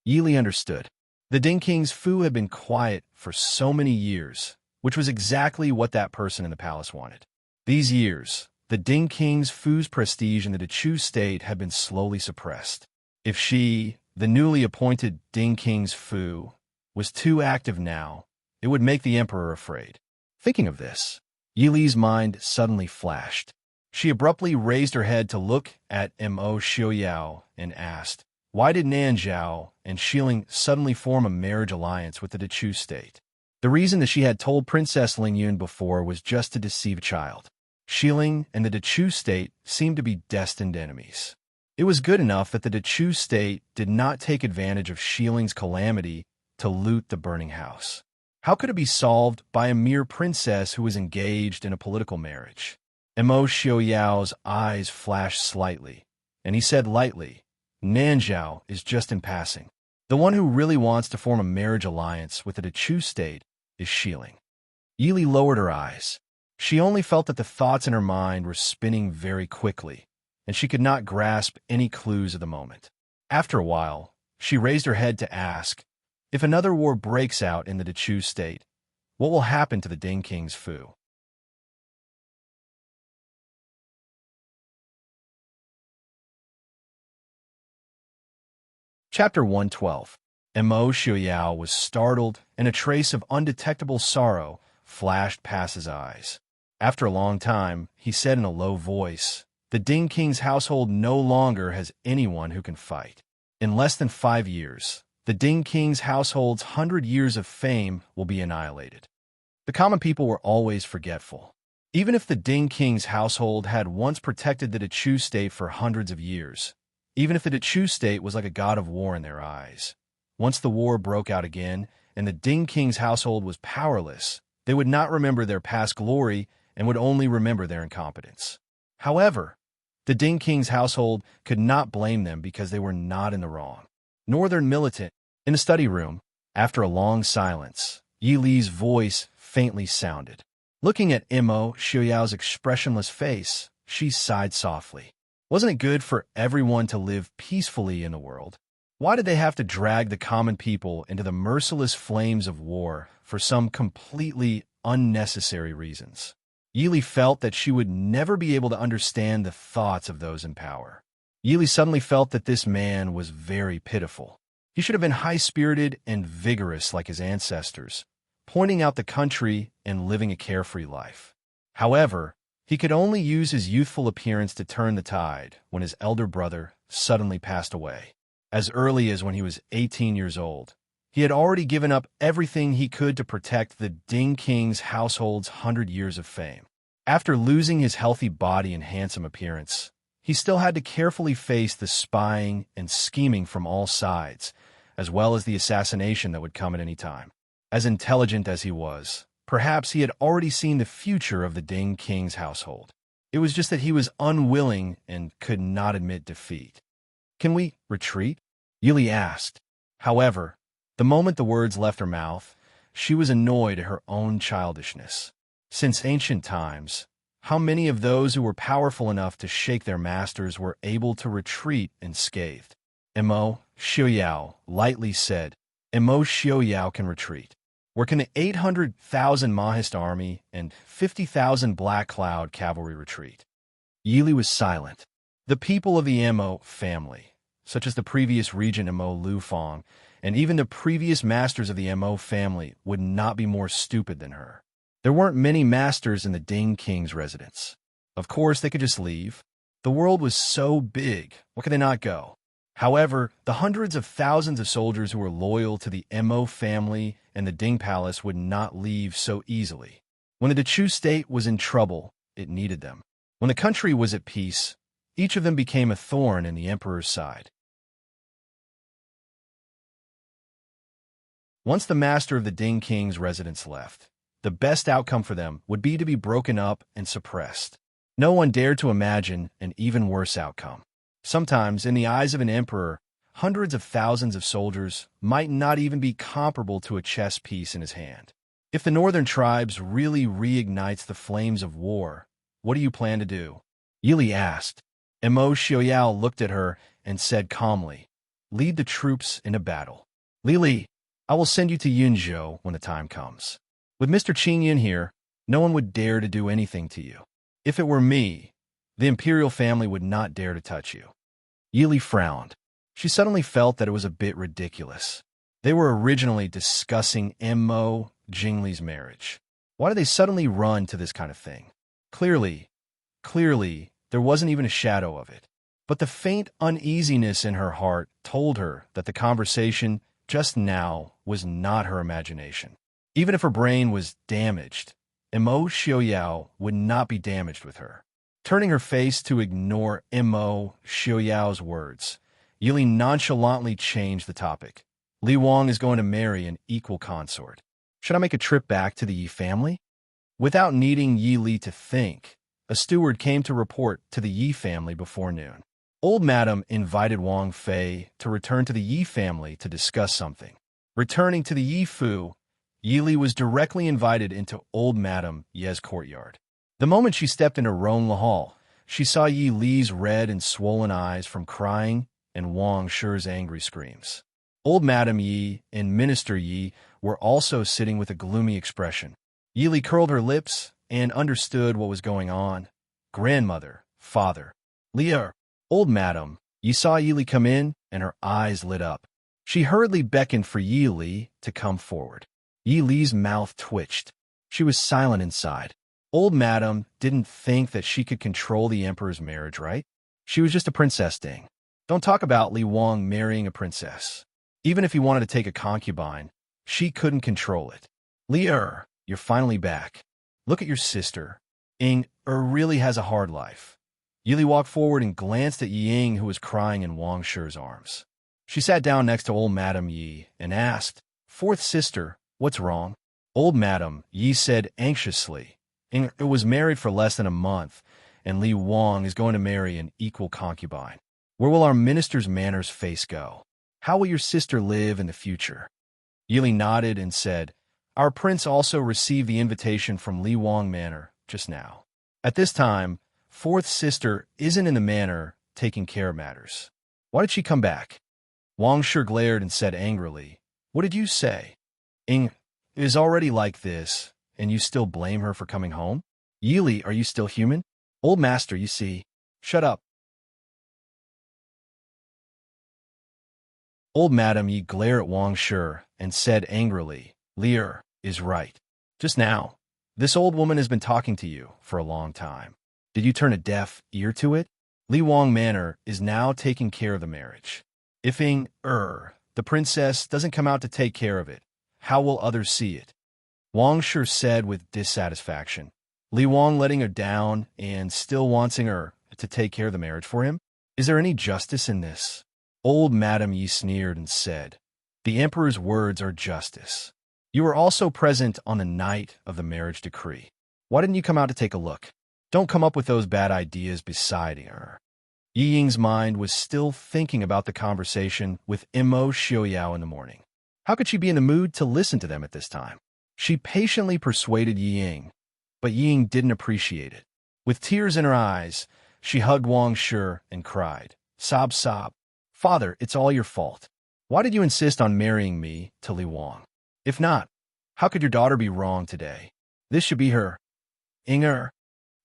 Yili understood. The Ding King's Fu had been quiet for so many years, which was exactly what that person in the palace wanted. These years, the Ding King's Fu's prestige in the Dechu state had been slowly suppressed. If she, the newly appointed Ding King's Fu, was too active now, it would make the emperor afraid. Thinking of this, Yili's mind suddenly flashed. She abruptly raised her head to look at Mo Xiaoyao and asked, "Why did Nanzhao and Xiling suddenly form a marriage alliance with the Dechu state?" The reason that she had told Princess Lingyun before was just to deceive a child. Xiling and the Dechu state seemed to be destined enemies. It was good enough that the Dechu state did not take advantage of Xiling's calamity to loot the burning house. How could it be solved by a mere princess who was engaged in a political marriage? Mo Xiaoyao's eyes flashed slightly, and he said lightly, "Nanzhao is just in passing. The one who really wants to form a marriage alliance with the Dechu state is Xiling." Yili lowered her eyes. She only felt that the thoughts in her mind were spinning very quickly, and she could not grasp any clues at the moment. After a while, she raised her head to ask, "If another war breaks out in the Dechu state, what will happen to the Ding King's Fu?" Chapter 112. Mo Xiaoyao was startled, and a trace of undetectable sorrow flashed past his eyes. After a long time, he said in a low voice, "The Ding King's household no longer has anyone who can fight. In less than 5 years, the Ding King's household's 100 years of fame will be annihilated." The common people were always forgetful. Even if the Ding King's household had once protected the Dechu state for hundreds of years, even if the Dechu state was like a god of war in their eyes, once the war broke out again and the Ding King's household was powerless, they would not remember their past glory and would only remember their incompetence. However, the Ding King's household could not blame them because they were not in the wrong. Northern militant. In the study room, after a long silence, Yi Li's voice faintly sounded. Looking at Mo Xiaoyao's expressionless face, she sighed softly. Wasn't it good for everyone to live peacefully in the world? Why did they have to drag the common people into the merciless flames of war for some completely unnecessary reasons? Yili felt that she would never be able to understand the thoughts of those in power. Yili suddenly felt that this man was very pitiful. He should have been high-spirited and vigorous like his ancestors, pointing out the country and living a carefree life. However, He could only use his youthful appearance to turn the tide when his elder brother suddenly passed away. As early as when he was 18 years old, he had already given up everything he could to protect the Ding King's household's 100 years of fame. After losing his healthy body and handsome appearance, he still had to carefully face the spying and scheming from all sides, as well as the assassination that would come at any time. As intelligent as he was, perhaps he had already seen the future of the Ding King's household. It was just that he was unwilling and could not admit defeat. "Can we retreat?" Yili asked. However, the moment the words left her mouth, she was annoyed at her own childishness. Since ancient times, how many of those who were powerful enough to shake their masters were able to retreat unscathed? Mo Xiaoyao lightly said, Mo Xiaoyao can retreat. Where can the 800,000 Mahist army and 50,000 Black Cloud cavalry retreat? Yili was silent. The people of the Mo family, such as the previous regent Mo Lufang, and even the previous masters of the Mo family, would not be more stupid than her. There weren't many masters in the Ding King's residence. Of course, they could just leave. The world was so big, what could they not go? However, the hundreds of thousands of soldiers who were loyal to the Mo family and the Ding Palace would not leave so easily. When the Dechu state was in trouble, it needed them. When the country was at peace, each of them became a thorn in the emperor's side. Once the master of the Ding King's residence left, the best outcome for them would be to be broken up and suppressed. No one dared to imagine an even worse outcome. Sometimes, in the eyes of an emperor, hundreds of thousands of soldiers might not even be comparable to a chess piece in his hand. If the northern tribes really reignites the flames of war, what do you plan to do? Yili asked. Mo Xiaoyao looked at her and said calmly, lead the troops into battle. Li, I will send you to Yunzhou when the time comes. With Mr. Qingyan here, no one would dare to do anything to you. If it were me, the imperial family would not dare to touch you. Yili frowned. She suddenly felt that it was a bit ridiculous. They were originally discussing Mo Jingli's marriage. Why did they suddenly run to this kind of thing? Clearly, there wasn't even a shadow of it. But the faint uneasiness in her heart told her that the conversation just now was not her imagination. Even if her brain was damaged, Mo Xiaoyao would not be damaged with her. Turning her face to ignore Mo Xiaoyao's words, Yili nonchalantly changed the topic. Li Wang is going to marry an equal consort. Should I make a trip back to the Yi family? Without needing Yi Li to think, a steward came to report to the Yi family before noon. Old Madam invited Wang Fei to return to the Yi family to discuss something. Returning to the Yi Fu, Yili was directly invited into Old Madam Ye's courtyard. The moment she stepped into Rongla Hall, she saw Yi Li's red and swollen eyes from crying and Wang Shi's angry screams. Old Madam Yi and Minister Yi were also sitting with a gloomy expression. Yili curled her lips and understood what was going on. Grandmother, father, Leah, Old Madam Yi saw Yili come in and her eyes lit up. She hurriedly beckoned for Yi Li to come forward. Yi Li's mouth twitched. She was silent inside. Old Madam didn't think that she could control the emperor's marriage, right? She was just a princess Ding. Don't talk about Li Wang marrying a princess. Even if he wanted to take a concubine, she couldn't control it. Li you're finally back. Look at your sister. Ying really has a hard life. Yili walked forward and glanced at Ying, who was crying in Wang Shi's arms. She sat down next to Old Madam Yi and asked, Fourth sister, what's wrong? Old Madam Yi said anxiously, Ying was married for less than a month, and Li Wang is going to marry an equal concubine. Where will our minister's manor's face go? How will your sister live in the future? Yili nodded and said, Our prince also received the invitation from Li Wang Manor just now. At this time, fourth sister isn't in the manor taking care of matters. Why did she come back? Wang Shi glared and said angrily, What did you say? Ying is already like this, and you still blame her for coming home? Yili, are you still human? Old master, you see. Shut up. Old Madam Yi glared at Wang Shi and said angrily, Lear is right. Just now, this old woman has been talking to you for a long time. Did you turn a deaf ear to it? Li Wang Manor is now taking care of the marriage. If the princess, doesn't come out to take care of it, how will others see it? Wang Shi said with dissatisfaction. Li Wang letting her down and still wanting her to take care of the marriage for him? Is there any justice in this? Old Madame Yi sneered and said, the emperor's words are justice. You were also present on the night of the marriage decree. Why didn't you come out to take a look? Don't come up with those bad ideas beside her. Yi Ying's mind was still thinking about the conversation with Immerse Xiaoyao in the morning. How could she be in the mood to listen to them at this time? She patiently persuaded Yi Ying, but Yi Ying didn't appreciate it. With tears in her eyes, she hugged Wang Shi and cried, sob, sob. Father, it's all your fault. Why did you insist on marrying me to Li Wang? If not, how could your daughter be wrong today? This should be her. Inger.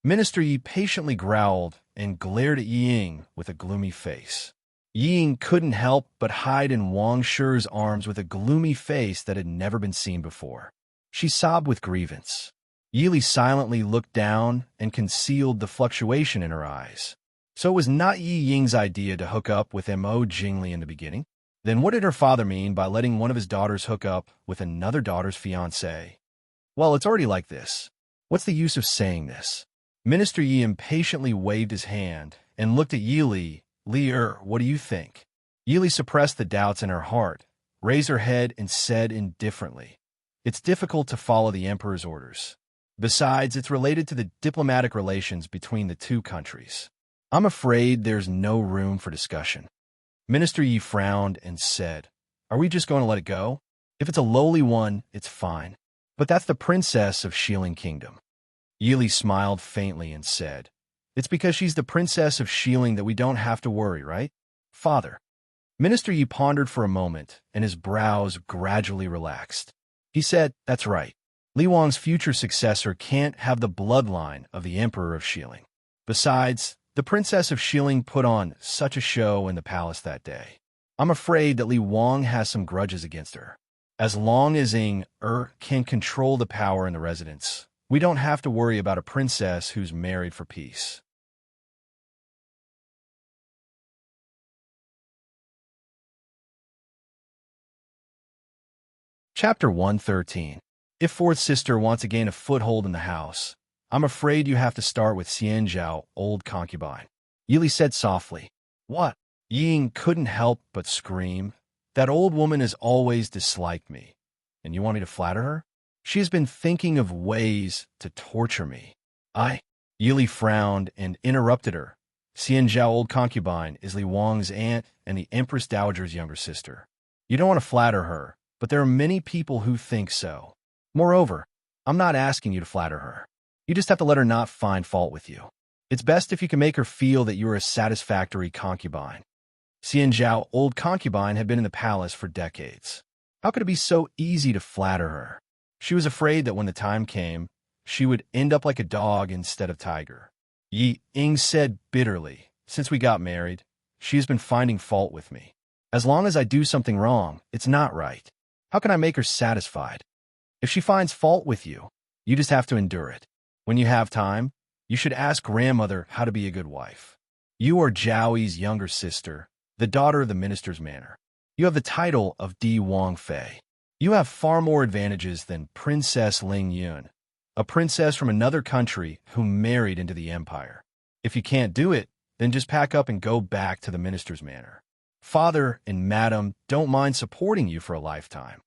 Minister Yi patiently growled and glared at Yi Ying with a gloomy face. Yi Ying couldn't help but hide in Wang Shi's arms with a gloomy face that had never been seen before. She sobbed with grievance. Yi Li silently looked down and concealed the fluctuation in her eyes. So it was not Yi Ying's idea to hook up with Mo Jingli in the beginning? Then what did her father mean by letting one of his daughters hook up with another daughter's fiancé? Well, it's already like this. What's the use of saying this? Minister Yi impatiently waved his hand and looked at Yi Li. What do you think? Yi Li suppressed the doubts in her heart, raised her head and said indifferently, it's difficult to follow the emperor's orders. Besides, it's related to the diplomatic relations between the two countries. I'm afraid there's no room for discussion. Minister Yi frowned and said, are we just going to let it go? If it's a lowly one, it's fine. But that's the princess of Xiling Kingdom. Yi Li smiled faintly and said, it's because she's the princess of Xiling that we don't have to worry, right? Father. Minister Yi pondered for a moment, and his brows gradually relaxed. He said, that's right. Li Wang's future successor can't have the bloodline of the Emperor of Xiling. Besides, the princess of Xiling put on such a show in the palace that day. I'm afraid that Li Wang has some grudges against her. As long as can control the power in the residence, we don't have to worry about a princess who's married for peace. Chapter 113. If fourth sister wants to gain a foothold in the house, I'm afraid you have to start with Xianzhao, old concubine. Yi Li said softly. What? Yi Ying couldn't help but scream. That old woman has always disliked me. And you want me to flatter her? She has been thinking of ways to torture me. Yi Li frowned and interrupted her. Xianzhao, old concubine, is Li Wang's aunt and the Empress Dowager's younger sister. You don't want to flatter her, but there are many people who think so. Moreover, I'm not asking you to flatter her. You just have to let her not find fault with you. It's best if you can make her feel that you are a satisfactory concubine. Xianzhao, old concubine, had been in the palace for decades. How could it be so easy to flatter her? She was afraid that when the time came, she would end up like a dog instead of tiger. Yi Ying said bitterly, since we got married, she has been finding fault with me. As long as I do something wrong, it's not right. How can I make her satisfied? If she finds fault with you, you just have to endure it. When you have time, you should ask grandmother how to be a good wife. You are Zhao Yi's younger sister, the daughter of the minister's manor. You have the title of Di Wang Fei. You have far more advantages than Princess Ling Yun, a princess from another country who married into the empire. If you can't do it, then just pack up and go back to the minister's manor. Father and Madam don't mind supporting you for a lifetime.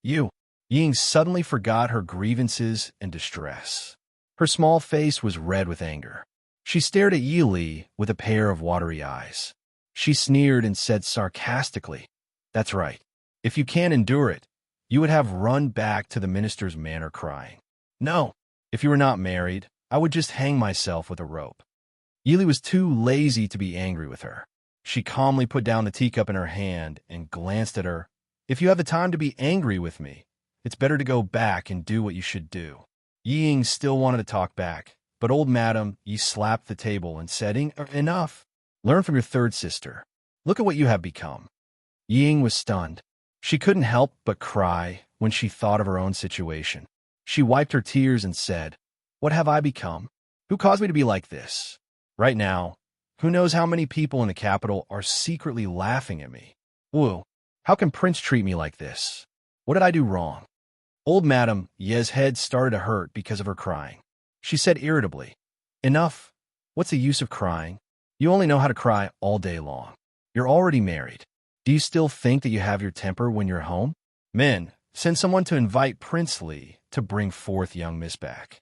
Ying suddenly forgot her grievances and distress. Her small face was red with anger. She stared at Yi Li with a pair of watery eyes. She sneered and said sarcastically, that's right. If you can't endure it, you would have run back to the minister's manor crying. No, if you were not married, I would just hang myself with a rope. Yi Li was too lazy to be angry with her. She calmly put down the teacup in her hand and glanced at her. If you have the time to be angry with me, it's better to go back and do what you should do. Yi Ying still wanted to talk back, but old Madam Yi slapped the table and said, enough. Learn from your third sister. Look at what you have become. Yi Ying was stunned. She couldn't help but cry when she thought of her own situation. She wiped her tears and said, what have I become? Who caused me to be like this? Right now, who knows how many people in the capital are secretly laughing at me? Woo, how can Prince treat me like this? What did I do wrong? Old Madame Ye's head started to hurt because of her crying. She said irritably, "Enough. What's the use of crying? You only know how to cry all day long. You're already married. Do you still think that you have your temper when you're home? Men, send someone to invite Prince Li to bring forth young Miss back."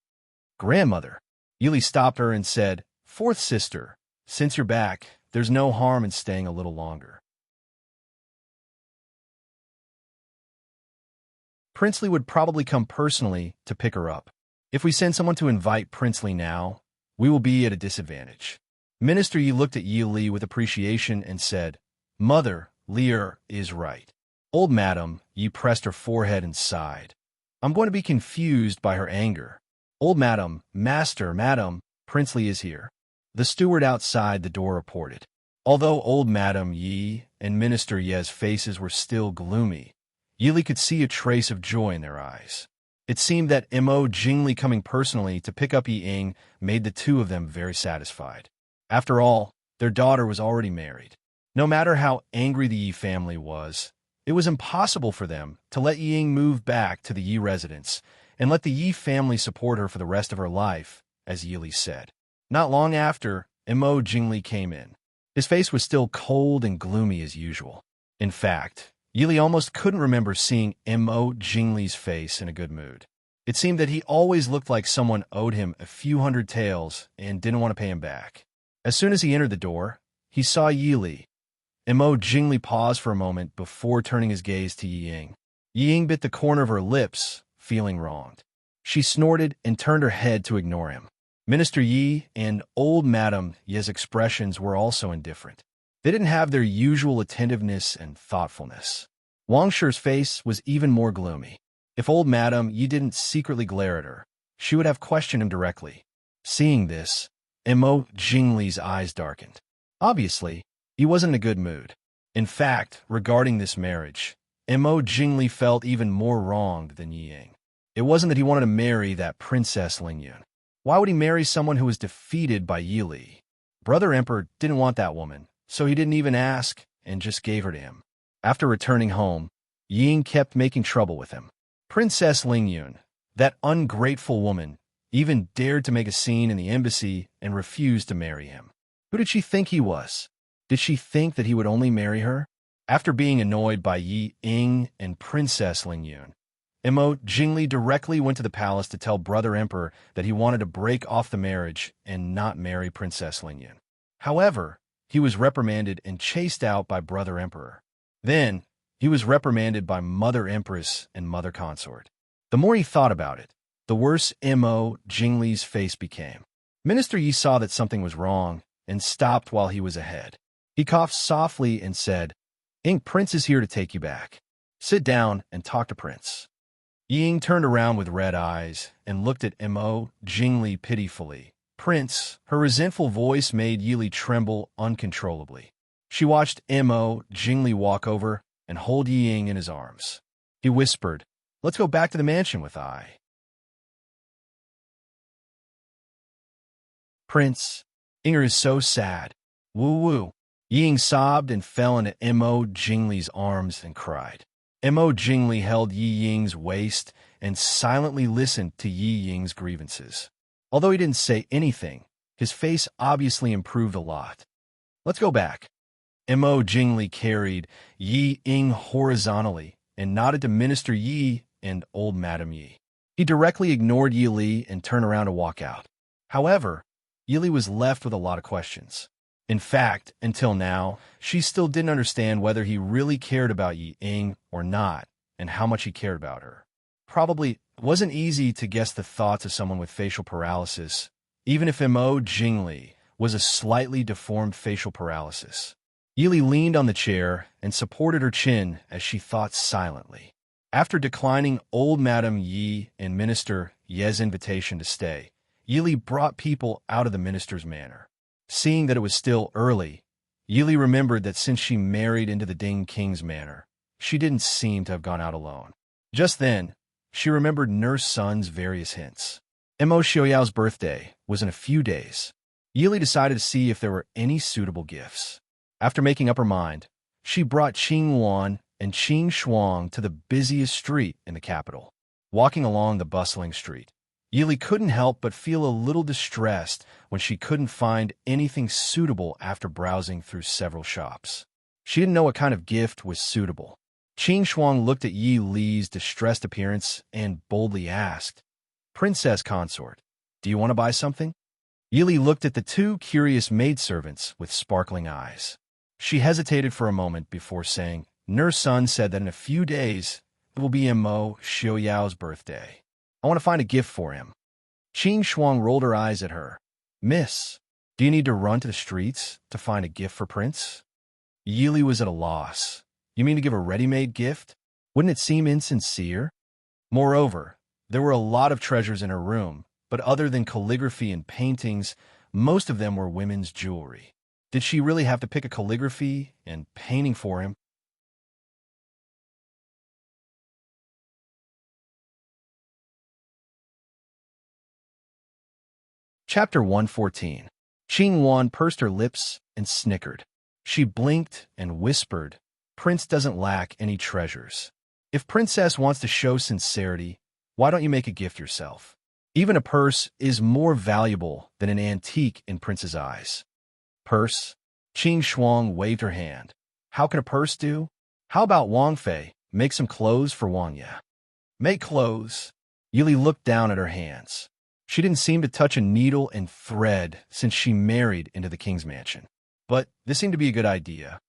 Grandmother. Yili stopped her and said, "Fourth sister, since you're back, there's no harm in staying a little longer." Princely would probably come personally to pick her up. If we send someone to invite Princely now, we will be at a disadvantage. Minister Yi looked at Yi Li with appreciation and said, "Mother, Lear is right." Old Madam Yi pressed her forehead and sighed. "I'm going to be confused by her anger." Old Madam, "Master, Madam, Princely is here." The steward outside the door reported. Although Old Madam Yi and Minister Ye's faces were still gloomy, Yili could see a trace of joy in their eyes. It seemed that Mo Jingli coming personally to pick up Yi Ying made the two of them very satisfied. After all, their daughter was already married. No matter how angry the Yi family was, it was impossible for them to let Yi Ying move back to the Yi residence and let the Yi family support her for the rest of her life, as Yili said. Not long after, Mo Jingli came in. His face was still cold and gloomy as usual. In fact, Yili almost couldn't remember seeing Mo Jingli's face in a good mood. It seemed that he always looked like someone owed him a few hundred taels and didn't want to pay him back. As soon as he entered the door, he saw Yili. Mo Jingli paused for a moment before turning his gaze to Yi Ying. Yi Ying bit the corner of her lips, feeling wronged. She snorted and turned her head to ignore him. Minister Yi and Old Madam Ye's expressions were also indifferent. They didn't have their usual attentiveness and thoughtfulness. Wang Shi's face was even more gloomy. If Old Madam Yi didn't secretly glare at her, she would have questioned him directly. Seeing this, Mo Jingli's eyes darkened. Obviously, he wasn't in a good mood. In fact, regarding this marriage, Mo Jingli felt even more wronged than Yi Ying. It wasn't that he wanted to marry that Princess Lingyun. Why would he marry someone who was defeated by Yi Li? Brother Emperor didn't want that woman, so he didn't even ask and just gave her to him. After returning home, Yi Ying kept making trouble with him. Princess Lingyun, that ungrateful woman, even dared to make a scene in the embassy and refused to marry him. Who did she think he was? Did she think that he would only marry her? After being annoyed by Yi Ying and Princess Lingyun, Mo Jingli directly went to the palace to tell Brother Emperor that he wanted to break off the marriage and not marry Princess Lingyun. However, he was reprimanded and chased out by Brother Emperor. Then, he was reprimanded by Mother Empress and Mother Consort. The more he thought about it, the worse Mo Jingli's face became. Minister Yi saw that something was wrong and stopped while he was ahead. He coughed softly and said, "Ing, Prince is here to take you back. Sit down and talk to Prince." Ying turned around with red eyes and looked at Mo Jingli pitifully. "Prince," her resentful voice made Yili tremble uncontrollably. She watched Mo Jingli walk over and hold Yi Ying in his arms. He whispered, "Let's go back to the mansion with I." "Prince, Inger is so sad. Woo-woo." Yi Ying sobbed and fell into Mo Jingli's arms and cried. Mo Jingli held Yi Ying's waist and silently listened to Yi Ying's grievances. Although he didn't say anything, his face obviously improved a lot. "Let's go back." Mo Jingli carried Yi Ying horizontally and nodded to Minister Yi and Old Madam Yi. He directly ignored Yi Li and turned around to walk out. However, Yi Li was left with a lot of questions. In fact, until now, she still didn't understand whether he really cared about Yi Ying or not, and how much he cared about her. Probably it wasn't easy to guess the thoughts of someone with facial paralysis, even if Mo Jingli was a slightly deformed facial paralysis. Yili leaned on the chair and supported her chin as she thought silently. After declining Old Madam Yi and Minister Ye's invitation to stay, Yili brought people out of the minister's manor. Seeing that it was still early, Yili remembered that since she married into the Ding King's manor, she didn't seem to have gone out alone. Just then, she remembered Nurse Sun's various hints. Mo Xiaoyao's birthday was in a few days. Yili decided to see if there were any suitable gifts. After making up her mind, she brought Qing Wan and Qing Shuang to the busiest street in the capital. Walking along the bustling street, Yili couldn't help but feel a little distressed when she couldn't find anything suitable after browsing through several shops. She didn't know what kind of gift was suitable. Qing Shuang looked at Yi Li's distressed appearance and boldly asked, "Princess consort, do you want to buy something?" Yi Li looked at the two curious maidservants with sparkling eyes. She hesitated for a moment before saying, "Nurse Sun said that in a few days it will be Mo Xiaoyao's birthday. I want to find a gift for him." Qing Shuang rolled her eyes at her. "Miss, do you need to run to the streets to find a gift for Prince?" Yi Li was at a loss. You mean to give a ready-made gift? Wouldn't it seem insincere? Moreover, there were a lot of treasures in her room, but other than calligraphy and paintings, most of them were women's jewelry. Did she really have to pick a calligraphy and painting for him? Chapter 114. Qing Wan pursed her lips and snickered. She blinked and whispered, "Prince doesn't lack any treasures. If Princess wants to show sincerity, why don't you make a gift yourself? Even a purse is more valuable than an antique in Prince's eyes." "Purse?" Qing Shuang waved her hand. "How can a purse do? How about Wang Fei? Make some clothes for Wang Ye." "Make clothes?" Yili looked down at her hands. She didn't seem to touch a needle and thread since she married into the king's mansion. But this seemed to be a good idea.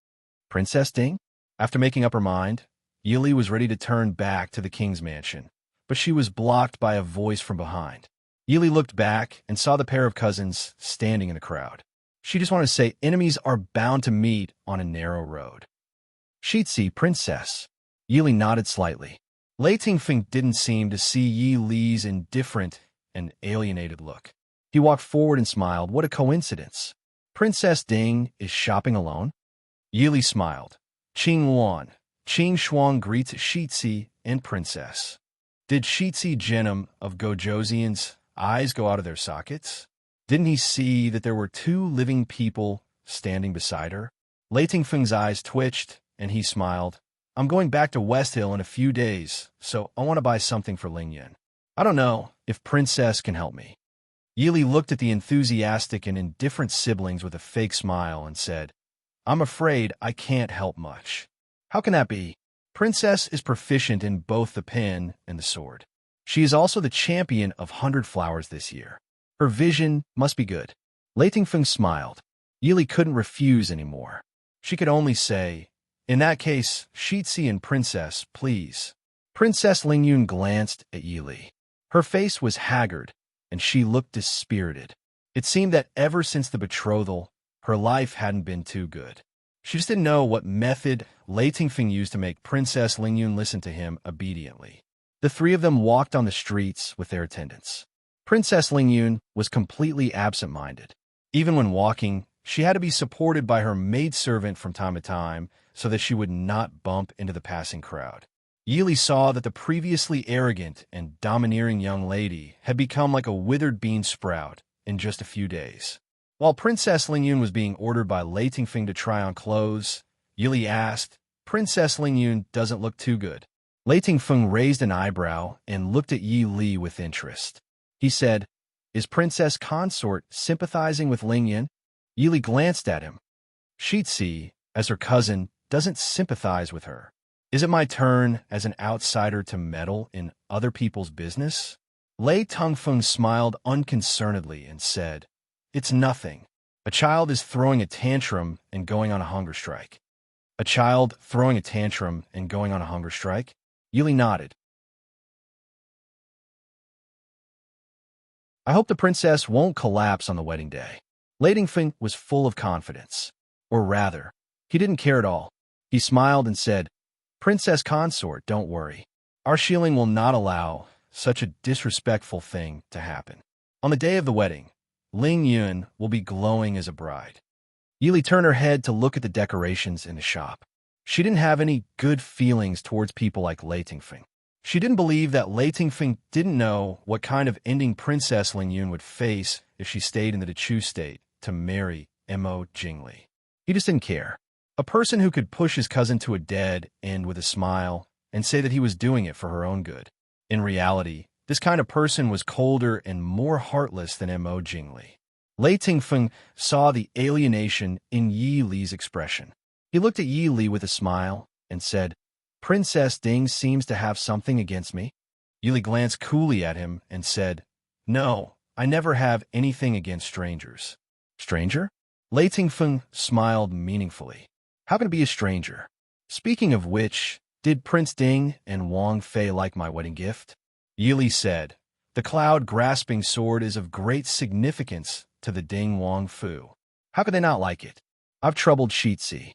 Princess Ding? After making up her mind, Yili was ready to turn back to the king's mansion, but she was blocked by a voice from behind. Yili looked back and saw the pair of cousins standing in the crowd. She just wanted to say enemies are bound to meet on a narrow road. "Shitsi, Princess." Yili nodded slightly. Lei Tingfeng didn't seem to see Yi Li's indifferent and alienated look. He walked forward and smiled. "What a coincidence. Princess Ding is shopping alone?" Yili smiled. "Qing Wan, Qing Shuang greets Shitsi and Princess." Did Shitsi Genom of Gojoseon's eyes go out of their sockets? Didn't he see that there were two living people standing beside her? Lei Tingfeng's eyes twitched, and he smiled. "I'm going back to West Hill in a few days, so I want to buy something for Ling Yan. I don't know if Princess can help me." Yili looked at the enthusiastic and indifferent siblings with a fake smile and said, "I'm afraid I can't help much." "How can that be? Princess is proficient in both the pen and the sword. She is also the champion of 100 Flowers this year. Her vision must be good." Lei Tingfeng smiled. Yili couldn't refuse anymore. She could only say, "In that case, Shitsi and Princess, please." Princess Lingyun glanced at Yili. Her face was haggard, and she looked dispirited. It seemed that ever since the betrothal, her life hadn't been too good. She just didn't know what method Lei Tingfeng used to make Princess Lingyun listen to him obediently. The three of them walked on the streets with their attendants. Princess Lingyun was completely absent-minded. Even when walking, she had to be supported by her maidservant from time to time so that she would not bump into the passing crowd. Yili saw that the previously arrogant and domineering young lady had become like a withered bean sprout in just a few days. While Princess Lingyun was being ordered by Lei Tingfeng to try on clothes, Yili asked, "Princess Lingyun doesn't look too good." Lei Tingfeng raised an eyebrow and looked at Yi Li with interest. He said, "Is Princess Consort sympathizing with Lingyan?" Yili glanced at him. "Shitsi, as her cousin, doesn't sympathize with her. Is it my turn as an outsider to meddle in other people's business?" Lei Tingfeng smiled unconcernedly and said, "It's nothing. A child is throwing a tantrum and going on a hunger strike." "A child throwing a tantrum and going on a hunger strike?" Yili nodded. "I hope the princess won't collapse on the wedding day." Lei Tingfeng was full of confidence. Or rather, he didn't care at all. He smiled and said, "Princess Consort, don't worry. Our shieling will not allow such a disrespectful thing to happen. On the day of the wedding, Ling Yun will be glowing as a bride." Yili turned her head to look at the decorations in the shop. She didn't have any good feelings towards people like Lei Tingfeng. She didn't believe that Lei Tingfeng didn't know what kind of ending Princess Ling Yun would face if she stayed in the Dechu state to marry Mo Jingli. He just didn't care. A person who could push his cousin to a dead end with a smile and say that he was doing it for her own good. In reality, this kind of person was colder and more heartless than Mo Jingli. Lei Tingfeng saw the alienation in Yi Li's expression. He looked at Yi Li with a smile and said, "Princess Ding seems to have something against me." Yi Li glanced coolly at him and said, "No, I never have anything against strangers." "Stranger?" Lei Tingfeng smiled meaningfully. "How can it be a stranger? Speaking of which, did Prince Ding and Wang Fei like my wedding gift?" Yi Li said, "The cloud-grasping sword is of great significance to the Ding Wang Fu. How could they not like it? I've troubled Shitzi."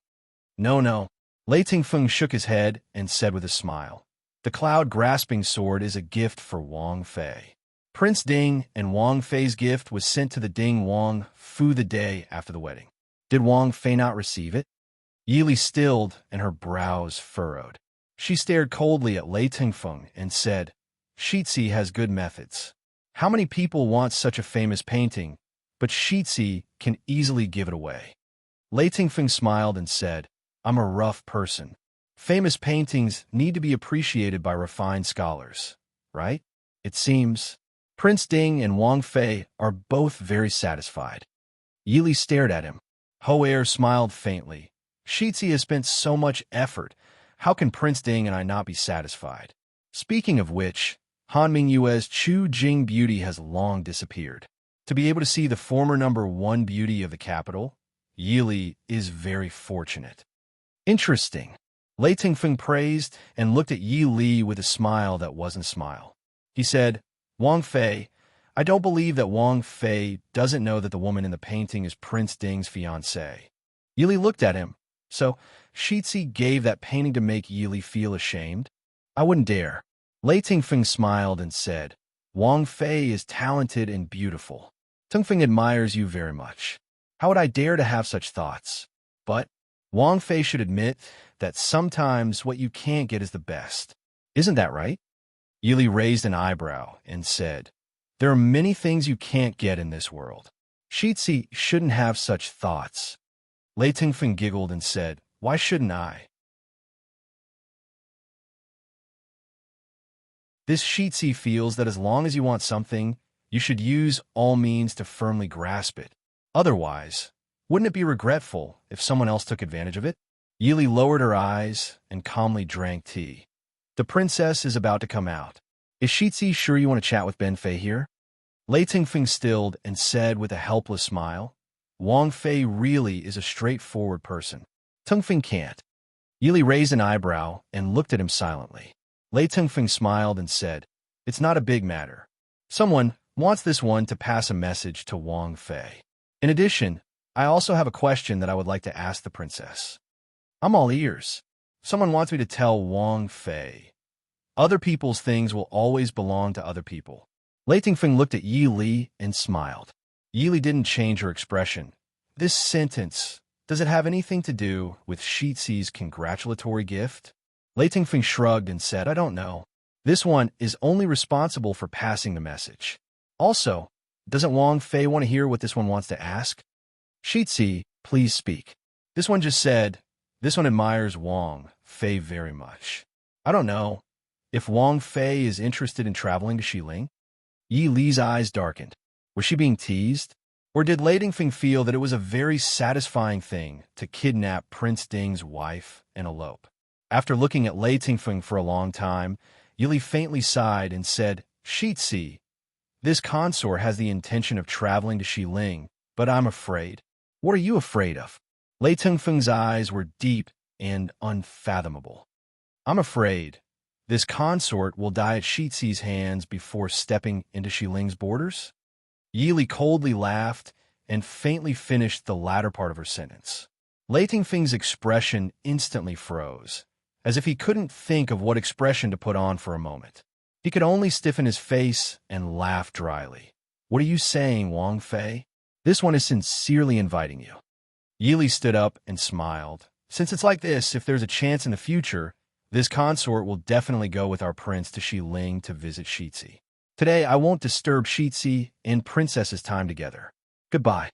No. Lei Tingfeng shook his head and said with a smile, "The cloud-grasping sword is a gift for Wang Fei. Prince Ding and Wang Fei's gift was sent to the Ding Wang Fu the day after the wedding. Did Wang Fei not receive it?" Yi Li stilled and her brows furrowed. She stared coldly at Lei Tingfeng and said, "Shitzi has good methods. How many people want such a famous painting, but Shitzi can easily give it away." Lei Tingfeng smiled and said, "I'm a rough person. Famous paintings need to be appreciated by refined scholars, right? It seems Prince Ding and Wang Fei are both very satisfied." Yi Li stared at him. Ho Er smiled faintly. "Shitzi has spent so much effort. How can Prince Ding and I not be satisfied? Speaking of which, Han Mingyue's Chu Jing beauty has long disappeared. To be able to see the former #1 beauty of the capital, Yi Li is very fortunate." "Interesting." Lei Tingfeng praised and looked at Yi Li with a smile that wasn't a smile. He said, "Wang Fei, I don't believe that Wang Fei doesn't know that the woman in the painting is Prince Ding's fiancée." Yi Li looked at him. "So, Shitzi gave that painting to make Yi Li feel ashamed?" "I wouldn't dare." Lei Tingfeng smiled and said, "Wang Fei is talented and beautiful. Tingfeng admires you very much. How would I dare to have such thoughts? But Wang Fei should admit that sometimes what you can't get is the best. Isn't that right?" Yi Li raised an eyebrow and said, "There are many things you can't get in this world. Shitzi shouldn't have such thoughts." Lei Tingfeng giggled and said, "Why shouldn't I? This Shitzi feels that as long as you want something, you should use all means to firmly grasp it. Otherwise, wouldn't it be regretful if someone else took advantage of it?" Yi Li lowered her eyes and calmly drank tea. "The princess is about to come out. Is Shitzi sure you want to chat with Ben Fei here?" Lei Tingfeng stilled and said with a helpless smile, "Wang Fei really is a straightforward person. Tingfeng can't." Yi Li raised an eyebrow and looked at him silently. Lei Tingfeng smiled and said, "It's not a big matter. Someone wants this one to pass a message to Wang Fei. In addition, I also have a question that I would like to ask the princess." "I'm all ears." "Someone wants me to tell Wang Fei. Other people's things will always belong to other people." Lei Tingfeng looked at Yi Li and smiled. Yi Li didn't change her expression. "This sentence, does it have anything to do with Shitzi's congratulatory gift?" Lei Tingfeng shrugged and said, "I don't know. This one is only responsible for passing the message. Also, doesn't Wang Fei want to hear what this one wants to ask?" "Shitzi, please speak." "This one just said, this one admires Wang Fei very much. I don't know if Wang Fei is interested in traveling to Xiling." Yi Li's eyes darkened. Was she being teased? Or did Lei Tingfeng feel that it was a very satisfying thing to kidnap Prince Ding's wife and elope? After looking at Lei Tingfeng for a long time, Yi Li faintly sighed and said, "Shitzi, this consort has the intention of traveling to Xiling, but I'm afraid." "What are you afraid of?" Lei Tingfeng's eyes were deep and unfathomable. "I'm afraid this consort will die at Shitzi's hands before stepping into Xiling's borders." Yi Li coldly laughed and faintly finished the latter part of her sentence. Lei Tingfeng's expression instantly froze, as if he couldn't think of what expression to put on for a moment. He could only stiffen his face and laugh dryly. "What are you saying, Wang Fei? This one is sincerely inviting you." Yi Li stood up and smiled. "Since it's like this, if there's a chance in the future, This consort will definitely go with our prince to Xiling to visit Shitzi. Today, I won't disturb Shitzi and princess's time together. Goodbye.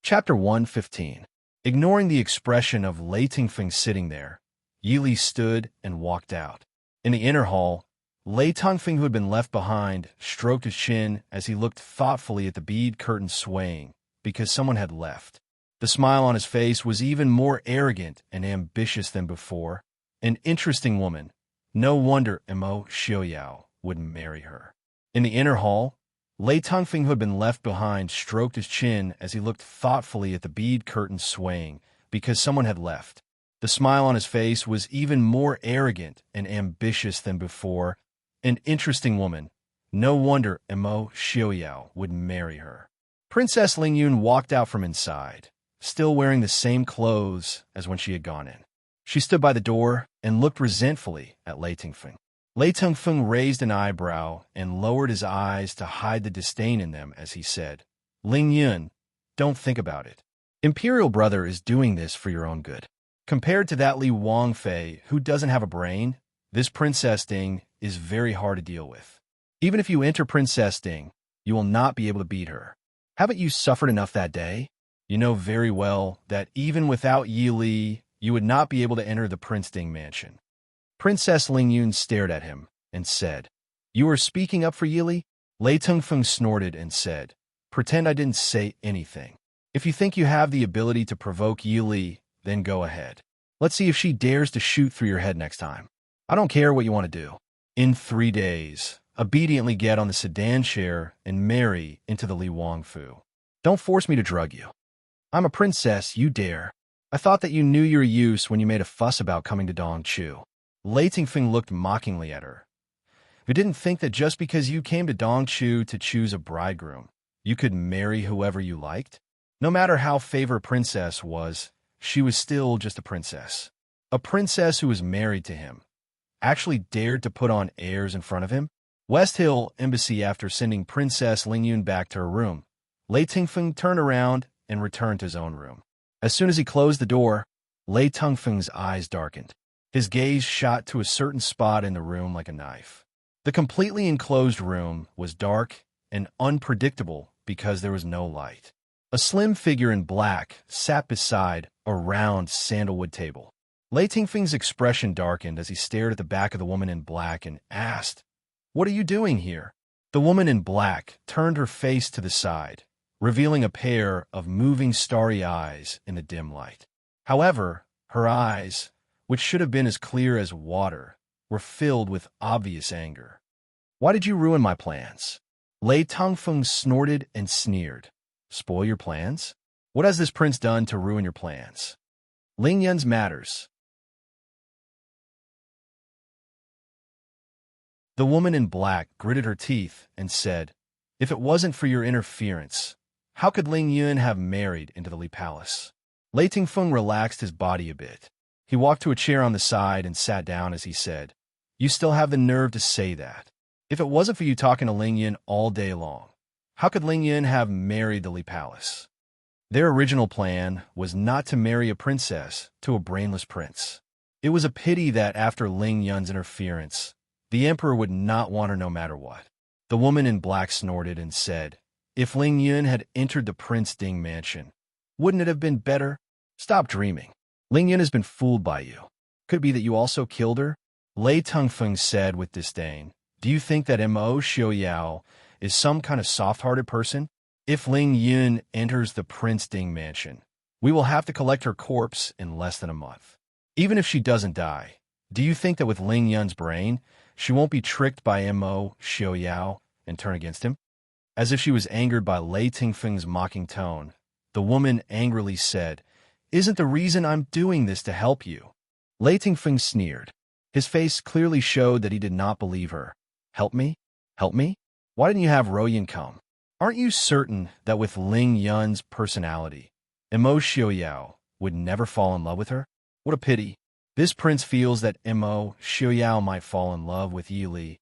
Chapter 115. Ignoring the expression of Lei Tingfeng sitting there, Yili stood and walked out. In the inner hall, Lei Tongfeng, who had been left behind, stroked his chin as he looked thoughtfully at the bead curtain swaying, because someone had left. The smile on his face was even more arrogant and ambitious than before. An interesting woman. No wonder Mo Xiaoyao would marry her. In the inner hall, Lei Tongfeng, who had been left behind, stroked his chin as he looked thoughtfully at the bead curtain swaying, because someone had left. The smile on his face was even more arrogant and ambitious than before. An interesting woman. No wonder Mo Xiaoyao would marry her. Princess Lingyun walked out from inside, still wearing the same clothes as when she had gone in. She stood by the door and looked resentfully at Lei Tingfeng. Lei Tingfeng raised an eyebrow and lowered his eyes to hide the disdain in them as he said, Lingyun, don't think about it. Imperial brother is doing this for your own good. Compared to that Li Wangfei who doesn't have a brain, this Princess Ding is very hard to deal with. Even if you enter Princess Ding, you will not be able to beat her. Haven't you suffered enough that day? You know very well that even without Yi Li, you would not be able to enter the Prince Ding mansion. Princess Lingyun stared at him and said, You are speaking up for Yi Li? Lei Tongfeng snorted and said, Pretend I didn't say anything. If you think you have the ability to provoke Yi Li, then go ahead. Let's see if she dares to shoot through your head next time. I don't care what you want to do. In 3 days, obediently get on the sedan chair and marry into the Li Wangfu. Don't force me to drug you. I'm a princess, you dare. I thought that you knew your use when you made a fuss about coming to Dongchu. Lei Tingfeng looked mockingly at her. You didn't think that just because you came to Dongchu to choose a bridegroom, you could marry whoever you liked? No matter how favored princess was, she was still just a princess. A princess who was married to him. Actually dared to put on airs in front of him? West Hill Embassy. After sending Princess Lingyun back to her room, Lei Tingfeng turned around and returned to his own room. As soon as he closed the door, Lei Tongfeng's eyes darkened. His gaze shot to a certain spot in the room like a knife. The completely enclosed room was dark and unpredictable because there was no light. A slim figure in black sat beside a round sandalwood table. Lei Tingfeng's expression darkened as he stared at the back of the woman in black and asked, What are you doing here? The woman in black turned her face to the side, revealing a pair of moving starry eyes in the dim light. However, her eyes, which should have been as clear as water, were filled with obvious anger. Why did you ruin my plans? Lei Tongfeng snorted and sneered. Spoil your plans? What has this prince done to ruin your plans? Lingyun's matters. The woman in black gritted her teeth and said, If it wasn't for your interference, how could Lingyun have married into the Li Palace? Lei Tingfeng relaxed his body a bit. He walked to a chair on the side and sat down as he said, You still have the nerve to say that. If it wasn't for you talking to Lingyun all day long, how could Lingyun have married the Li Palace? Their original plan was not to marry a princess to a brainless prince. It was a pity that after Lingyun's interference, the emperor would not want her no matter what. The woman in black snorted and said, If Lingyun had entered the Prince Ding mansion, wouldn't it have been better? Stop dreaming. Lingyun has been fooled by you. Could it be that you also killed her? Lei Tongfeng said with disdain, Do you think that Mo Xiaoyao is some kind of soft-hearted person? If Lingyun enters the Prince Ding mansion, we will have to collect her corpse in less than a month. Even if she doesn't die, do you think that with Lingyun's brain, she won't be tricked by Mo Xiaoyao and turn against him? As if she was angered by Lei Tingfeng's mocking tone, the woman angrily said, Isn't the reason I'm doing this to help you? Lei Tingfeng sneered. His face clearly showed that he did not believe her. Help me? Help me? Why didn't you have Royan come? Aren't you certain that with Lingyun's personality, Mo Xiaoyao would never fall in love with her? What a pity. This prince feels that Mo Xiaoyao might fall in love with Yi Li.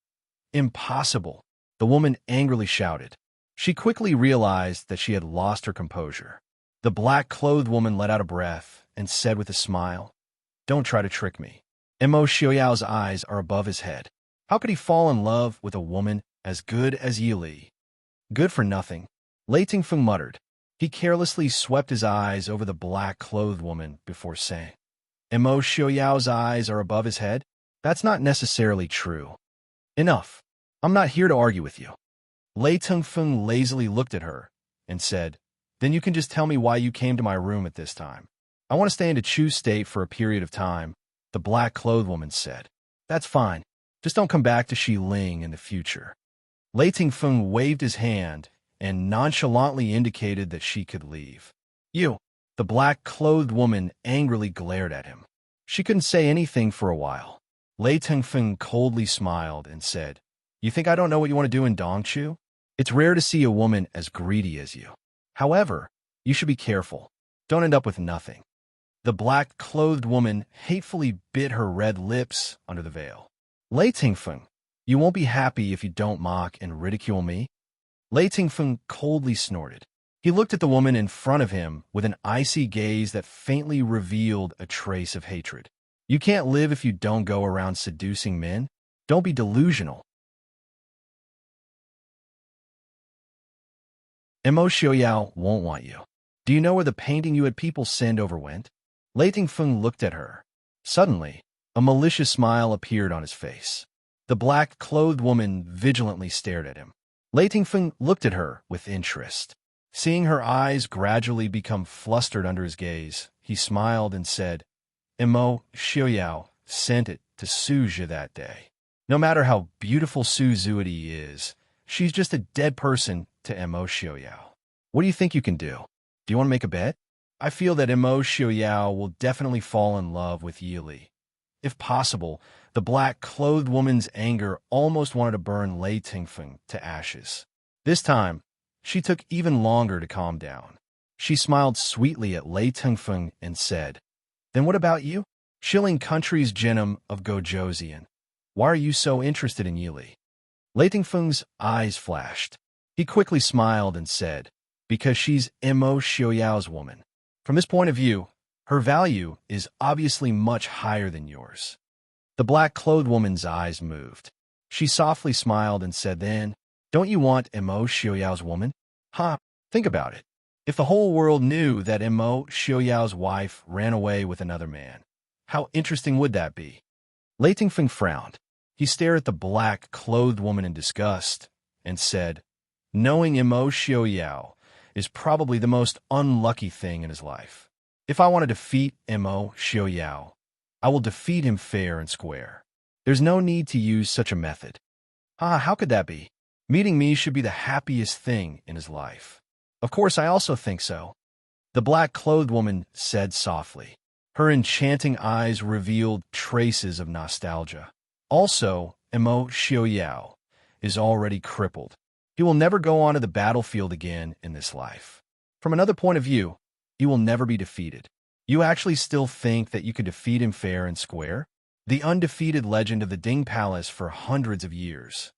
Impossible. The woman angrily shouted. She quickly realized that she had lost her composure. The black-clothed woman let out a breath and said with a smile, "Don't try to trick me." Mo Xiaoyao's eyes are above his head. How could he fall in love with a woman as good as Yi Li? Good for nothing, Lei Tingfeng muttered. He carelessly swept his eyes over the black-clothed woman before saying, Mo Xiaoyao's eyes are above his head? That's not necessarily true. Enough. I'm not here to argue with you. Lei Tingfeng lazily looked at her and said, Then you can just tell me why you came to my room at this time. I want to stay in a Chu state for a period of time, the black-clothed woman said. That's fine. Just don't come back to Xiling in the future. Lei Tingfeng waved his hand and nonchalantly indicated that she could leave. You, the black-clothed woman angrily glared at him. She couldn't say anything for a while. Lei Tingfeng coldly smiled and said, You think I don't know what you want to do in Dongchu? It's rare to see a woman as greedy as you. However, you should be careful. Don't end up with nothing. The black-clothed woman hatefully bit her red lips under the veil. Lei Tingfeng, you won't be happy if you don't mock and ridicule me? Lei Tingfeng coldly snorted. He looked at the woman in front of him with an icy gaze that faintly revealed a trace of hatred. You can't live if you don't go around seducing men. Don't be delusional. Mo Xiaoyao won't want you. Do you know where the painting you had people send over went? Lei Tingfeng looked at her. Suddenly, a malicious smile appeared on his face. The black-clothed woman vigilantly stared at him. Lei Tingfeng looked at her with interest. Seeing her eyes gradually become flustered under his gaze, he smiled and said, Mo Xiaoyao sent it to Suzhi that day. No matter how beautiful Su Zuidi is, she's just a dead person to Mo Xiaoyao. What do you think you can do? Do you want to make a bet? I feel that Mo Xiaoyao will definitely fall in love with Yi Li. If possible, the black-clothed woman's anger almost wanted to burn Lei Tingfeng to ashes. This time, she took even longer to calm down. She smiled sweetly at Lei Tingfeng and said, Then what about you? Shilling Country's Genom of Gojoseon. Why are you so interested in Yi Li? Lei Tingfeng's eyes flashed. He quickly smiled and said, Because she's Mo Xiaoyao's woman. From this point of view, her value is obviously much higher than yours. The black-clothed woman's eyes moved. She softly smiled and said then, Don't you want Mo Xiaoyao's woman? Think about it. If the whole world knew that Mo Xiaoyao's wife ran away with another man, how interesting would that be? Lei Tingfeng frowned. He stared at the black-clothed woman in disgust and said, Knowing Mo Xiaoyao is probably the most unlucky thing in his life. If I want to defeat Mo Xiaoyao, I will defeat him fair and square. There's no need to use such a method. How could that be? Meeting me should be the happiest thing in his life. Of course, I also think so. The black-clothed woman said softly. Her enchanting eyes revealed traces of nostalgia. Also, Mo Xiaoyao is already crippled. He will never go onto the battlefield again in this life. From another point of view, he will never be defeated. You actually still think that you could defeat him fair and square? The undefeated legend of the Ding Palace for hundreds of years.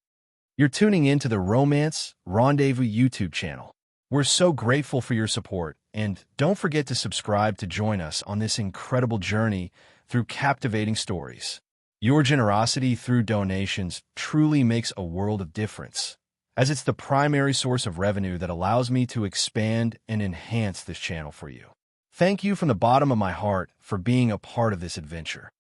You're tuning in to the Romance Rendezvous YouTube channel. We're so grateful for your support, and don't forget to subscribe to join us on this incredible journey through captivating stories. Your generosity through donations truly makes a world of difference, as it's the primary source of revenue that allows me to expand and enhance this channel for you. Thank you from the bottom of my heart for being a part of this adventure.